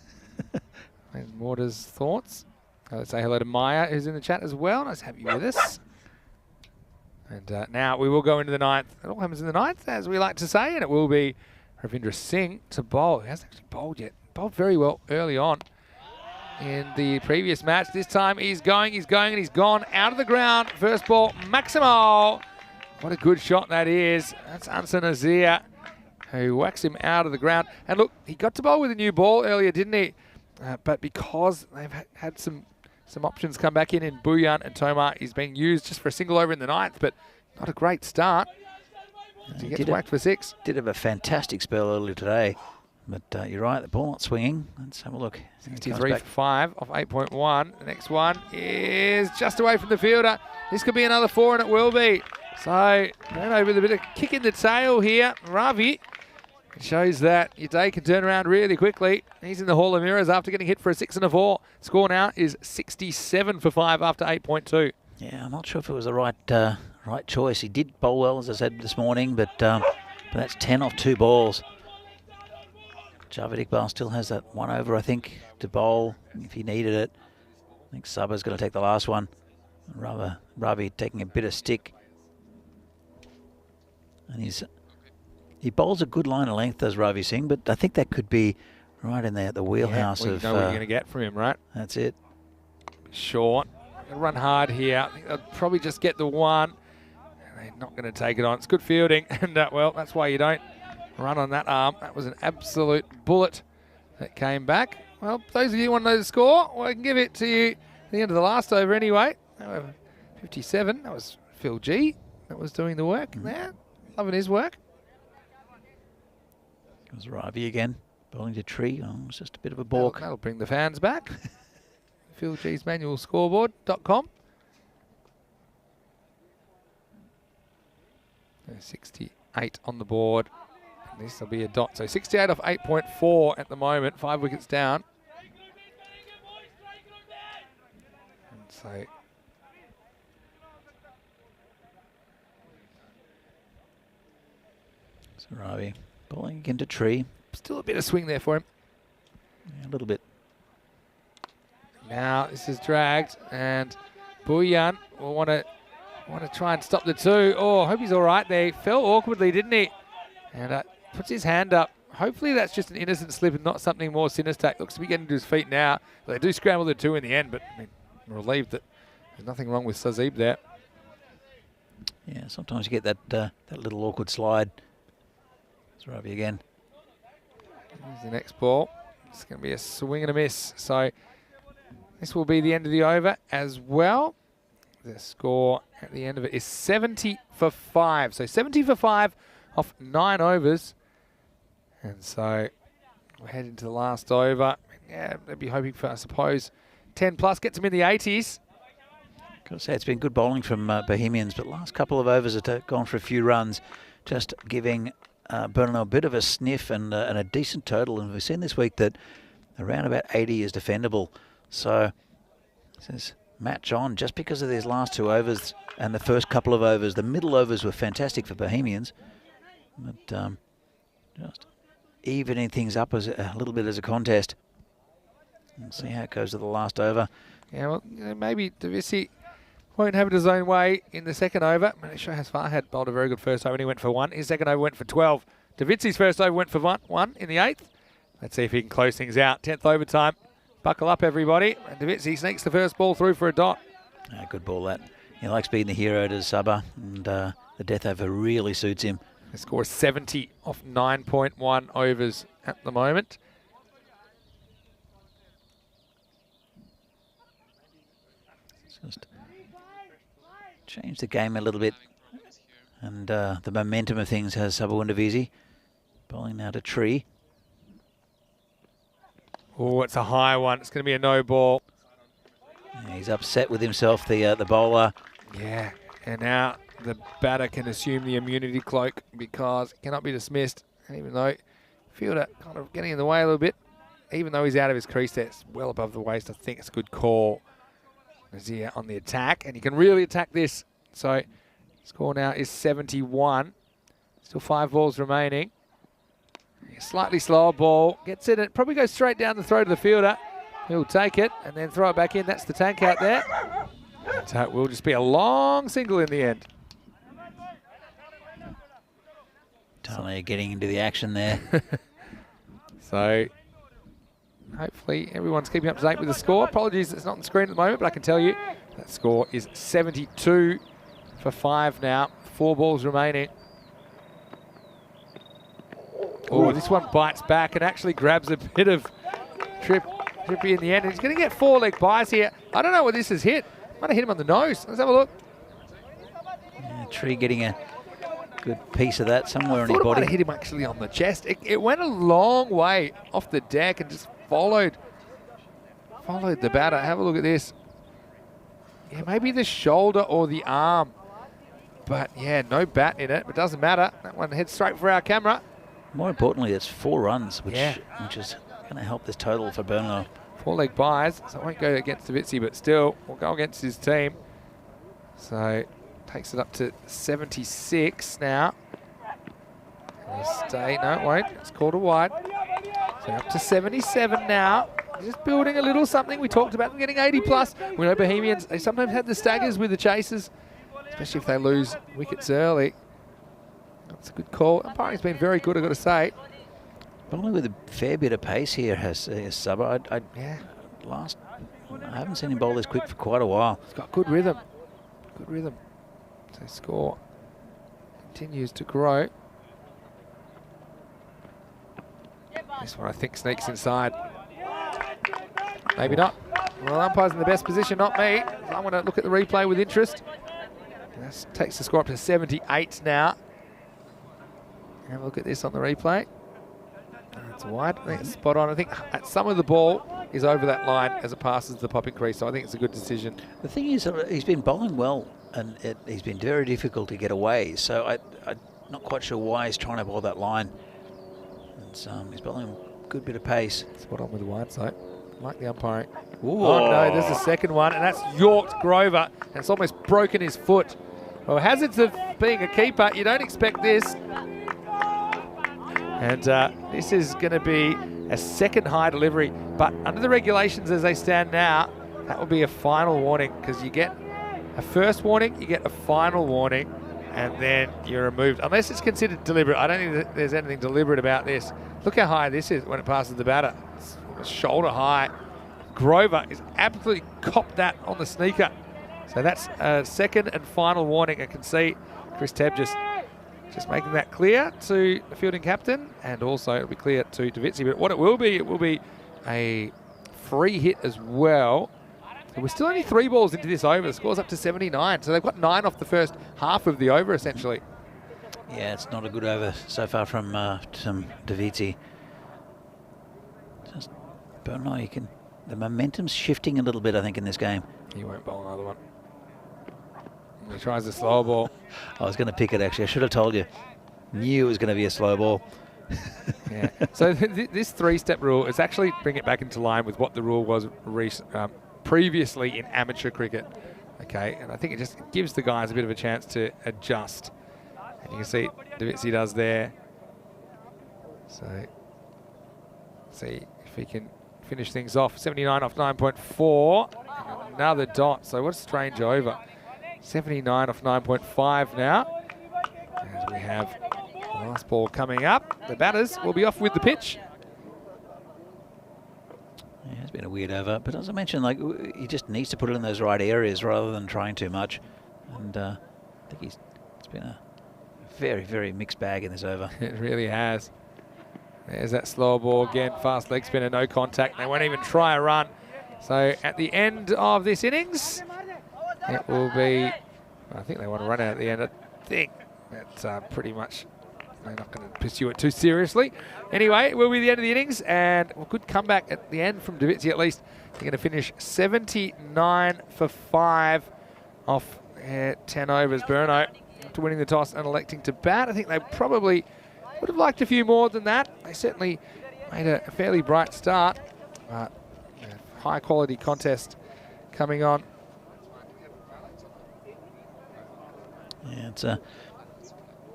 Baden Waters' thoughts. Let's say hello to Maya, who's in the chat as well. Nice to have you with us. And now we will go into the 9th. It all happens in the 9th, as we like to say, and it will be Ravindra Singh to bowl. He hasn't actually bowled yet. Bowled very well early on in the previous match. This time he's going, and he's gone out of the ground. First ball, Maximo. What a good shot that is. That's Ansar Nazir, who whacks him out of the ground. And look, he got to bowl with a new ball earlier, didn't he? But because they've had some options come back in Buyan and Tomar, he's being used just for a single over in the 9th, but not a great start. He gets whacked for 6. Did have a fantastic spell earlier today, but you're right, the ball not swinging. Let's have a look. 63 for 5 off 8.1. The next one is just away from the fielder. This could be another 4, and it will be. So, Nano with a bit of kick in the tail here. Ravi. It shows that your day can turn around really quickly. He's in the Hall of Mirrors after getting hit for a 6 and a 4. Score now is 67 for 5 after 8.2. Yeah, I'm not sure if it was the right choice. He did bowl well, as I said this morning, but that's 10 off 2 balls. Javed Iqbal still has that 1 over, I think, to bowl if he needed it. I think Saba's going to take the last one. Ravi taking a bit of stick. And he bowls a good line of length, does Ravi Singh, but I think that could be right in there at the wheelhouse of... You know what you're going to get from him, right? That's it. Short. Run hard here. I think they'll probably just get the 1. They're not going to take it on. It's good fielding, and well, that's why you don't run on that arm. That was an absolute bullet that came back. Well, those of you who want to know the score, well, I can give it to you at the end of the last over anyway. 57. That was Phil G that was doing the work there. Loving his work. It was Ravi again, bowling to Tree. Oh, it was just a bit of a balk. That'll bring the fans back. Phil G's manual scoreboard.com. 68 on the board. This will be a dot. So 68 off 8.4 at the moment. 5 wickets down. And so Ravi bowling again to Tree. Still a bit of swing there for him. Yeah, a little bit. Now this is dragged, and Buyan will want to try and stop the 2. Oh, I hope he's all right there. He fell awkwardly, didn't he? And puts his hand up. Hopefully that's just an innocent slip and not something more sinister. Looks to be getting to his feet now. They do scramble the 2 in the end, but I mean, I'm relieved that there's nothing wrong with Sazib there. Yeah, sometimes you get that little awkward slide. It's Ravi again. Here's the next ball. It's going to be a swing and a miss. So this will be the end of the over as well. The score at the end of it is 70 for 5. So 70 for 5 off 9 overs. And so we're heading to the last over. yeah, they'd be hoping for, I suppose, 10 plus, gets them in the 80s. Got to say, it's been good bowling from Bohemians, but last couple of overs have gone for a few runs, just giving Burnham a bit of a sniff and a decent total. And we've seen this week that around about 80 is defendable. So this is match on just because of these last 2 overs and the first couple of overs. The middle overs were fantastic for Bohemians, but just evening things up as a little bit as a contest. And see how it goes to the last over. Yeah, well, you know, maybe Davisi won't have it his own way in the second over. Manisha Hasfar had bowled a very good first over and he went for 1. His second over went for 12. Davici's first over went for 1 in the 8th. Let's see if he can close things out. 10th overtime. Buckle up, everybody. And Davisi sneaks the first ball through for a dot. Good ball, that. He likes being the hero to Sabah, and the death over really suits him. The score is 70 off 9.1 overs at the moment. Just change the game a little bit, and the momentum of things has Sabah Davisi bowling now to Tree. Oh, it's a high one. It's going to be a no ball. Yeah, he's upset with himself, the bowler. Yeah, and now the batter can assume the immunity cloak because it cannot be dismissed. And even though fielder kind of getting in the way a little bit, even though he's out of his crease there, it's well above the waist. I think it's a good call. Is he on the attack? And he can really attack this. So score now is 71. Still 5 balls remaining. A slightly slower ball. Gets it. It probably goes straight down the throat of the fielder. He'll take it and then throw it back in. That's the tank out there. So it will just be a long single in the end. Totally getting into the action there. So hopefully everyone's keeping up to date with the score. Apologies, it's not on the screen at the moment, but I can tell you that score is 72 for 5 now. 4 balls remaining. Oh, this one bites back and actually grabs a bit of trippy in the end. And he's going to get 4 leg buys here. I don't know what this has hit. Might have hit him on the nose. Let's have a look. Yeah, Tree getting a good piece of that somewhere on his Might body. have hit him actually on the chest. It went a long way off the deck and just followed the batter. Have a look at this. Yeah, maybe the shoulder or the arm. But yeah, no bat in it. But doesn't matter. That one heads straight for our camera. More importantly, it's 4 runs, which Yeah. is going to help this total for Burnlow. 4 leg buys, so it won't go against Davitsi, but still will go against his team. So takes it up to 76 now. It'll stay, no it won't, it's called a wide. So up to 77 now. Just building a little something. We talked about them getting 80 plus. We know Bohemians, they sometimes had the staggers with the chasers, especially if they lose wickets early. That's a good call. Umpiring's been very good, I've got to say. Bowling with a fair bit of pace here has Sabah. Yeah. I haven't seen him bowl this quick for quite a while. He's got good rhythm. Good rhythm. So score continues to grow. This one I think sneaks inside. Maybe not. Well, umpire's in the best position, not me. So I'm going to look at the replay with interest. That takes the score up to 78 now. Have a look at this on the replay. It's wide. I think it's spot on. I think some of the ball is over that line as it passes the popping crease, so I think it's a good decision. The thing is, he's been bowling well, and he's been very difficult to get away. So I'm not quite sure why he's trying to bowl that line. He's bowling a good bit of pace. Spot on with the wide side. Like the umpiring. Ooh. Oh no, there's the second one, and that's Yorked Grover, and it's almost broken his foot. Well, hazards of being a keeper, you don't expect this. And this is going to be a second high delivery, but under the regulations as they stand now, that will be a final warning, because you get a first warning, you get a final warning, and then you're removed. Unless it's considered deliberate. I don't think that there's anything deliberate about this. Look how high this is when it passes the batter. It's shoulder high. Grover is absolutely copped that on the sneaker. So that's a second and final warning. I can see Chris Tebb just making that clear to the fielding captain, and also it'll be clear to Davitsi. But what it will be a free hit as well. So we're still only 3 balls into this over. The score's up to 79. So they've got 9 off the first half of the over, essentially. Yeah, it's not a good over so far from Davitsi. Just But no, you can. The momentum's shifting a little bit, I think, in this game. He won't bowl another one. He tries the slow ball. I was going to pick it, actually. I should have told you. Knew it was going to be a slow ball. Yeah. So this three-step rule is actually bring it back into line with what the rule was previously in amateur cricket. Okay, and I think it just gives the guys a bit of a chance to adjust. And you can see Davitsi does there. So see if he can finish things off. 79 off 9.4. Another dot. So what a strange over. 79 off 9.5 now. As we have the last ball coming up. The batters will be off with the pitch. Yeah, it's been a weird over. But as I mentioned, like, he just needs to put it in those right areas rather than trying too much. And I think it's been a very, very mixed bag in this over. It really has. There's that slow ball again. Fast leg spinner, no contact. They won't even try a run. So at the end of this innings, it will be, I think they want to run out at the end. I think that's pretty much, they're not going to pursue it too seriously. Anyway, it will be the end of the innings, and a good comeback at the end from Davitsi at least. They're going to finish 79 for 5 off 10 overs. Burno, after winning the toss and electing to bat, I think they probably would have liked a few more than that. They certainly made a fairly bright start, but a high quality contest coming on. Yeah, it's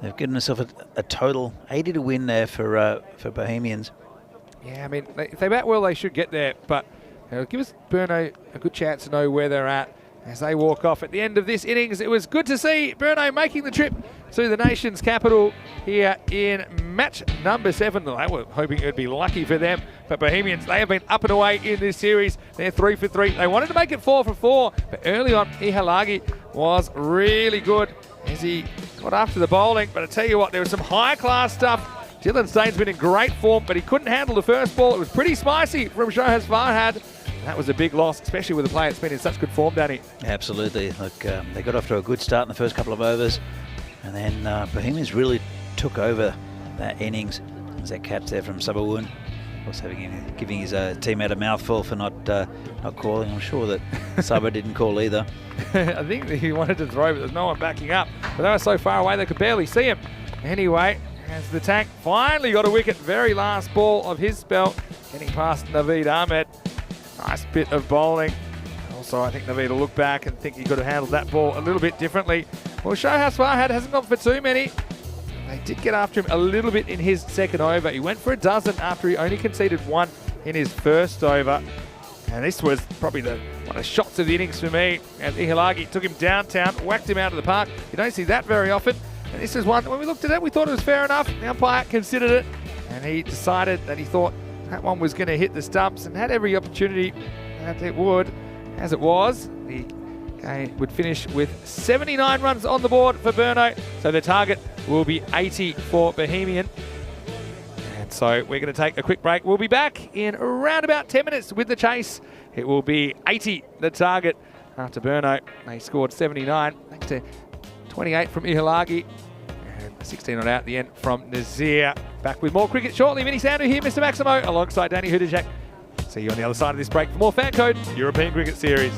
they've given themselves a total 80 to win there for Bohemians. Yeah, I mean, if they bat well, they should get there, but it'll give us Burno a good chance to know where they're at as they walk off at the end of this innings. It was good to see Burno making the trip to the nation's capital here in match number 7. They were hoping it would be lucky for them, but Bohemians, they have been up and away in this series. They're 3 for 3. They wanted to make it 4 for 4, but early on, Ihalagi was really good as he got after the bowling. But I tell you what, there was some high-class stuff. Dylan Staines been in great form, but he couldn't handle the first ball. It was pretty spicy from Shohaz Farhad. That was a big loss, especially with a player that's been in such good form, Danny. Absolutely. Look, they got off to a good start in the first couple of overs, and then Bohemians really took over that innings. There's that catch there from Sabawun. Of course, giving his teammate a mouthful for not calling. I'm sure that Sabah didn't call either. I think he wanted to throw, but there's no one backing up. But they were so far away they could barely see him. Anyway, as the tank finally got a wicket, very last ball of his spell, getting past Naveed Ahmed. Nice bit of bowling. Also, I think Naveed will look back and think he could have handled that ball a little bit differently. Well, Shohaz Farhad hasn't gone for too many. They did get after him a little bit in his second over. He went for a dozen after he only conceded 1 in his first over. And this was probably one of the shots of the innings for me, as Ihalagi took him downtown, whacked him out of the park. You don't see that very often. And this is one, when we looked at it, we thought it was fair enough. The umpire considered it, and he decided that he thought that one was going to hit the stumps and had every opportunity that it would. As it was, the game would finish with 79 runs on the board for Burno. So the target will be 80 for Bohemian. And so we're going to take a quick break. We'll be back in around about 10 minutes with the chase. It will be 80, the target, after Burno. They scored 79, thanks to 28 from Ihalagi. And 16 on out at the end from Nazir. Back with more cricket shortly. Vinny Sandu here, Mr. Maximo, alongside Danny Hudajek. See you on the other side of this break for more FanCode European Cricket Series.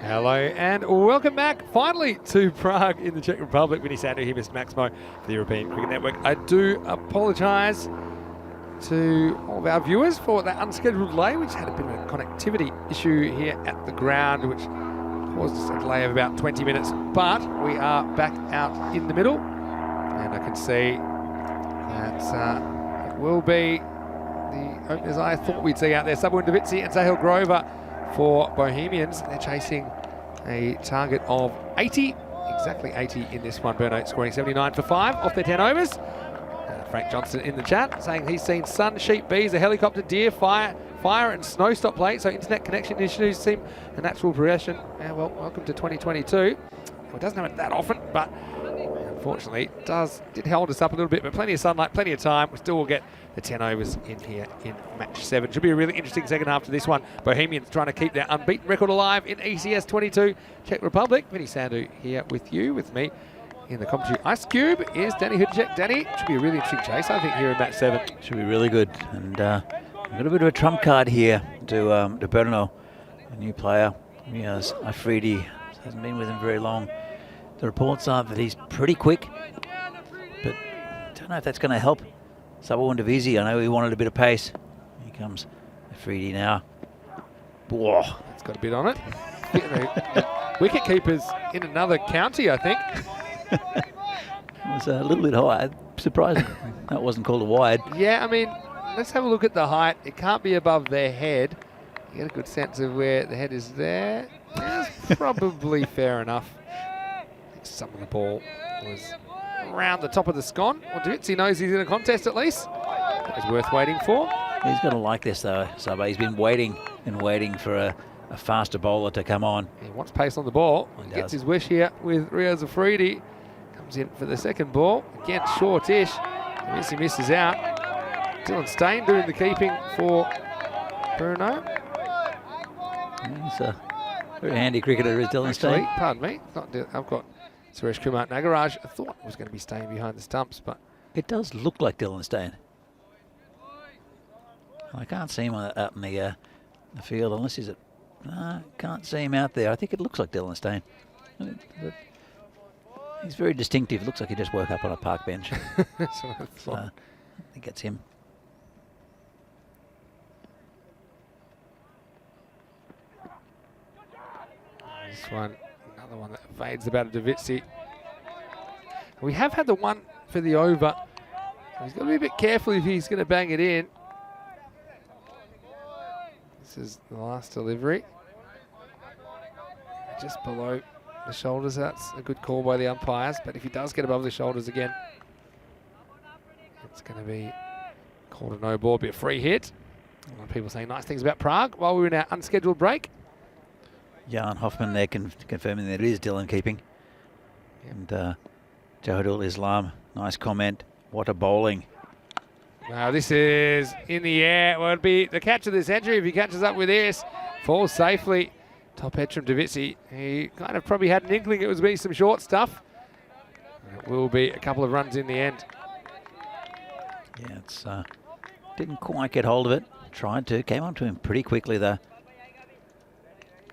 Hello and welcome back finally to Prague in the Czech Republic. Vinny Sandu here, Mr. Maximo for the European Cricket Network. I do apologise to all of our viewers for that unscheduled delay, which had a bit of a connectivity issue here at the ground, which caused us a delay of about 20 minutes. But we are back out in the middle, and I can see that it will be the openers I thought we'd see out there. Sabu Davitsi and Sahil Grover for Bohemians. They're chasing a target of 80, exactly 80 in this one. Burnout scoring 79 for 5 off their 10 overs. Frank Johnson in the chat saying he's seen sun, sheep, bees, a helicopter, deer, fire and snow stop plate. So internet connection issues seem a natural progression. And well, welcome to 2022. Well, it doesn't happen that often, but unfortunately it did hold us up a little bit, but plenty of sunlight, plenty of time. We still will get the 10 overs in here in match 7. Should be a really interesting second half to this one. Bohemians trying to keep their unbeaten record alive in ECS 22 Czech Republic. Vinny Sandu here with you, with me in the commentary. Ice Cube is Danny Hudacek. Danny, should be a really interesting chase, I think, here in match 7. Should be really good. And we've got a bit of a trump card here to Berno, a new player. Yes, Afridi hasn't been with him very long. The reports are that he's pretty quick, but I don't know if that's going to help Sabu and Davisi. I know he wanted a bit of pace. Here comes Afridi now. Whoa. It's got a bit on it. The wicket keeper's in another county, I think. It was a little bit high. Surprising that wasn't called a wide. Yeah, I mean, let's have a look at the height. It can't be above their head. You get a good sense of where the head is there. That's probably fair enough. Some of the ball was around the top of the scone. Well, Davitsi knows he's in a contest at least. That was worth waiting for. He's going to like this though, Saba. He's been waiting for a faster bowler to come on. He wants pace on the ball. He gets his wish here with Riaz Afridi. Comes in for the second ball. Again, shortish. Davitsi misses out. Dylan Stain doing the keeping for Bruno. He's a very handy cricketer, is Dylan Stain. Pardon me. I've got Suresh Kumar Nagaraj. I thought it was going to be staying behind the stumps, but it does look like Dylan Stain. I can't see him out in the field unless he's at. No, can't see him out there. I think it looks like Dylan Stain. He's very distinctive. Looks like he just woke up on a park bench. That's what I thought. I think it's him. This one, another one that fades about Davitsi. We have had the one for the over. So he's got to be a bit careful if he's going to bang it in. This is the last delivery. Just below the shoulders. That's a good call by the umpires. But if he does get above the shoulders again, it's going to be called a no ball, be a free hit. A lot of people saying nice things about Prague while we were in our unscheduled break. Jan Hoffman there confirming that it is Dylan keeping. Yep. And Jahidul Islam, nice comment. What a bowling. Now this is in the air. Well, it'll be the catch of the century if he catches up with this. Falls safely. Top edge from Davitsi. He kind of probably had an inkling it was be some short stuff. It will be a couple of runs in the end. Yeah, it's didn't quite get hold of it. Tried to. Came onto him pretty quickly though.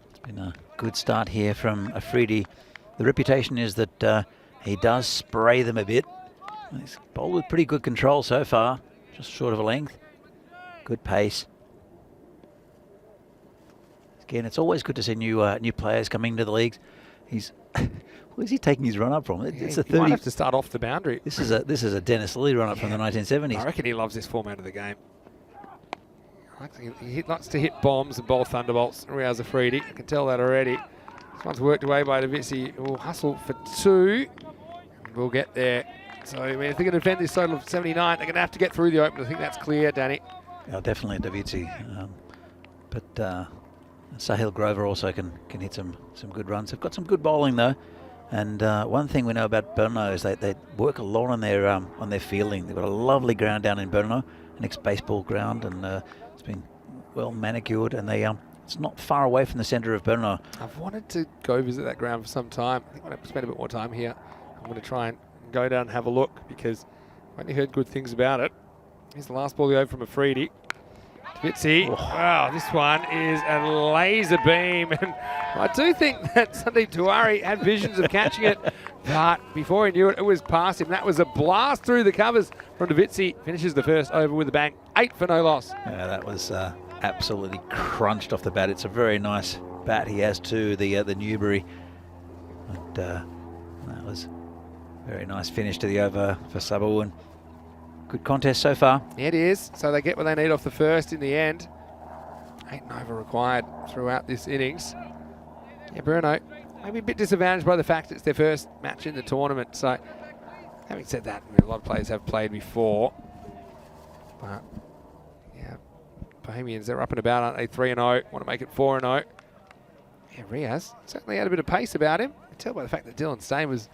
It's been a good start here from Afridi. The reputation is that he does spray them a bit. He's bowled with pretty good control so far. Just short of a length. Good pace. Again, it's always good to see new players coming into the leagues. He's where's he taking his run up from? It's a 30. Might have to start off the boundary. This is a Dennis Lilly run up from the 1970s. I reckon he loves this format of the game. He likes to hit bombs and bowl thunderbolts. Riaz Afridi, I can tell that already. This one's worked away by Davitsi. Will hustle for 2. We'll get there. So I mean, if they're going to defend this total of 79, they're going to have to get through the open. I think that's clear, Danny. Yeah, definitely Davitsi. But Sahil Grover also can hit some good runs. They've got some good bowling though, and one thing we know about Brno is they work a lot on their fielding. They've got a lovely ground down in Brno, an ex-baseball ground, and it's been well manicured, and it's not far away from the centre of Brno. I've wanted to go visit that ground for some time. I think when I spend a bit more time here, I'm going to try and go down and have a look because I've only heard good things about it. Here's the last ball over from Afridi. Davitsi. Oh. Wow, this one is a laser beam, and I do think that Sandeep Tiwari had visions of catching it, but before he knew it, it was past him. That was a blast through the covers from Davitsi. Finishes the first over with a bang. 8 for no loss. Yeah, that was absolutely crunched off the bat. It's a very nice bat he has too, the Newbury. But that was a very nice finish to the over for Sabu, and good contest so far. It is. So they get what they need off the first in the end. 8 and over required throughout this innings. Yeah, Bruno, maybe a bit disadvantaged by the fact it's their first match in the tournament. So, having said that, I mean, a lot of players have played before. But, yeah, Bohemians, they're up and about, aren't they? 3 and 0. Want to make it 4 and 0. Yeah, Riaz certainly had a bit of pace about him. You can tell by the fact that Dylan Stain was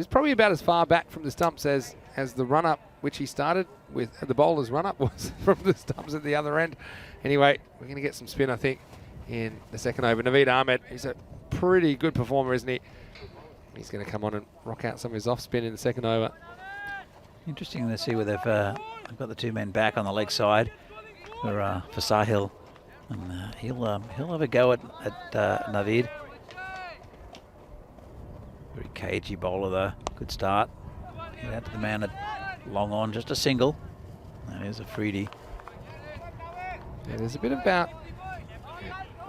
probably about as far back from the stumps as the run-up, which he started with, the bowler's run-up was from the stumps at the other end. Anyway, we're going to get some spin, I think, in the second over. Naveed Ahmed, he's a pretty good performer, isn't he? He's going to come on and rock out some of his off-spin in the second over. Interesting to see where they've got the 2 men back on the leg side for Sahil. And he'll have a go at Naveed. Very cagey bowler though. Good start. Get out to the man at long on, just a single. There's a Freedy. Yeah, there's a bit about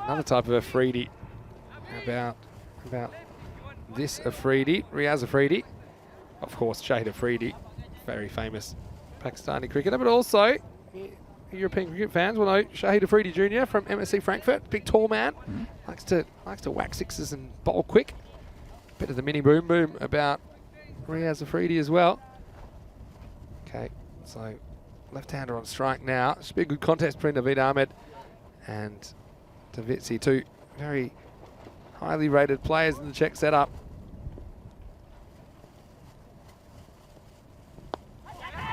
another type of Afridi, about this Afridi, Riaz Afridi. Of course, Shahid Afridi, very famous Pakistani cricketer, but also European cricket fans will know Shahid Afridi Jr. from MSC Frankfurt, big tall man, likes to whack sixes and bowl quick. Bit of the mini boom boom about Riaz Afridi as well. Okay, so left-hander on strike now. Should be a good contest between Naveed Ahmed and Davitsi, 2 very highly rated players in the Czech setup.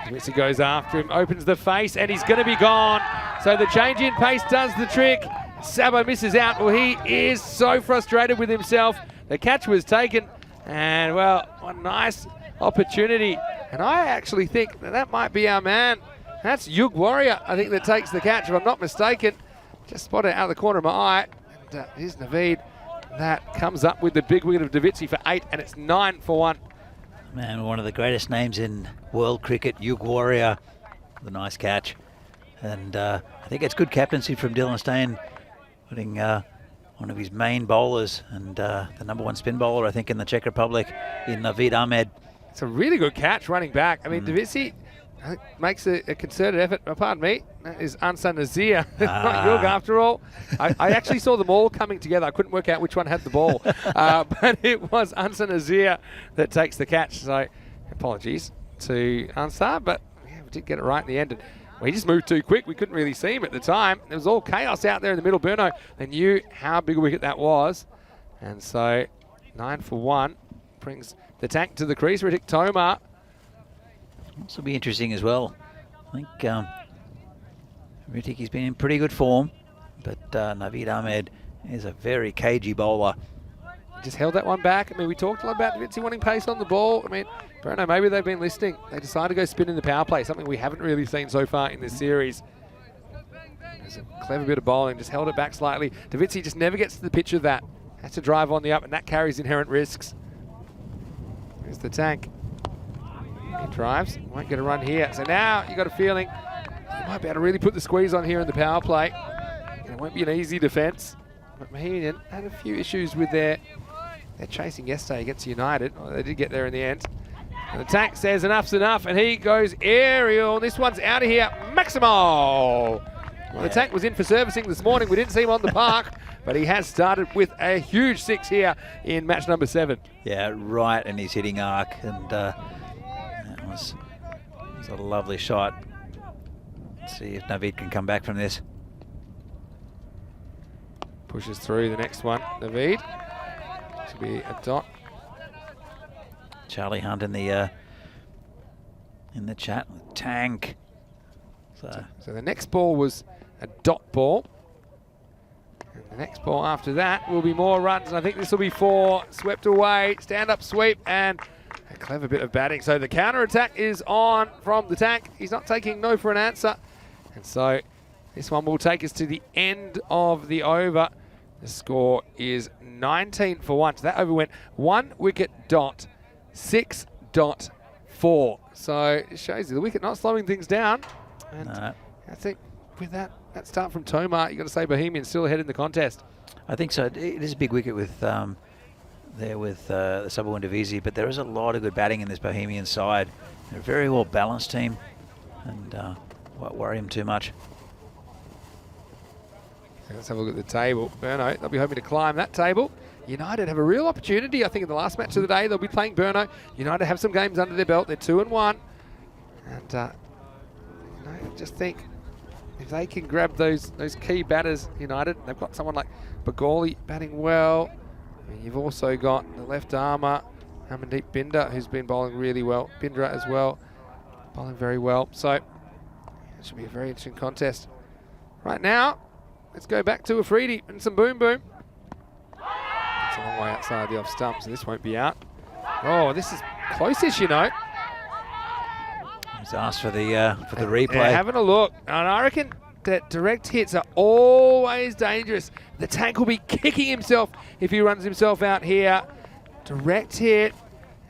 Davitsi goes after him, opens the face, and he's going to be gone. So the change in pace does the trick. Sabo misses out. Well, he is so frustrated with himself. The catch was taken, and well, what a nice opportunity. And I actually think that might be our man. That's Yug Warrior, I think, that takes the catch, if I'm not mistaken. Just spotted it out of the corner of my eye. And here's Naveed. That comes up with the big wicket of Davitsi for 8, and it's 9 for 1. Man, one of the greatest names in world cricket, Yug Warrior. The nice catch. And I think it's good captaincy from Dylan Stain, putting one of his main bowlers and the #1 spin bowler, I think, in the Czech Republic, in Naveed Ahmed. It's a really good catch running back. I mean, Davitsi makes a concerted effort. Pardon me, that is Ansa Nazir, not Yug after all. I actually saw them all coming together. I couldn't work out which one had the ball, but it was Ansa Nazir that takes the catch. So apologies to Ansar, but yeah, we did get it right in the end. And he just moved too quick. We couldn't really see him at the time. There was all chaos out there in the middle. Burno, they knew how big a wicket that was. And so 9 for 1 brings the tank to the crease. Ritik Tomar. This will be interesting as well. I think Ritik, he's been in pretty good form, but Naveed Ahmed is a very cagey bowler. Just held that one back. I mean, we talked a lot about Davitsi wanting pace on the ball. I mean, Bruno, maybe they've been listening. They decided to go spin in the power play, something we haven't really seen so far in this series. There's a clever bit of bowling, just held it back slightly. Davitsi just never gets to the pitch of that. Has to drive on the up, and that carries inherent risks. Here's the tank. He drives, won't get a run here. So now you got a feeling you might be able to really put the squeeze on here in the power play. It won't be an easy defence. But Bohemian had a few issues with their chasing yesterday against United. Well, they did get there in the end. And the tank says enough's enough, and he goes aerial. This one's out of here. Maximo! Well, the tank was in for servicing this morning. We didn't see him on the park, but he has started with a huge 6 here in match number 7. Yeah, right in his hitting arc, and that was a lovely shot. Let's see if Naveed can come back from this. Pushes through the next one, Naveed. To be a dot. Charlie Hunt in the chat. Tank. So the next ball was a dot ball. And the next ball after that will be more runs. And I think this will be 4. Swept away. Stand-up sweep and a clever bit of batting. So the counter-attack is on from the tank. He's not taking no for an answer. And so this one will take us to the end of the over. The score is 19 for 1. So that over went 1 wicket dot 6.4. So it shows you the wicket not slowing things down. And No. I think with that start from Tomar, you've got to say Bohemian still ahead in the contest. I think so. It is a big wicket with the Subway Divisi, but there is a lot of good batting in this Bohemian side. They're a very well balanced team, and won't worry him too much. Let's have a look at the table. Burno, they'll be hoping to climb that table. United have a real opportunity. I think in the last match of the day, they'll be playing Burno. United have some games under their belt. They're 2-1. And just think, if they can grab those key batters, United, they've got someone like Bagoli batting well. I mean, you've also got the left armour, Amandeep Binder, who's been bowling really well. Bindra as well, bowling very well. So it should be a very interesting contest. Right now, let's go back to Afridi and some boom boom. It's a long way outside the off stump, so this won't be out. Oh, this is close-ish, you know. He's asked for the replay. They're having a look, and I reckon that direct hits are always dangerous. The tank will be kicking himself if he runs himself out here. Direct hit,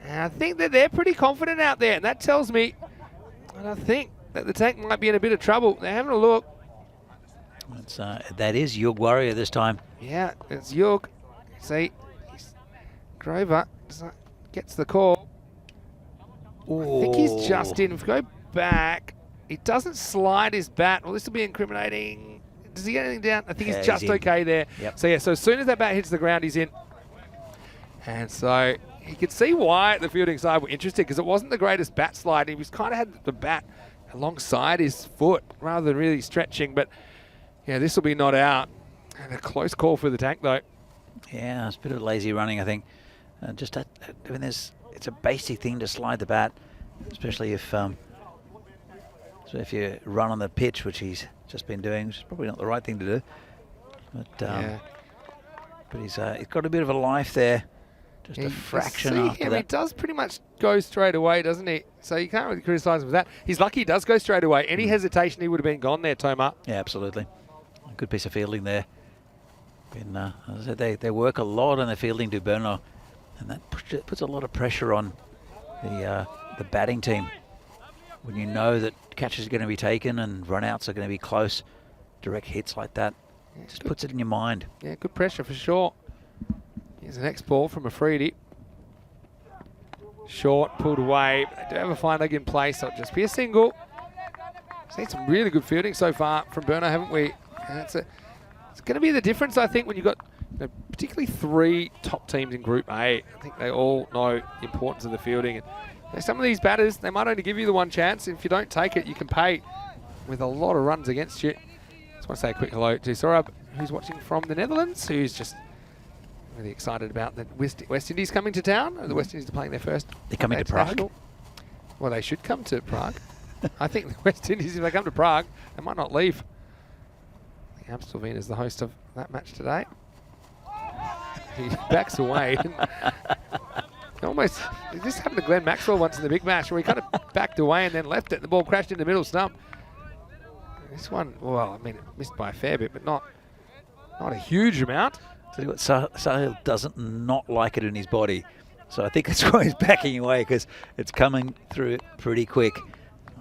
and I think that they're pretty confident out there, and that tells me, and I think that the tank might be in a bit of trouble. They're having a look. That is Yug Warrior this time. Yeah, it's Yug. See, Grover gets the call. I think he's just in. If we go back, he doesn't slide his bat. Well, this will be incriminating. Does he get anything down? I think he's just okay there. Yep. So yeah, so as soon as that bat hits the ground, he's in. And so you could see why the fielding side were interested, because it wasn't the greatest bat slide. He was kind of had the bat alongside his foot rather than really stretching. But yeah, this will be not out. And a close call for the tank though. Yeah, it's a bit of lazy running, I think. Just that, I mean, it's a basic thing to slide the bat, especially if you run on the pitch, which he's just been doing, which is probably not the right thing to do. But he's got a bit of a life there, just a fraction after that. He does pretty much go straight away, doesn't he? So you can't really criticise him for that. He's lucky he does go straight away. Any hesitation, he would have been gone there, Tomar. Yeah, absolutely. A good piece of fielding there. As I said, they work a lot on the fielding to Burno, and that puts a lot of pressure on the batting team. When you know that catches are going to be taken and run-outs are going to be close, direct hits like that, it just puts it in your mind. Yeah, good pressure for sure. Here's the next ball from Afridi. Short, pulled away. But they do have a fine leg in place, so it'll just be a single. Seen some really good fielding so far from Burno, haven't we? And it's going to be the difference, I think, when you've got particularly 3 top teams in Group A. I think they all know the importance of the fielding. And some of these batters, they might only give you the one chance. If you don't take it, you can pay with a lot of runs against you. Just want to say a quick hello to Sorab, who's watching from the Netherlands, who's just really excited about the West Indies coming to town. The West Indies are playing their first. They're coming to Prague? Well, they should come to Prague. I think the West Indies, if they come to Prague, they might not leave. Amstelveen is the host of that match today. He backs away. This happened to Glenn Maxwell once in the big match where he kind of backed away and then left it. The ball crashed in the middle stump. This one, well, I mean, it missed by a fair bit, but not a huge amount. Tell you what, Sahil doesn't not like it in his body. So I think that's why he's backing away, because it's coming through pretty quick.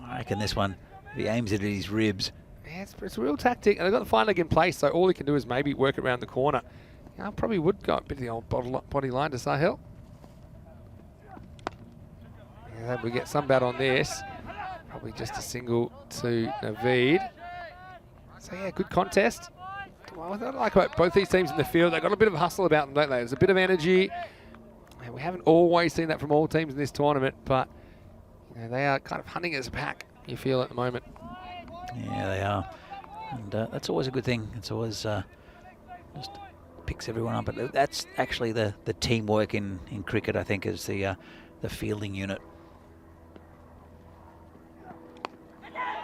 I reckon this one, if he aims it at his ribs. Yeah, it's a real tactic, and they've got the fine leg in place, so all he can do is maybe work it around the corner. I probably would go a bit of the old body line to Sahil. Yeah, we get some bat on this. Probably just a single to Naveed. So yeah, good contest. Well, I like about both these teams in the field. They've got a bit of hustle about them, don't they? There's a bit of energy. And we haven't always seen that from all teams in this tournament, but they are kind of hunting as a pack, you feel, at the moment. Yeah, they are. And that's always a good thing. It's always just picks everyone up. But that's actually the teamwork in cricket, I think, is the fielding unit.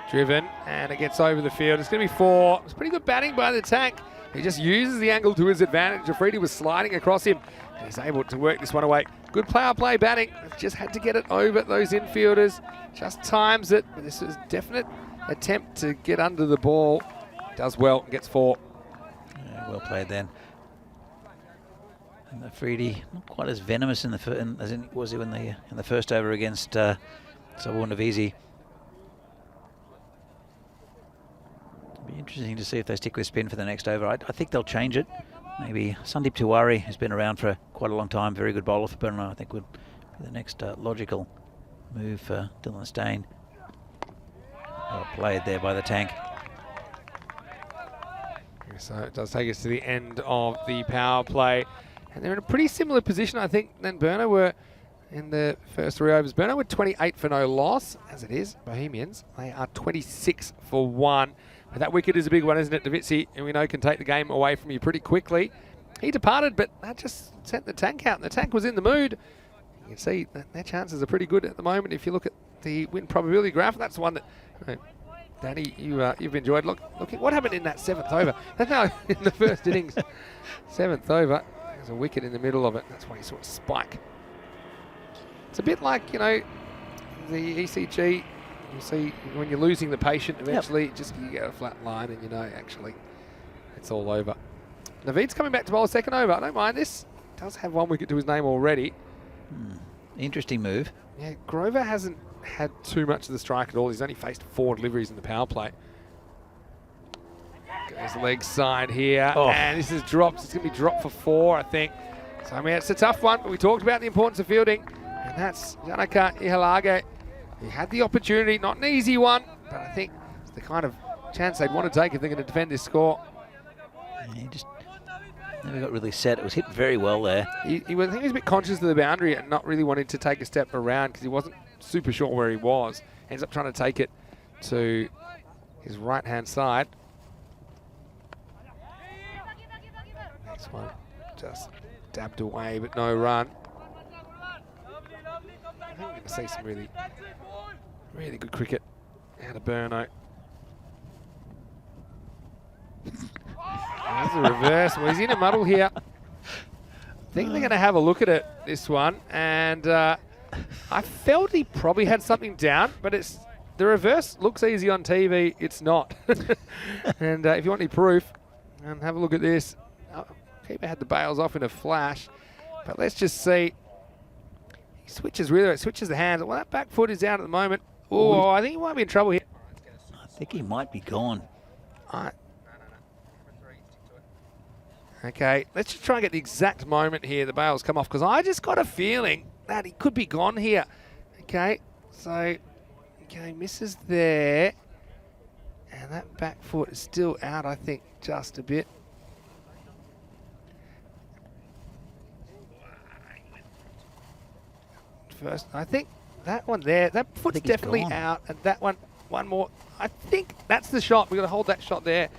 Driven, and it gets over the field. It's going to be 4. It's pretty good batting by the tank. He just uses the angle to his advantage. Afridi was sliding across him, and he's able to work this one away. Good power play batting. Just had to get it over those infielders. Just times it. But this is a definite attempt to get under the ball. Does well and gets 4. Yeah, well played then. And the Freedy, not quite as venomous in the as in was he in the first over against Savonavisi. It'll be interesting to see if they stick with spin for the next over. I think they'll change it. Maybe Sandeep Tiwari, who's been around for quite a long time, very good bowler for Burnley, I think would be the next logical move for Dylan Steyn. Well played there by the tank. So it does take us to the end of the power play. And they're in a pretty similar position, I think, than Burner were in the first 3 overs. Burner were 28 for no loss, as it is. Bohemians, they are 26 for 1. But that wicket is a big one, isn't it, Davitsi? And we know can take the game away from you pretty quickly. He departed, but that just sent the tank out. And the tank was in the mood. You can see that their chances are pretty good at the moment. If you look at the win probability graph, that's the one that, Danny, you've enjoyed. Looking what happened in that 7th over. That's now in the first innings. 7th over. There's a wicket in the middle of it. That's why you saw a spike. It's a bit like, you know, the ECG. You see when you're losing the patient, eventually just you get a flat line and you know actually it's all over. Naveed's coming back to bowl a second over. I don't mind this. Does have 1 wicket to his name already. Interesting move. Yeah, Grover hasn't had too much of the strike at all. He's only faced 4 deliveries in the power play. Goes the leg side here, and this is dropped. It's going to be dropped for 4, I think. So, I mean, it's a tough one, but we talked about the importance of fielding, and that's Janaka Ihalage. He had the opportunity, not an easy one, but I think it's the kind of chance they'd want to take if they're going to defend this score. Yeah, he just never got really set. It was hit very well there. I think he was a bit conscious of the boundary and not really wanting to take a step around because he wasn't super sure where he was. Ends up trying to take it to his right-hand side. Next one just dabbed away, but no run. I think we're going to see some really good cricket out of Burno. There's a reverse. Well, he's in a muddle here. I think they're going to have a look at it, this one. And I felt he probably had something down, but it's the reverse looks easy on TV. It's not. And if you want any proof, and have a look at this. Keeper had the bails off in a flash. But let's just see. He switches the hands. Well, that back foot is out at the moment. Oh, I think he might be in trouble here. I think he might be gone. Okay, let's just try and get the exact moment here the bails come off, because I just got a feeling that he could be gone here. Okay, so, misses there. And that back foot is still out, I think, just a bit. First, I think that one there, that foot's definitely out, and that one more. I think that's the shot. We've got to hold that shot there.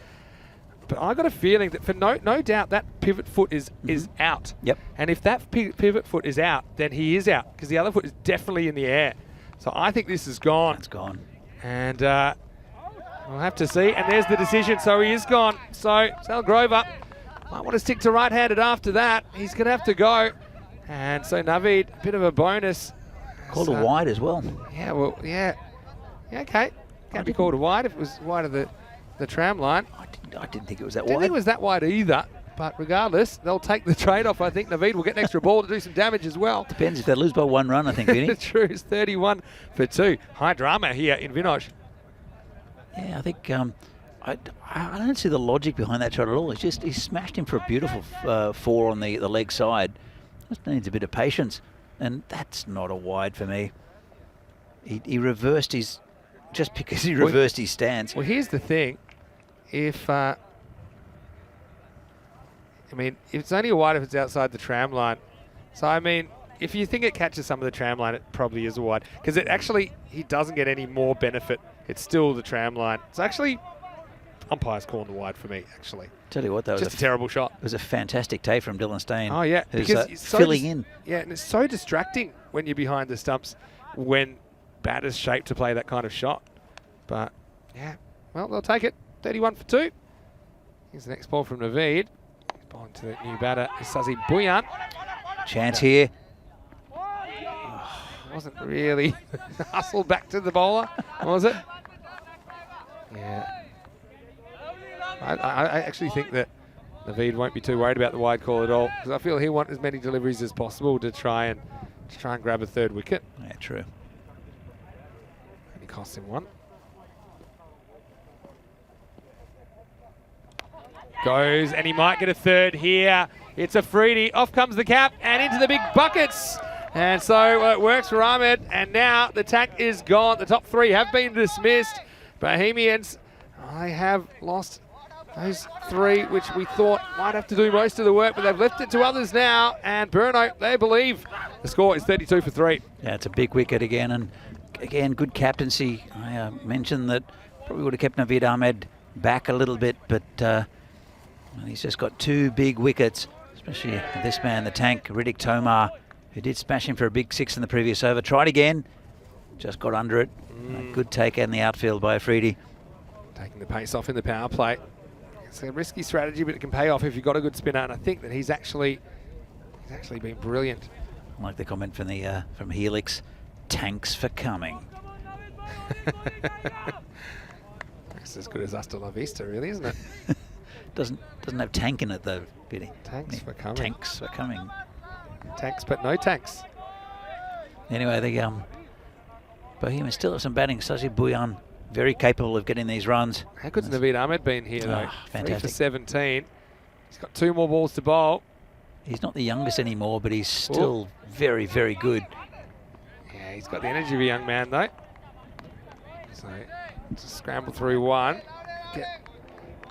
But I got a feeling that for no doubt that pivot foot is out. Yep. And if that pivot foot is out, then he is out, because the other foot is definitely in the air. So I think this is gone. It's gone. And we'll have to see. And there's the decision. So he is gone. So Sal Grover might want to stick to right-handed after that. He's going to have to go. And so Naveed, a bit of a bonus. Called a wide as well. Yeah, well, yeah. Yeah, okay. Can't be called a wide if it was wide of the tram line. I didn't think it was that Didn't wide. think it was that wide either. But regardless, they'll take the trade-off. I think Naveed will get an extra ball to do some damage as well. Depends if they lose by 1 run, I think, Vinny. True, it's 31 for 2. High drama here in Vinoj. Yeah, I think I don't see the logic behind that shot at all. It's just he smashed him for a beautiful 4 on the leg side. Just needs a bit of patience, and that's not a wide for me. He reversed his, just because he reversed his stance. Well, here's the thing. If I mean, it's only a wide if it's outside the tram line. So, I mean, if you think it catches some of the tram line, it probably is a wide. Because it actually, he doesn't get any more benefit. It's still the tram line. It's actually, umpire's calling the wide for me, actually. Tell you what, though, just a terrible shot. It was a fantastic take from Dylan Steyn. Oh, yeah. Because it's so filling in. Yeah, and it's so distracting when you're behind the stumps when batter's shaped to play that kind of shot. But, yeah, well, they'll take it. 31 for 2. Here's the next ball from Naveed. He's bowling to the new batter, Sazi Bhuyan. Chance here. Wasn't really hustled back to the bowler, was it? Yeah. I actually think that Naveed won't be too worried about the wide call at all, because I feel he'll want as many deliveries as possible to try and grab a third wicket. Yeah, true. And he costs him one. Goes, and he might get a third here. It's a freebie. Off comes the cap and into the big buckets. And so it works for Ahmed. And now the tack is gone. The top three have been dismissed. Bohemians, I have lost those three, which we thought might have to do most of the work, but they've left it to others now. And Bruno, they believe the score is 32 for 3. Yeah, it's a big wicket again. And again, good captaincy. I mentioned that probably would have kept Naveed Ahmed back a little bit, but he's just got 2 big wickets, especially this man, the tank, Riddick Tomar, who did smash him for a big 6 in the previous over. Tried again, just got under it. Good take in the outfield by Afridi. Taking the pace off in the power play. It's a risky strategy, but it can pay off if you've got a good spinner, and I think that he's actually been brilliant. I like the comment from the from Helix, "Tanks for coming." It's as good as Hasta La Vista, really, isn't it? Doesn't have tank in it though, Biddy. Tanks for coming. Tanks for coming. Tanks, but no tanks. Anyway, the Bohemians still have some batting. Saji Bhuyan, very capable of getting these runs. How good's Naveed Ahmed been here, though? Fantastic. 3 for 17. He's got 2 more balls to bowl. He's not the youngest anymore, but he's still very, very good. Yeah, he's got the energy of a young man, though. So, just scramble through one. Get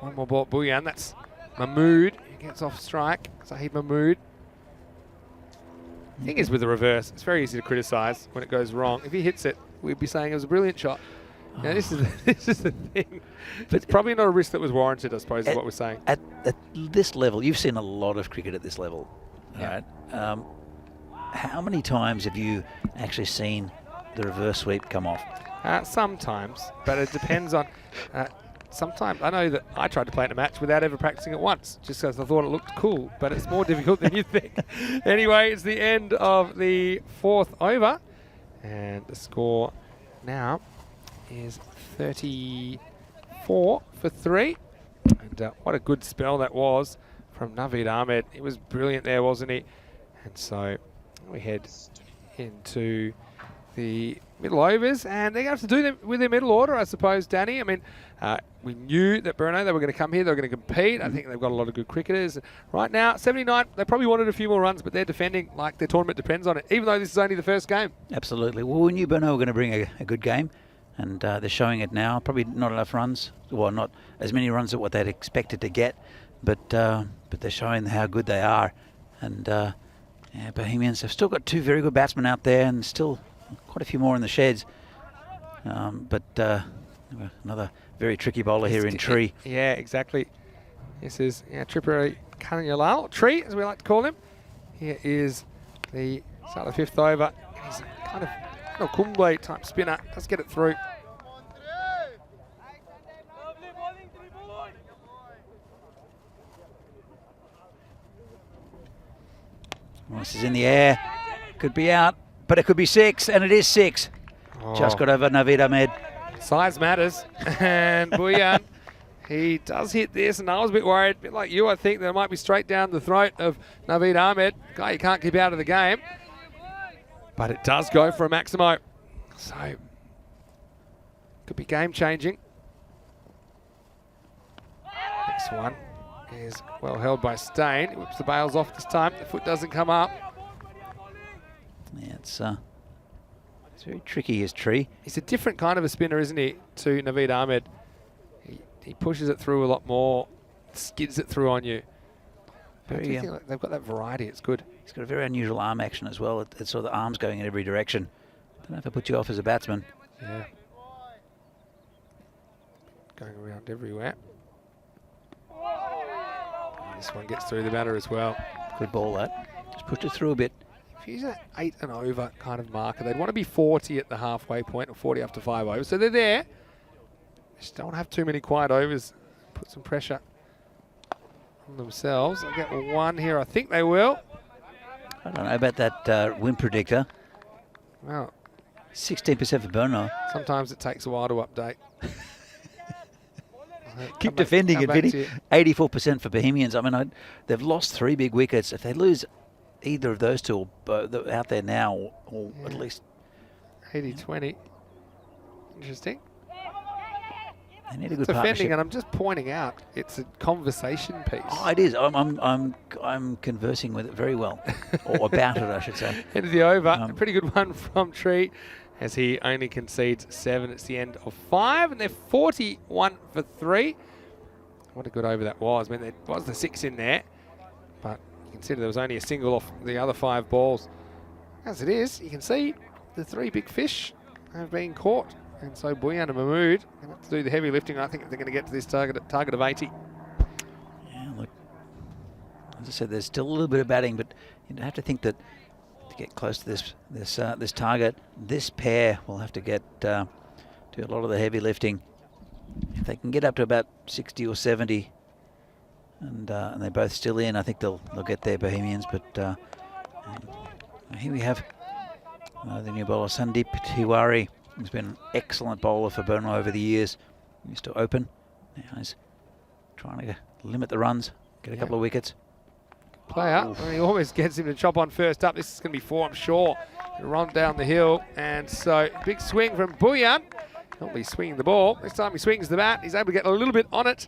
one more ball. Bhuyan, that's Mahmood. He gets off strike. Zahid Mahmood. The thing is with the reverse, it's very easy to criticise when it goes wrong. If he hits it, we'd be saying it was a brilliant shot. Now, this is the thing. But it's probably not a risk that was warranted, I suppose, is what we're saying. At this level, you've seen a lot of cricket at this level. Yeah. Right? How many times have you actually seen the reverse sweep come off? Sometimes, but it depends on... sometimes, I know that I tried to play in a match without ever practicing it once, just because I thought it looked cool, but it's more difficult than you think. Anyway, it's the end of the 4th over, and the score now is 34 for 3. And what a good spell that was from Naveed Ahmed. He was brilliant there, wasn't he? And so we head into the middle overs, and they're going to have to do them with their middle order, I suppose, Danny. I mean, we knew that Bruno, they were going to come here, they were going to compete. I think they've got a lot of good cricketers. Right now, 79, they probably wanted a few more runs, but they're defending like their tournament depends on it, even though this is only the first game. Absolutely. Well, we knew Bruno were going to bring a good game, and they're showing it now. Probably not enough runs, well, not as many runs as what they'd expected to get, but they're showing how good they are. And yeah, Bohemians have still got 2 very good batsmen out there, and still quite a few more in the sheds. But another very tricky bowler here in Tree. Yeah, exactly. This is Tripuri Kanyalal, Tree, as we like to call him. Here is the start of the 5th over. He's a kind of Kumble type spinner. Let's get it through. Well, this is in the air. Could be out, but it could be 6, and it is 6. Oh. Just got over Naveed Ahmed. Size matters. And Bhuyan, he does hit this, and I was a bit worried, a bit like you, I think, that it might be straight down the throat of Naveed Ahmed. Guy you can't keep out of the game. But it does go for a Maximo. So, could be game-changing. Next one is well held by Stain. He whips the bails off this time. The foot doesn't come up. Yeah, it's very tricky, his Tree. He's a different kind of a spinner, isn't he, to Naveed Ahmed. He pushes it through a lot more, skids it through on you. But I do think like they've got that variety, it's good. He's got a very unusual arm action as well. It's sort of the arms going in every direction. Don't know if it puts you off as a batsman. Yeah. Going around everywhere. And this one gets through the batter as well. Good ball, that. Just pushed it through a bit. If you use an 8 and over kind of marker, they'd want to be 40 at the halfway point, or 40 after 5 overs. So they're there. Just don't have too many quiet overs. Put some pressure on themselves. They'll get one here. I think they will. I don't know about that win predictor. Well, 16% for Bruno. sometimes it takes a while to update. Keep defending it, Vinny. 84% for Bohemians. I mean, they've lost 3 big wickets. If they lose either of those two out there now, or at least 80-20. Interesting. They need a good Defending, partnership. and I'm just pointing out, it's a conversation piece. Oh, it is. I'm conversing with it very well, or about it, I should say. End of the over. A pretty good one from Tree, as he only concedes 7. It's the end of 5, and they're 41 for 3. What a good over that was. I mean, there was the 6 in there, but you consider there was only a single off the other 5 balls. As it is, you can see the 3 big fish have been caught, and so Boyan and Mahmood have to do the heavy lifting. I think they're going to get to this target of 80. Yeah, look, as I said, there's still a little bit of batting, but you have to think that to get close to this target, this pair will have to get do a lot of the heavy lifting. If they can get up to about 60 or 70, and they're both still in, I think they'll get there, Bohemians. But here we have the new bowler, Sandeep Tiwari. He's been an excellent bowler for Burma over the years. He used to open. Now he's trying to limit the runs, get a couple of wickets. Player, and he almost gets him to chop on first up. This is going to be 4, I'm sure. Run down the hill, and so big swing from Boyan. He'll be swinging the ball. This time he swings the bat. He's able to get a little bit on it.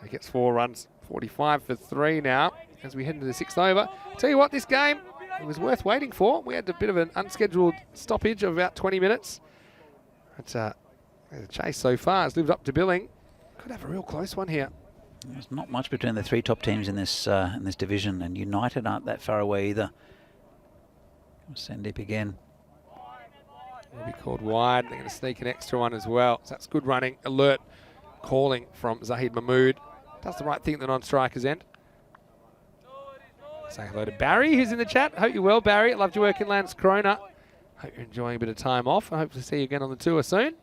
He gets 4 runs, 45 for 3 now as we head into the 6th over. Tell you what, this game, it was worth waiting for. We had a bit of an unscheduled stoppage of about 20 minutes. But the chase so far has lived up to billing. Could have a real close one here. There's not much between the 3 top teams in this division, and United aren't that far away either. Sandeep again. Will be called wide. They're going to sneak an extra one as well. So that's good running. Alert calling from Zahid Mahmood. Does the right thing at the non-striker's end. Say hello to Barry, who's in the chat. Hope you're well, Barry. Loved your work in Landskrona. Hope you're enjoying a bit of time off. I hope to see you again on the tour soon.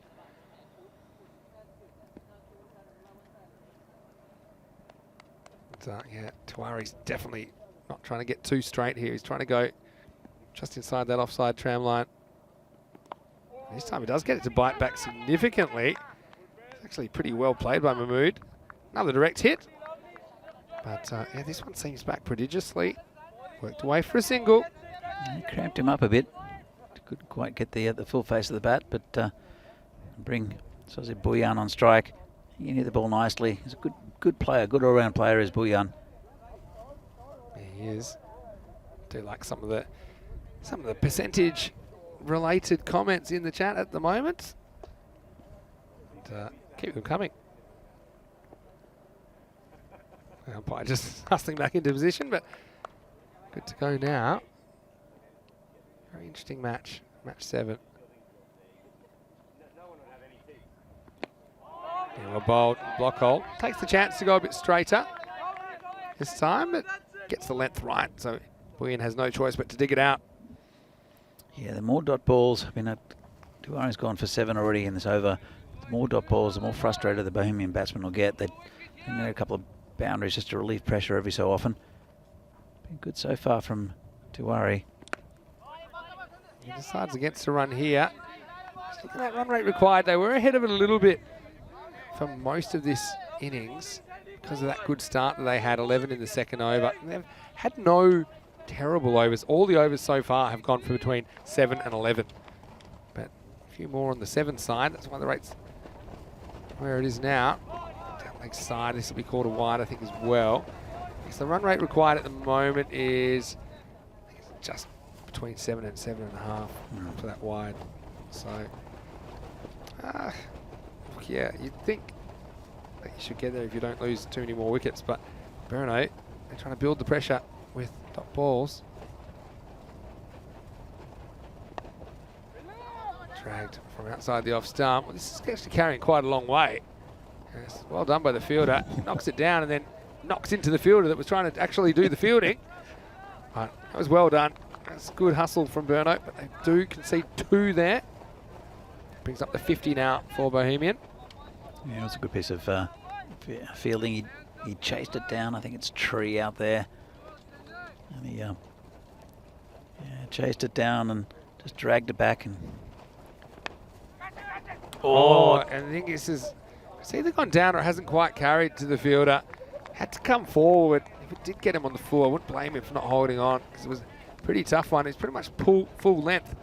But, yeah, Tiwari's definitely not trying to get too straight here. He's trying to go just inside that offside tram line. This time he does get it to bite back significantly. It's actually pretty well played by Mahmood. Another direct hit. But yeah, this one seems back prodigiously. Worked away for a single. He cramped him up a bit. Couldn't quite get the full face of the bat, but bring Sozi Boyan on strike. He hit the ball nicely. He's a good player, good all-round player is Boyan. Yeah, he is. Do like some of the percentage related comments in the chat at the moment. And keep them coming. Umpire just hustling back into position, but good to go now. Very interesting match, match 7. Yeah, bowled block hole. Takes the chance to go a bit straighter this time, but gets the length right, so Boyan has no choice but to dig it out. Yeah, the more dot balls, I mean, Tiwari's gone for 7 already in this over. The more dot balls, the more frustrated the Bohemian batsman will get. They need a couple of boundaries just to relieve pressure every so often. Been good so far from Tiwari. He decides against the run here. Just look at that run rate required. They were ahead of it a little bit for most of this innings because of that good start that they had, 11 in the 2nd over. And they've had no terrible overs. All the overs so far have gone for between 7 and 11. But a few more on the 7 side. That's why the rate's where it is now. Down leg side, this will be called a wide, I think, as well. So the run rate required at the moment is just between 7 and 7.5 for that wide. So, yeah, you'd think that you should get there if you don't lose too many more wickets. But Burno, they're trying to build the pressure with dot balls. Dragged from outside the off stump. Well, this is actually carrying quite a long way. Yes, well done by the fielder. Knocks it down and then knocks into the fielder that was trying to actually do the fielding. But that was well done. That's good hustle from Burno, but they do concede 2 there. Brings up the 50 now for Bohemian. Yeah, it was a good piece of fielding. He chased it down. I think it's Tree out there. And he chased it down and just dragged it back. And and I think this is It's either gone down or it hasn't quite carried to the fielder. Had to come forward. If it did get him on the floor, I wouldn't blame him for not holding on, because it was a pretty tough one. He's pretty much full length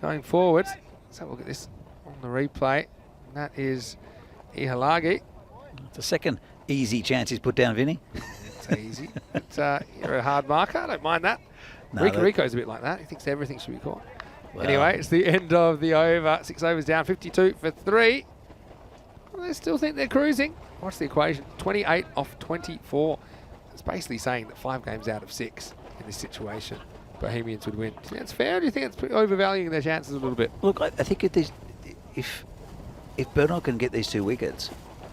going forwards. Let's have a look at this on the replay. And that is Ihalagi. It's the second easy chance he's put down, Vinny. It's easy. But, you're a hard marker. I don't mind that. No, Rico's a bit like that. He thinks everything should be caught. Well, Anyway, it's the end of the over. 6 overs down, 52 for 3. Well, they still think they're cruising. What's the equation? 28 off 24. It's basically saying that 5 games out of 6 in this situation, Bohemians would win. Do you think that's fair, or do you think it's overvaluing their chances a little bit? Look, I think if Bernal can get these 2 wickets,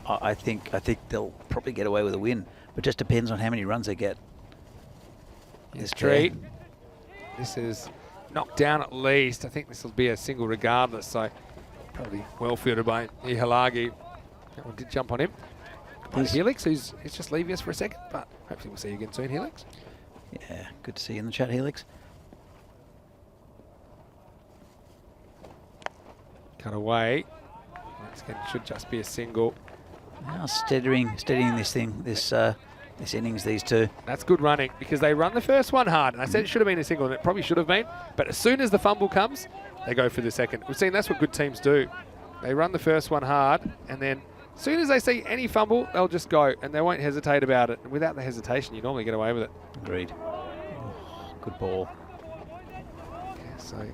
I think they'll probably get away with a win. But just depends on how many runs they get. This tree. This is knocked down at least. I think this will be a single regardless, so probably well fielded by Ihalagi. That one did jump on him. Helix, who's just leaving us for a second, but hopefully we'll see you again soon, Helix. Yeah, good to see you in the chat, Helix. Cut away. Once again, should just be a single. Now steadying this thing, this innings, these 2. That's good running, because they run the first one hard. And I said it should have been a single, and it probably should have been. But as soon as the fumble comes, they go for the second. We've seen that's what good teams do. They run the first one hard, and then as soon as they see any fumble, they'll just go, and they won't hesitate about it. And without the hesitation, you normally get away with it. Agreed. Oh, good ball. Yeah, so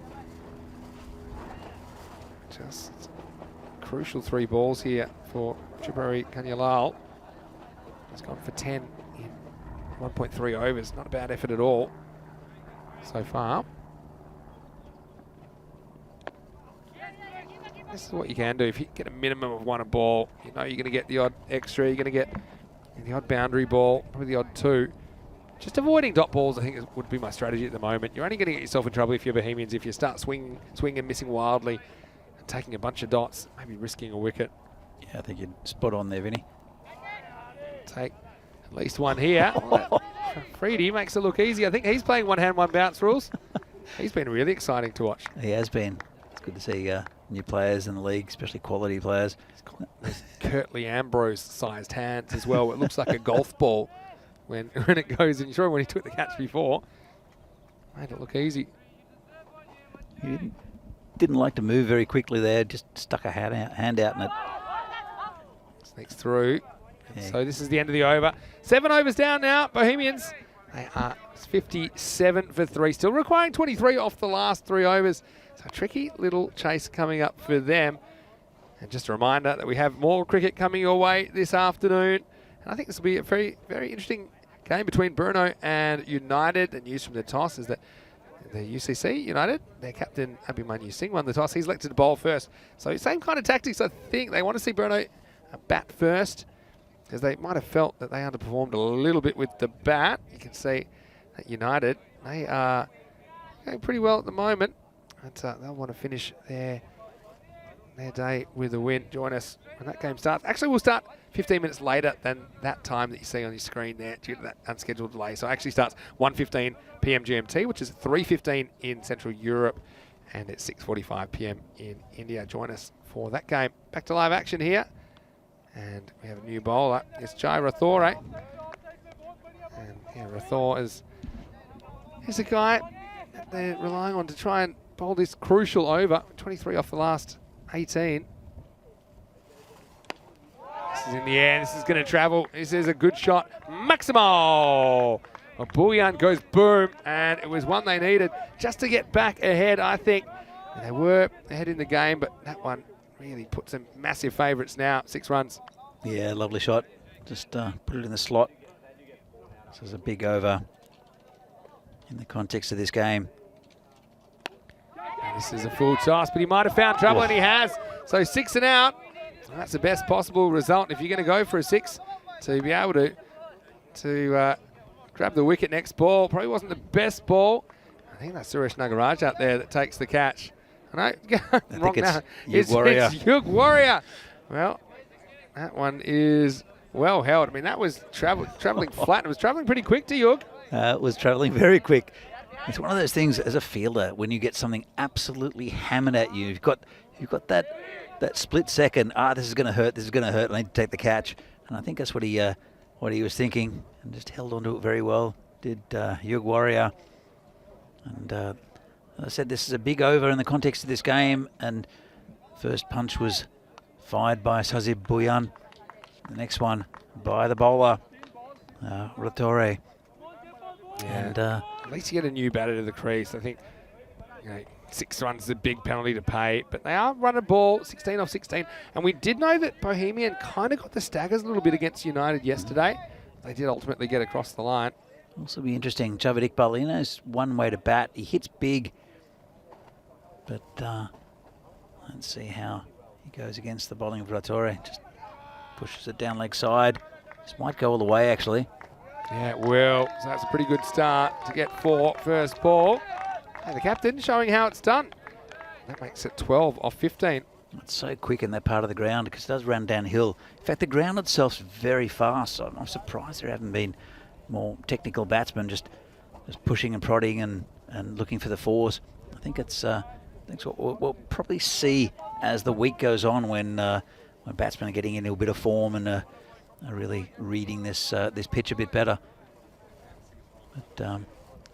just crucial 3 balls here for Jabari Kanyalal. He's gone for 10 in 1.3 overs. Not a bad effort at all so far. This is what you can do. If you get a minimum of 1 a ball, you know you're going to get the odd extra. You're going to get the odd boundary ball, probably the odd 2. Just avoiding dot balls, I think, would be my strategy at the moment. You're only going to get yourself in trouble if you're Bohemians, if you start swinging and missing wildly and taking a bunch of dots, maybe risking a wicket. Yeah, I think you're spot on there, Vinny. Take at least 1 here. Freedy makes it look easy. I think he's playing 1 hand, 1 bounce rules. He's been really exciting to watch. He has been. It's good to see new players in the league, especially quality players. He's got those Curtly Ambrose-sized hands as well. It looks like a golf ball when it goes in. You saw when he took the catch before. Made it look easy. He didn't like to move very quickly there. Just stuck a hand out in it. Sneaks through. Yeah. So this is the end of the over. 7 overs down now. Bohemians, they are 57 for 3. Still requiring 23 off the last 3 overs. So a tricky little chase coming up for them. And just a reminder that we have more cricket coming your way this afternoon. And I think this will be a very, very interesting game between Bruno and United. The news from the toss is that the UCC United, their captain Abhimanyu Singh won the toss. He's elected to bowl first. So same kind of tactics. I think they want to see Bruno bat first, because they might have felt that they underperformed a little bit with the bat. You can see that United, they are going pretty well at the moment. But, they'll want to finish their day with a win. Join us when that game starts. Actually, we'll start 15 minutes later than that time that you see on your screen there due to that unscheduled delay. So it actually starts 1:15 p.m. GMT, which is 3:15 in Central Europe, and it's 6:45 p.m. in India. Join us for that game. Back to live action here. And we have a new bowler. It's Jai Rathore. And yeah, Rathore is a guy that they're relying on to try and bowl this crucial over. 23 off the last 18. This is in the air. This is going to travel. This is a good shot. Maximo! A bullion goes boom, and it was one they needed just to get back ahead, I think. And they were ahead in the game, but that one really put some massive favourites now. 6 runs. Yeah, lovely shot. Just put it in the slot. This is a big over in the context of this game. And this is a full toss, but he might have found trouble, and he has. So 6 and out. And that's the best possible result if you're going to go for a 6, to be able to grab the wicket next ball. Probably wasn't the best ball. I think that's Suresh Nagaraj out there that takes the catch. I think it's Yug Warrior. It's Yug Warrior. Well, that one is well held. I mean, that was travelling flat. It was travelling pretty quick to Yug. It was travelling very quick. It's one of those things as a fielder, when you get something absolutely hammered at you, you've got you've got that split second. This is going to hurt. This is going to hurt. I need to take the catch. And I think that's what he was thinking, and just held onto it very well. Did Yug Warrior. And as I said, this is a big over in the context of this game. And first punch was fired by Sazib Buyan. The next one by the bowler, Ratore. Yeah. And at least you get a new batter to the crease. I think 6 runs is a big penalty to pay, but they are running ball 16 off 16. And we did know that Bohemian kind of got the staggers a little bit against United yesterday. They did ultimately get across the line. Also be interesting, Javed Iqbal, he knows one way to bat. He hits big, but let's see how he goes against the bowling of Ratore. Just pushes it down leg side. This might go all the way, actually. Yeah, it will. So that's a pretty good start to get 4 first ball. And the captain showing how it's done. That makes it 12 off 15. It's so quick in that part of the ground because it does run downhill. In fact, the ground itself's very fast. So I'm surprised there haven't been more technical batsmen just pushing and prodding and looking for the 4s. I think it's what we'll probably see as the week goes on when batsmen are getting into a bit of form and are really reading this pitch a bit better. But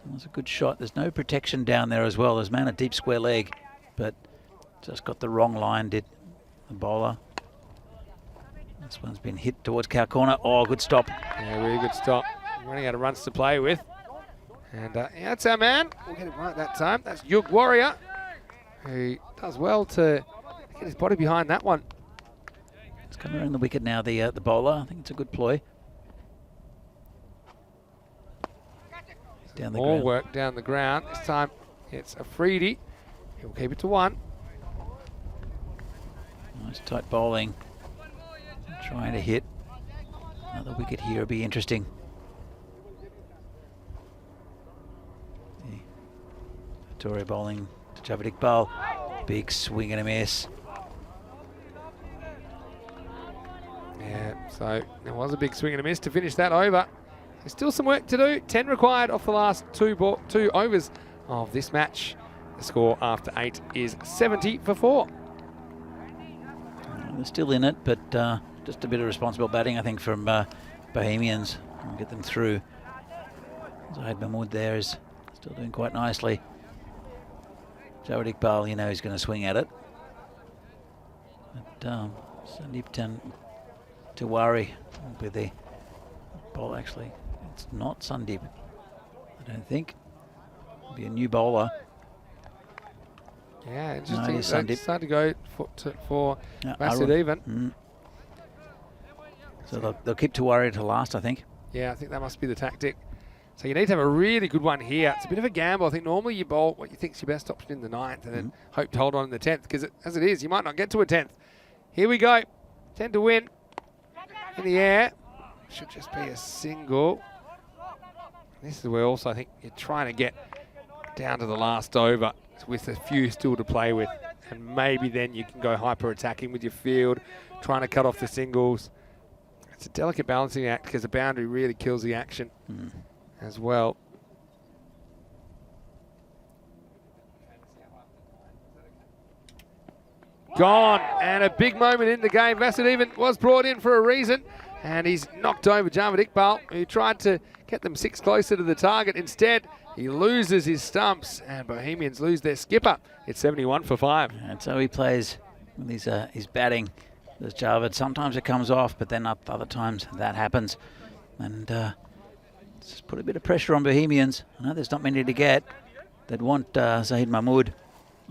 it was a good shot. There's no protection down there as well. There's man a deep square leg, but just got the wrong line, did the bowler. This one's been hit towards cow corner. Oh, good stop. Yeah, really good stop. Running out of runs to play with. And yeah, that's our man. We'll get it right that time. That's Yug Warrior, who does well to get his body behind that one. It's coming around the wicket now, the bowler. I think it's a good ploy. Down the More ground. work down the ground. This time it's a freedie. He'll keep it to 1. Nice tight bowling. Trying to hit. Another wicket here will be interesting. Tory bowling to Javed Iqbal. Big swing and a miss. Yeah, so there was a big swing and a miss to finish that over. There's still some work to do. 10 required off the last 2 overs of this match. The score after 8 is 70 for 4. They're still in it, but just a bit of responsible batting, I think, from Bohemians. We'll get them through. Zahid Mahmood there is still doing quite nicely. Javed Iqbal, he's going to swing at it. But Sandeep Tiwari will be the ball. Actually, it's not Sandeep, I don't think. It'll be a new bowler. Yeah, interesting. No, it's Sandeep. Started to go for Bassett even. So they'll keep Tiwari to last, I think. Yeah, I think that must be the tactic. So you need to have a really good one here. It's a bit of a gamble. I think normally you bowl what you think is your best option in the 9th and then hope to hold on in the 10th, because as it is, you might not get to a 10th. Here we go. 10 to win. In the air. Should just be a single. This is where also I think you're trying to get down to the last over with a few still to play with. And maybe then you can go hyper-attacking with your field, trying to cut off the singles. It's a delicate balancing act because the boundary really kills the action as well. Gone, and a big moment in the game. Bassett even was brought in for a reason, and he's knocked over Javed Iqbal, who tried to get them 6 closer to the target. Instead, he loses his stumps, and Bohemians lose their skipper. It's 71 for 5. And so he plays with his batting. There's Javed. Sometimes it comes off, but then other times that happens. And just put a bit of pressure on Bohemians. I know there's not many to get. They'd want Zahid Mahmood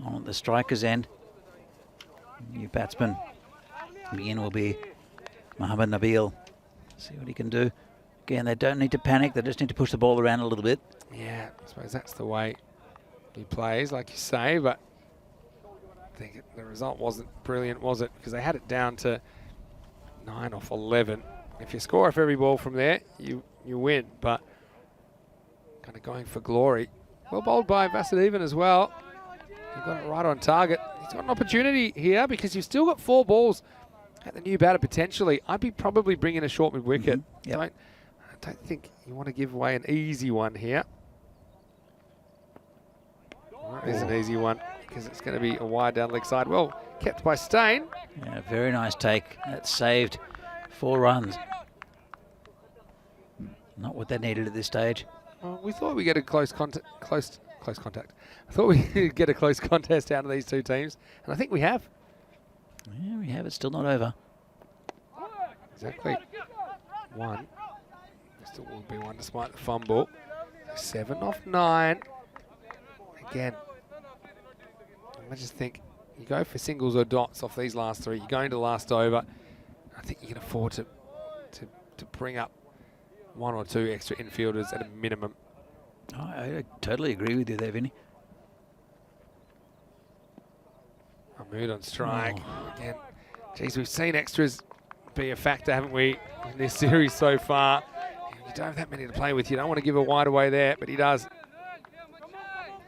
on the striker's end. New batsman. Begin will be Mohammad Nabil. See what he can do. Again, they don't need to panic. They just need to push the ball around a little bit. Yeah, I suppose that's the way he plays, like you say, but I think the result wasn't brilliant, was it? Because they had it down to 9 off 11. If you score off every ball from there, you win, but kind of going for glory. Well bowled by Bassett even as well. He got it right on target. He's got an opportunity here because you've still got 4 balls at the new batter potentially. I'd be probably bringing a short mid wicket. Yep. I don't think you want to give away an easy one here. Well, that is an easy one because it's going to be a wide down leg side. Well, kept by Stain. Yeah, very nice take. That saved 4 runs. Not what they needed at this stage. Well, we thought we'd get a close contact. I thought we'd get a close contest out of these two teams, and I think we have. Yeah, we have. It's still not over. Exactly. 1. Still will be 1 despite the fumble. 7 off 9. Again, I just think you go for singles or dots off these last 3. You're going to the last over. I think you can afford to bring up 1 or 2 extra infielders at a minimum. I totally agree with you there, Vinny. Mahmood on strike. Again, geez, we've seen extras be a factor, haven't we, in this series so far? You don't have that many to play with. You don't want to give a wide away there, but he does.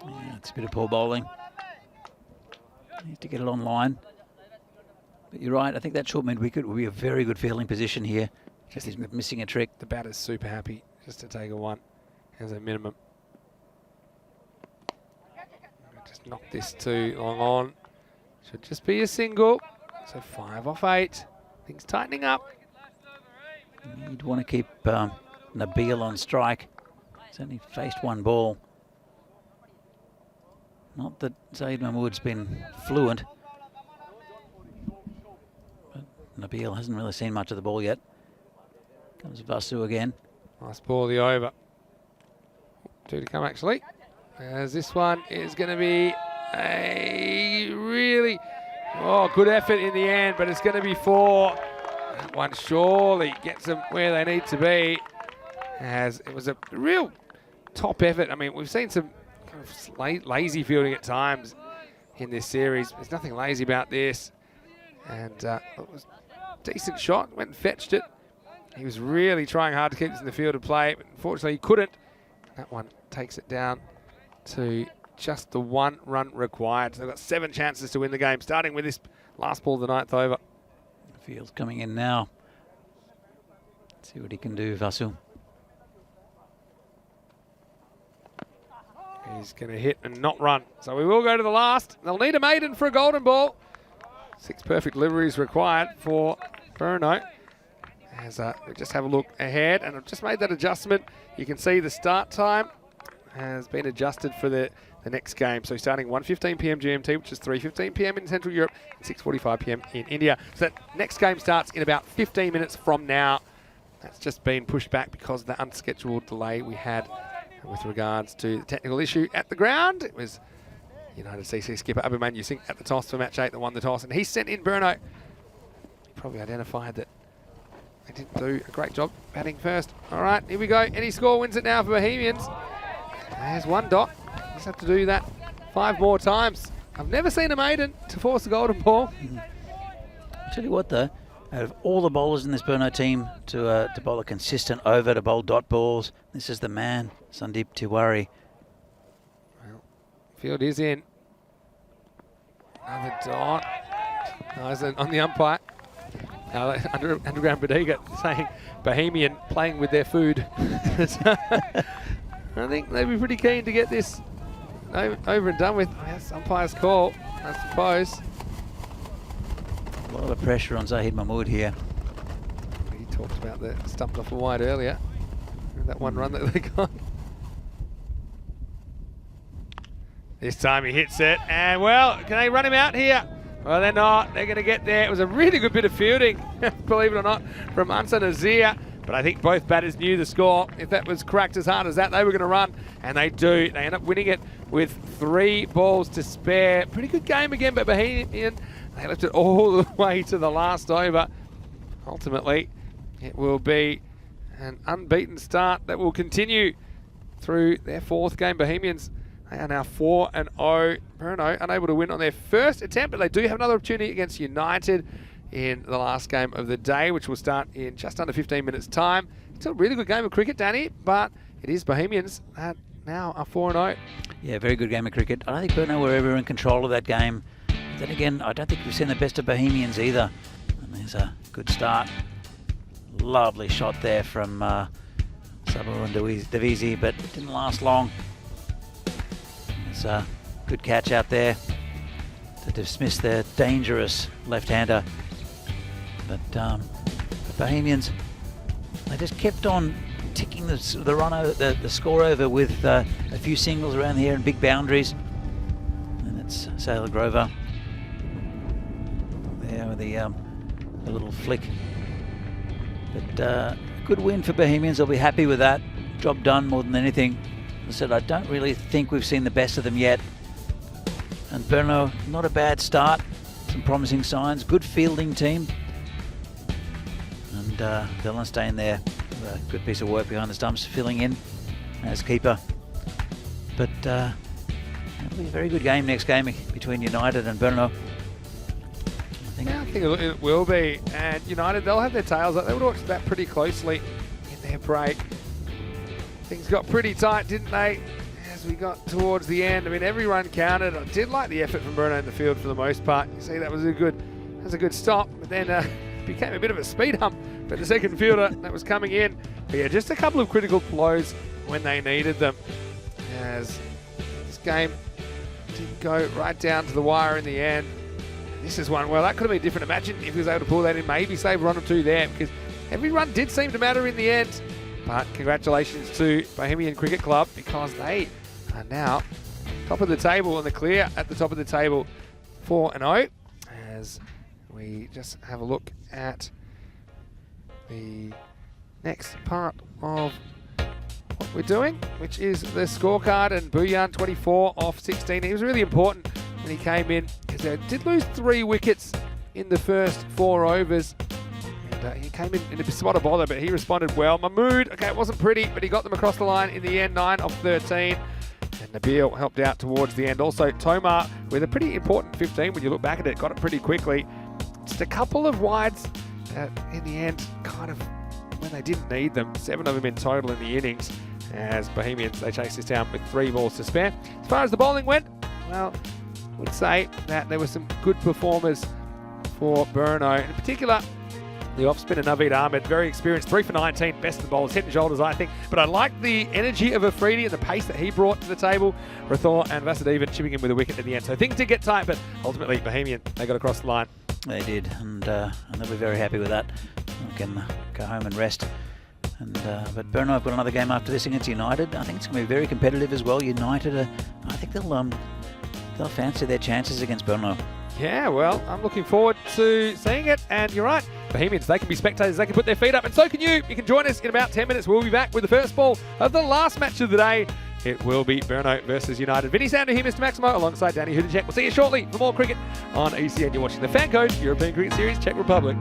Yeah, it's a bit of poor bowling. Needs to get it on line. But you're right, I think that short mid-wicket will be a very good fielding position here. Just he's missing a trick. The batter's super happy just to take a 1 as a minimum. Just knock this too long on. Should just be a single. So 5 off 8. Things tightening up. You'd want to keep Nabil on strike. He's only faced 1 ball. Not that Zaid Mahmood's been fluent. But Nabil hasn't really seen much of the ball yet. Comes Vasu again. Nice ball, the over. 2 to come, actually. As this one is going to be a really good effort in the end, but it's going to be 4. That one surely gets them where they need to be, as it was a real top effort. I mean, we've seen some kind of lazy fielding at times in this series. There's nothing lazy about this, and it was a decent shot. Went and fetched it. He was really trying hard to keep this in the field of play, but unfortunately he couldn't. That one takes it down to just the 1 run required. So they've got 7 chances to win the game, starting with this last ball of the 9th over. Field's coming in now. Let's see what he can do, Vasu. He's going to hit and not run. So we will go to the last. They'll need a maiden for a golden ball. 6 perfect deliveries required for Bruno. As we just have a look ahead, and I've just made that adjustment. You can see the start time has been adjusted for the next game. So starting 1:15 p.m. GMT, which is 3:15 p.m. in Central Europe, and 6:45 p.m. in India. So that next game starts in about 15 minutes from now. That's just been pushed back because of the unscheduled delay we had with regards to the technical issue at the ground. It was United CC skipper Abhimanyu Singh at the toss for match 8 that won the toss, and he sent in Bruno. He probably identified that they didn't do a great job batting first. All right, here we go. Any score wins it now for Bohemians. There's 1 dot. Just have to do that 5 more times. I've never seen a maiden to force a golden ball. I'll tell you what though, out of all the bowlers in this Bruno team to bowl a consistent over, to bowl dot balls, this is the man, Sandeep Tiwari. Well, field is in. Another dot. Nice on the umpire. Underground Bodega saying Bohemian playing with their food. I think they'd be pretty keen to get this over and done with. That's umpire's call, I suppose. A lot of pressure on Zahid Mahmood here. He talked about the stumped off a wide earlier. That 1 run that they got. This time he hits it, and well, can they run him out here? Well, they're not. They're going to get there. It was a really good bit of fielding, believe it or not, from Ansar Nazir. But I think both batters knew the score. If that was cracked as hard as that, they were going to run, and they do. They end up winning it with 3 balls to spare. Pretty good game again, but Bohemian, they left it all the way to the last over. Ultimately, it will be an unbeaten start that will continue through their 4th game. Bohemians, they are now 4-0. Bruno unable to win on their first attempt, but they do have another opportunity against United in the last game of the day, which will start in just under 15 minutes time. It's a really good game of cricket, Danny, but it is Bohemians that now are 4-0. Yeah, very good game of cricket. I don't think Bruno were ever in control of that game. But then again, I don't think we've seen the best of Bohemians either. And there's a good start. Lovely shot there from Sabu and Davisi, but it didn't last long. It's a good catch out there. to dismiss their dangerous left-hander. But the Bohemians, they just kept on ticking the run over, the score over with a few singles around here and big boundaries. And it's Sailor Grover there with the little flick. But good win for Bohemians. I'll be happy with that. Job done more than anything. As I said, I don't really think we've seen the best of them yet. And Brno, not a bad start. Some promising signs. Good fielding team. And Villenstein there, a good piece of work behind the stumps, filling in as keeper. But it'll be a very good game next game between United and Brno. I think it will be. And United, they'll have their tails up. They would watch that pretty closely in their break. Things got pretty tight, didn't they? As we got towards the end, I mean, every run counted. I did like the effort from Brno in the field for the most part. You see, that was a good stop. But then became a bit of a speed hump for the second fielder that was coming in. But yeah, just a couple of critical blows when they needed them. As this game did go right down to the wire in the end. This is one, well, that could have been different. Imagine if he was able to pull that in, maybe save a run or two there, because every run did seem to matter in the end. But congratulations to Bohemian Cricket Club, because they are now top of the table and the clear at the top of the table 4-0. As we just have a look at the next part of what we're doing, which is the scorecard, and Buyan 24 off 16. He was really important when he came in, because they did lose 3 wickets in the first 4 overs. And he came in a spot of bother, but he responded well. Mahmood, okay, it wasn't pretty, but he got them across the line in the end, 9 off 13. And Nabil helped out towards the end. Also, Tomar with a pretty important 15 when you look back at it, got it pretty quickly. Just a couple of wides in the end, kind of when they didn't need them. 7 of them in total in the innings, as Bohemians, they chased this down with 3 balls to spare. As far as the bowling went, well, I would say that there were some good performers for Brno. In particular, the off-spinner Naveed Ahmed, very experienced, 3 for 19, best of the bowlers, head and shoulders, I think. But I like the energy of Afridi and the pace that he brought to the table. Rathore and Vasudevan chipping in with a wicket at the end. So things did get tight, but ultimately Bohemian, they got across the line. They did, and they'll be very happy with that. We can go home and rest. And but Brno have got another game after this against United. I think it's going to be very competitive as well. United, I think they'll fancy their chances against Brno. Yeah, well, I'm looking forward to seeing it. And you're right, Bohemians, they can be spectators, they can put their feet up, and so can you. You can join us in about 10 minutes. We'll be back with the first ball of the last match of the day. It will be Brno versus United. Vinny Sander here, Mr. Maximo, alongside Danny Hudacek. We'll see you shortly for more cricket on ECN. You're watching the FanCode European Cricket Series, Czech Republic.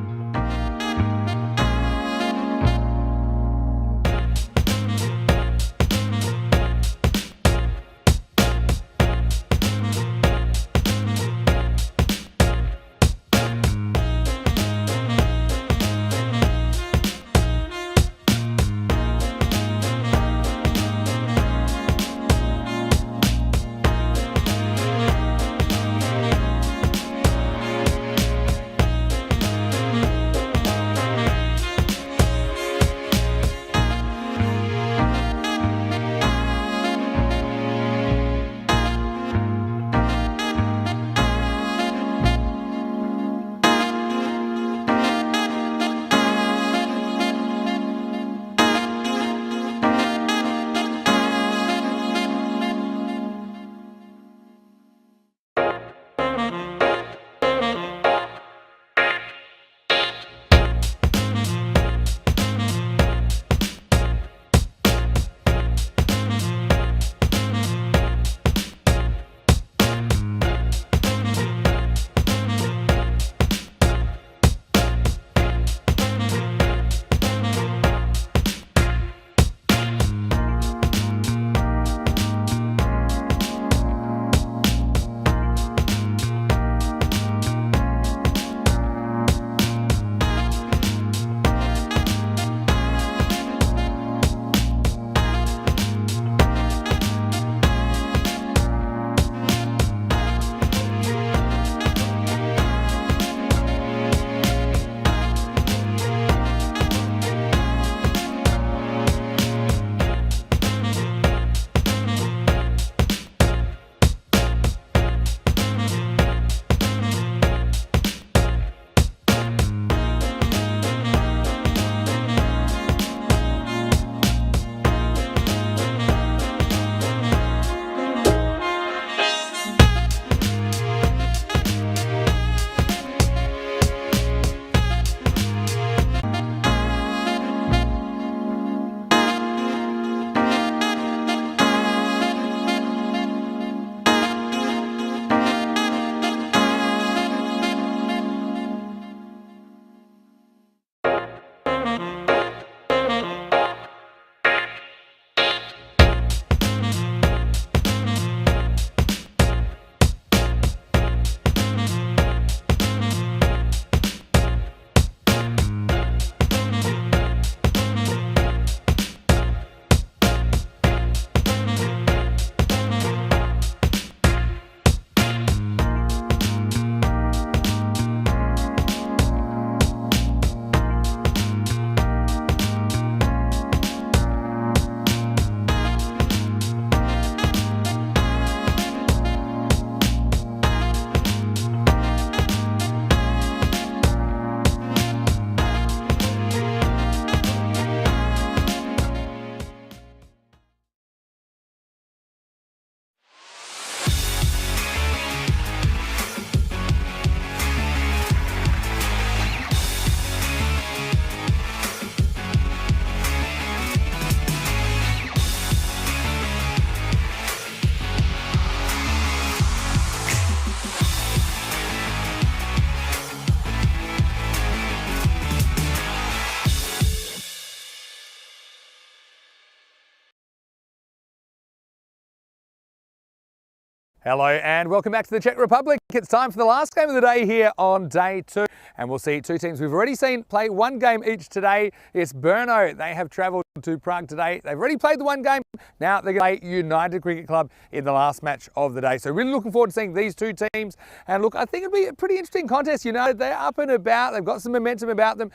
Hello and welcome back to the Czech Republic. It's time for the last game of the day here on day 2. And we'll see two teams we've already seen play one game each today. It's Brno. They have travelled to Prague today. They've already played the one game. Now they're going to play United Cricket Club in the last match of the day. So really looking forward to seeing these two teams. And look, I think it'll be a pretty interesting contest. United, they're up and about. They've got some momentum about them.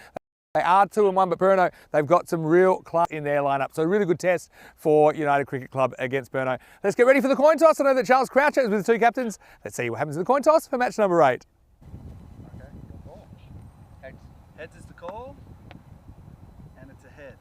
They are 2-1, but Brno, they've got some real class in their lineup. So a really good test for United Cricket Club against Brno. Let's get ready for the coin toss. I know that Charles Croucher is with the two captains. Let's see what happens in the coin toss for match number 8. Okay, good call. Heads is the call, and it's a head.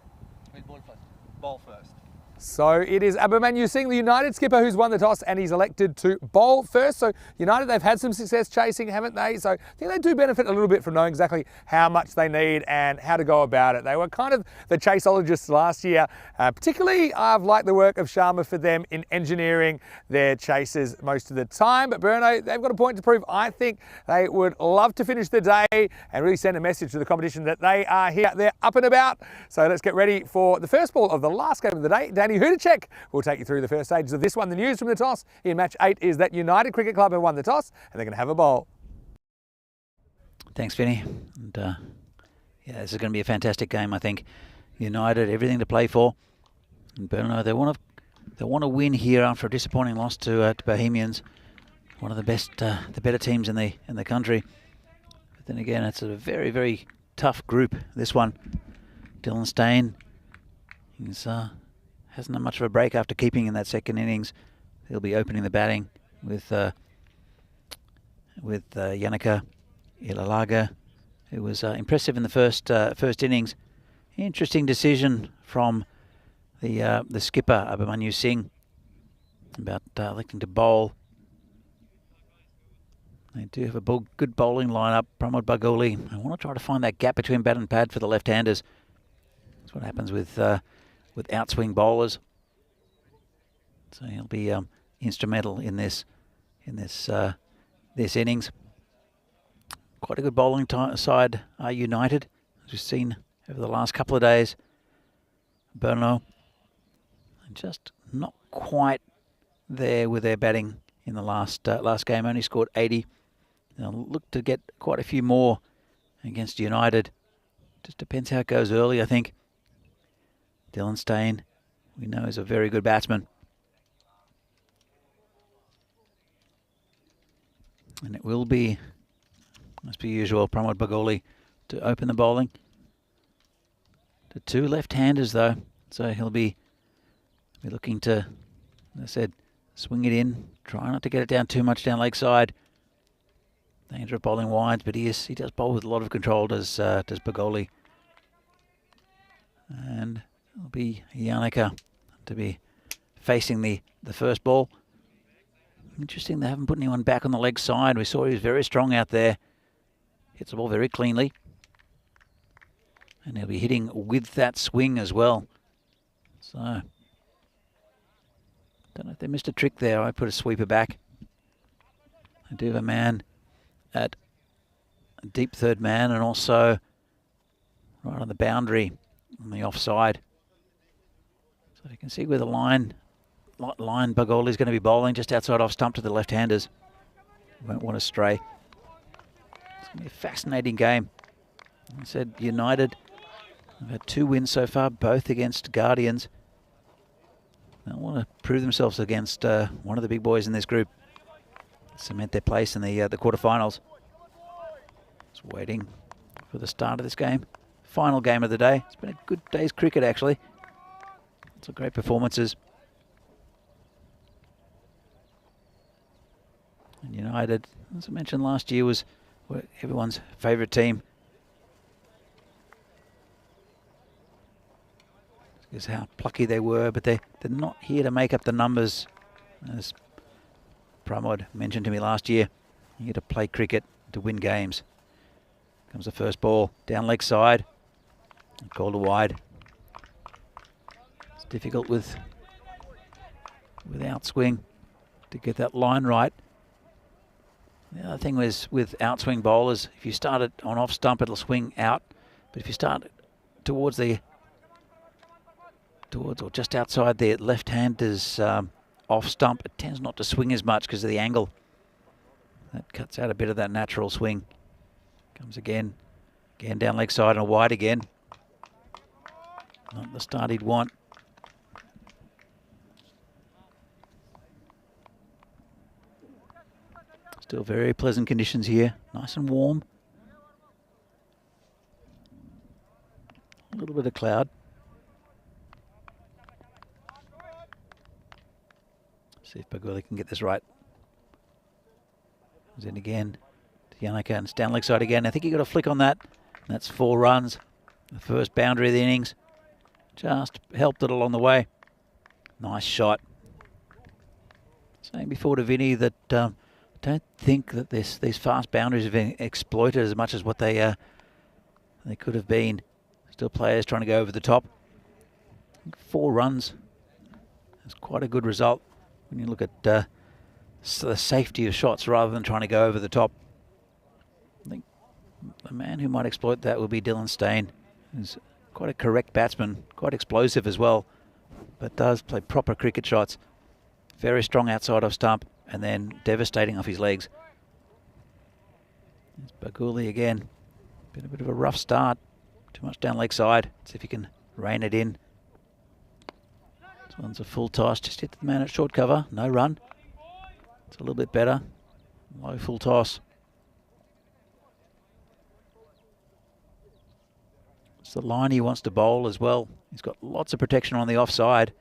Ball first. Ball first. So it is Abhimanyu Singh, the United skipper, who's won the toss, and he's elected to bowl first. So United, they've had some success chasing, haven't they? So I think they do benefit a little bit from knowing exactly how much they need and how to go about it. They were kind of the chaseologists last year. Particularly, I've liked the work of Sharma for them in engineering their chases most of the time. But Brno, they've got a point to prove. I think they would love to finish the day and really send a message to the competition that they are here, they're up and about. So let's get ready for the first ball of the last game of the day. Danny Hudacek will take you through the first stages of this one. The news from the toss in match 8 is that United Cricket Club have won the toss and they're going to have a bowl. Thanks, Vinny. And yeah, this is going to be a fantastic game, I think. United, everything to play for. And Brno, they want to win here after a disappointing loss to Bohemians, one of the best, the better teams in the country. But then again, it's a very, very tough group. This one, Dylan Steyn, hasn't had much of a break after keeping in that second innings. He'll be opening the batting with Yannicka Ilalaga, who was impressive in the first innings. Interesting decision from the skipper Abhimanyu Singh about electing to bowl. They do have a good bowling lineup. Pramod Bagoli. I want to try to find that gap between bat and pad for the left-handers. That's what happens with outswing bowlers. So he'll be instrumental in this innings. Quite a good bowling side are United, as we've seen over the last couple of days. Brno just not quite there with their batting in the last game. Only scored 80. They'll look to get quite a few more against United. Just depends how it goes early, I think. Dylan Steyn, we know, is a very good batsman. And it will be, as per usual, Pramod Bagoli to open the bowling. The two left-handers, though, so he'll be looking to, as I said, swing it in. Try not to get it down too much down leg side. Danger of bowling wides, but he does bowl with a lot of control, does Bagoli. And it'll be Yannicka to be facing the first ball. Interesting, they haven't put anyone back on the leg side. We saw he was very strong out there. Hits the ball very cleanly. And he'll be hitting with that swing as well. So, don't know if they missed a trick there. I put a sweeper back. I do have a man at a deep third man and also right on the boundary on the offside. So you can see where the line Bagoli is going to be bowling just outside off stump to the left-handers. Won't want to stray. It's going to be a fascinating game. I said United have had 2 wins so far, both against Guardians. They'll want to prove themselves against one of the big boys in this group. Cement their place in the quarterfinals. Just waiting for the start of this game. Final game of the day. It's been a good day's cricket, actually. Lots of great performances. And United, as I mentioned last year, were everyone's favourite team. Because how plucky they were, but they're not here to make up the numbers. As Pramod mentioned to me last year, you're here to play cricket, to win games. Comes the first ball, down leg side, and called a wide. It's difficult with outswing to get that line right. The other thing was with outswing bowlers, if you start it on off stump, it'll swing out. But if you start it towards or just outside the left-hander's off stump, it tends not to swing as much because of the angle. That cuts out a bit of that natural swing. Comes again down leg side and wide again. Not the start he'd want. Still very pleasant conditions here. Nice and warm. A little bit of cloud. See if Baguli can get this right. Comes in again to Yannicka and it's down leg side again. I think he got a flick on that. That's 4 runs. The first boundary of the innings. Just helped it along the way. Nice shot. Saying before to Vinny that don't think that these fast boundaries have been exploited as much as what they could have been. Still players trying to go over the top. I think 4 runs. That's quite a good result when you look at the safety of shots rather than trying to go over the top. I think the man who might exploit that will be Dylan Stain. He's quite a correct batsman, quite explosive as well, but does play proper cricket shots. Very strong outside of stump and then devastating off his legs. It's Baguli again. Been a bit of a rough start. Too much down leg side. See if he can rein it in. This one's a full toss. Just hit the man at short cover. No run. It's a little bit better. Low full toss. It's the line he wants to bowl as well. He's got lots of protection on the offside.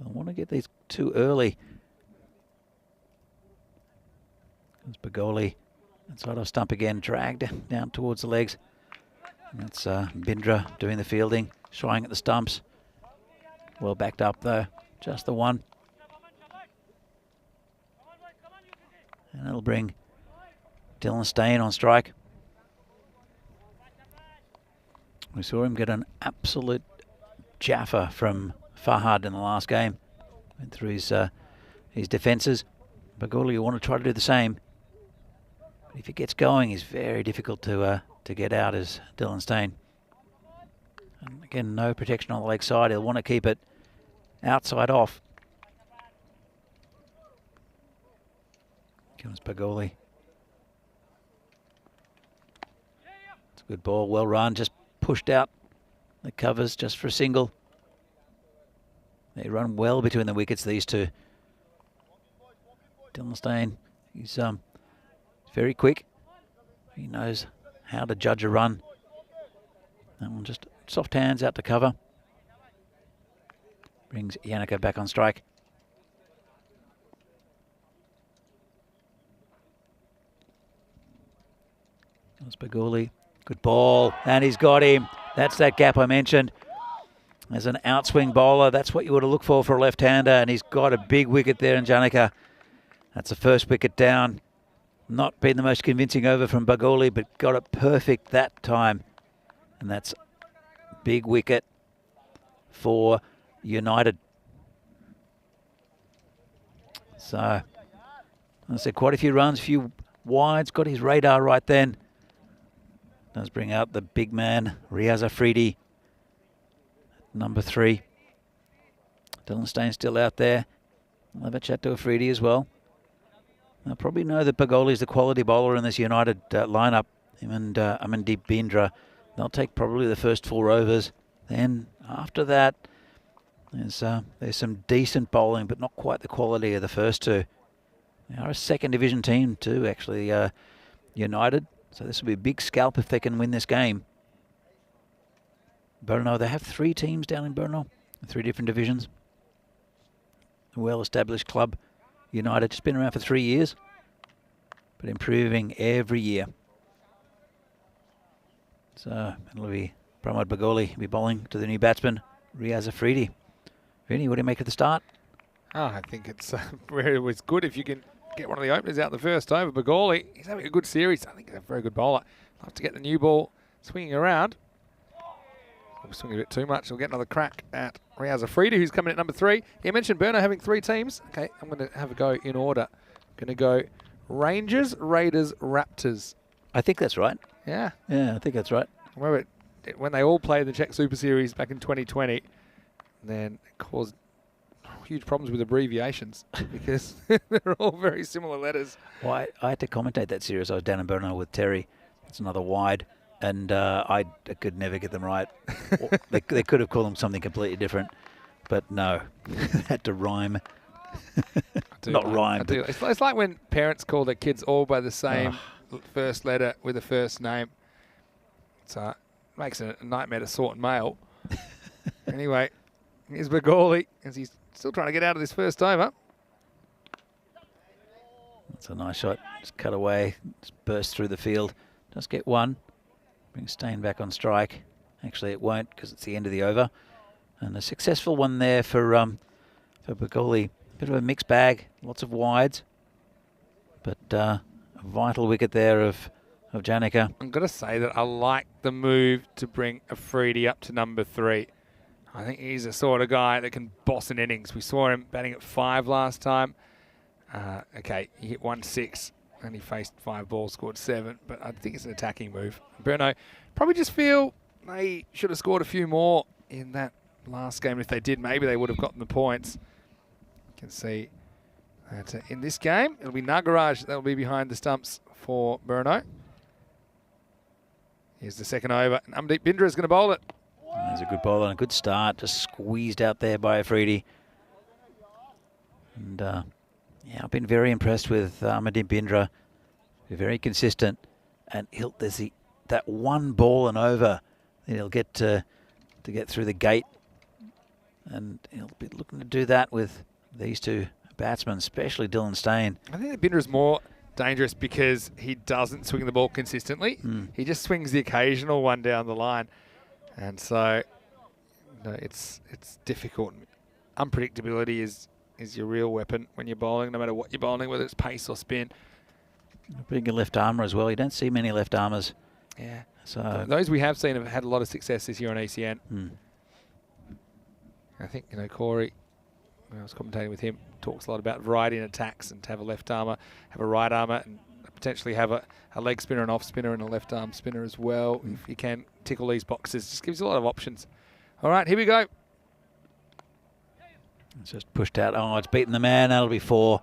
I want to get these too early. Comes Bagoli inside off stump again, dragged down towards the legs. And that's Bindra doing the fielding, shying at the stumps. Well backed up though, just the one. And it'll bring Dylan Stain on strike. We saw him get an absolute jaffa from Fahad in the last game. Went through his defences. Baguli will want to try to do the same. But if he gets going, he's very difficult to get out as Dylan Stain. And again, no protection on the leg side. He'll want to keep it outside off. Comes Baguli. It's a good ball, well run, just pushed out the covers just for a single. They run well between the wickets, these two. Dylan Stain, he's very quick. He knows how to judge a run. That one just soft hands out to cover. Brings Yannicka back on strike. That's Baguli. Good ball, and he's got him. That's that gap I mentioned. As an outswing bowler, that's what you would have looked for a left-hander, and he's got a big wicket there in Yannicka. That's the first wicket down. Not been the most convincing over from Bagoli, but got it perfect that time. And that's big wicket for United. So, I said quite a few runs, a few wides, got his radar right then. Does bring out the big man, Riaz Afridi. Number 3. Dylan Stain still out there. I'll have a chat to Afridi as well. I probably know that Bagoli is the quality bowler in this United lineup. Him and Amandeep Bindra. They'll take probably the first 4 overs. Then after that, there's some decent bowling, but not quite the quality of the first 2. They are a second division team too, actually, United. So this will be a big scalp if they can win this game. Brno, they have 3 teams down in Brno, 3 different divisions. A well-established club. United, just been around for 3 years, but improving every year. So it'll be Pramod Bagoli will be bowling to the new batsman, Riaz Afridi. Vinny, what do you make of the start? Oh, I think it's was good if you can get one of the openers out the first over. Bagoli, he's having a good series. I think he's a very good bowler. Love to get the new ball swinging around. We'll swing a bit too much. We'll get another crack at Riaz Afridi, who's coming at number 3. You mentioned Brno having 3 teams. Okay, I'm going to have a go in order. Going to go Rangers, Raiders, Raptors. I think that's right. Yeah. Yeah, I think that's right. Remember, when they all played the Czech Super Series back in 2020, then it caused huge problems with abbreviations because they're all very similar letters. Well, I had to commentate that series. I was down in Brno with Terry. It's another wide, and I could never get them right. they could have called them something completely different, but no, they had to rhyme. Not rhyme. It's like when parents call their kids all by the same first letter with a first name. So it makes it a nightmare to sort and mail. Anyway, here's Begoli as he's still trying to get out of this first over. That's a nice shot. Just cut away, just burst through the field. Just get one. Bring Stain back on strike. Actually, it won't because it's the end of the over. And a successful one there for Begoli. Bit of a mixed bag, lots of wides, but a vital wicket there of Janica. I've got to say that I like the move to bring Afridi up to number 3. I think he's the sort of guy that can boss an innings. We saw him batting at 5 last time. Okay, he hit 1-6 and he faced 5 balls, scored 7, but I think it's an attacking move. Brno probably just feel they should have scored a few more in that last game. If they did, maybe they would have gotten the points. You can see that in this game, it'll be Nagaraj that will be behind the stumps for Brno. Here's the second over, and Amdeep Bindra is going to bowl it. There's a good bowler and a good start, just squeezed out there by Afridi. And yeah, I've been very impressed with Amdeep Bindra. Very consistent, and there's that one ball and over that he'll get to get through the gate, and he'll be looking to do that with these two batsmen, especially Dylan Stain. I think that Binder is more dangerous because he doesn't swing the ball consistently. He just swings the occasional one down the line. And so it's difficult. Unpredictability is your real weapon when you're bowling, no matter what you're bowling, whether it's pace or spin. Being a left armour as well. You don't see many left armours. Yeah. So those we have seen have had a lot of success this year on ECN. I think, Corey, when I was commentating with him, talks a lot about variety in attacks and to have a left armour, have a right armour, and potentially have a leg spinner, an off spinner, and a left arm spinner as well. If you can tick all these boxes, just gives you a lot of options. All right, here we go. It's just pushed out. Oh, it's beaten the man. That'll be 4.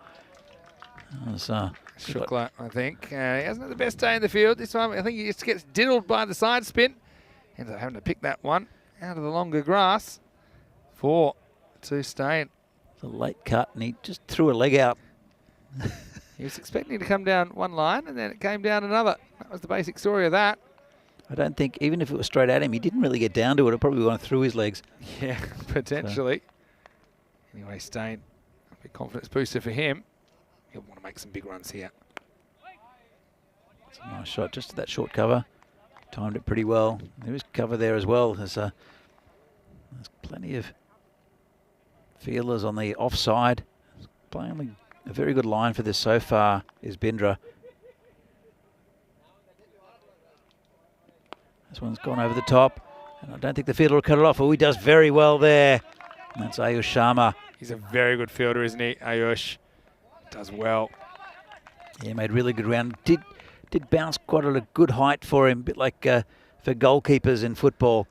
Shukla, I think. He hasn't had the best day in the field this time. I think he just gets diddled by the side spin. Ends up having to pick that one out of the longer grass. 4 to Stain. A late cut, and he just threw a leg out. He was expecting to come down one line, and then it came down another. That was the basic story of that. I don't think, even if it was straight at him, he didn't really get down to it. It probably went through his legs. Yeah, potentially. So. Anyway, Stain, a big confidence booster for him. He'll want to make some big runs here. It's a nice shot, just to that short cover. Timed it pretty well. There is cover there as well. There's plenty of fielders on the offside. Playing a very good line for this so far is Bindra. This one's gone over the top, and I don't think the fielder will cut it off. Oh, he does very well there. And that's Ayush Sharma. He's a very good fielder, isn't he? Ayush does well. Yeah, made really good round. Did bounce quite at a good height for him, a bit like for goalkeepers in football.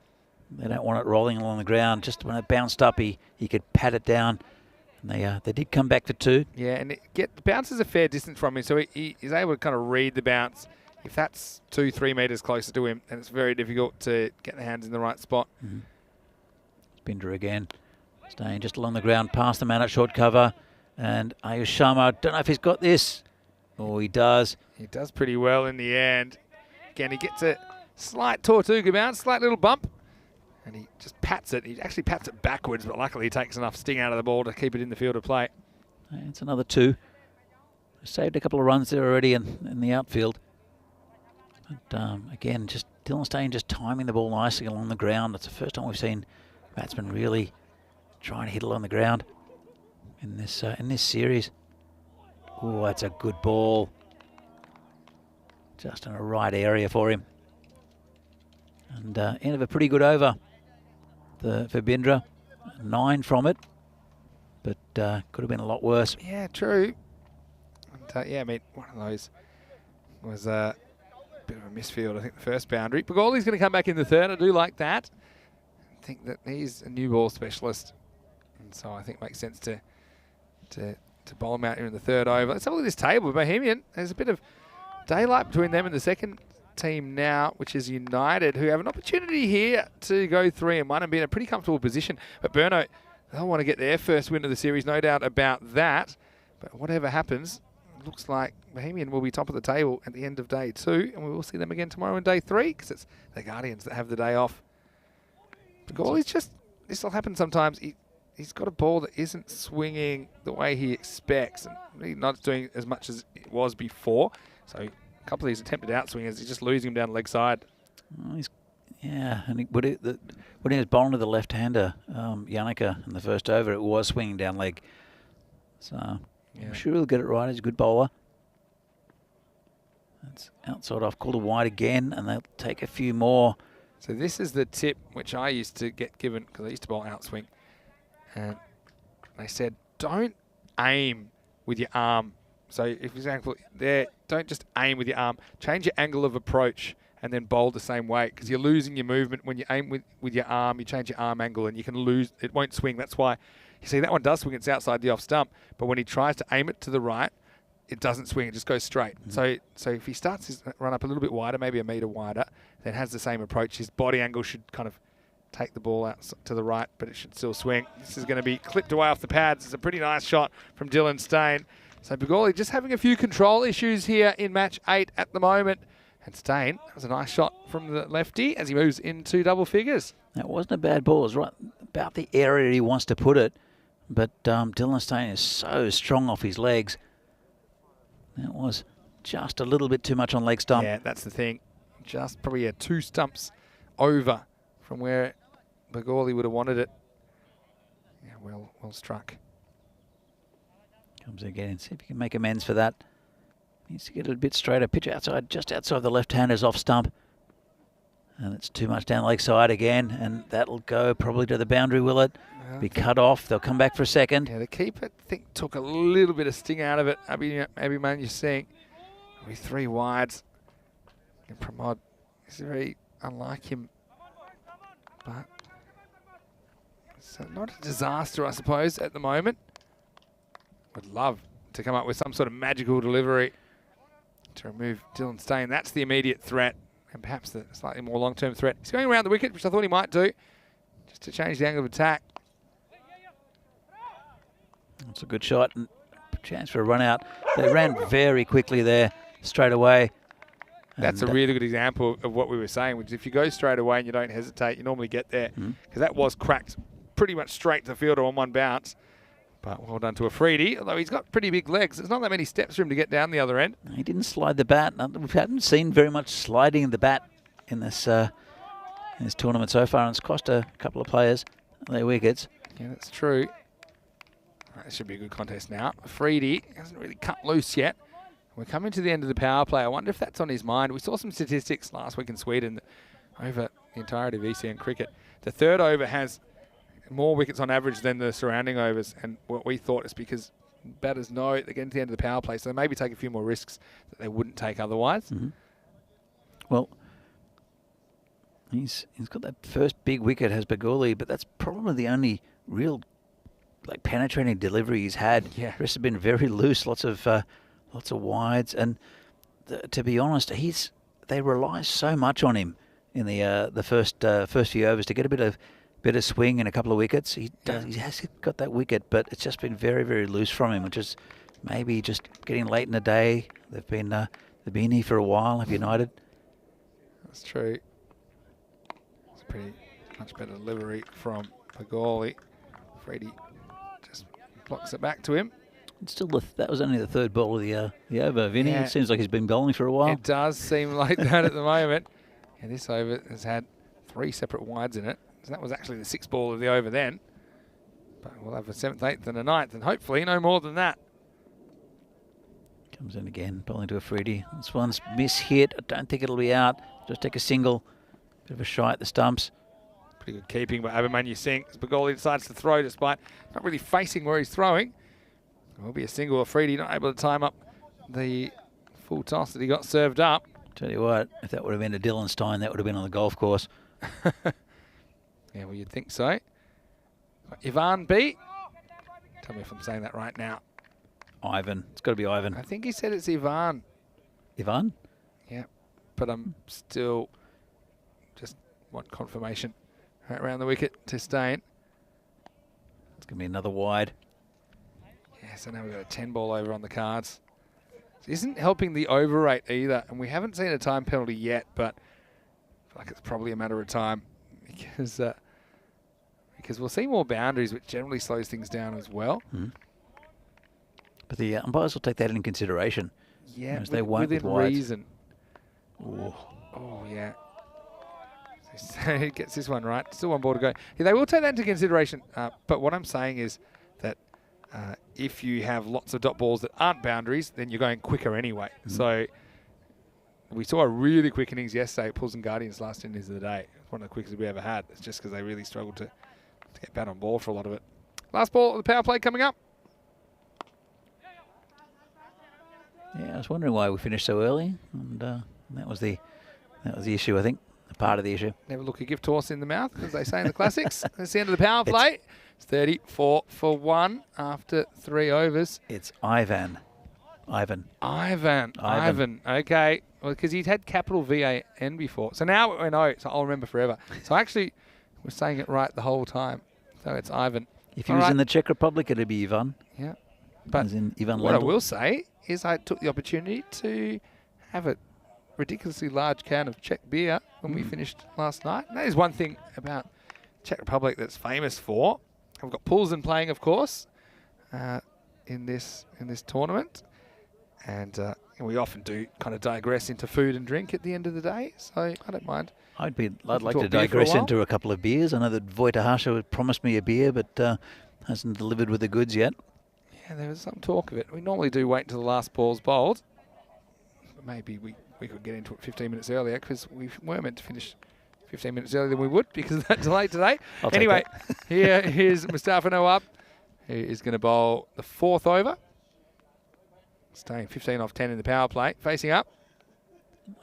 They don't want it rolling along the ground. Just when it bounced up, he could pat it down. And they did come back for 2. Yeah, and the bounce is a fair distance from him, so he is able to kind of read the bounce. If that's 2-3 metres closer to him, then it's very difficult to get the hands in the right spot. Binder again, staying just along the ground, past the man at short cover. And Ayush Sharma, don't know if he's got this. Oh, he does. He does pretty well in the end. Again, he gets a slight Tortuga bounce, slight little bump. And he just pats it. He actually pats it backwards, but luckily he takes enough sting out of the ball to keep it in the field of play. It's another 2. Saved a couple of runs there already in the outfield. But again, just Dylan Stain just timing the ball nicely along the ground. It's the first time we've seen batsmen really trying to hit along the ground in this series. Oh, that's a good ball. Just in the right area for him. And end of a pretty good over for Bindra. 9 from it, but could have been a lot worse. Yeah, true. And, yeah, I mean, one of those was bit of a misfield, I think, the first boundary. Pagoli's going to come back in the third. I do like that. I think that he's a new ball specialist. And so I think it makes sense to bowl him out here in the third over. Let's have a look at this table. Bohemian, there's a bit of daylight between them and the second team now, which is United, who have an opportunity here to go 3-1 and be in a pretty comfortable position. But Burno, they'll want to get their first win of the series, no doubt about that. But whatever happens, it looks like Bohemian will be top of the table at the end of day 2, and we will see them again tomorrow in day 3, because it's the Guardians that have the day off. Pagoli's just, this will happen sometimes. He's got a ball that isn't swinging the way he expects, and he's not doing as much as it was before. So a couple of these attempted outswingers, he's just losing him down the leg side. Oh, and when he was bowling to the left-hander, Yannicka, in the first over, it was swinging down leg. So I'm sure he'll get it right. He's a good bowler. That's outside off, called a wide again, and they'll take a few more. So this is the tip which I used to get given, because I used to bowl outswing. And they said, don't aim with your arm. So if, for example, don't just aim with your arm. Change your angle of approach and then bowl the same way, because you're losing your movement. When you aim with your arm, you change your arm angle and you can lose. It won't swing. That's why, you see, that one does swing. It's outside the off stump. But when he tries to aim it to the right, it doesn't swing. It just goes straight. Mm-hmm. So if he starts his run up a little bit wider, maybe a metre wider, then has the same approach. His body angle should kind of take the ball out to the right, but it should still swing. This is going to be clipped away off the pads. It's a pretty nice shot from Dylan Stain. So Pagoli just having a few control issues here in match 8 at the moment. And Stain, that was a nice shot from the lefty as he moves into double figures. That wasn't a bad ball. It was right about the area he wants to put it. But Dylan Stain is so strong off his legs. That was just a little bit too much on leg stump. Yeah, that's the thing. Just probably 2 stumps over from where Pagoli would have wanted it. Yeah, well struck. Comes again. See if he can make amends for that. Needs to get it a bit straighter. Pitch outside, just outside the left-handers off stump. And it's too much down leg side again. And that'll go probably to the boundary, will it? Be cut off. They'll come back for a second. Yeah, the keeper, I think, took a little bit of sting out of it. Maybe man, you're seeing with 3 wides. And Pramod is very unlike him. But it's not a disaster, I suppose, at the moment. Would love to come up with some sort of magical delivery to remove Dylan Stain. That's the immediate threat, and perhaps the slightly more long-term threat. He's going around the wicket, which I thought he might do, just to change the angle of attack. That's a good shot and chance for a run out. They ran very quickly there, straight away. That's a really good example of what we were saying, which is if you go straight away and you don't hesitate, you normally get there, because that was cracked pretty much straight to the fielder on one bounce. But well done to Afridi, although he's got pretty big legs. There's not that many steps for him to get down the other end. He didn't slide the bat. We haven't seen very much sliding the bat in this tournament so far, and it's cost a couple of players their wickets. Yeah, that's true. This should be a good contest now. Afridi hasn't really cut loose yet. We're coming to the end of the power play. I wonder if that's on his mind. We saw some statistics last week in Sweden over the entirety of ECN cricket. The third over has more wickets on average than the surrounding overs, and what we thought is because batters know they're getting to the end of the power play, so they maybe take a few more risks that they wouldn't take otherwise. Well, he's got that first big wicket, has Pagoli, but that's probably the only real penetrating delivery he's had. Yeah. The rest have been very loose, lots of wides, and to be honest, they rely so much on him in the first few overs to get a bit of swing and a couple of wickets. He has got that wicket, but it's just been very, very loose from him, which is maybe just getting late in the day. They've been here for a while, have United. That's true. It's a pretty much better delivery from Pagoli. Freddie just blocks it back to him. It's still that was only the third ball of the over, Vinny. Yeah. It seems like he's been bowling for a while. It does seem like that at the moment. Yeah, this over has had 3 separate wides in it. So that was actually the 6th ball of the over then. But we'll have a 7th, 8th and a 9th, and hopefully no more than that. Comes in again, bowling to Afridi. This one's miss-hit. I don't think it'll be out. Just take a single. Bit of a shy at the stumps. Pretty good keeping by Abhimanyu Singh. Pagoli decides to throw despite not really facing where he's throwing. It will be a single. Afridi not able to time up the full toss that he got served up. Tell you what, if that would have been a Dylan Stein, that would have been on the golf course. Yeah, well, you'd think so. Ivan B. Tell me if I'm saying that right now. Ivan. It's got to be Ivan. I think he said it's Ivan. Ivan? Yeah, but I'm still just want confirmation. Right around the wicket to Stain. It's going to be another wide. Yeah, so now we've got a 10 ball over on the cards. This isn't helping the over rate either, and we haven't seen a time penalty yet, but I feel like it's probably a matter of time because we'll see more boundaries, which generally slows things down as well. Mm. But the umpires will take that into consideration. Yeah, they won't within with wides. reason. Oh, Yeah. So he gets this one right. Still one ball to go. Yeah, they will take that into consideration. But what I'm saying is that if you have lots of dot balls that aren't boundaries, then you're going quicker anyway. Mm. So we saw a really quick innings yesterday. Pulls and Guardians last innings of the day. One of the quickest we ever had. It's just because they really struggled to get bat on ball for a lot of it. Last ball of the power play coming up. yeah. I was wondering why we finished so early, and that was the issue. I think part of the issue. Never look a gift horse in the mouth, as they say in the classics. That's the end of the power play. It's 34 for 1 after 3 overs. It's Ivan. Ivan. Okay. Well, because he'd had capital VAN before. So now I know, so I'll remember forever. So actually, we're saying it right the whole time. So it's Ivan. If he was in the Czech Republic, it'd be Ivan. Yeah. But as in Ivan what I Lendl. will say is I took the opportunity to have a ridiculously large can of Czech beer when we finished last night. And that is one thing about Czech Republic that's famous for. We've got Poulsen playing, of course, in this tournament. And we often do kind of digress into food and drink at the end of the day, so I don't mind. I'd like to digress into a couple of beers. I know that Wojciech promised me a beer, but hasn't delivered with the goods yet. Yeah, there was some talk of it. We normally do wait until the last ball's bowled. But maybe we could get into it 15 minutes earlier because we were meant to finish 15 minutes earlier than we would because of that delay today. Anyway, here's Mustafa Nawab, who is going to bowl the 4th over. Staying 15 off 10 in the power play. Facing up.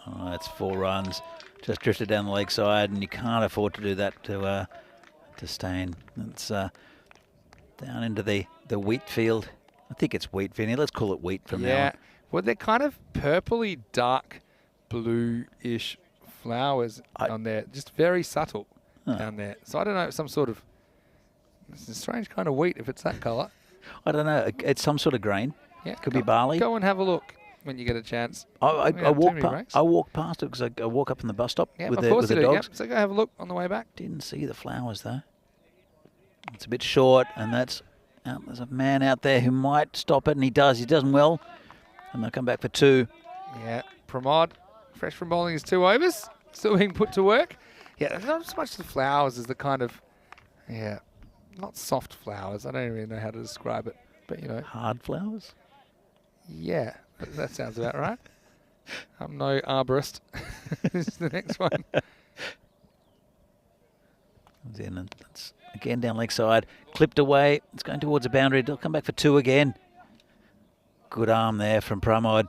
Oh, that's 4 runs. Just drifted down the leg side, and you can't afford to do that to Stain. It's down into the wheat field. I think it's wheat, Vinny. Let's call it wheat from now on. Well, they're kind of purpley, dark blue-ish flowers on there. Just very subtle down there. So I don't know, some sort of... It's a strange kind of wheat if it's that colour. I don't know. It's some sort of grain. Yeah, Could be barley. Go and have a look when you get a chance. I walk past it because I walk up from the bus stop with the dogs. Yep. So go have a look on the way back. Didn't see the flowers though. It's a bit short, and there's a man out there who might stop it, and he does. He does well, and they'll come back for 2. Yeah, Pramod, fresh from bowling his 2 overs, still being put to work. Yeah, not so much the flowers as the kind of, not soft flowers. I don't really know how to describe it, but you know. Hard flowers? Yeah, that sounds about right. I'm no arborist. This is the next one. Comes in and that's again down leg side. Clipped away. It's going towards the boundary. It'll come back for 2 again. Good arm there from Pramod.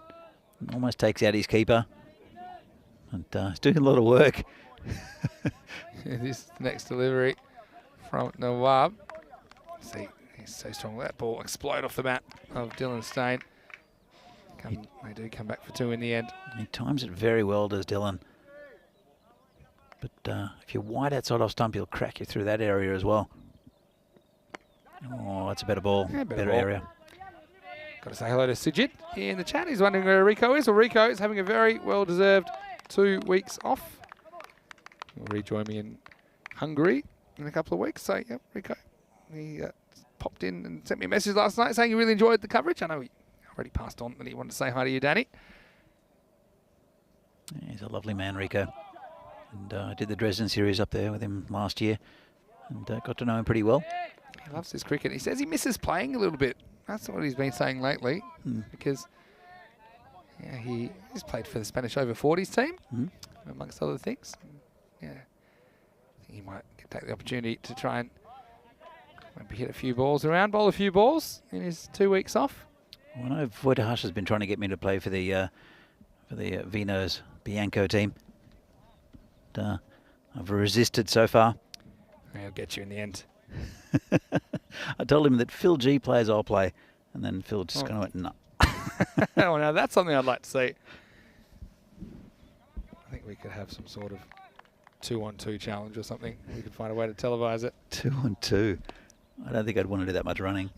Almost takes out his keeper. And he's doing a lot of work. This next delivery from Nawab. See, he's so strong. That ball explode off the bat of Dylan Stain. They do come back for 2 in the end. He times it very well, does Dylan. But if you're wide outside off stump, he'll crack you through that area as well. Oh, that's a better ball, better ball. Area. Got to say hello to Sujit in the chat. He's wondering where Rico is. Well, Rico is having a very well-deserved 2 weeks off. He'll rejoin me in Hungary in a couple of weeks. So, yeah, Rico, he popped in and sent me a message last night saying he really enjoyed the coverage. I know he already passed on that he wanted to say hi to you, Danny. Yeah, he's a lovely man, Rico. And I did the Dresden series up there with him last year and got to know him pretty well. He loves his cricket. He says he misses playing a little bit. That's what he's been saying lately because he's played for the Spanish over 40s team, amongst other things. Yeah, I think he might take the opportunity to try and maybe hit a few balls around, bowl a few balls in his 2 weeks off. Well, I know Wojciech has been trying to get me to play for the Vinos Bianco team. I've resisted so far. I'll get you in the end. I told him that Phil G plays, I'll play. And then Phil just kind of went, no. Oh, now that's something I'd like to see. I think we could have some sort of 2-on-2 challenge or something. We could find a way to televise it. 2-on-2. I don't think I'd want to do that much running.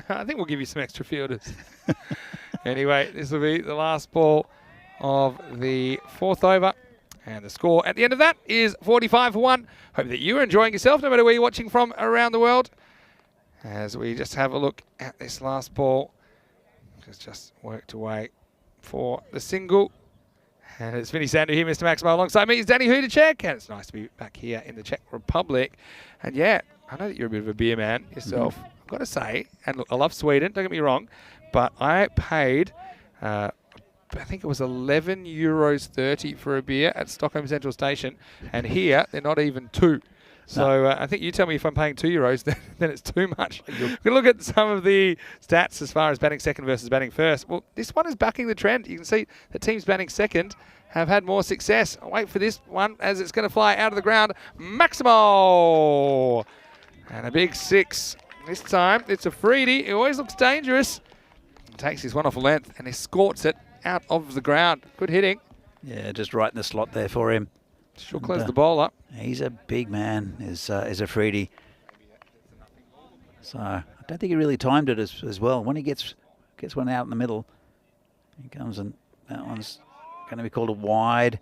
I think we'll give you some extra fielders. Anyway, this will be the last ball of the 4th over. And the score at the end of that is 45-1. Hope that you are enjoying yourself, no matter where you're watching from around the world. As we just have a look at this last ball. It's just worked away for the single. And it's Vinny Sandu here, Mr. Maximo. Alongside me is Danny Czech. And it's nice to be back here in the Czech Republic. And yeah, I know that you're a bit of a beer man yourself. I've got to say, and look, I love Sweden, don't get me wrong, but I paid... I think it was €11.30 for a beer at Stockholm Central Station, and here they're not even 2. So I think you tell me if I'm paying €2, then it's too much. We're going to look at some of the stats as far as batting second versus batting first. Well, this one is backing the trend. You can see the teams batting second have had more success. I'll wait for this one as it's going to fly out of the ground. Maximo! And a big 6. This time it's a freebie. He always looks dangerous. He takes his one off a length and he escorts it out of the ground. Good hitting. Yeah, just right in the slot there for him. Sure close the ball up. He's a big man, is a Freedy. So I don't think he really timed it as well. When he gets one out in the middle, he comes and that one's going to be called a wide.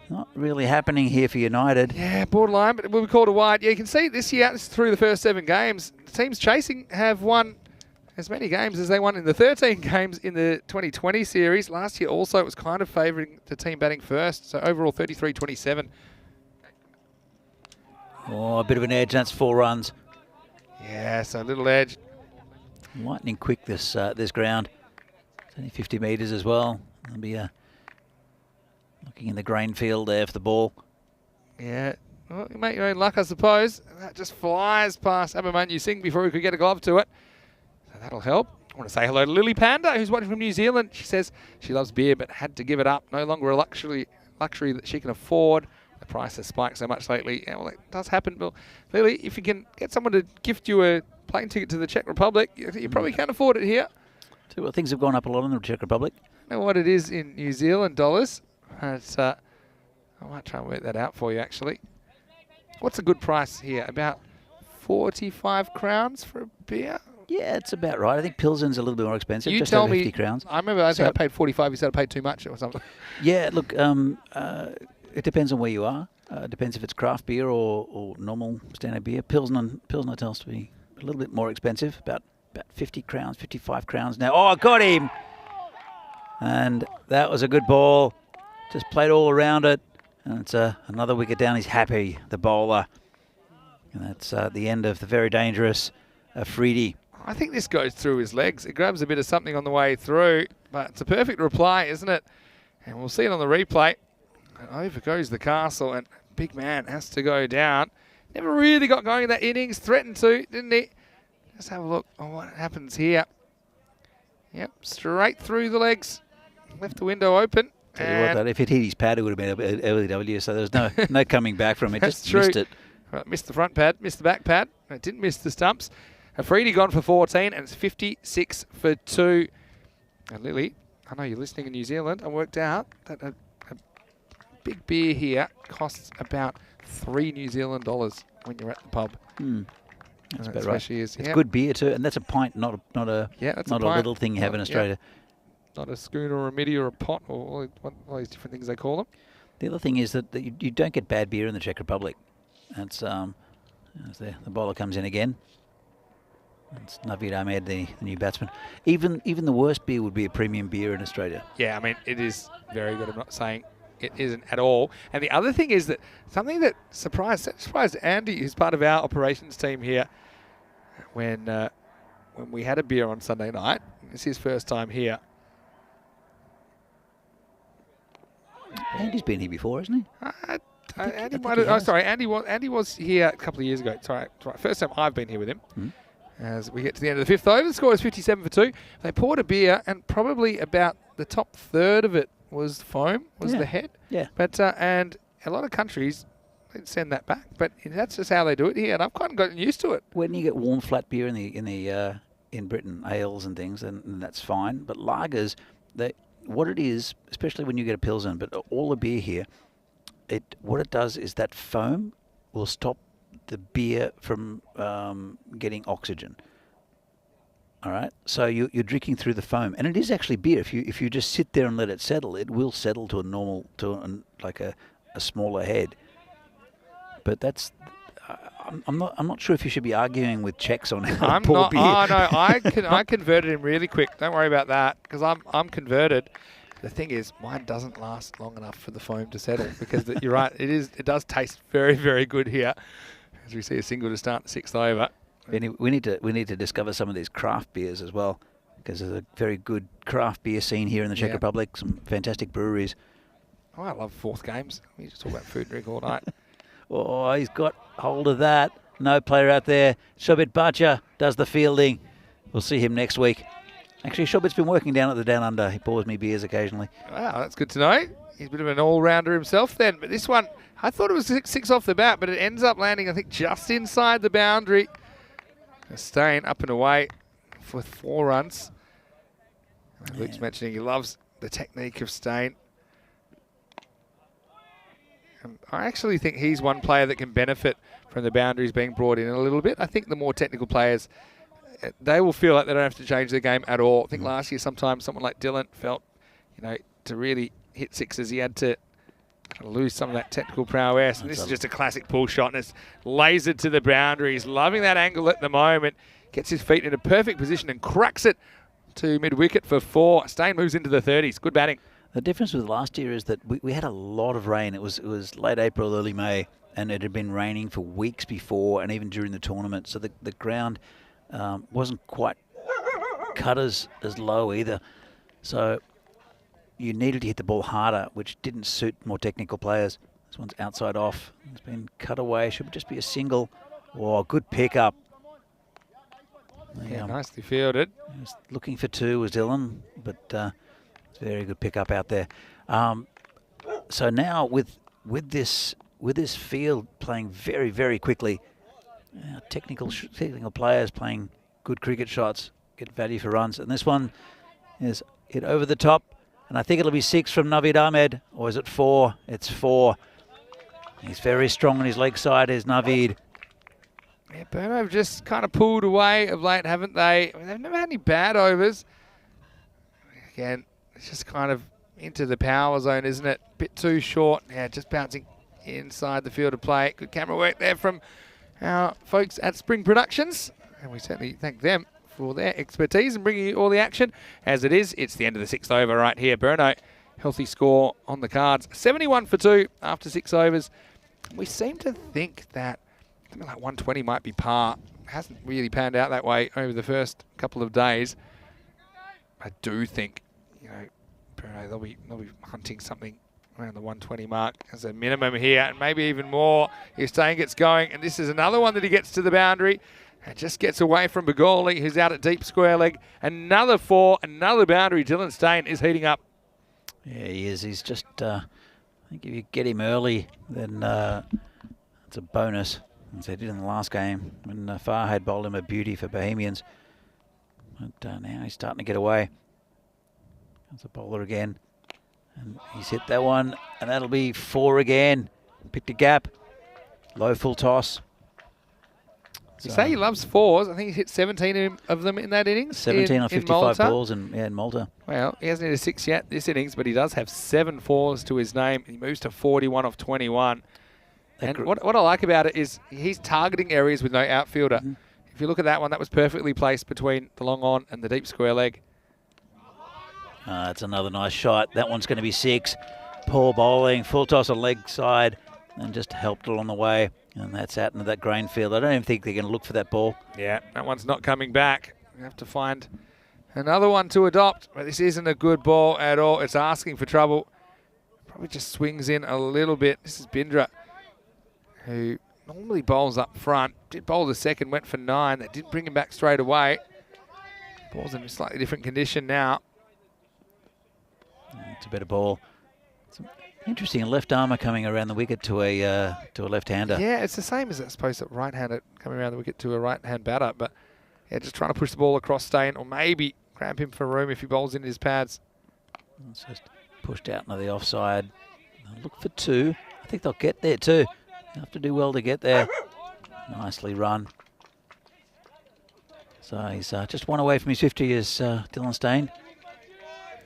Not really happening here for United. Yeah, borderline, but it will be called a wide. Yeah, you can see this year, through the first 7 games, the teams chasing have won as many games as they won in the 13 games in the 2020 series. Last year also it was kind of favouring the team batting first. So overall 33-27. Oh, a bit of an edge. That's 4 runs. Yeah, so a little edge. Lightning quick this ground. It's only 50 metres as well. There'll be looking in the grain field there for the ball. Yeah. Well, you make your own luck, I suppose. That just flies past Abhimanyu Singh before he could get a glove to it. That'll help. I want to say hello to Lily Panda, who's watching from New Zealand. She says she loves beer but had to give it up. No longer a luxury that she can afford. The price has spiked so much lately. Yeah, well, it does happen. But Lily, if you can get someone to gift you a plane ticket to the Czech Republic, you probably can't afford it here. So, well, things have gone up a lot in the Czech Republic. I know what it is in New Zealand dollars. But, I might try and work that out for you, actually. What's a good price here? About 45 crowns for a beer? Yeah, it's about right. I think Pilsen's a little bit more expensive. You just tell over me. 50 crowns. I remember I think I paid 45. You said I paid too much or something. Yeah, look, it depends on where you are. It depends if it's craft beer or normal standard beer. Pilsner tends to be a little bit more expensive, about 50 crowns, 55 crowns now. Oh, got him! And that was a good ball. Just played all around it. And it's another wicket down. He's happy, the bowler. And that's the end of the very dangerous Freedy. I think this goes through his legs. It grabs a bit of something on the way through, but it's a perfect reply, isn't it? And we'll see it on the replay. And over goes the castle, and big man has to go down. Never really got going in that innings. Threatened to, didn't he? Let's have a look on what happens here. Yep, straight through the legs. Left the window open. Tell you what, if it hit his pad, it would have been an LEW, so there's no coming back from it. Just missed it. Right, missed the front pad, missed the back pad. It didn't miss the stumps. Freedy gone for 14, and it's 56 for 2. And Lily, I know you're listening in New Zealand. I worked out that a big beer here costs about $3 New Zealand when you're at the pub. That's about right. She is. It's good beer too, and that's a pint, not a little thing you have in Australia. Not a schooner or a middy or a pot or all these different things they call them. The other thing is that you don't get bad beer in the Czech Republic. That's the bowler comes in again. It's Naveed Ahmed, the new batsman. Even the worst beer would be a premium beer in Australia. Yeah, I mean, it is very good. I'm not saying it isn't at all. And the other thing is that something that surprised Andy, who's part of our operations team here, when we had a beer on Sunday night. It's his first time here. Andy's been here before, hasn't he? Andy was here a couple of years ago. Sorry, first time I've been here with him. As we get to the end of the 5th over, the score is 57 for 2. They poured a beer, and probably about the top third of it was foam, was the head. Yeah. But and a lot of countries they'd send that back, but that's just how they do it here, and I've kind of gotten used to it. When you get warm flat beer in Britain, ales and things, and that's fine. But lagers, what it is, especially when you get a Pilsen, but all the beer here, what it does is that foam will stop the beer from getting oxygen. All right, so you're drinking through the foam, and it is actually beer. If you just sit there and let it settle, it will settle to a normal, like a smaller head. But that's, I'm not sure if you should be arguing with Czechs on how to pour beer. Oh no, I converted him really quick. Don't worry about that because I'm converted. The thing is, mine doesn't last long enough for the foam to settle because you're right. It does taste very, very good here. As we see a single to start the 6th over. We need to discover some of these craft beers as well, because there's a very good craft beer scene here in the Czech Republic. Some fantastic breweries. Oh, I love fourth games. We just talk about food and drink all night. Oh, he's got hold of that. No player out there. Shobit Bacha does the fielding. We'll see him next week. Actually, Shobit's been working down at the Down Under. He pours me beers occasionally. Wow, that's good to know. He's a bit of an all-rounder himself then. But this one, I thought it was 6 off the bat, but it ends up landing, I think, just inside the boundary. Staying up and away for 4 runs. Luke's mentioning he loves the technique of Stain. I actually think he's one player that can benefit from the boundaries being brought in a little bit. I think the more technical players, they will feel like they don't have to change their game at all. I think last year sometimes someone like Dylan felt, to really hit sixes, he had to lose some of that technical prowess. And this is just a classic pull shot, and it's lasered to the boundary. He's loving that angle at the moment. Gets his feet in a perfect position and cracks it to mid-wicket for 4. Stain moves into the 30s. Good batting. The difference with last year is that we had a lot of rain. It was late April, early May, and it had been raining for weeks before and even during the tournament. So the ground wasn't quite cut as low either. So you needed to hit the ball harder, which didn't suit more technical players. This one's outside off. It's been cut away. Should just be a single. Oh, good pickup. Yeah, nicely fielded. Looking for 2 was Dylan, but it's a very good pickup out there. So now with this field playing very, very quickly, technical players playing good cricket shots get value for runs. And this one is hit over the top. And I think it'll be 6 from Naveed Ahmed. Or is it 4? It's 4. He's very strong on his leg side, is Naveed. Yeah, Burma have just kind of pulled away of late, haven't they? I mean, they've never had any bad overs. Again, it's just kind of into the power zone, isn't it? Bit too short. Yeah, just bouncing inside the field of play. Good camera work there from our folks at Spring Productions. And we certainly thank them for their expertise and bringing you all the action. As it is, it's the end of the 6th over right here. Burno, healthy score on the cards. 71 for 2 after 6 overs. We seem to think that something like 120 might be par. Hasn't really panned out that way over the first couple of days. I do think, Bruno, they'll be hunting something around the 120 mark as a minimum here, and maybe even more if Stain gets going. And this is another one that he gets to the boundary and just gets away from Bagoli, who's out at deep square leg. Another 4, another boundary. Dylan Stain is heating up. Yeah, he is. He's just, I think if you get him early, then it's a bonus. As they did in the last game when Farhad bowled him a beauty for Bohemians. But now he's starting to get away. There's a bowler again. And he's hit that one, and that'll be 4 again. Picked a gap. Low full toss. You say he loves 4s. I think he's hit 17 of them in that innings. 17 on 55 balls in Malta. Well, he hasn't hit a 6 yet this innings, but he does have 7 4s to his name. He moves to 41 off 21. And what I like about it is he's targeting areas with no outfielder. If you look at that one, that was perfectly placed between the long on and the deep square leg. That's another nice shot. That one's going to be 6. Poor bowling, full toss on leg side, and just helped along the way. And that's out into that grain field. I don't even think they're going to look for that ball. Yeah, that one's not coming back. We have to find another one to adopt. But this isn't a good ball at all. It's asking for trouble. Probably just swings in a little bit. This is Bindra, who normally bowls up front. Did bowl the second, went for 9. That didn't bring him back straight away. Ball's in a slightly different condition now. It's a better ball. Some interesting left armour coming around the wicket to a left-hander. Yeah, it's the same as I suppose a right-hander coming around the wicket to a right-hand batter, but yeah, just trying to push the ball across Stain or maybe cramp him for room if he bowls into his pads. It's just pushed out into the offside. They'll look for 2. I think they'll get there too. They'll have to do well to get there. Nicely run. So he's just one away from his 50 is Dylan Stain.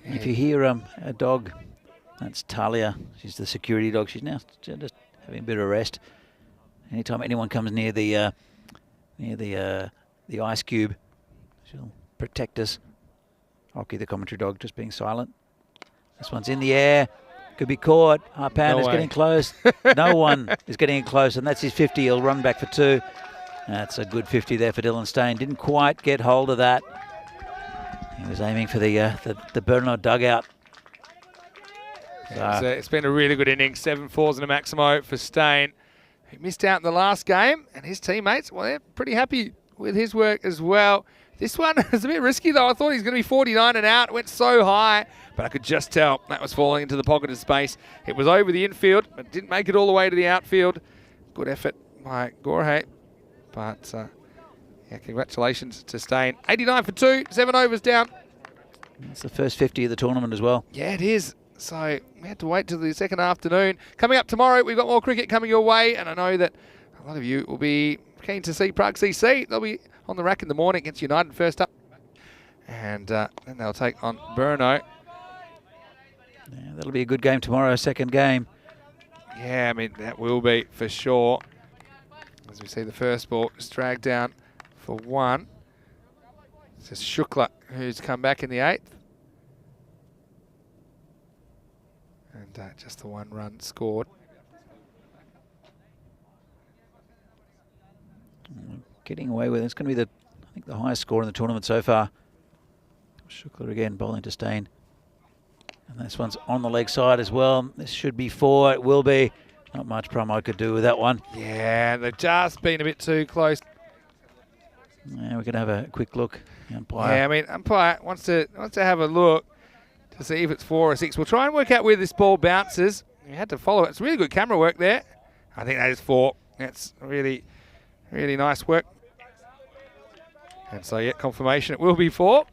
Yeah. If you hear a dog, that's Talia. She's the security dog. She's now just having a bit of rest. Anytime anyone comes near the ice cube, she'll protect us. Rocky, the commentary dog, just being silent. This one's in the air. Could be caught. Harpan is getting close. No one is getting it close, and that's his 50. He'll run back for 2. That's a good 50 there for Dylan Stain. Didn't quite get hold of that. He was aiming for the Bernard dugout. So it's been a really good innings. 7 fours and a Maximo for Stain, who missed out in the last game, and his teammates, well, they're pretty happy with his work as well. This one is a bit risky, though. I thought he was going to be 49 and out. It went so high, but I could just tell that was falling into the pocket of space. It was over the infield, but didn't make it all the way to the outfield. Good effort by Gorhate. But, yeah, congratulations to Stain. 89 for 2, 7 overs down. It's the first 50 of the tournament as well. Yeah, it is. So we had to wait till the second afternoon. Coming up tomorrow, we've got more cricket coming your way, and I know that a lot of you will be keen to see Prague CC. They'll be on the rack in the morning against United first up. And then they'll take on Brno. Yeah, that'll be a good game tomorrow, second game. Yeah, I mean, that will be for sure. As we see the first ball just dragged down for 1. It's Shukla who's come back in the 8th. And just the 1 run scored. Getting away with it. It's going to be I think the highest score in the tournament so far. Shukla again bowling to Stain. And this one's on the leg side as well. This should be 4. It will be. Not much Promo could do with that one. Yeah, they've just been a bit too close. Yeah, we're going to have a quick look. The umpire. Yeah, I mean, umpire wants to have a look to see if it's 4 or 6. We'll try and work out where this ball bounces. You had to follow it. It's really good camera work there. I think that is 4. That's really, really nice work. And so, yeah, confirmation it will be 4.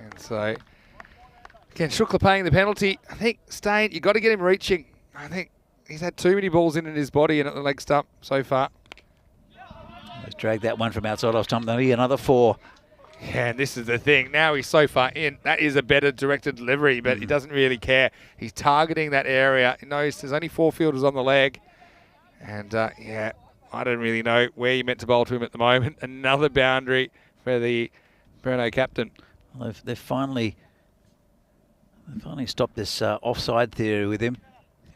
And so, again, Shukla paying the penalty. I think, Stain, you've got to get him reaching. I think he's had too many balls in his body and at the leg stump so far. Let's drag that one from outside off stump. There'll be another 4. Yeah, and this is the thing. Now he's so far in. That is a better directed delivery, but he doesn't really care. He's targeting that area. He knows there's only 4 fielders on the leg. And, yeah, I don't really know where you meant to bowl to him at the moment. Another boundary for the Brno captain. Well, they've finally stopped this offside theory with him.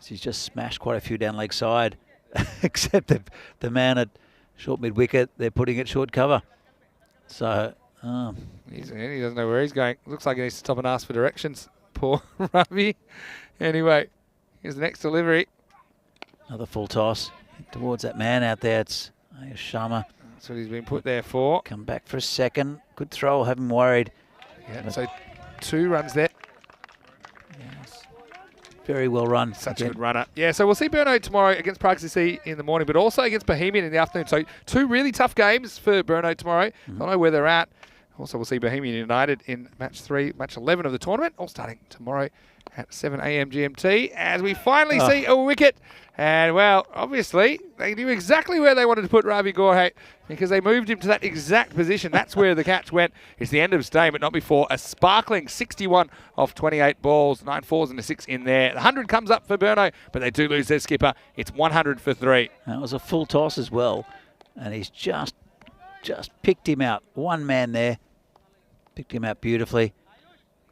He's just smashed quite a few down leg side, except the man at short mid wicket, they're putting it short cover. So he doesn't know where he's going. Looks like he needs to stop and ask for directions. Poor Ravi. Anyway, here's the next delivery. Another full toss towards that man out there. It's Sharma. That's what he's been put there for. Come back for a second. Good throw. Have him worried. Yeah, so 2 runs there. Yes. Very well run. Such a good runner. Yeah, so we'll see Brno tomorrow against Prague CC in the morning, but also against Bohemian in the afternoon. So 2 really tough games for Brno tomorrow. I don't know where they're at. Also, we'll see Bohemian United in match 3, match 11 of the tournament, all starting tomorrow at 7 a.m. GMT, as we finally see a wicket. And, well, obviously, they knew exactly where they wanted to put Ravi Gorhate because they moved him to that exact position. That's where the catch went. It's the end of Stain, but not before. A sparkling 61 off 28 balls, 9 fours and a 6 in there. The 100 comes up for Brno, but they do lose their skipper. It's 100 for 3. That was a full toss as well, and he's just picked him out. One man there. Picked him out beautifully.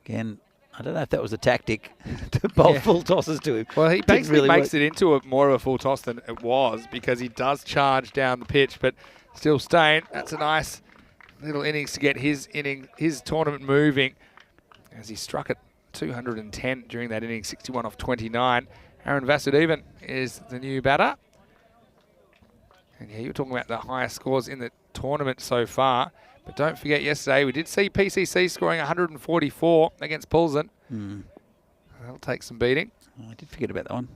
Again, I don't know if that was a tactic to bowl full tosses to him. Well, he basically makes it into more of a full toss than it was because he does charge down the pitch, but still Stain. That's a nice little innings to get his tournament moving as he struck at 210 during that inning, 61 off 29. Aaron Vasudevan is the new batter. And yeah, you were talking about the highest scores in the tournament so far. But don't forget, yesterday we did see PCC scoring 144 against Pulsen. That'll take some beating. Oh, I did forget about that one.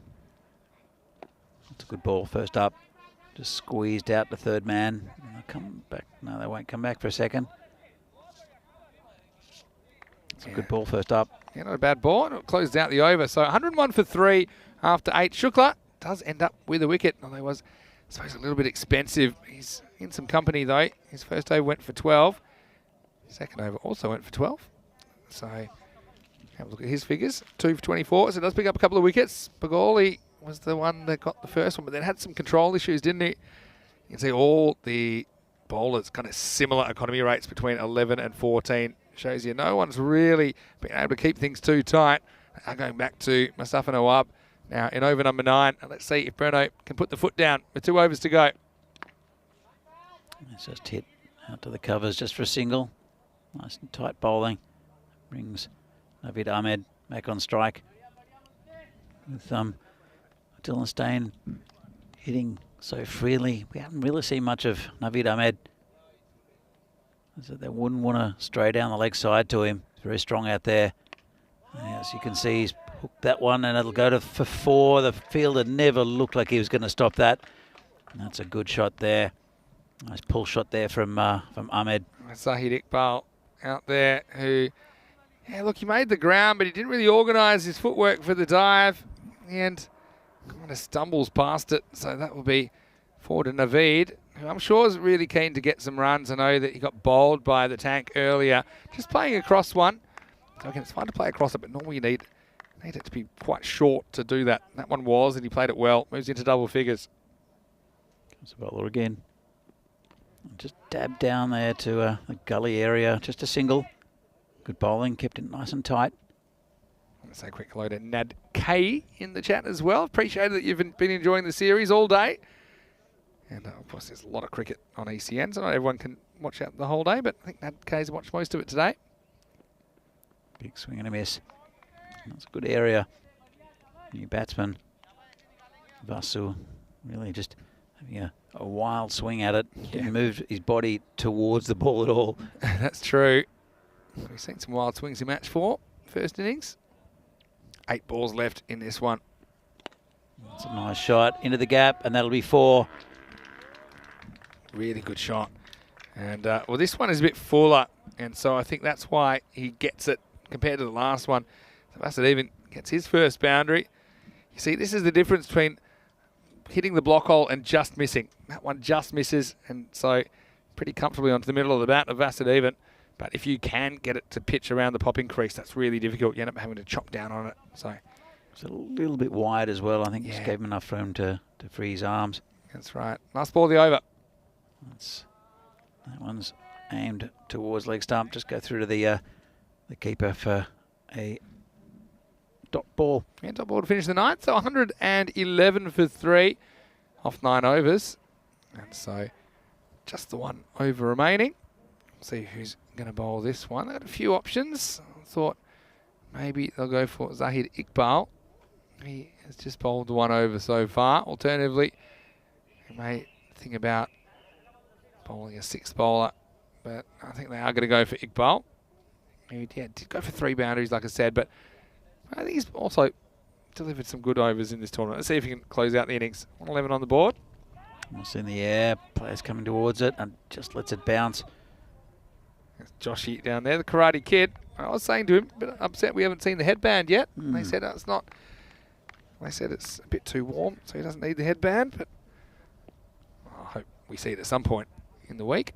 That's a good ball. First up, just squeezed out the third man. And they'll come back. No, they won't come back for a second. It's a good ball first up. Yeah, not a bad ball. And it closed out the over. So 101 for 3 after 8. Shukla does end up with a wicket. Although he was, I suppose, a little bit expensive. He's in some company, though. His first over went for 12. Second over also went for 12. So have a look at his figures. 2 for 24. So it does pick up a couple of wickets. Bagoli was the one that got the first one, but then had some control issues, didn't he? You can see all the bowlers kind of similar economy rates between 11 and 14. Shows you no one's really been able to keep things too tight. Now going back to Mustafa Nawab now in over number 9. And let's see if Breno can put the foot down with 2 overs to go. It's just hit out to the covers just for a single. Nice and tight bowling. Brings Naveed Ahmed back on strike. With Dylan Stain hitting so freely. We haven't really seen much of Naveed Ahmed. So they wouldn't want to stray down the leg side to him. He's very strong out there. As you can see, he's hooked that one and it'll go for 4. The fielder never looked like he was going to stop that. And that's a good shot there. Nice pull shot there from Ahmed. Zahid Iqbal out there who, yeah, look, he made the ground, but he didn't really organise his footwork for the dive. And kind of stumbles past it. So that will be forward to Naveed, who I'm sure is really keen to get some runs. I know that he got bowled by the tank earlier. Just playing across one. So again, it's fine to play across it, but normally you need it to be quite short to do that. That one was, and he played it well. Moves into double figures. Comes the bowler again. Just dabbed down there to the gully area. Just a single. Good bowling. Kept it nice and tight. I want to say a quick hello to Nad K in the chat as well. Appreciate that you've been enjoying the series all day. And of course, there's a lot of cricket on ECN, so not everyone can watch out the whole day, but I think Nad K's watched most of it today. Big swing and a miss. That's a good area. New batsman. Vasu really just having a wild swing at it. Didn't move his body towards the ball at all. That's true. We've seen some wild swings in match 4, first innings. 8 balls left in this one. That's a nice shot into the gap, and that'll be 4. Really good shot. And, well, this one is a bit fuller, and so I think that's why he gets it compared to the last one. So Bassett even gets his first boundary. You see, this is the difference between hitting the block hole and just missing. That one just misses, and so pretty comfortably onto the middle of the bat of Bassett even. But if you can get it to pitch around the popping crease, that's really difficult. You end up having to chop down on it. So it's a little bit wide as well. I think just gave him enough room to free his arms. That's right. Last ball of the over. That one's aimed towards leg stump. Just go through to the keeper for a dot ball. Yeah, dot ball to finish the night. So 111 for 3 off 9 overs. And so just the 1 over remaining. See who's going to bowl this one. They had a few options. I thought maybe they'll go for Zahid Iqbal. He has just bowled the 1 over so far. Alternatively, you may think about bowling a 6th bowler, but I think they are going to go for Iqbal. He did go for 3 boundaries, like I said, but I think he's also delivered some good overs in this tournament. Let's see if he can close out the innings. 111 on the board. Almost in the air. Players coming towards it and just lets it bounce. Joshy down there, the Karate Kid. I was saying to him, but upset we haven't seen the headband yet. They said it's not. They said it's a bit too warm, so he doesn't need the headband. But I hope we see it at some point in the week.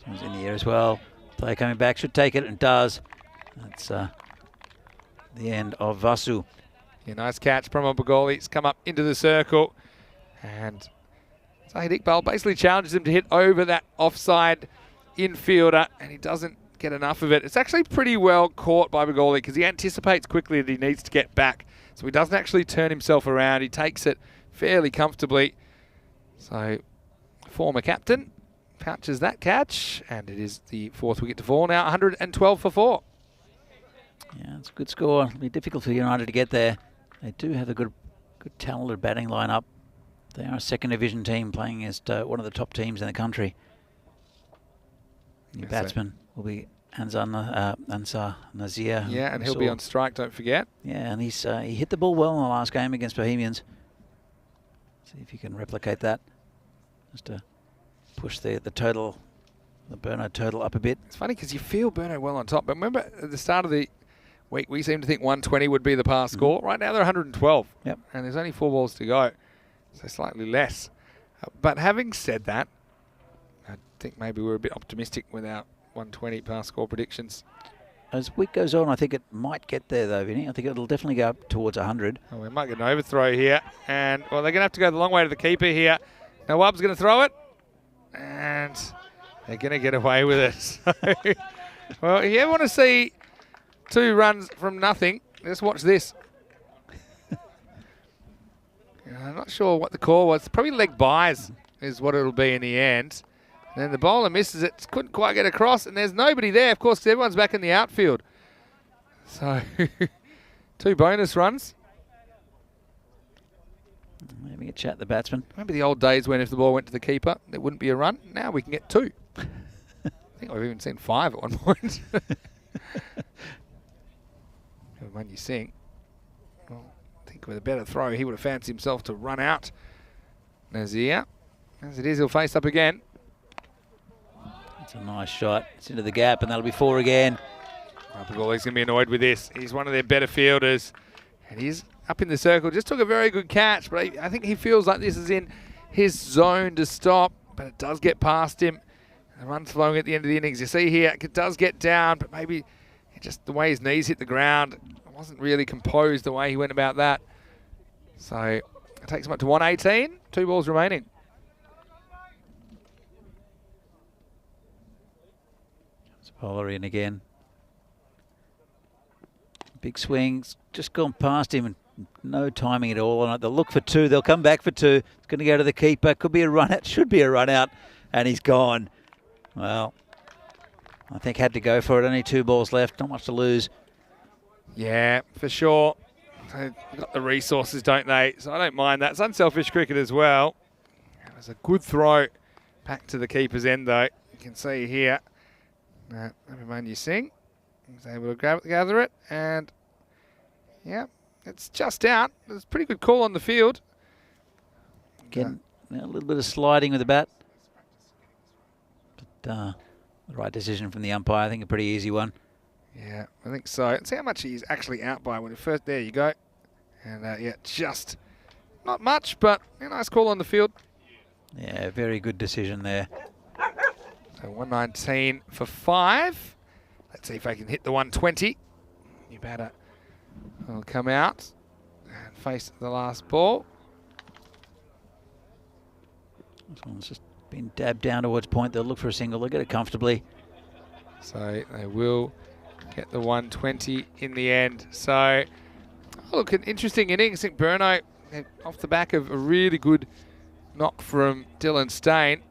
Someone's in the air as well. Player coming back should take it and does. That's the end of Vasu. Yeah, nice catch. Promo Bagoli. He's come up into the circle, and Zahid Iqbal basically challenges him to hit over that offside infielder, and he doesn't get enough of it. It's actually pretty well caught by Bagoli because he anticipates quickly that he needs to get back. So he doesn't actually turn himself around. He takes it fairly comfortably. So former captain pouches that catch, and it is the 4th wicket to fall now. 112 for 4. Yeah, it's a good score. It'll be difficult for United to get there. They do have a good talented batting lineup. They are a 2nd division team playing against one of the top teams in the country. New batsman will be Ansar Nazir. Yeah, and he'll be on strike, don't forget. Yeah, and he's he hit the ball well in the last game against Bohemians. See if you can replicate that. Just to push the total, the Burno total up a bit. It's funny because you feel Burno well on top, but remember at the start of the week we seemed to think 120 would be the par score. Right now they're 112. Yep. And there's only 4 balls to go, so slightly less. But having said that, I think maybe we're a bit optimistic with our 120 par score predictions. As the week goes on, I think it might get there though, Vinny. I think it'll definitely go up towards 100. Oh, we might get an overthrow here, and well, they're going to have to go the long way to the keeper here. Nawab's going to throw it, and they're going to get away with it. So, well, if you ever want to see 2 runs from nothing, just watch this. I'm not sure what the call was. Probably leg buys is what it'll be in the end. And then the bowler misses it, couldn't quite get across, and there's nobody there, of course, because everyone's back in the outfield. So, 2 bonus runs. Maybe a chat the batsman. Remember the old days when if the ball went to the keeper, there wouldn't be a run? Now we can get 2. I think I've even seen 5 at one point. When you sing, well, I think with a better throw, he would have fancied himself to run out. Nazir, as it is, he'll face up again. It's a nice shot. It's into the gap, and that'll be 4 again. He's going to be annoyed with this. He's one of their better fielders, and he's up in the circle. Just took a very good catch, but I think he feels like this is in his zone to stop, but it does get past him. The run's flowing at the end of the innings. You see here, it does get down, but maybe just the way his knees hit the ground, it wasn't really composed the way he went about that. So it takes him up to 118, 2 balls remaining. It's bowler in again. Big swings, just gone past him and no timing at all on it. They'll look for 2, they'll come back for 2. It's going to go to the keeper, could be a run out, should be a run out, and he's gone. Well, I think had to go for it. Only 2 balls left, not much to lose. Yeah, for sure. They've got the resources, don't they? So I don't mind that. It's unselfish cricket as well. It was a good throw back to the keeper's end, though. You can see here. Never mind, you sing. He's able to gather it, and yeah, it's just out. It's a pretty good call on the field. Again, a little bit of sliding with the bat. But the right decision from the umpire. I think a pretty easy one. Yeah, I think so. Let's see how much he's actually out by when he first. There you go. And yeah, just not much, but a nice call on the field. Yeah, very good decision there. So 119 for 5. Let's see if I can hit the 120. New batter will come out and face the last ball. This one's just been dabbed down towards point. They'll look for a single. They'll get it comfortably. So they will get the 120 in the end. So, look, an interesting innings. I think Burno, off the back of a really good knock from Dylan Stain,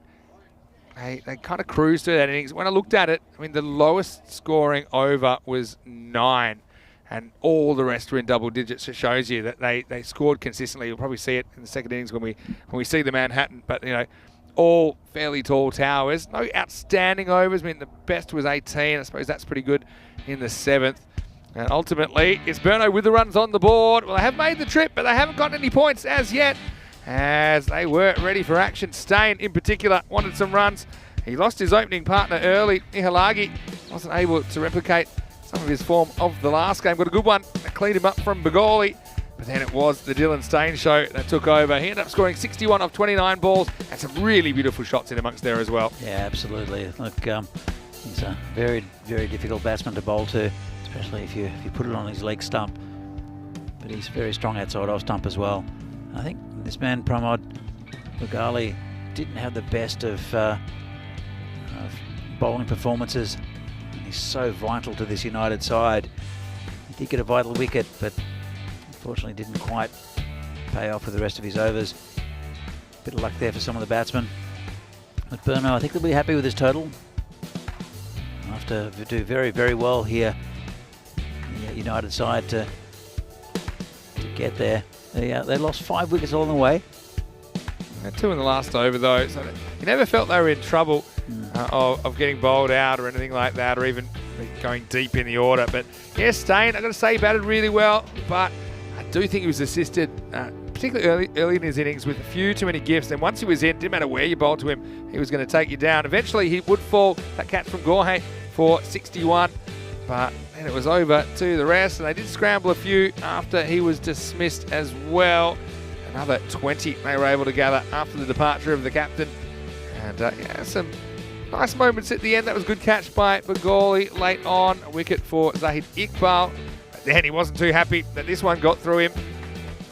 they kind of cruised through that innings. When I looked at it, I mean, the lowest scoring over was 9, and all the rest were in double digits. It shows you that they scored consistently. You'll probably see it in the second innings when we see the Manhattan, but all fairly tall towers. No outstanding overs. I mean, the best was 18. I suppose that's pretty good in the 7th. And ultimately, it's Burno with the runs on the board. Well, they have made the trip, but they haven't gotten any points as yet, as they were ready for action. Stain, in particular, wanted some runs. He lost his opening partner early. Ihalagi wasn't able to replicate some of his form of the last game. Got a good one that cleaned him up from Begoli. But then it was the Dylan Stain show that took over. He ended up scoring 61 off 29 balls and some really beautiful shots in amongst there as well. Yeah, absolutely. Look, he's a very, very difficult batsman to bowl to, especially if you put it on his leg stump. But he's very strong outside off stump as well. I think this man, Pramod Begoli, didn't have the best of bowling performances. He's so vital to this United side. He did get a vital wicket, but unfortunately didn't quite pay off with the rest of his overs. Bit of luck there for some of the batsmen. But Burno, I think they'll be happy with his total. After do very, very well here, the United side to get there. They lost 5 wickets along the way. 2 in the last over though, so you never felt they were in trouble of getting bowled out or anything like that, or even going deep in the order. But yeah, Stain, I've got to say, he batted really well, but I do think he was assisted, particularly early in his innings, with a few too many gifts. And once he was in, didn't matter where you bowled to him, he was going to take you down. Eventually, he would fall, that catch from Gorhay, for 61, but then it was over to the rest, and they did scramble a few after he was dismissed as well. Another 20 they were able to gather after the departure of the captain. And yeah, some nice moments at the end. That was a good catch by Begoli late on. A wicket for Zahid Iqbal. But then he wasn't too happy that this one got through him.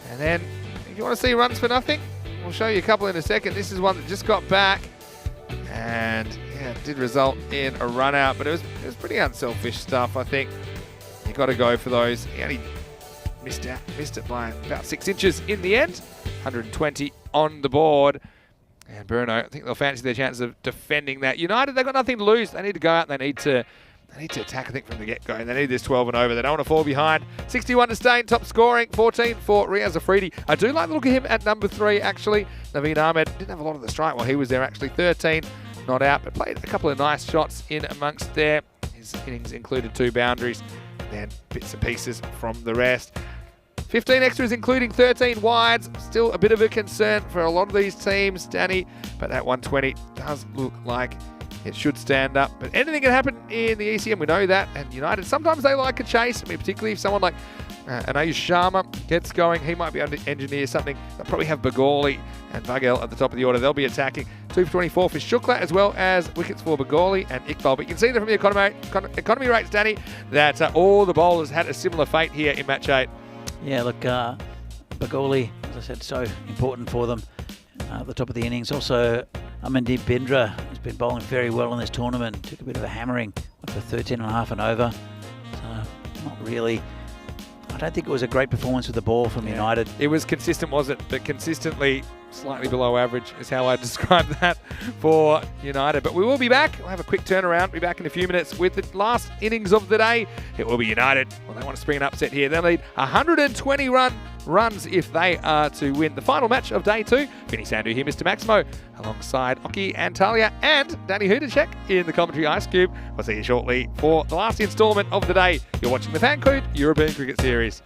And then, if you want to see runs for nothing, we'll show you a couple in a second. This is one that just got back. And yeah, it did result in a run out, but it was pretty unselfish stuff, I think. You got to go for those. He only missed it by about 6 inches in the end. 120 on the board. And Bruno, I think they'll fancy their chances of defending that. United, they've got nothing to lose. They need to go out and they need to attack, I think, from the get-go. They need this 12 and over. They don't want to fall behind. 61 to Stain, top scoring. 14 for Riaz Afridi. I do like the look of him at number 3, actually. Naveen Ahmed didn't have a lot of the strike while he was there, actually. 13, not out, but played a couple of nice shots in amongst there. His innings included 2 boundaries, then bits and pieces from the rest. 15 extras, including 13 wides. Still a bit of a concern for a lot of these teams, Danny, but that 120 does look like it should stand up. But anything can happen in the ECM, we know that. And United, sometimes they like a chase. I mean, particularly if someone like Anayush Sharma gets going, he might be able to engineer something. They'll probably have Begoli and Bagel at the top of the order. They'll be attacking. 2 for 24 for Shukla, as well as wickets for Begoli and Iqbal. But you can see that from the economy rates, Danny, that all the bowlers had a similar fate here in match 8. Yeah, look, Begoli, as I said, so important for them at the top of the innings. Also, Amandeep Bindra has been bowling very well in this tournament. Took a bit of a hammering, went for 13.5 and over. So, not really. I don't think it was a great performance with the ball from United. It was consistent, was it? But consistently slightly below average is how I describe that for United. But we will be back. We'll have a quick turnaround. Be back in a few minutes with the last innings of the day. It will be United. Well, they want to spring an upset here. They'll need 120 runs if they are to win the final match of day 2. Vinny Sandhu here, Mr. Maximo, alongside Oki and Talia and Danny Hudacek in the commentary Ice Cube. We'll see you shortly for the last instalment of the day. You're watching the FanCode European Cricket Series.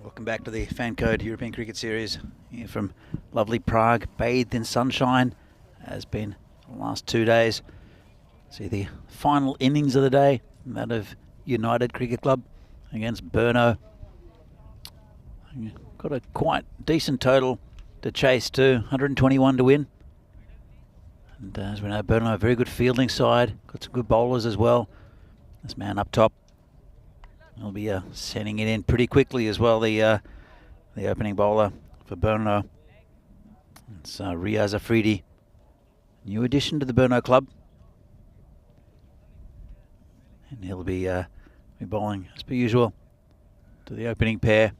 Welcome back to the FanCode European Cricket Series here from lovely Prague, bathed in sunshine, has been the last 2 days. See the final innings of the day, that of United Cricket Club against Brno. Got a quite decent total to chase too, 121 to win. And as we know, Brno, a very good fielding side, got some good bowlers as well. This man up top, he'll be sending it in pretty quickly as well, the opening bowler for Brno. It's Riaz Afridi, new addition to the Brno club. And he'll be bowling, as per usual, to the opening pair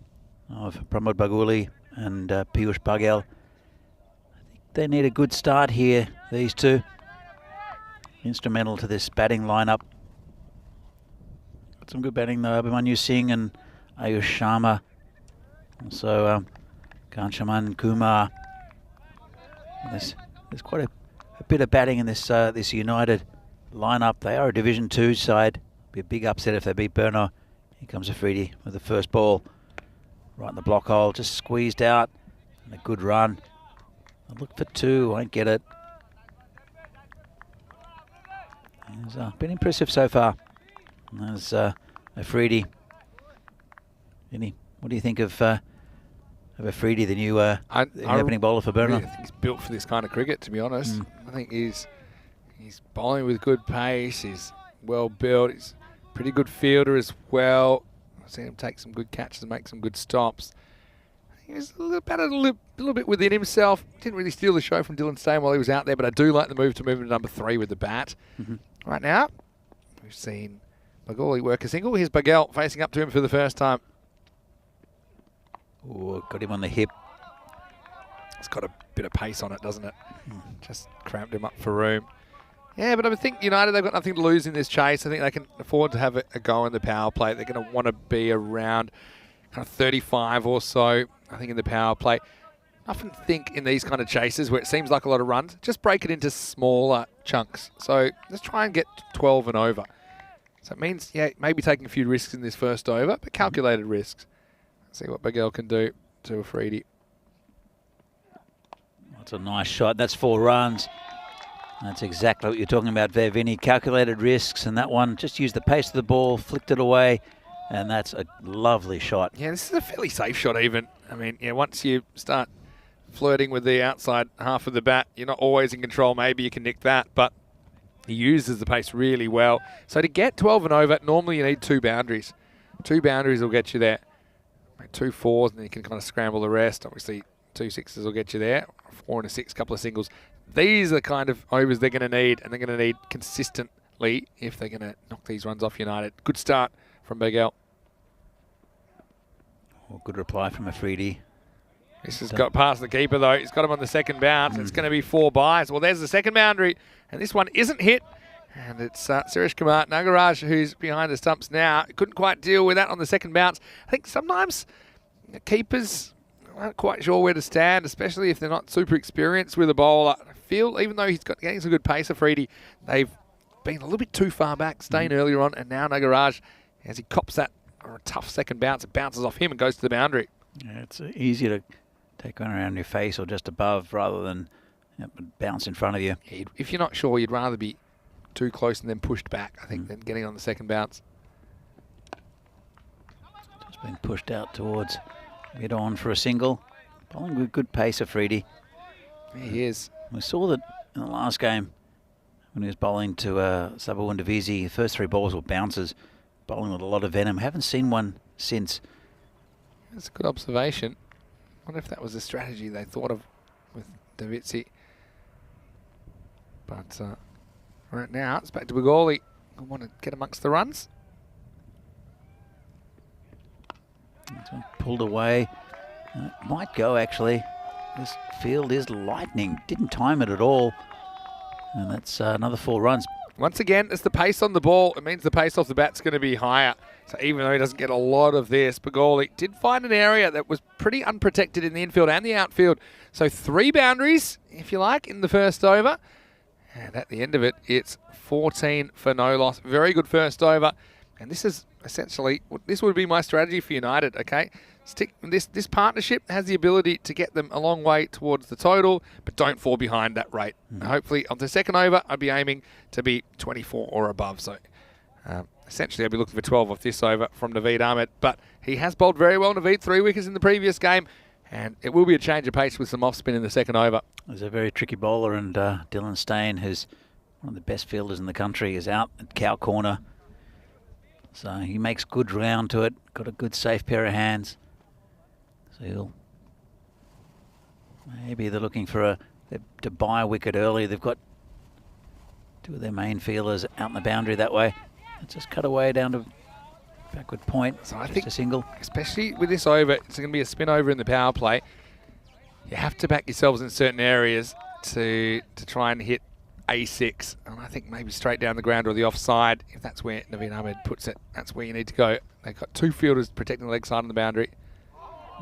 of Pramod Baguli and Piyush Paghel. I think they need a good start here, these two. Instrumental to this batting lineup. Got some good batting though, Abhimanyu Singh and Ayush Sharma. Also Ghanshaman Kumar. There's quite a bit of batting in this this United lineup. They are a Division 2 side. Be a big upset if they beat Brno. Here comes Afridi with the first ball. Right in the block hole, just squeezed out. And a good run. I look for two, won't get it. He's been impressive so far. There's Afridi. What do you think of Afridi, the new the opening bowler for Brno? I think he's built for this kind of cricket, to be honest. I think he's bowling with good pace. He's well built. He's a pretty good fielder as well. I've seen him take some good catches and make some good stops. He's a little bit within himself. Didn't really steal the show from Dylan Stain while he was out there, but I do like the move to move into number 3 with the bat. Right now, we've seen Baguli work a single. Here's Paghel facing up to him for the first time. Oh, got him on the hip. It's got a bit of pace on it, doesn't it? Just cramped him up for room. Yeah, but I think United, they've got nothing to lose in this chase. I think they can afford to have a go in the power play. They're going to want to be around kind of 35 or so, I think, in the power play. I often think in these kind of chases where it seems like a lot of runs, just break it into smaller chunks. So let's try and get 12 and over. So it means, yeah, maybe taking a few risks in this first over, but calculated risks. See what Paghel can do to Afridi. That's a nice shot. That's 4 runs. That's exactly what you're talking about there, Vinny. Calculated risks, and that one just used the pace of the ball, flicked it away, and that's a lovely shot. Yeah, this is a fairly safe shot even. I mean, yeah, once you start flirting with the outside half of the bat, you're not always in control. Maybe you can nick that, but he uses the pace really well. So to get 12 and over, normally you need 2 boundaries. 2 boundaries will get you there. 2 4s, and then you can kind of scramble the rest. Obviously, 2 6s will get you there. 4 and a 6, couple of singles. These are the kind of overs they're going to need, and they're going to need consistently if they're going to knock these runs off United. Good start from Paghel. Oh, good reply from Afridi. This has got past the keeper, though. He's got him on the second bounce. It's going to be 4 byes. Well, there's the second boundary, and this one isn't hit. And it's Suresh Kumar Nagaraj who's behind the stumps now. Couldn't quite deal with that on the second bounce. I think sometimes keepers aren't quite sure where to stand, especially if they're not super experienced with a bowler. I feel, even though he's getting some good pace, Afridi, they've been a little bit too far back, staying earlier on, and now Nagaraj, as he cops that or a tough second bounce, it bounces off him and goes to the boundary. Yeah, it's easier to take one around your face or just above rather than bounce in front of you. Yeah, if you're not sure, you'd rather be too close and then pushed back, I think, than getting on the second bounce. Just been pushed out towards mid-on for a single. Bowling with good pace, Afridi. He is. We saw that in the last game when he was bowling to Sabawun Divisi. The first 3 balls were bounces, bowling with a lot of venom. Haven't seen one since. That's a good observation. I wonder if that was a strategy they thought of with Davitsi. But right now, it's back to Baguli. I want to get amongst the runs. Pulled away. Might go, actually. This field is lightning. Didn't time it at all. And that's another 4 runs. Once again, it's the pace on the ball. It means the pace off the bat's going to be higher. So even though he doesn't get a lot of this, Baguli did find an area that was pretty unprotected in the infield and the outfield. So 3 boundaries, if you like, in the first over. And at the end of it, it's 14 for no loss. Very good first over. And this is essentially, this would be my strategy for United, okay? This partnership has the ability to get them a long way towards the total, but don't fall behind that rate. Hopefully, on the second over, I'd be aiming to be 24 or above. So, essentially, I'd be looking for 12 off this over from Naveed Ahmed. But he has bowled very well, Naveed, 3 wickets in the previous game. And it will be a change of pace with some off-spin in the second over. He's a very tricky bowler, and Dylan Stain, who's one of the best fielders in the country, is out at cow corner. So he makes good round to it, got a good safe pair of hands. So maybe they're looking for to buy a wicket early. They've got 2 of their main fielders out in the boundary that way. It's just cut away down to backward point. So I think a single. Especially with this over, it's going to be a spin over in the power play. You have to back yourselves in certain areas to try and hit A6. And I think maybe straight down the ground or the offside, if that's where Naveed Ahmed puts it, that's where you need to go. They've got 2 fielders protecting the leg side of the boundary.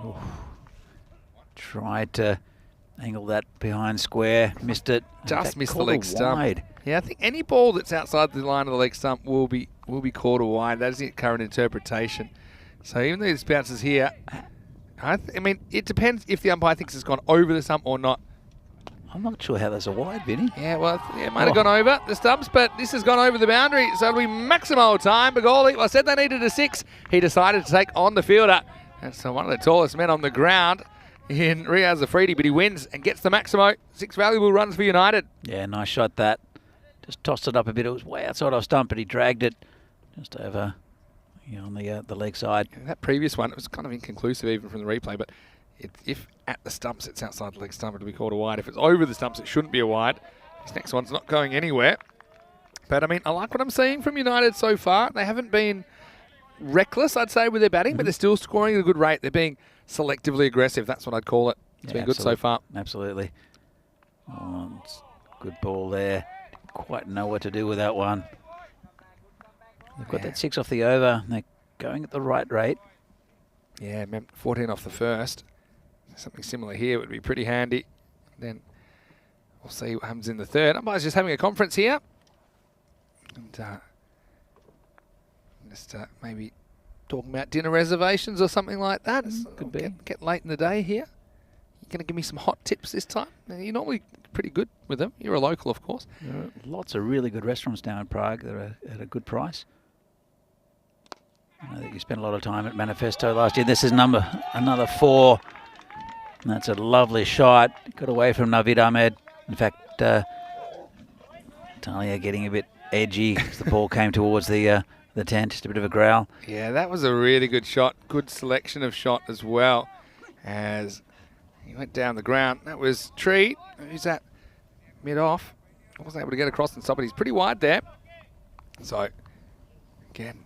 Oof. Tried to angle that behind square, missed it. Just missed the leg stump. Yeah, I think any ball that's outside the line of the leg stump will be caught a wide. That is the current interpretation. So even though this bounces here, I mean, it depends if the umpire thinks it's gone over the stump or not. I'm not sure how that's a wide, Vinny. Yeah, well, it might have gone over the stumps, but this has gone over the boundary, so it'll be Maximo time. Bagoli, well, I said they needed a 6. He decided to take on the fielder. That's one of the tallest men on the ground in Riaz Afridi, but he wins and gets the Maximo. 6 valuable runs for United. Yeah, nice shot that. Just tossed it up a bit. It was way outside off stump, but he dragged it just over, on the leg side. Yeah, that previous one, it was kind of inconclusive even from the replay, but if at the stumps it's outside the leg stump, it'll be called a wide. If it's over the stumps, it shouldn't be a wide. This next one's not going anywhere. But, I mean, I like what I'm seeing from United so far. They haven't been reckless, I'd say, with their batting, but they're still scoring at a good rate. They're being selectively aggressive. That's what I'd call it. It's been good so far. Absolutely. Oh, it's good ball there. Didn't quite know what to do with that one. They've got that 6 off the over. They're going at the right rate. Yeah, 14 off the first. Something similar here would be pretty handy. Then we'll see what happens in the third. Umpire's just having a conference here. And just maybe talking about dinner reservations or something like that. Could be. Get late in the day here. You're going to give me some hot tips this time? You're normally pretty good with them. You're a local, of course. There are lots of really good restaurants down in Prague that are at a good price. I know that you spent a lot of time at Manifesto last year. This is another 4. And that's a lovely shot. Got away from Naveed Ahmed. In fact, Talia getting a bit edgy as the ball came towards the tent. Just a bit of a growl. Yeah, that was a really good shot. Good selection of shot as well. As he went down the ground. That was Tree. Who's that? Mid-off. I wasn't able to get across and stop it. He's pretty wide there. So, again,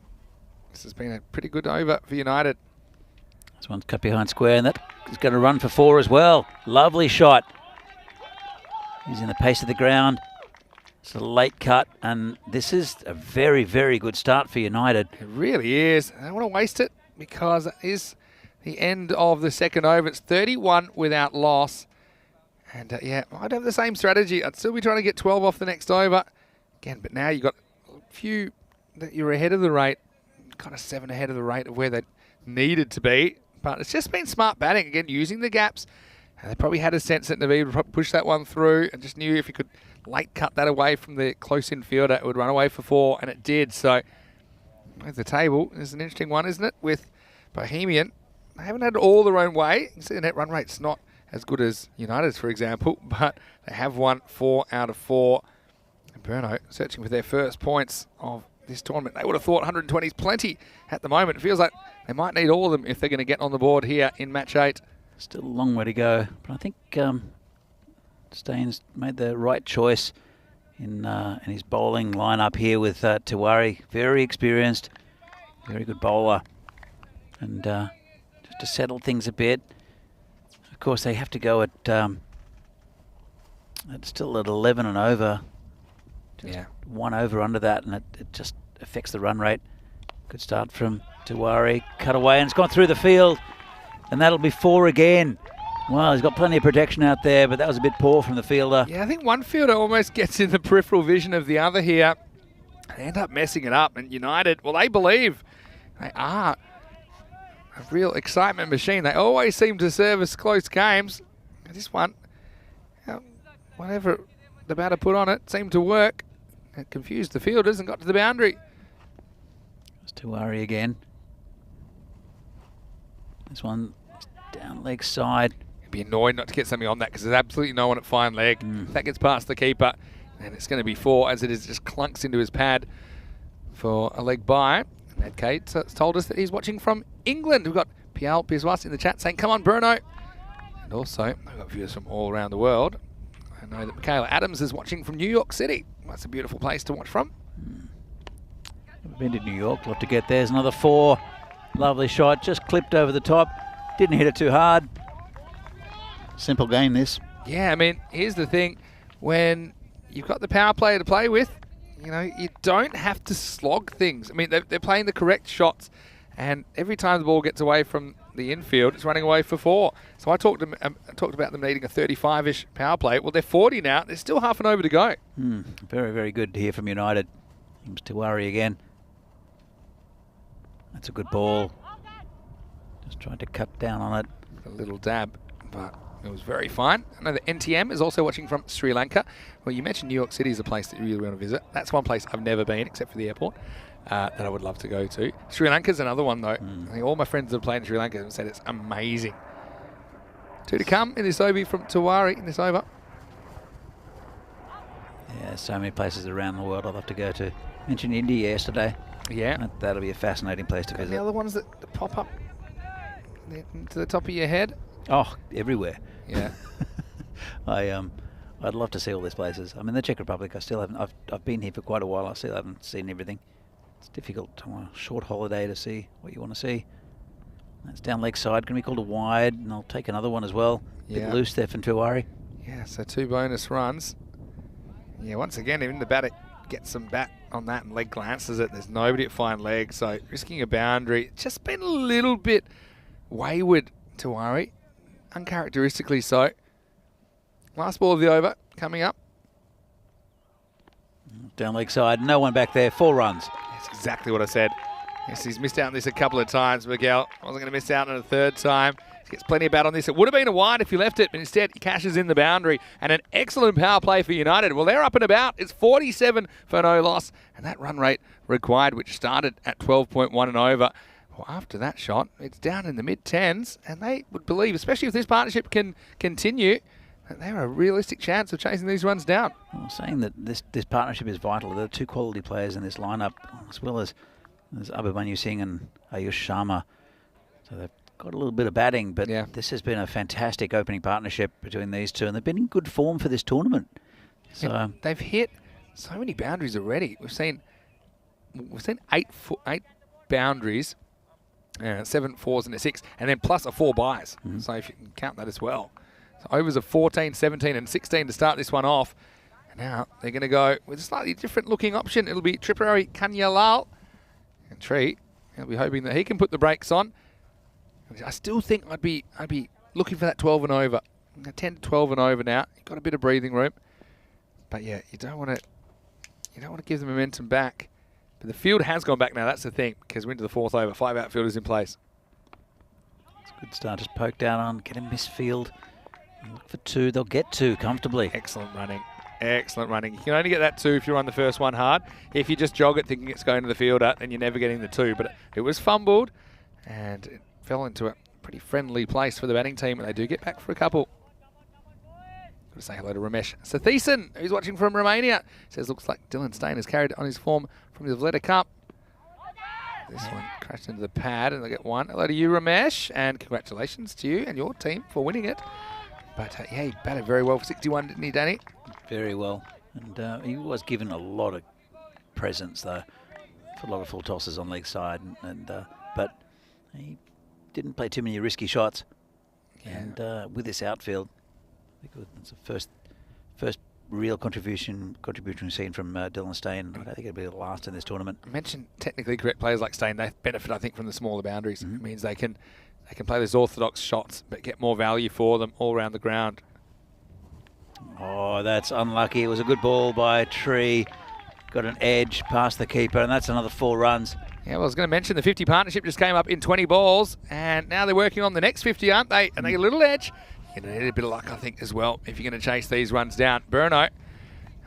this has been a pretty good over for United. This one's cut behind square, and that is going to run for 4 as well. Lovely shot. Using the pace of the ground. It's a late cut, and this is a very, very good start for United. It really is. I don't want to waste it because it is the end of the second over. It's 31 without loss. And yeah, I'd have the same strategy. I'd still be trying to get 12 off the next over. Again, but now you've got a few that you're ahead of the rate, kind of 7 ahead of the rate of where they needed to be. But it's just been smart batting, again, using the gaps. And they probably had a sense that Naveed would probably push that one through and just knew if he could late cut that away from the close-in fielder, it would run away for 4, and it did. So, at the table, there's an interesting one, isn't it, with Bohemian. They haven't had it all their own way. You can see the net run rate's not as good as United's, for example, but they have won 4 out of 4. And Burno searching for their first points of this tournament. They would have thought 120 is plenty at the moment. It feels like they might need all of them if they're going to get on the board here in match 8. Still a long way to go, but I think Staines made the right choice in his bowling lineup here with Tiwari. Very experienced, very good bowler, and just to settle things a bit. Of course, they have to go at still at 11 and over. Just 1 over under that, and it just affects the run rate. Good start from Tiwari. Cut away, and it's gone through the field. And that'll be 4 again. Well, he's got plenty of protection out there, but that was a bit poor from the fielder. Yeah, I think one fielder almost gets in the peripheral vision of the other here. They end up messing it up. And United, well, they believe they are a real excitement machine. They always seem to service close games. This one, whatever the batter put on it, seemed to work. It confused the fielders and got to the boundary. It's Tiwari again. This one down leg side. He'd be annoyed not to get something on that because there's absolutely no one at fine leg. If that gets past the keeper, and it's going to be 4 as it is just clunks into his pad for a leg by. And Ed Kate has told us that he's watching from England. We've got Pial Piswas in the chat saying, come on, Bruno. And also, we've got viewers from all around the world. I know that Michaela Adams is watching from New York City. That's a beautiful place to watch from. Never been to New York, lot to get there. There's another 4. Lovely shot, just clipped over the top. Didn't hit it too hard. Simple game, this. Yeah, I mean, here's the thing. When you've got the power play to play with, you know, you don't have to slog things. I mean, they're playing the correct shots, and every time the ball gets away from the infield, it's running away for 4. So I talked about them needing a 35-ish power play. Well, they're 40 now. There's still half an over to go. Very, very good to hear from United. Seems to worry again. That's a good ball. Just trying to cut down on it. A little dab, but it was very fine. I know that NTM is also watching from Sri Lanka. Well, you mentioned New York City is a place that you really want to visit. That's one place I've never been, except for the airport, that I would love to go to. Sri Lanka's another one, though. I think all my friends that have played in Sri Lanka have said it's amazing. 2 to come in this over from Tiwari in this over. Yeah, so many places around the world I'd love to go to. Mentioned India yesterday. Yeah. That'll be a fascinating place to And visit. the other ones that pop up to the top of your head. Oh, everywhere. Yeah. I'd love to see all these places. I mean, the Czech Republic, I still haven't. I've been here for quite a while. I still haven't seen everything. It's difficult on a short holiday to see what you want to see. That's down leg side. Going to be called a wide, and I'll take another one as well. Yeah. Bit loose there from Tiwari. Yeah, so 2 bonus runs. Yeah, once again, even the batter gets some bat on that and leg glances it. There's nobody at fine leg, so risking a boundary. Just been a little bit wayward, Tiwari. Uncharacteristically so. Last ball of the over coming up. Down leg side. No one back there. 4 runs. That's exactly what I said. Yes, he's missed out on this a couple of times. Miguel wasn't going to miss out on a 3rd time. He gets plenty of bat on this. It would have been a wide if he left it, but instead he cashes in the boundary. And an excellent power play for United. Well, they're up and about. It's 47 for no loss. And that run rate required, which started at 12.1 and over. Well, after that shot, it's down in the mid-10s. And they would believe, especially if this partnership can continue, that they're a realistic chance of chasing these runs down. I'm saying that this partnership is vital. There are 2 quality players in this lineup, as well as Abhimanyu Singh and Ayush Sharma. So they've got a little bit of batting, but yeah, this has been a fantastic opening partnership between these 2, and they've been in good form for this tournament. So yeah, they've hit so many boundaries already. We've seen 8 boundaries, 7 4s and a 6, and then plus a 4 byes. So if you can count that as well. So overs of 14, 17 and 16 to start this one off. And now they're going to go with a slightly different looking option. It'll be Tripurari Kanyalal. And Tree, he'll be hoping that he can put the brakes on. I still think I'd be looking for that 12 and over. 10 to 12 and over now. You've got a bit of breathing room. But yeah, you don't want to give the momentum back. But the field has gone back now. That's the thing, because we're into the 4th over. 5 outfielders in place. it's a good start. Just poke down on, get a misfield. Look for 2. They'll get 2 comfortably. Excellent running. Excellent running. You can only get that 2 if you run the first one hard. If you just jog it thinking it's going to the fielder, then you're never getting the 2. But it was fumbled, and it fell into a pretty friendly place for the batting team, and they do get back for a couple. Got to say hello to Ramesh Satheesan, who's watching from Romania. Says, looks like Dylan Stain has carried on his form from the Vleda Cup. This one crashed into the pad, and they get 1. Hello to you, Ramesh, and congratulations to you and your team for winning it. But yeah, he batted very well for 61, didn't he, Danny? Very well. And he was given a lot of presence, though, for a lot of full tosses on leg side. But he didn't play too many risky shots. Yeah. And with this outfield, I think it's the first real contribution we've seen from Dylan Stain. I don't think it'll be the last in this tournament. I mentioned technically correct players like Stain. They benefit, I think, from the smaller boundaries. It means they can play those orthodox shots, but get more value for them all around the ground. Oh, that's unlucky. It was a good ball by Tree. Got an edge past the keeper, and that's another 4 runs. Yeah, well, I was going to mention the 50 partnership just came up in 20 balls, and now they're working on the next 50, aren't they? And they get a little edge. You're going to need a bit of luck, I think, as well, if you're going to chase these runs down. Burno,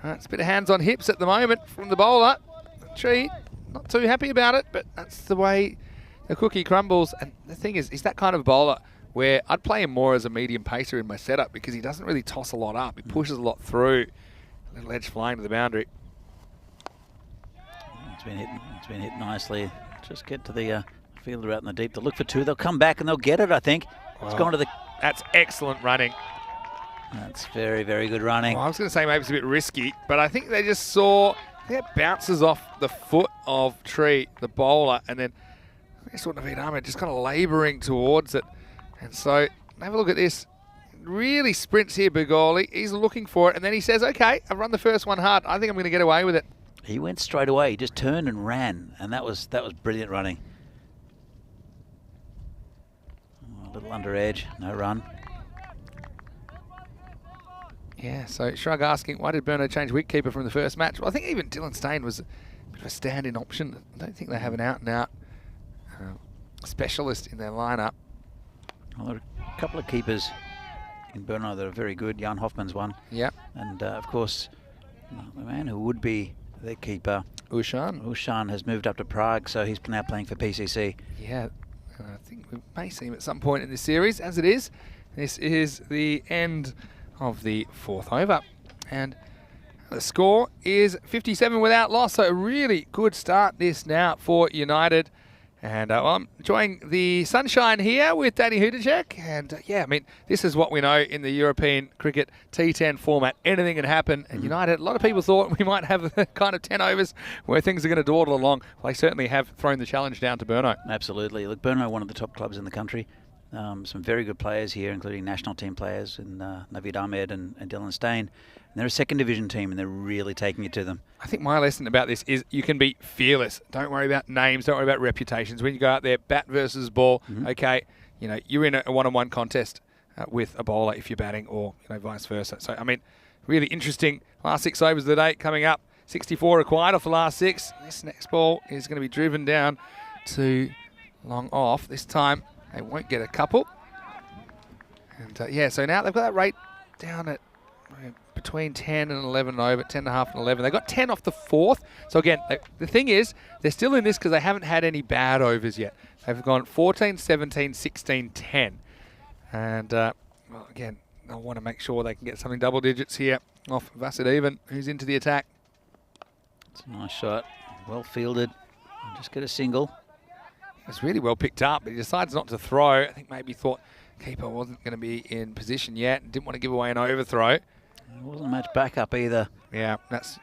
it's a bit of hands on hips at the moment from the bowler. Tree, not too happy about it, but that's the way the cookie crumbles. And the thing is, he's that kind of bowler where I'd play him more as a medium pacer in my setup because he doesn't really toss a lot up. He pushes a lot through. A little edge flying to the boundary. It's been hit nicely. Just get to the fielder out in the deep. They'll look for two. They'll come back and they'll get it, I think. It's gone to the... That's excellent running. That's very, very good running. Well, I was going to say maybe it's a bit risky, but I think they just saw... It bounces off the foot of Tree, the bowler, and then this wouldn't have been Ahmed, just kind of labouring towards it. And so, have a look at this. Really sprints here, Begoli. He's looking for it, and then he says, okay, I've run the first one hard. I think I'm going to get away with it. He went straight away. He just turned and ran, and that was brilliant running. Oh, a little under edge, no run. Yeah, so Shrug asking, why did Burno change wicketkeeper from the first match? Well, I think even Dylan Stain was a bit of a stand-in option. I don't think they have an out-and-out specialist in their lineup. Well, there are a couple of keepers in Burno that are very good. Jan Hoffman's one. Yep. And, of course, the man who would be their keeper, Ushan, has moved up to Prague, so he's now playing for PCC. Yeah, and I think we may see him at some point in this series. As it is, this is the end of the fourth over. And the score is 57 without loss, so a really good start this now for United. And I'm enjoying the sunshine here with Danny Hudacek. And yeah, I mean, this is what we know in the European cricket T10 format. Anything can happen. And United, a lot of people thought we might have kind of 10 overs where things are going to dawdle along. Well, they certainly have thrown the challenge down to Burno. Absolutely. Look, Burno, one of the top clubs in the country. Some very good players here, including national team players in Naveed Ahmed and Dylan Stain. And they're a second division team, and they're really taking it to them. I think my lesson about this is you can be fearless. Don't worry about names. Don't worry about reputations. When you go out there, bat versus ball, okay, you know, you're in a one-on-one contest with a bowler if you're batting, or vice versa. So, I mean, really interesting. Last 6 overs of the day coming up. 64 required off the last 6. This next ball is going to be driven down to long off. This time they won't get a couple. And yeah, so now they've got that rate down at between 10 and 11 over, 10.5 and 11. They got 10 off the 4th. So again, the thing is, they're still in this because they haven't had any bad overs yet. They've gone 14, 17, 16, 10. And well, again, they'll want to make sure they can get something double digits here off Vasudevan, who's into the attack. It's a nice shot. Well fielded. Just get a single. It's really well picked up, but he decides not to throw. I think maybe thought keeper wasn't going to be in position yet and didn't want to give away an overthrow. There wasn't much backup either. Yeah, that's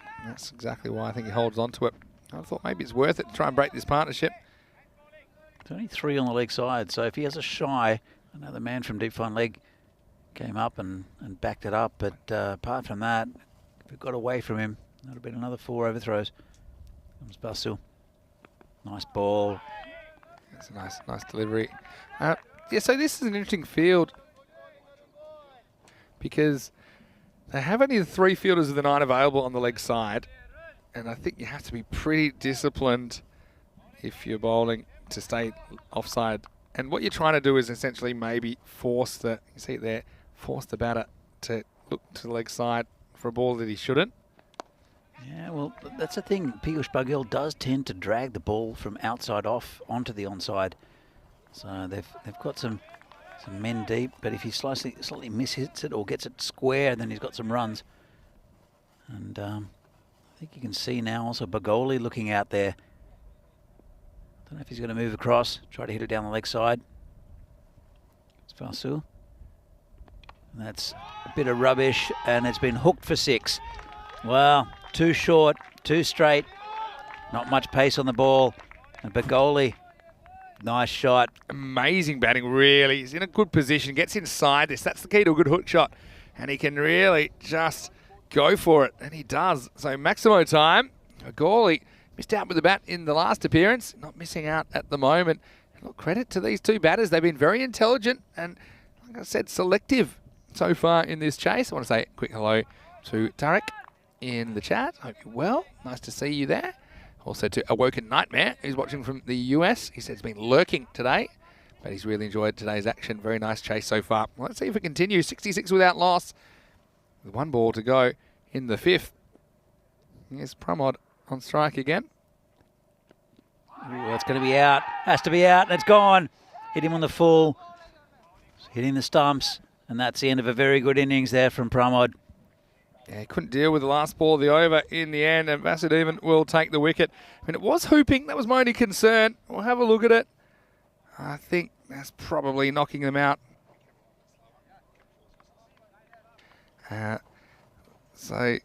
exactly why I think he holds on to it. I thought maybe it's worth it to try and break this partnership. It's only 3 on the leg side, so if he has a shy, I know the man from deep fine leg came up and backed it up, but apart from that, if it got away from him, that would have been another 4 overthrows. Comes Basu. Nice ball. That's a nice delivery. Yeah, so this is an interesting field because they have only the 3 fielders of the 9 available on the leg side, and I think you have to be pretty disciplined if you're bowling to stay offside. And what you're trying to do is essentially maybe force the batter to look to the leg side for a ball that he shouldn't. Yeah, well, that's the thing. Piyush Baghel does tend to drag the ball from outside off onto the onside. So they've got some men deep, but if he slightly mishits it or gets it square, then he's got some runs. And I think you can see now also Bagoli looking out there. Don't know if he's going to move across, try to hit it down the leg side. It's Fasu. And that's a bit of rubbish, and it's been hooked for 6. Well, too short, too straight, not much pace on the ball. And Bagoli, nice shot. Amazing batting, really. He's in a good position, gets inside this. That's the key to a good hook shot. And he can really just go for it, and he does. So Maximo time. Bagoli missed out with the bat in the last appearance, not missing out at the moment. And look, credit to these 2 batters. They've been very intelligent and, like I said, selective so far in this chase. I want to say a quick hello to Tarek in the chat. Hope you're well. Nice to see you there. Also to Awoken Nightmare, who's watching from the US. He said he's been lurking today, but he's really enjoyed today's action. Very nice chase so far. Well, let's see if it continues. 66 without loss, with 1 ball to go in the 5th. Here's Promod on strike again. Ooh, it's going to be out. Has to be out, and it's gone. Hit him on the full. Hitting the stumps, and that's the end of a very good innings there from Promod. Yeah, he couldn't deal with the last ball of the over in the end, and Vasudevan will take the wicket. I mean, it was hooping. That was my only concern. We'll have a look at it. I think that's probably knocking them out. So,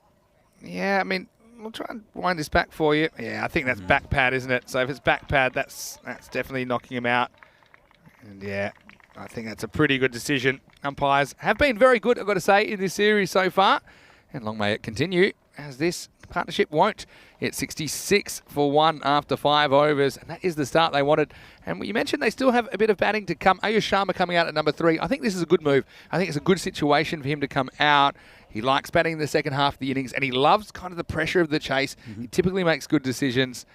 yeah, I mean, we'll try and wind this back for you. Yeah, I think that's back pad, isn't it? So if it's back pad, that's definitely knocking him out. And yeah, I think that's a pretty good decision. Umpires have been very good, I've got to say, in this series so far. And long may it continue, as this partnership won't. It's 66 for 1 after 5 overs, and that is the start they wanted. And you mentioned they still have a bit of batting to come. Ayush Sharma coming out at number 3. I think this is a good move. I think it's a good situation for him to come out. He likes batting in the second half of the innings, and he loves kind of the pressure of the chase. He typically makes good decisions,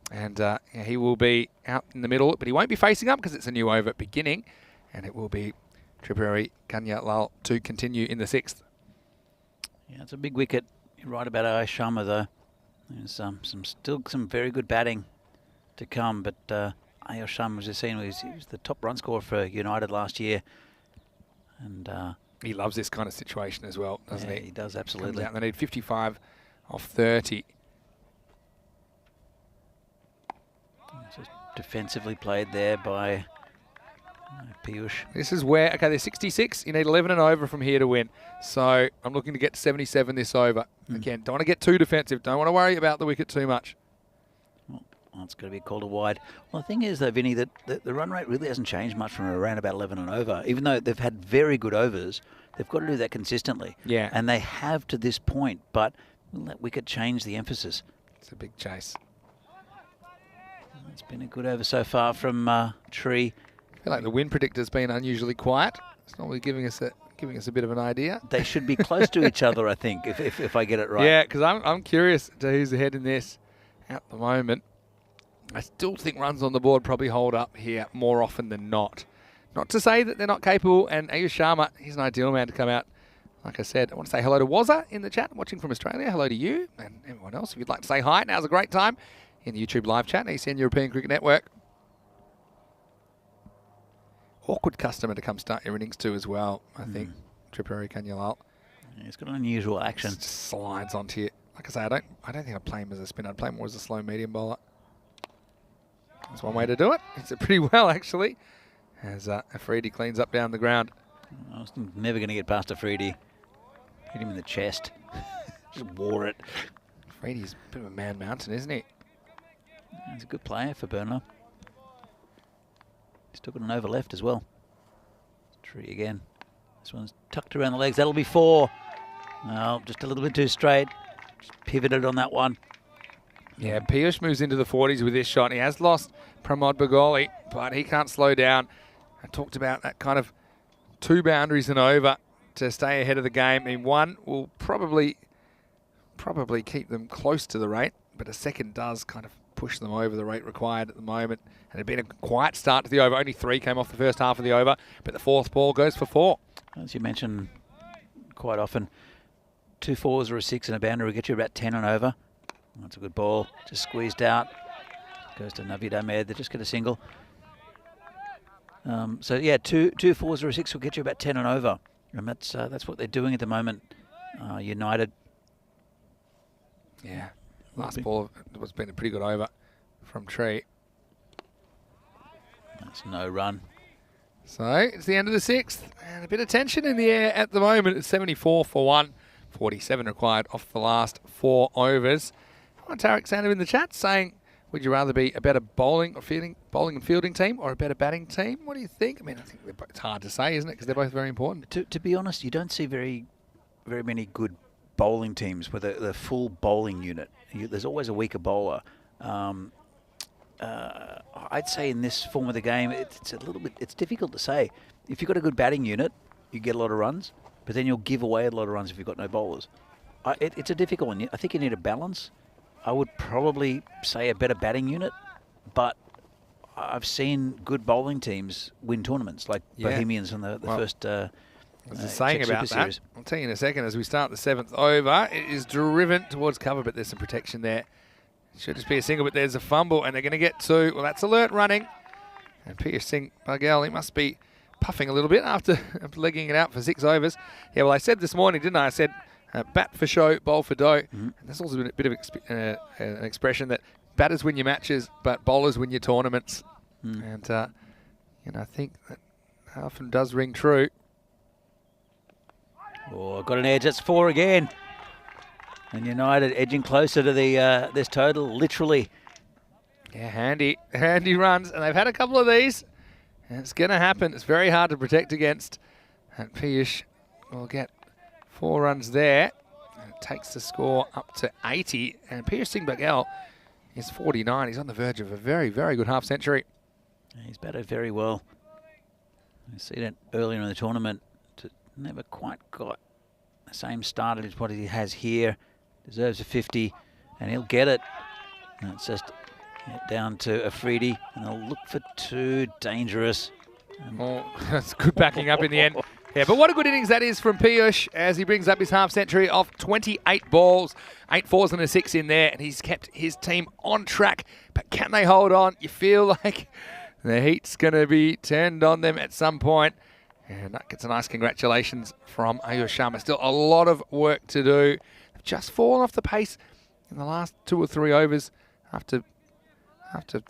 and yeah, he will be out in the middle, but he won't be facing up because it's a new over beginning, and it will be Tripuri Kanyalal to continue in the 6th. Yeah, it's a big wicket. You're right about Ayush Sharma, though. There's still some very good batting to come, but Ayush Sharma, as you've seen, he was the top run scorer for United last year. And he loves this kind of situation as well, doesn't he? He does, absolutely. They need 55 off 30. Just defensively played there by Piyush. This is where, okay, they're 66. You need 11 and over from here to win. So I'm looking to get to 77 this over. Again, don't want to get too defensive. Don't want to worry about the wicket too much. Well, it's going to be called a wide. Well, the thing is, though, Vinny, that the run rate really hasn't changed much from around about 11 and over. Even though they've had very good overs, they've got to do that consistently. Yeah. And they have to this point, but will that wicket change the emphasis? It's a big chase. It's been a good over so far from Tree. I feel like the wind predictor's been unusually quiet. It's normally giving us a bit of an idea. They should be close to each other, I think, if I get it right. Yeah, because I'm curious to who's ahead in this at the moment. I still think runs on the board probably hold up here more often than not. Not to say that they're not capable, and Ayush Sharma, he's an ideal man to come out. Like I said, I want to say hello to Wazza in the chat, watching from Australia. Hello to you and everyone else. If you'd like to say hi, now's a great time in the YouTube live chat, ECN European Cricket Network. Awkward customer to come start your innings too as well, I think. Tripuri Kanyalal. Yeah, he's got an unusual action. Just slides onto you. Like I say, I don't think I'd play him as a spinner. I'd play him more as a slow medium bowler. That's one way to do it. Hits it pretty well, actually. As Afridi cleans up down the ground. I was never going to get past Afridi. Hit him in the chest. Just wore it. Afridi's a bit of a man mountain, isn't he? He's a good player for Burnlow. He's still got an over left as well. Tree again. This one's tucked around the legs. That'll be 4. No, just a little bit too straight. Just pivoted on that one. Yeah, Piyush moves into the 40s with this shot. He has lost Pramod Bagoli, but he can't slow down. I talked about that kind of 2 boundaries and over to stay ahead of the game. I mean, 1 will probably keep them close to the rate, but a 2nd does kind of push them over the rate required at the moment. And it had been a quiet start to the over. Only 3 came off the first half of the over, but the 4th ball goes for 4. As you mentioned quite often, 2 4s or a 6 and a boundary will get you about 10 and over. That's a good ball. Just squeezed out. Goes to Navid Ahmed. They just get a single. So yeah, 2 4s or a 6 will get you about 10 and over. And that's what they're doing at the moment. United. Yeah. Last ball was been a pretty good over from Tree. That's no run. So it's the end of the 6th, and a bit of tension in the air at the moment. It's 74 for 1, 47 required off the last 4 overs. Tarek Sander in the chat saying, would you rather be a better bowling and fielding team or a better batting team? What do you think? I mean, I think it's hard to say, isn't it? Because they're both very important. To be honest, you don't see very many good bowling teams with the full bowling unit. There's always a weaker bowler. I'd say in this form of the game, it's difficult to say. If you've got a good batting unit, you get a lot of runs, but then you'll give away a lot of runs if you've got no bowlers. It's a difficult one. I think you need a balance. I would probably say a better batting unit, but I've seen good bowling teams win tournaments, like Bohemians in the first I was just saying Czech about Super that. Series. I'll tell you in a second as we start the 7th over. It is driven towards cover, but there's some protection there. Should just be a single, but there's a fumble, and they're going to get 2. Well, that's alert running. And Peter Singh Bagel, he must be puffing a little bit after legging it out for 6 overs. Yeah, well, I said this morning, didn't I? I said bat for show, bowl for dough. And there's also been a bit of an expression that batters win your matches, but bowlers win your tournaments. And I think that often does ring true. Oh, got an edge. That's 4 again. And United edging closer to the this total, literally. Yeah, handy runs, and they've had a couple of these. And it's going to happen. It's very hard to protect against. And Piyush will get 4 runs there. And it takes the score up to 80. And Piyush Singh Bagel is 49. He's on the verge of a very, very good half-century. He's batted very well. I seen it earlier in the tournament. Never quite got the same start as what he has here. Deserves a 50, and he'll get it. And it's just down to Afridi, and they'll look for 2. Dangerous. That's good backing up in the end. Yeah, but what a good innings that is from Piyush as he brings up his half-century off 28 balls. 8 fours and a 6 in there, and he's kept his team on track. But can they hold on? You feel like the heat's going to be turned on them at some point. And that gets a nice congratulations from Ayush Sharma. Still a lot of work to do. They've just fallen off the pace in the last 2 or 3 overs after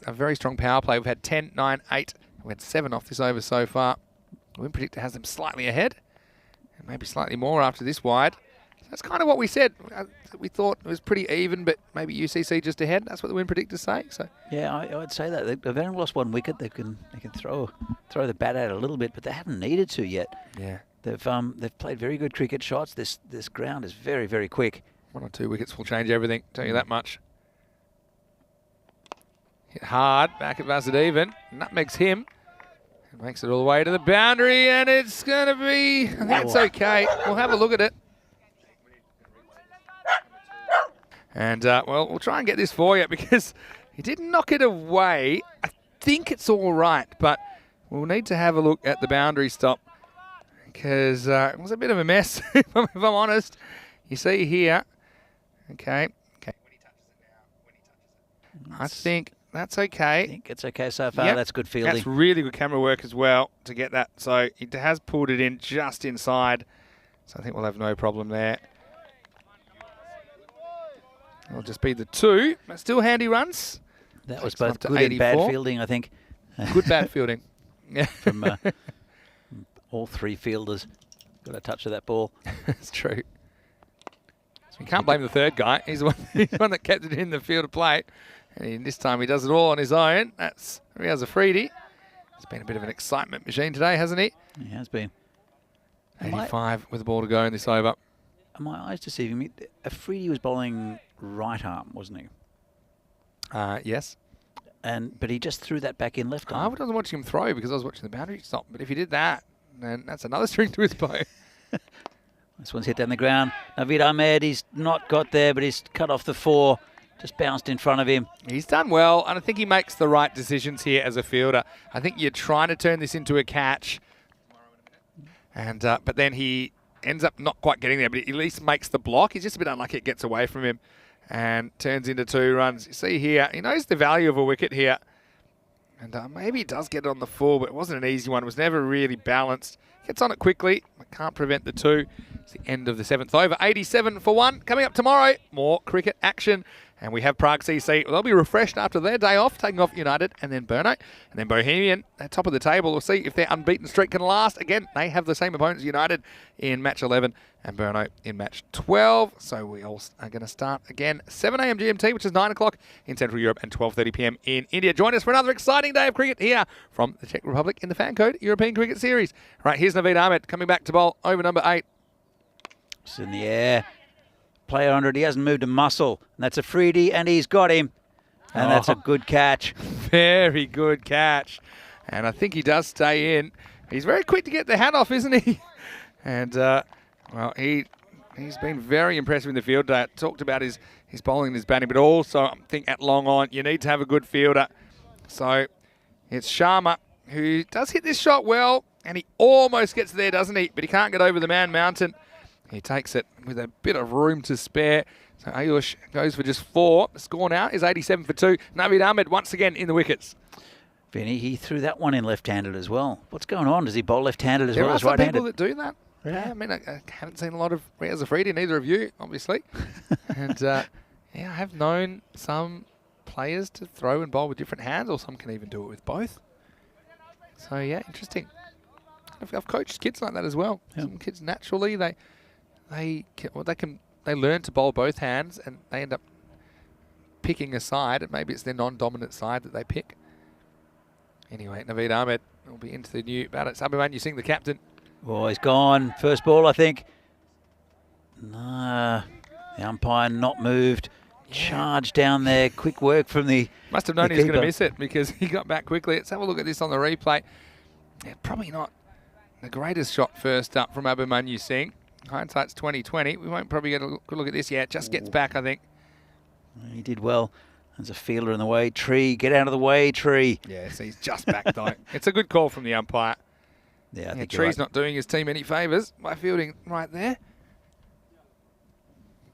a very strong power play. We've had 10, 9, 8. We had 7 off this over so far. The win predictor has them slightly ahead, and maybe slightly more after this wide. So that's kind of what we said. We thought it was pretty even, but maybe UCC just ahead. That's what the win predictors say. So yeah, I would say that they've only lost 1 wicket. They can throw the bat out a little bit, but they haven't needed to yet. Yeah, they've played very good cricket shots. This ground is very, very quick. 1 or 2 wickets will change everything. Tell you that much. Hit hard back at Vasudevan. Nutmegs him. And makes it all the way to the boundary, and it's going to be. I think it's okay. We'll have a look at it. And, well, we'll try and get this for you because he didn't knock it away. I think it's all right, but we'll need to have a look at the boundary stop because it was a bit of a mess, if I'm honest. You see here. Okay. I think that's okay. I think it's okay so far. Yep. That's good fielding. That's really good camera work as well to get that. So it has pulled it in just inside. So I think we'll have no problem there. It'll just be the 2, but still handy runs. That was Takes them both up to good and bad 84. fielding, I think. Good bat fielding. Yeah. From all 3 fielders. Got a touch of that ball. That's true. So you can't blame the 3rd guy. He's the one that kept it in the field of play. And this time he does it all on his own. That's Riaz Afridi. It's been a bit of an excitement machine today, hasn't he? He has been. 85 with the ball to go in this over. Are my eyes deceiving me? Afridi was bowling right arm, wasn't he? Yes. But he just threw that back in left arm. I wasn't watching him throw because I was watching the boundary stop. But if he did that, then that's another string to his bow. This one's hit down the ground. Naveed Ahmed, he's not got there, but he's cut off the 4. Just bounced in front of him. He's done well, and I think he makes the right decisions here as a fielder. I think you're trying to turn this into a catch, and but then he ends up not quite getting there, but he at least makes the block. He's just a bit unlucky it gets away from him and turns into 2 runs. You see here, he knows the value of a wicket here, and maybe he does get it on the 4, but it wasn't an easy one. It was never really balanced. Gets on it quickly, but can't prevent the 2. It's the end of the 7th over. 87 for 1. Coming up tomorrow, more cricket action. And we have Prague CC. They'll be refreshed after their day off, taking off United and then Brno. And then Bohemian at top of the table. We'll see if their unbeaten streak can last. Again, they have the same opponents, United, in match 11 and Brno in match 12. So we all are going to start again 7 a.m. GMT, which is 9 o'clock in Central Europe and 12:30 p.m. in India. Join us for another exciting day of cricket here from the Czech Republic in the FanCode European Cricket Series. Right, here's Naveed Ahmed coming back to bowl over number 8. It's in the air. Player under it. He hasn't moved a muscle. And that's Afridi, and he's got him. And that's a good catch. Very good catch. And I think he does stay in. He's very quick to get the hat off, isn't he? And, well, he's been very impressive in the field today. Talked about his his bowling and his batting, but also I think at long on, you need to have a good fielder. So it's Sharma who does hit this shot well, and he almost gets there, doesn't he? But he can't get over the man mountain. He takes it with a bit of room to spare. So Ayush goes for just 4. The score now is 87 for 2. Naveed Ahmed once again in the wickets. Vinny, he threw that one in left-handed as well. What's going on? Does he bowl left-handed as well as right-handed? There are some people that do that. Yeah, I mean, I haven't seen a lot of Riaz Afridi, neither of you, obviously. And, yeah, I have known some players to throw and bowl with different hands, or some can even do it with both. So, yeah, interesting. I've coached kids like that as well. Yep. Some kids, naturally, they learn to bowl both hands, and they end up picking a side, and maybe it's their non-dominant side that they pick. Anyway, Naveed Ahmed will be into the new batter. It's Abhimanyu Singh, the captain. Oh, he's gone. First ball, I think. Nah, the umpire not moved. Yeah. Charge down there. Quick work from the Must have known he was going to miss it because he got back quickly. Let's have a look at this on the replay. Yeah, probably not the greatest shot first up from Abhimanyu Singh. Hindsight's 20/20. We won't probably get a good look at this yet. Just gets back, I think. He did well. There's a fielder in the way. Tree, get out of the way, Tree. Yes, he's just back though. It's a good call from the umpire. Yeah, I think Tree's not doing his team any favours by fielding right there.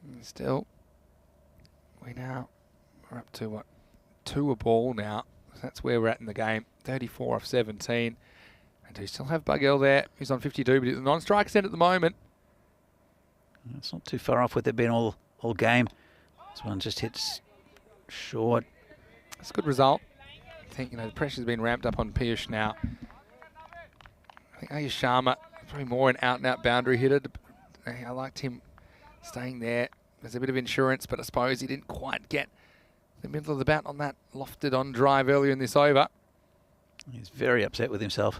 And still, we're up to what? 2 a ball now. So that's where we're at in the game. 34 off 17. And do still have Bugell there, who's on 52, but he's the non-strikers end at the moment. It's not too far off what they've been all game. This one just hits short. That's a good result. I think, the pressure's been ramped up on Piyush now. I think Ayush Sharma, probably more an out-and-out boundary hitter. I liked him staying there. There's a bit of insurance, but I suppose he didn't quite get the middle of the bat on that lofted-on drive earlier in this over. He's very upset with himself.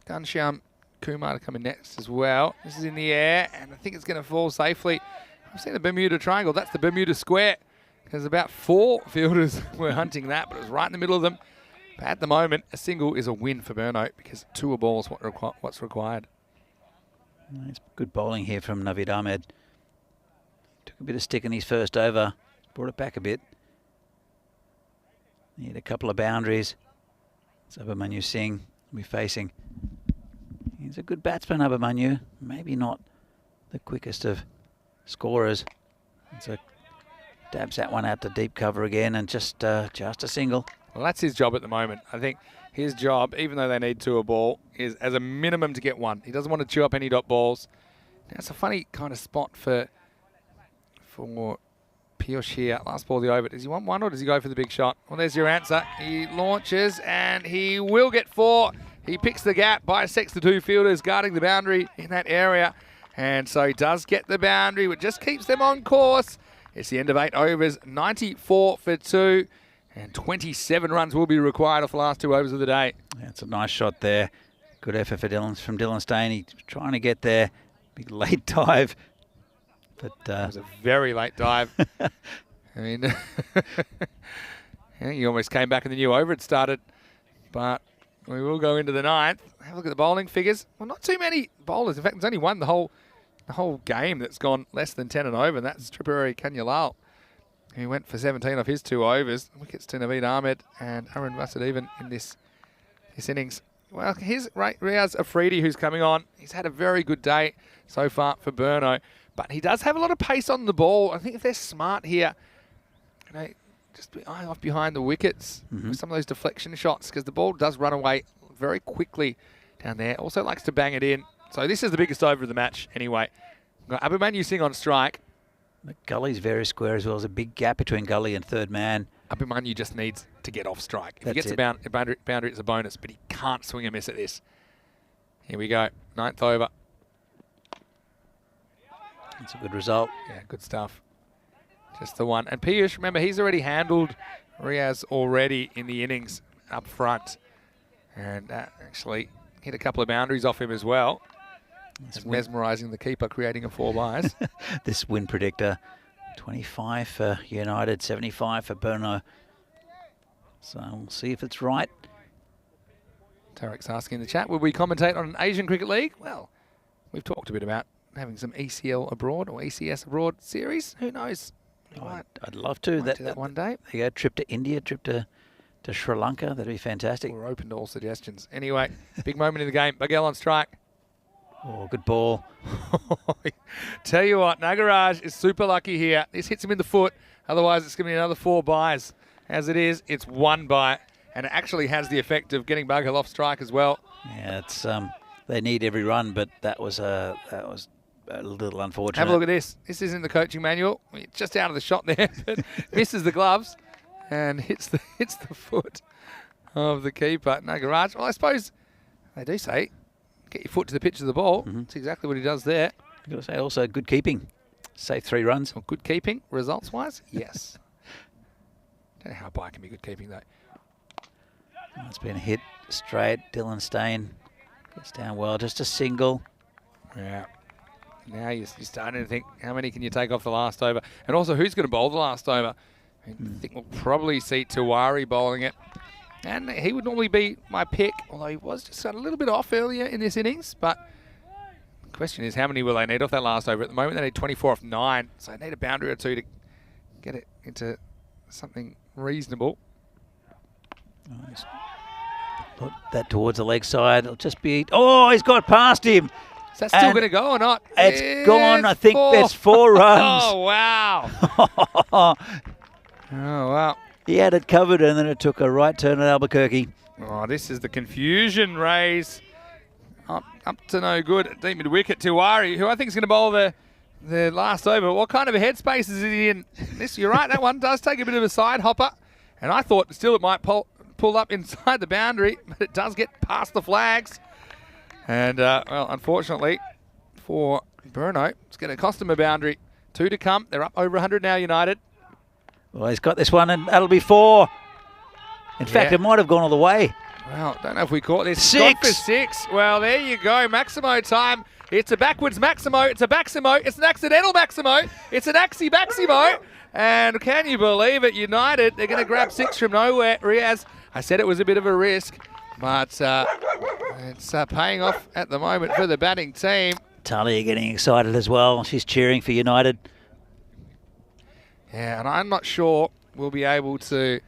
Ghanshyam Kumar to come in next as well. This is in the air, and I think it's going to fall safely. I've seen the Bermuda Triangle. That's the Bermuda Square. There's about 4 fielders were hunting that, but it was right in the middle of them. But at the moment, a single is a win for Burno because 2 a ball is what's required. It's good bowling here from Naveed Ahmed. Took a bit of stick in his first over. Brought it back a bit. He had a couple of boundaries. It's Abhimanyu Singh will be facing. He's a good batsman, Abhimanyu. Maybe not the quickest of scorers. So dabs that one out to deep cover again, and just a single. Well, that's his job at the moment. I think his job, even though they need 2 a ball, is as a minimum to get 1. He doesn't want to chew up any dot balls. Now, it's a funny kind of spot for Piyush here. Last ball of the over. Does he want 1 or does he go for the big shot? Well, there's your answer. He launches and he will get 4. He picks the gap, bisects the 2 fielders, guarding the boundary in that area. And so he does get the boundary, which just keeps them on course. It's the end of 8 overs, 94 for 2. And 27 runs will be required off the last 2 overs of the day. Yeah, it's a nice shot there. Good effort for from Dylan Stain. He's trying to get there. Big late dive. But it was a very late dive. I mean, he almost came back in the new over. It started. But we will go into the 9th. Have a look at the bowling figures. Well, not too many bowlers. In fact, there's only one the whole game that's gone less than 10 and over, and that's Tripuri Kanyalal, who went for 17 off his 2 overs. Wickets to Naveed Ahmed and Arun Vasudevan in this innings. Well, here's Riaz Afridi, who's coming on. He's had a very good day so far for Burno, but he does have a lot of pace on the ball. I think if they're smart here, just be eyeing off behind the wickets with some of those deflection shots, because the ball does run away very quickly down there. Also likes to bang it in. So this is the biggest over of the match anyway. We've got Abhimanyu Singh on strike. The gully's very square as well. There's a big gap between gully and third man. Abhimanyu just needs to get off strike. If he gets a boundary, it's a bonus, but he can't swing a miss at this. Here we go, 9th over. That's a good result. Yeah, good stuff. Just the one. And Piyush, remember, he's already handled Riaz already in the innings up front. And actually hit a couple of boundaries off him as well. It's mesmerising the keeper, creating a 4 byes. This win predictor, 25 for United, 75 for Burno. So we'll see if it's right. Tarek's asking in the chat, will we commentate on an Asian Cricket League? Well, we've talked a bit about having some ECL abroad or ECS abroad series. Who knows? I'd love to. Might do that one day. There you go. Trip to India, trip to Sri Lanka. That'd be fantastic. We're open to all suggestions. Anyway, big moment in the game. Bagel on strike. Oh, good ball. Tell you what, Nagaraj is super lucky here. This hits him in the foot. Otherwise, it's going to be another 4 byes. As it is, it's 1 bye. And it actually has the effect of getting Bagel off strike as well. Yeah, it's they need every run, but that was a little unfortunate. Have a look at this. This isn't the coaching manual. It's just out of the shot there, but misses the gloves and hits the foot of the keeper. Nagaraj. Well, I suppose they do say get your foot to the pitch of the ball. That's exactly what he does there. I've got to say also good keeping. Safe 3 runs. Well, good keeping, results-wise, yes. Don't know how a bye can be good keeping, though. Oh, it's been a hit straight. Dylan Stain gets down well. Just a single. Yeah. Now you're starting to think, how many can you take off the last over? And also, who's going to bowl the last over? I think we'll probably see Tiwari bowling it. And he would normally be my pick, although he was just a little bit off earlier in this innings. But the question is, how many will they need off that last over? At the moment, they need 24 off 9. So they need a boundary or 2 to get it into something reasonable. Nice. Put that towards the leg side. It'll just be... Oh, he's got past him. Is that still going to go or not? It's gone. I think that's 4 runs. Oh, wow. Oh, wow. He had it covered, and then it took a right turn at Albuquerque. Oh, this is the confusion raise. Up to no good. Deep mid wicket. Tiwari, who I think is going to bowl the last over. What kind of a headspace is he in? This, you're right, that one does take a bit of a side hopper. And I thought still it might pull up inside the boundary, but it does get past the flags. And, well, unfortunately for Bruno, it's going to cost him a boundary. 2 to come. They're up over 100 now, United. Well, he's got this one, and that'll be 4. In fact, it might have gone all the way. Well, don't know if we caught this. 6. Gone for 6. Well, there you go. Maximo time. It's a backwards Maximo. It's a Baximo. It's an accidental Maximo. It's an Axie Baximo. And can you believe it? United, they're going to grab 6 from nowhere. Riaz, I said it was a bit of a risk, but it's paying off at the moment for the batting team. Talia getting excited as well. She's cheering for United. Yeah, and I'm not sure we'll be able to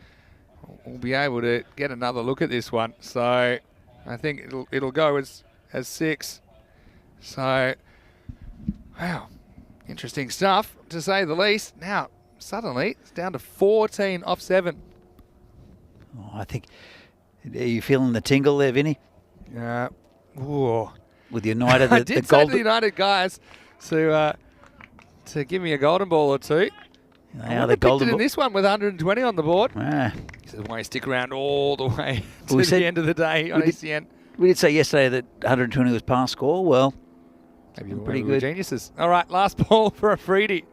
get another look at this one. So I think it'll go as 6. So wow, interesting stuff to say the least. Now suddenly it's down to 14 off 7. Oh, I think. Are you feeling the tingle there, Vinny? Yeah. With United, I did say to the United guys to give me a golden ball or 2. They the golden in this one with 120 on the board. Ah. So why stick around all the way to the end of the day on ECN. We did say yesterday that 120 was past score. Well, maybe we're pretty good. Geniuses. All right, last ball for a freedie.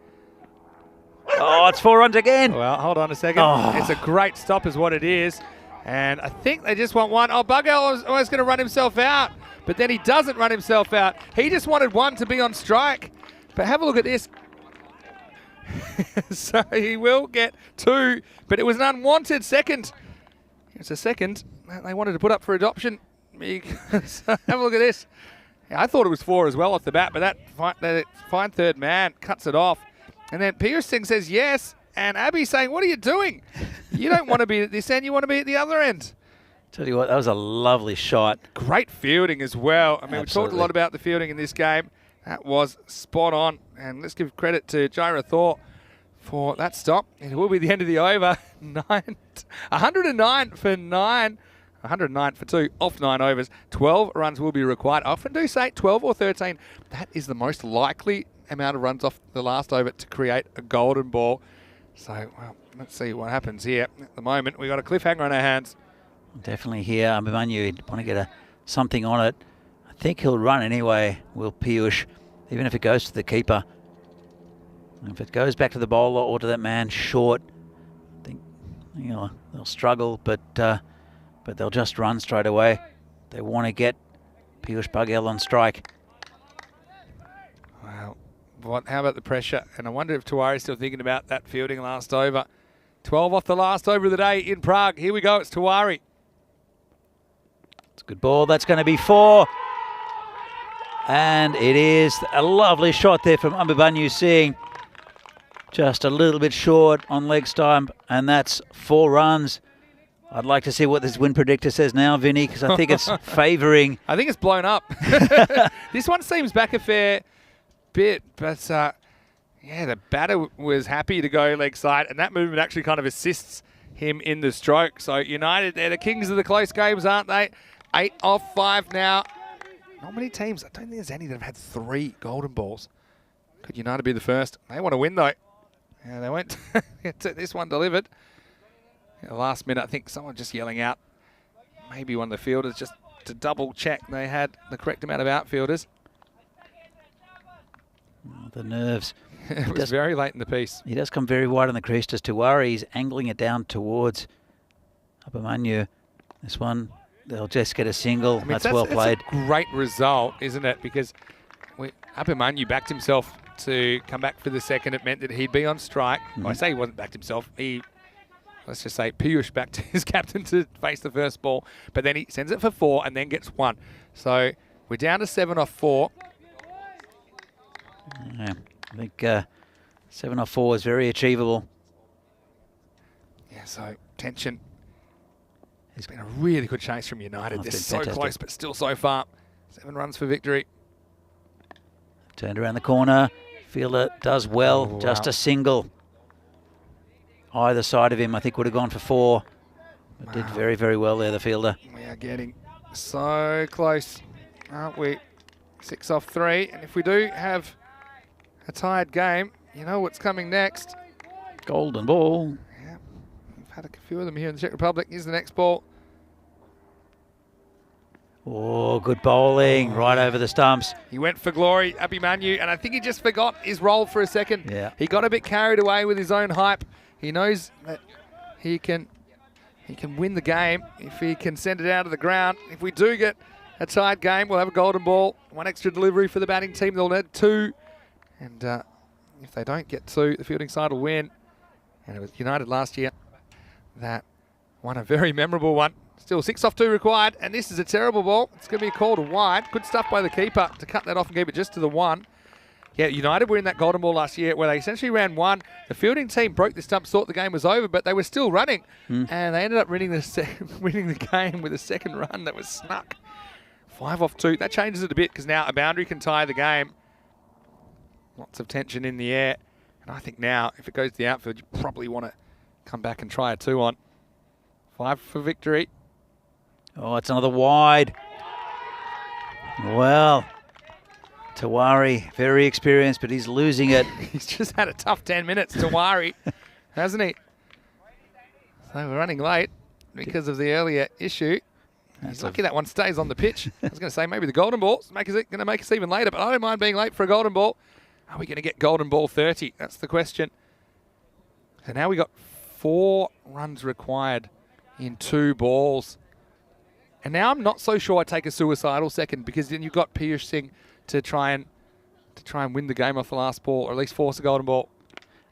Oh, it's 4 runs again. Well, hold on a second. Oh. It's a great stop is what it is. And I think they just want 1. Oh, Bugger was almost going to run himself out. But then he doesn't run himself out. He just wanted 1 to be on strike. But have a look at this. So he will get 2. But it was an unwanted second. It's a second that they wanted to put up for adoption. Have a look at this. Yeah, I thought it was 4 as well off the bat. But that fine third man cuts it off. And then Pierce Singh says yes. And Abby's saying, what are you doing? You don't want to be at this end. You want to be at the other end. Tell you what, that was a lovely shot. Great fielding as well. I mean, Absolutely. we talked a lot about the fielding in this game. That was spot on. And let's give credit to Jaira Thor for that stop. It will be the end of the over. 109 for 9. 109 for 2 off 9 overs. 12 runs will be required. I often do say 12 or 13. That is the most likely amount of runs off the last over to create a golden ball. So, well, let's see what happens here. At the moment, we've got a cliffhanger on our hands. Definitely here. Abhimanyu want to get something on it. I think he'll run anyway, will Piyush, even if it goes to the keeper. If it goes back to the bowler or to that man short, I think they'll struggle, but they'll just run straight away. They want to get Piyush Paghel on strike. Wow. How about the pressure? And I wonder if Tiwari's still thinking about that fielding last over. 12 off the last over of the day in Prague. Here we go. It's Tiwari. It's a good ball. That's going to be 4. And it is a lovely shot there from Abhimanyu Singh. just a little bit short on leg stump, and that's 4 runs. I'd like to see what this win predictor says now, Vinny, because I think it's favouring. I think it's blown up. This one seems back a fair bit, but yeah, the batter was happy to go leg side, and that movement actually kind of assists him in the stroke. So United, they're the kings of the close games, aren't they? 8 off 5 now. Not many teams, I don't think there's any that have had 3 golden balls. Could United be the first? They want to win, though. Yeah, they went to get this one delivered. At the last minute, I think someone just yelling out, maybe one of the fielders, just to double check they had the correct amount of outfielders. Oh, the nerves. It was very late in the piece. He does come very wide on the crease just to worry. He's angling it down towards Abhimanyu. This one, they'll just get a single. I mean, that's well played. It's a great result, isn't it? Because Abhimanyu backed himself to come back for the second. It meant that he'd be on strike. Well, I say he wasn't backed himself. Let's just say Piyush backed his captain to face the first ball. But then he sends it for 4 and then gets 1. So we're down to 7 off 4. Yeah, I think 7 off 4 is very achievable. Yeah, so tension. It's been a really good chase from United. They're so close, but still so far. 7 runs for victory. Turned around the corner. Fielder does well. Just a single. Either side of him, I think, would have gone for 4. But did very, very well there, the fielder. We are getting so close, aren't we? 6 off 3. And if we do have a tied game, you know what's coming next. Golden ball. Yeah, we've had a few of them here in the Czech Republic. Here's the next ball. Oh, good bowling, right over the stumps. He went for glory, Abhimanyu, and I think he just forgot his role for a second. Yeah. He got a bit carried away with his own hype. He knows that he can win the game if he can send it out of the ground. If we do get a tied game, we'll have a golden ball. 1 extra delivery for the batting team. They'll need 2. And if they don't get 2, the fielding side will win. And it was United last year that won a very memorable one. Still 6 off 2 required, and this is a terrible ball. It's going to be a call to wide. Good stuff by the keeper to cut that off and keep it just to the 1. Yeah, United were in that golden ball last year where they essentially ran 1. The fielding team broke the stump, thought the game was over, but they were still running. And they ended up winning the game with a second run that was snuck. 5 off 2. That changes it a bit because now a boundary can tie the game. Lots of tension in the air. And I think now, if it goes to the outfield, you probably want to come back and try a 2 on. 5 for victory. Oh, it's another wide. Well, Tawari, very experienced, but he's losing it. He's just had a tough 10 minutes, Tawari, hasn't he? So we're running late because of the earlier issue. He's lucky that one stays on the pitch. I was going to say maybe the golden ball's going to make us even later, but I don't mind being late for a golden ball. Are we going to get golden ball 30? That's the question. So now we got 4 runs required in 2 balls. And now I'm not so sure I take a suicidal second because then you've got Piyush Singh to try and win the game off the last ball, or at least force a golden ball.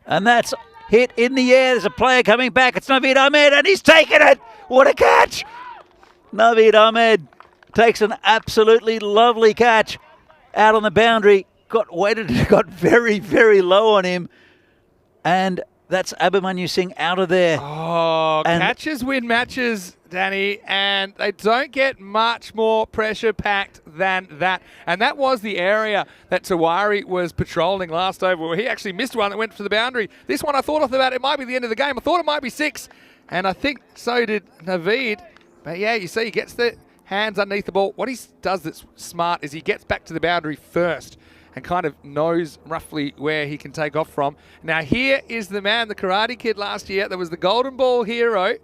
And that's hit in the air. There's a player coming back. It's Naveed Ahmed, and he's taken it. What a catch! Naveed Ahmed takes an absolutely lovely catch out on the boundary. Got very, very low on him, and that's Abhimanyu Singh out of there. Oh, and catches win matches, Danny, and they don't get much more pressure-packed than that. And that was the area that Tawari was patrolling last over, where he actually missed one that went for the boundary. This one I thought off the bat, it might be the end of the game. I thought it might be 6, and I think so did Naveed. But yeah, you see, he gets the hands underneath the ball. What he does that's smart is he gets back to the boundary first and kind of knows roughly where he can take off from. Now here is the man, the Karate Kid last year. That was the golden ball hero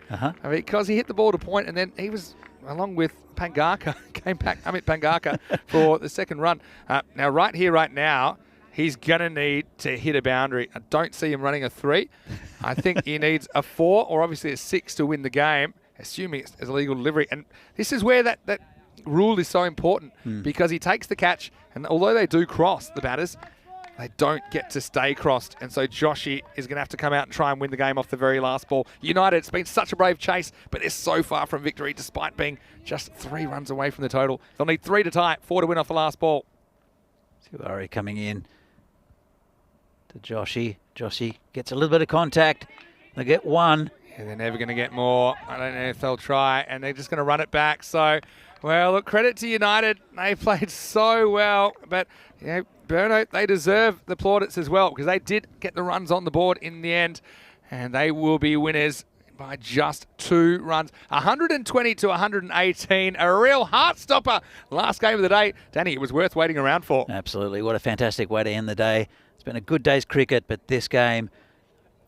because he hit the ball to point, and then he was, along with Pangaka, came back, Amit Pangaka, for the second run. Now right here, right now, he's going to need to hit a boundary. I don't see him running a 3. I think he needs a 4 or obviously a 6 to win the game, assuming it's a legal delivery. And this is where that rule is so important because he takes the catch, and although they do cross, the batters, they don't get to stay crossed. And so Joshi is going to have to come out and try and win the game off the very last ball. United, it's been such a brave chase, but they're so far from victory despite being just 3 runs away from the total. They'll need 3 to tie it, 4 to win off the last ball. Tiwari coming in to Joshi. Joshy gets a little bit of contact. They get one. And they're never going to get more. I don't know if they'll try, and they're just going to run it back. So, well, look, credit to United. They played so well, but, you know, Burno, they deserve the plaudits as well because they did get the runs on the board in the end, and they will be winners by just 2 runs. 120 to 118, a real heart stopper. Last game of the day. Danny, it was worth waiting around for. Absolutely. What a fantastic way to end the day. It's been a good day's cricket, but this game,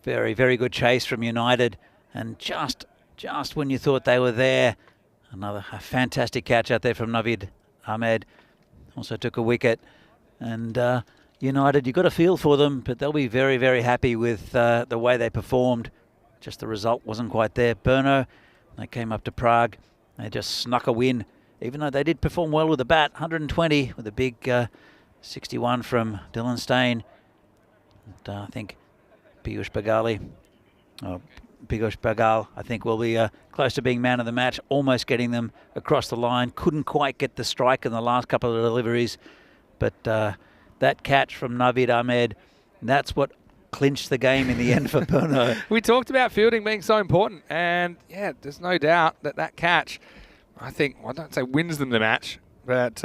very, very good chase from United. And just when you thought they were there, a fantastic catch out there from Navid Ahmed. Also took a wicket. And United, you've got a feel for them, but they'll be very, very happy with the way they performed. Just the result wasn't quite there. Brno, they came up to Prague. They just snuck a win, even though they did perform well with the bat. 120 with a big 61 from Dylan Steyn. And, I think Piyush Bagal, I think, will be close to being man of the match, almost getting them across the line. Couldn't quite get the strike in the last couple of deliveries. But that catch from Navid Ahmed, that's what clinched the game in the end for Brno. We talked about fielding being so important, and yeah, there's no doubt that catch, I think, well, I don't say wins them the match, but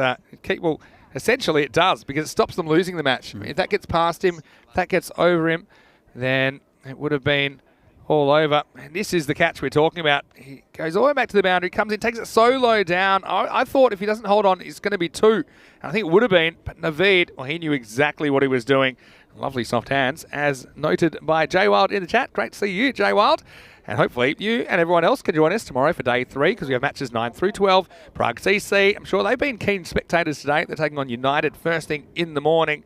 essentially it does, because it stops them losing the match. If that gets past him, if that gets over him, then it would have been all over. And this is the catch we're talking about. He goes all the way back to the boundary, comes in, takes it so low down. I thought if he doesn't hold on, it's going to be 2. And I think it would have been, but Naveed, well, he knew exactly what he was doing. Lovely soft hands, as noted by Jay Wild in the chat. Great to see you, Jay Wild. And hopefully you and everyone else can join us tomorrow for day 3, because we have matches 9 through 12. Prague CC, I'm sure they've been keen spectators today. They're taking on United first thing in the morning.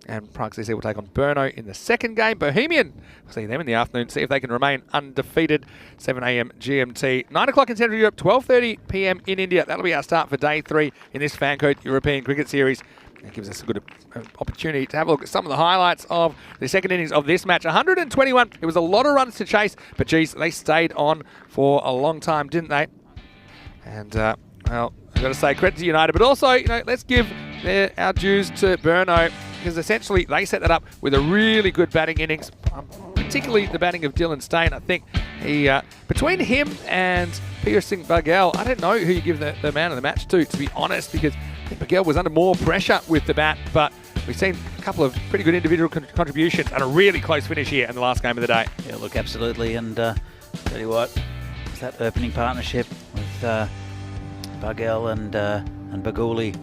And Prague CC will take on Brno in the second game. Bohemian, we'll see them in the afternoon, see if they can remain undefeated. 7 a.m. GMT, 9 o'clock in Central Europe, 12:30 p.m. in India. That'll be our start for day 3 in this FanCode European Cricket Series. It gives us a good opportunity to have a look at some of the highlights of the second innings of this match. 121, it was a lot of runs to chase, but geez, they stayed on for a long time, didn't they? And, well, I've got to say credit to United, but also, you know, let's give our dues to Brno, because essentially they set that up with a really good batting innings, particularly the batting of Dylan Steyn. I think he, between him and Piyush Bagal, I don't know who you give the man of the match to be honest, because I think Bagal was under more pressure with the bat, but we've seen a couple of pretty good individual contributions and a really close finish here in the last game of the day. Yeah, look, absolutely. And tell you what, it's that opening partnership with Bagal and Baguli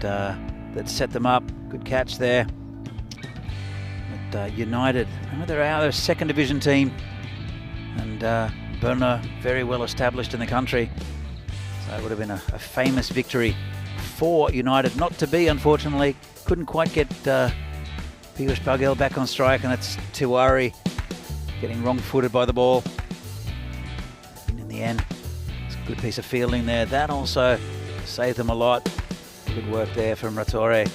that set them up. Good catch there. But United, remember they're our second division team, and Brno very well established in the country. So it would have been a famous victory for United. Not to be, unfortunately. Couldn't quite get Piyush Bagal back on strike, and that's Tiwari getting wrong-footed by the ball. And in the end, it's a good piece of fielding there. That also saved them a lot. Good work there from Ratore.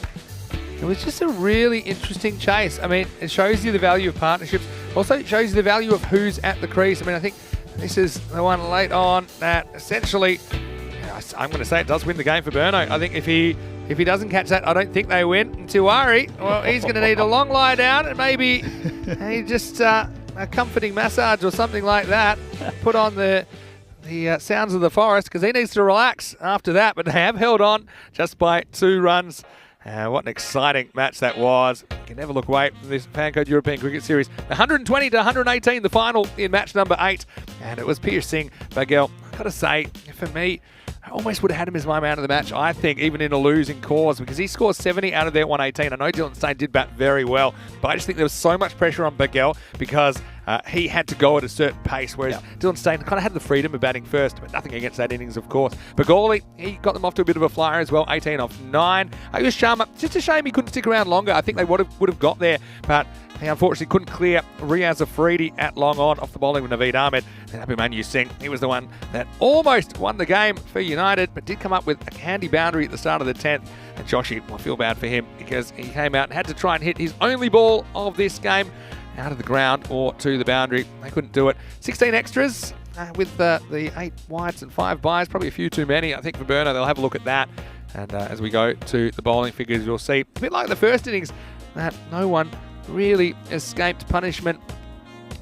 It was just a really interesting chase. I mean, it shows you the value of partnerships. Also, it shows you the value of who's at the crease. I mean, I think this is the one late on that essentially, I'm going to say it does win the game for Brno. I think if he doesn't catch that, I don't think they win. And Tiwari, well, he's going to need a long lie down and maybe just a comforting massage or something like that. Put on the sounds of the forest, because he needs to relax after that. But they have held on just by 2 runs. What an exciting match that was. You can never look away from this FanCode European Cricket Series. 120 to 118, the final in match number 8. And it was Piyush Bagal. I've got to say, for me, I almost would have had him as my man of the match, I think, even in a losing cause, because he scored 70 out of their 118. I know Dylan Steyn did bat very well, but I just think there was so much pressure on Bagal because he had to go at a certain pace, whereas Dylan Steyn kind of had the freedom of batting first, but nothing against that innings, of course. Bagoli, he got them off to a bit of a flyer as well, 18 off 9. Ayush Sharma, just a shame he couldn't stick around longer. I think they would have got there, but he unfortunately couldn't clear Riaz Afridi at long on off the bowling with Naveed Ahmed. And Abhimanyu Singh, he was the one that almost won the game for United, but did come up with a handy boundary at the start of the 10th. And Joshi, I feel bad for him because he came out and had to try and hit his only ball of this game out of the ground or to the boundary. They couldn't do it. 16 extras with the 8 wides and 5 byes, probably a few too many, I think, for Brno. They'll have a look at that. And as we go to the bowling figures, you'll see, a bit like the first innings, that no one really escaped punishment,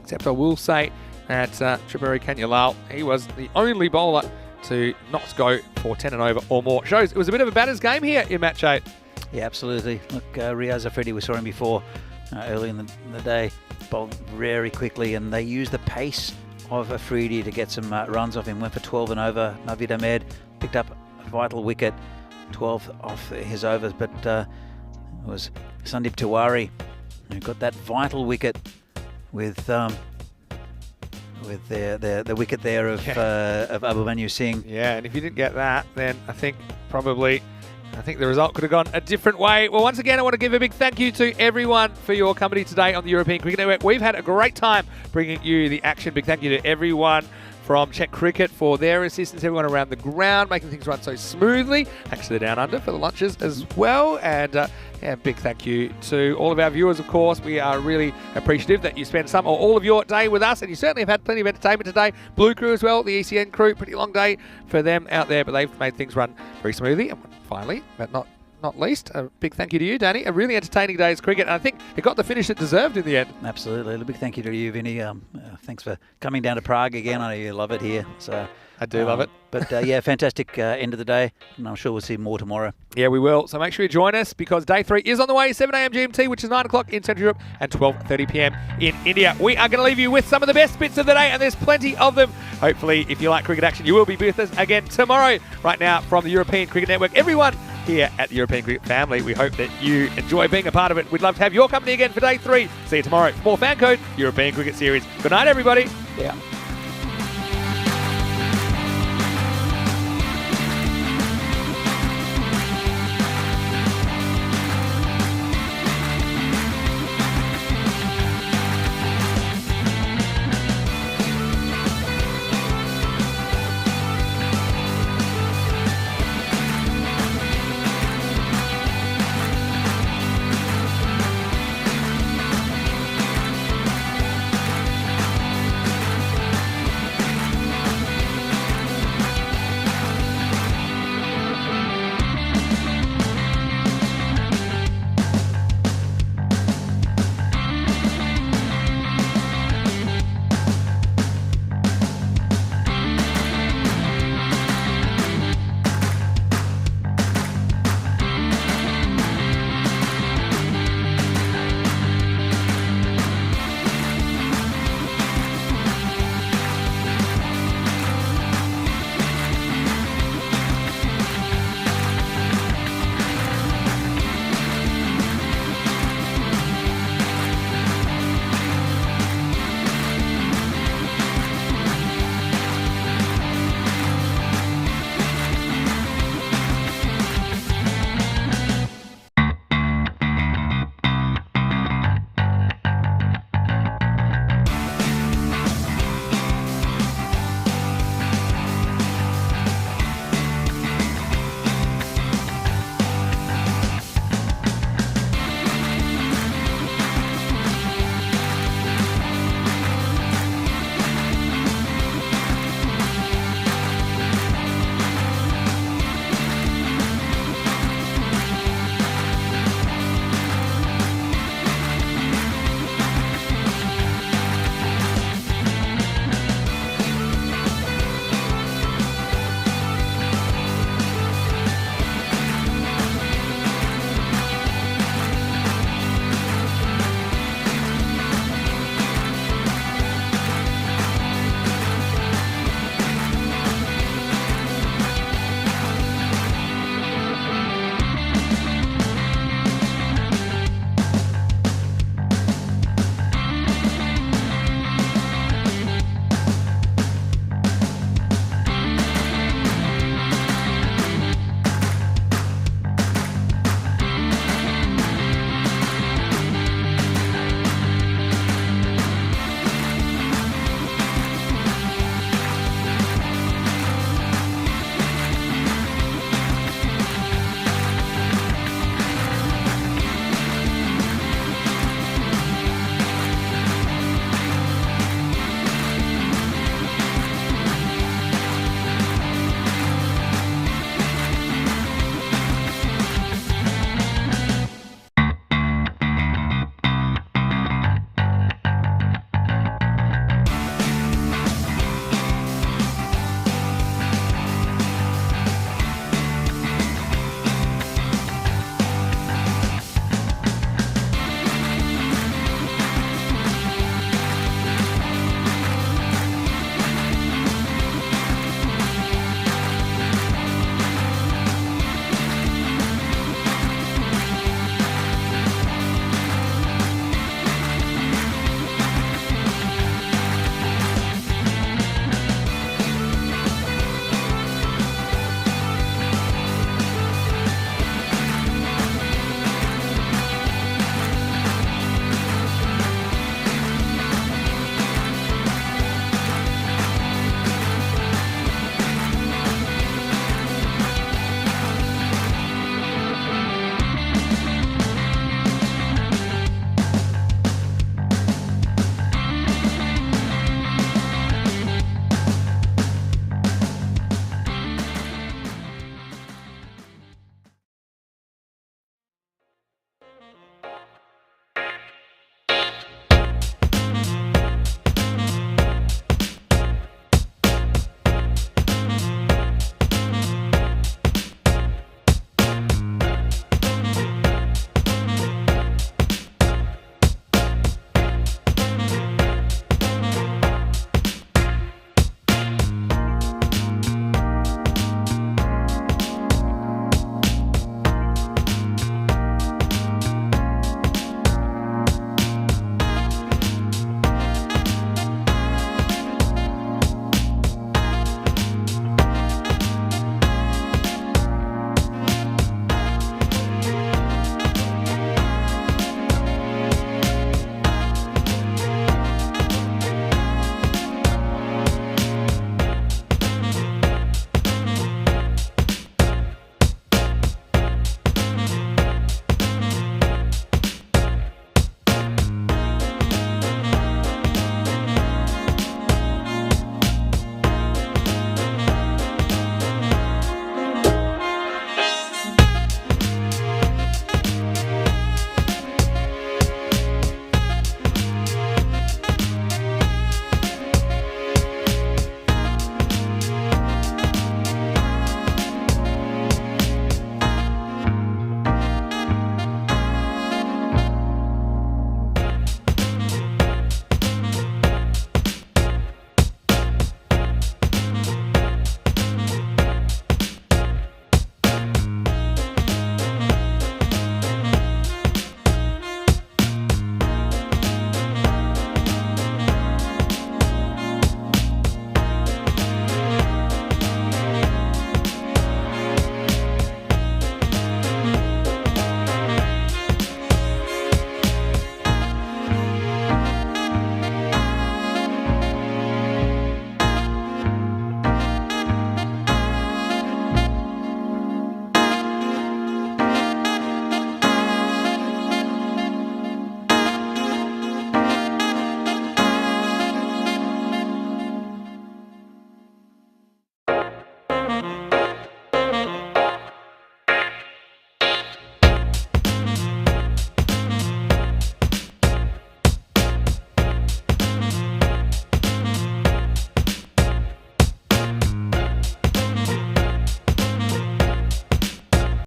except I will say that Tripuri Kanyalal, he was the only bowler to not go for 10 and over or more. Shows it was a bit of a batter's game here in match 8. Yeah, absolutely. Look, Riaz Afridi, we saw him before early in the day, bowled very quickly, and they used the pace of Afridi to get some runs off him. Went for 12 and over. Navid Ahmed picked up a vital wicket, 12 off his overs, but it was Sandeep Tiwari who got that vital wicket with the wicket there of Abhimanyu Singh. Yeah, and if you didn't get that, then I think the result could have gone a different way. Well, once again, I want to give a big thank you to everyone for your company today on the European Cricket Network. We've had a great time bringing you the action. Big thank you to everyone from Czech Cricket for their assistance, everyone around the ground, making things run so smoothly. Thanks to the Down Under for the lunches as well. And big thank you to all of our viewers, of course. We are really appreciative that you spend some or all of your day with us, and you certainly have had plenty of entertainment today. Blue Crew as well, the ECN crew, pretty long day for them out there, but they've made things run very smoothly. And finally, but not least, a big thank you to you, Danny. A really entertaining day's cricket, and I think it got the finish it deserved in the end. Absolutely. A big thank you to you, Vinny. Thanks for coming down to Prague again. I know you love it here. So I do love it. But fantastic end of the day, and I'm sure we'll see more tomorrow. Yeah, we will. So make sure you join us, because day 3 is on the way, 7 a.m. GMT, which is 9 o'clock in Central Europe, and 12:30 p.m. in India. We are going to leave you with some of the best bits of the day, and there's plenty of them. Hopefully, if you like cricket action, you will be with us again tomorrow. Right now, from the European Cricket Network, everyone here at the European Cricket family, we hope that you enjoy being a part of it. We'd love to have your company again for day 3. See you tomorrow for more FanCode European Cricket Series. Good night, everybody. Yeah.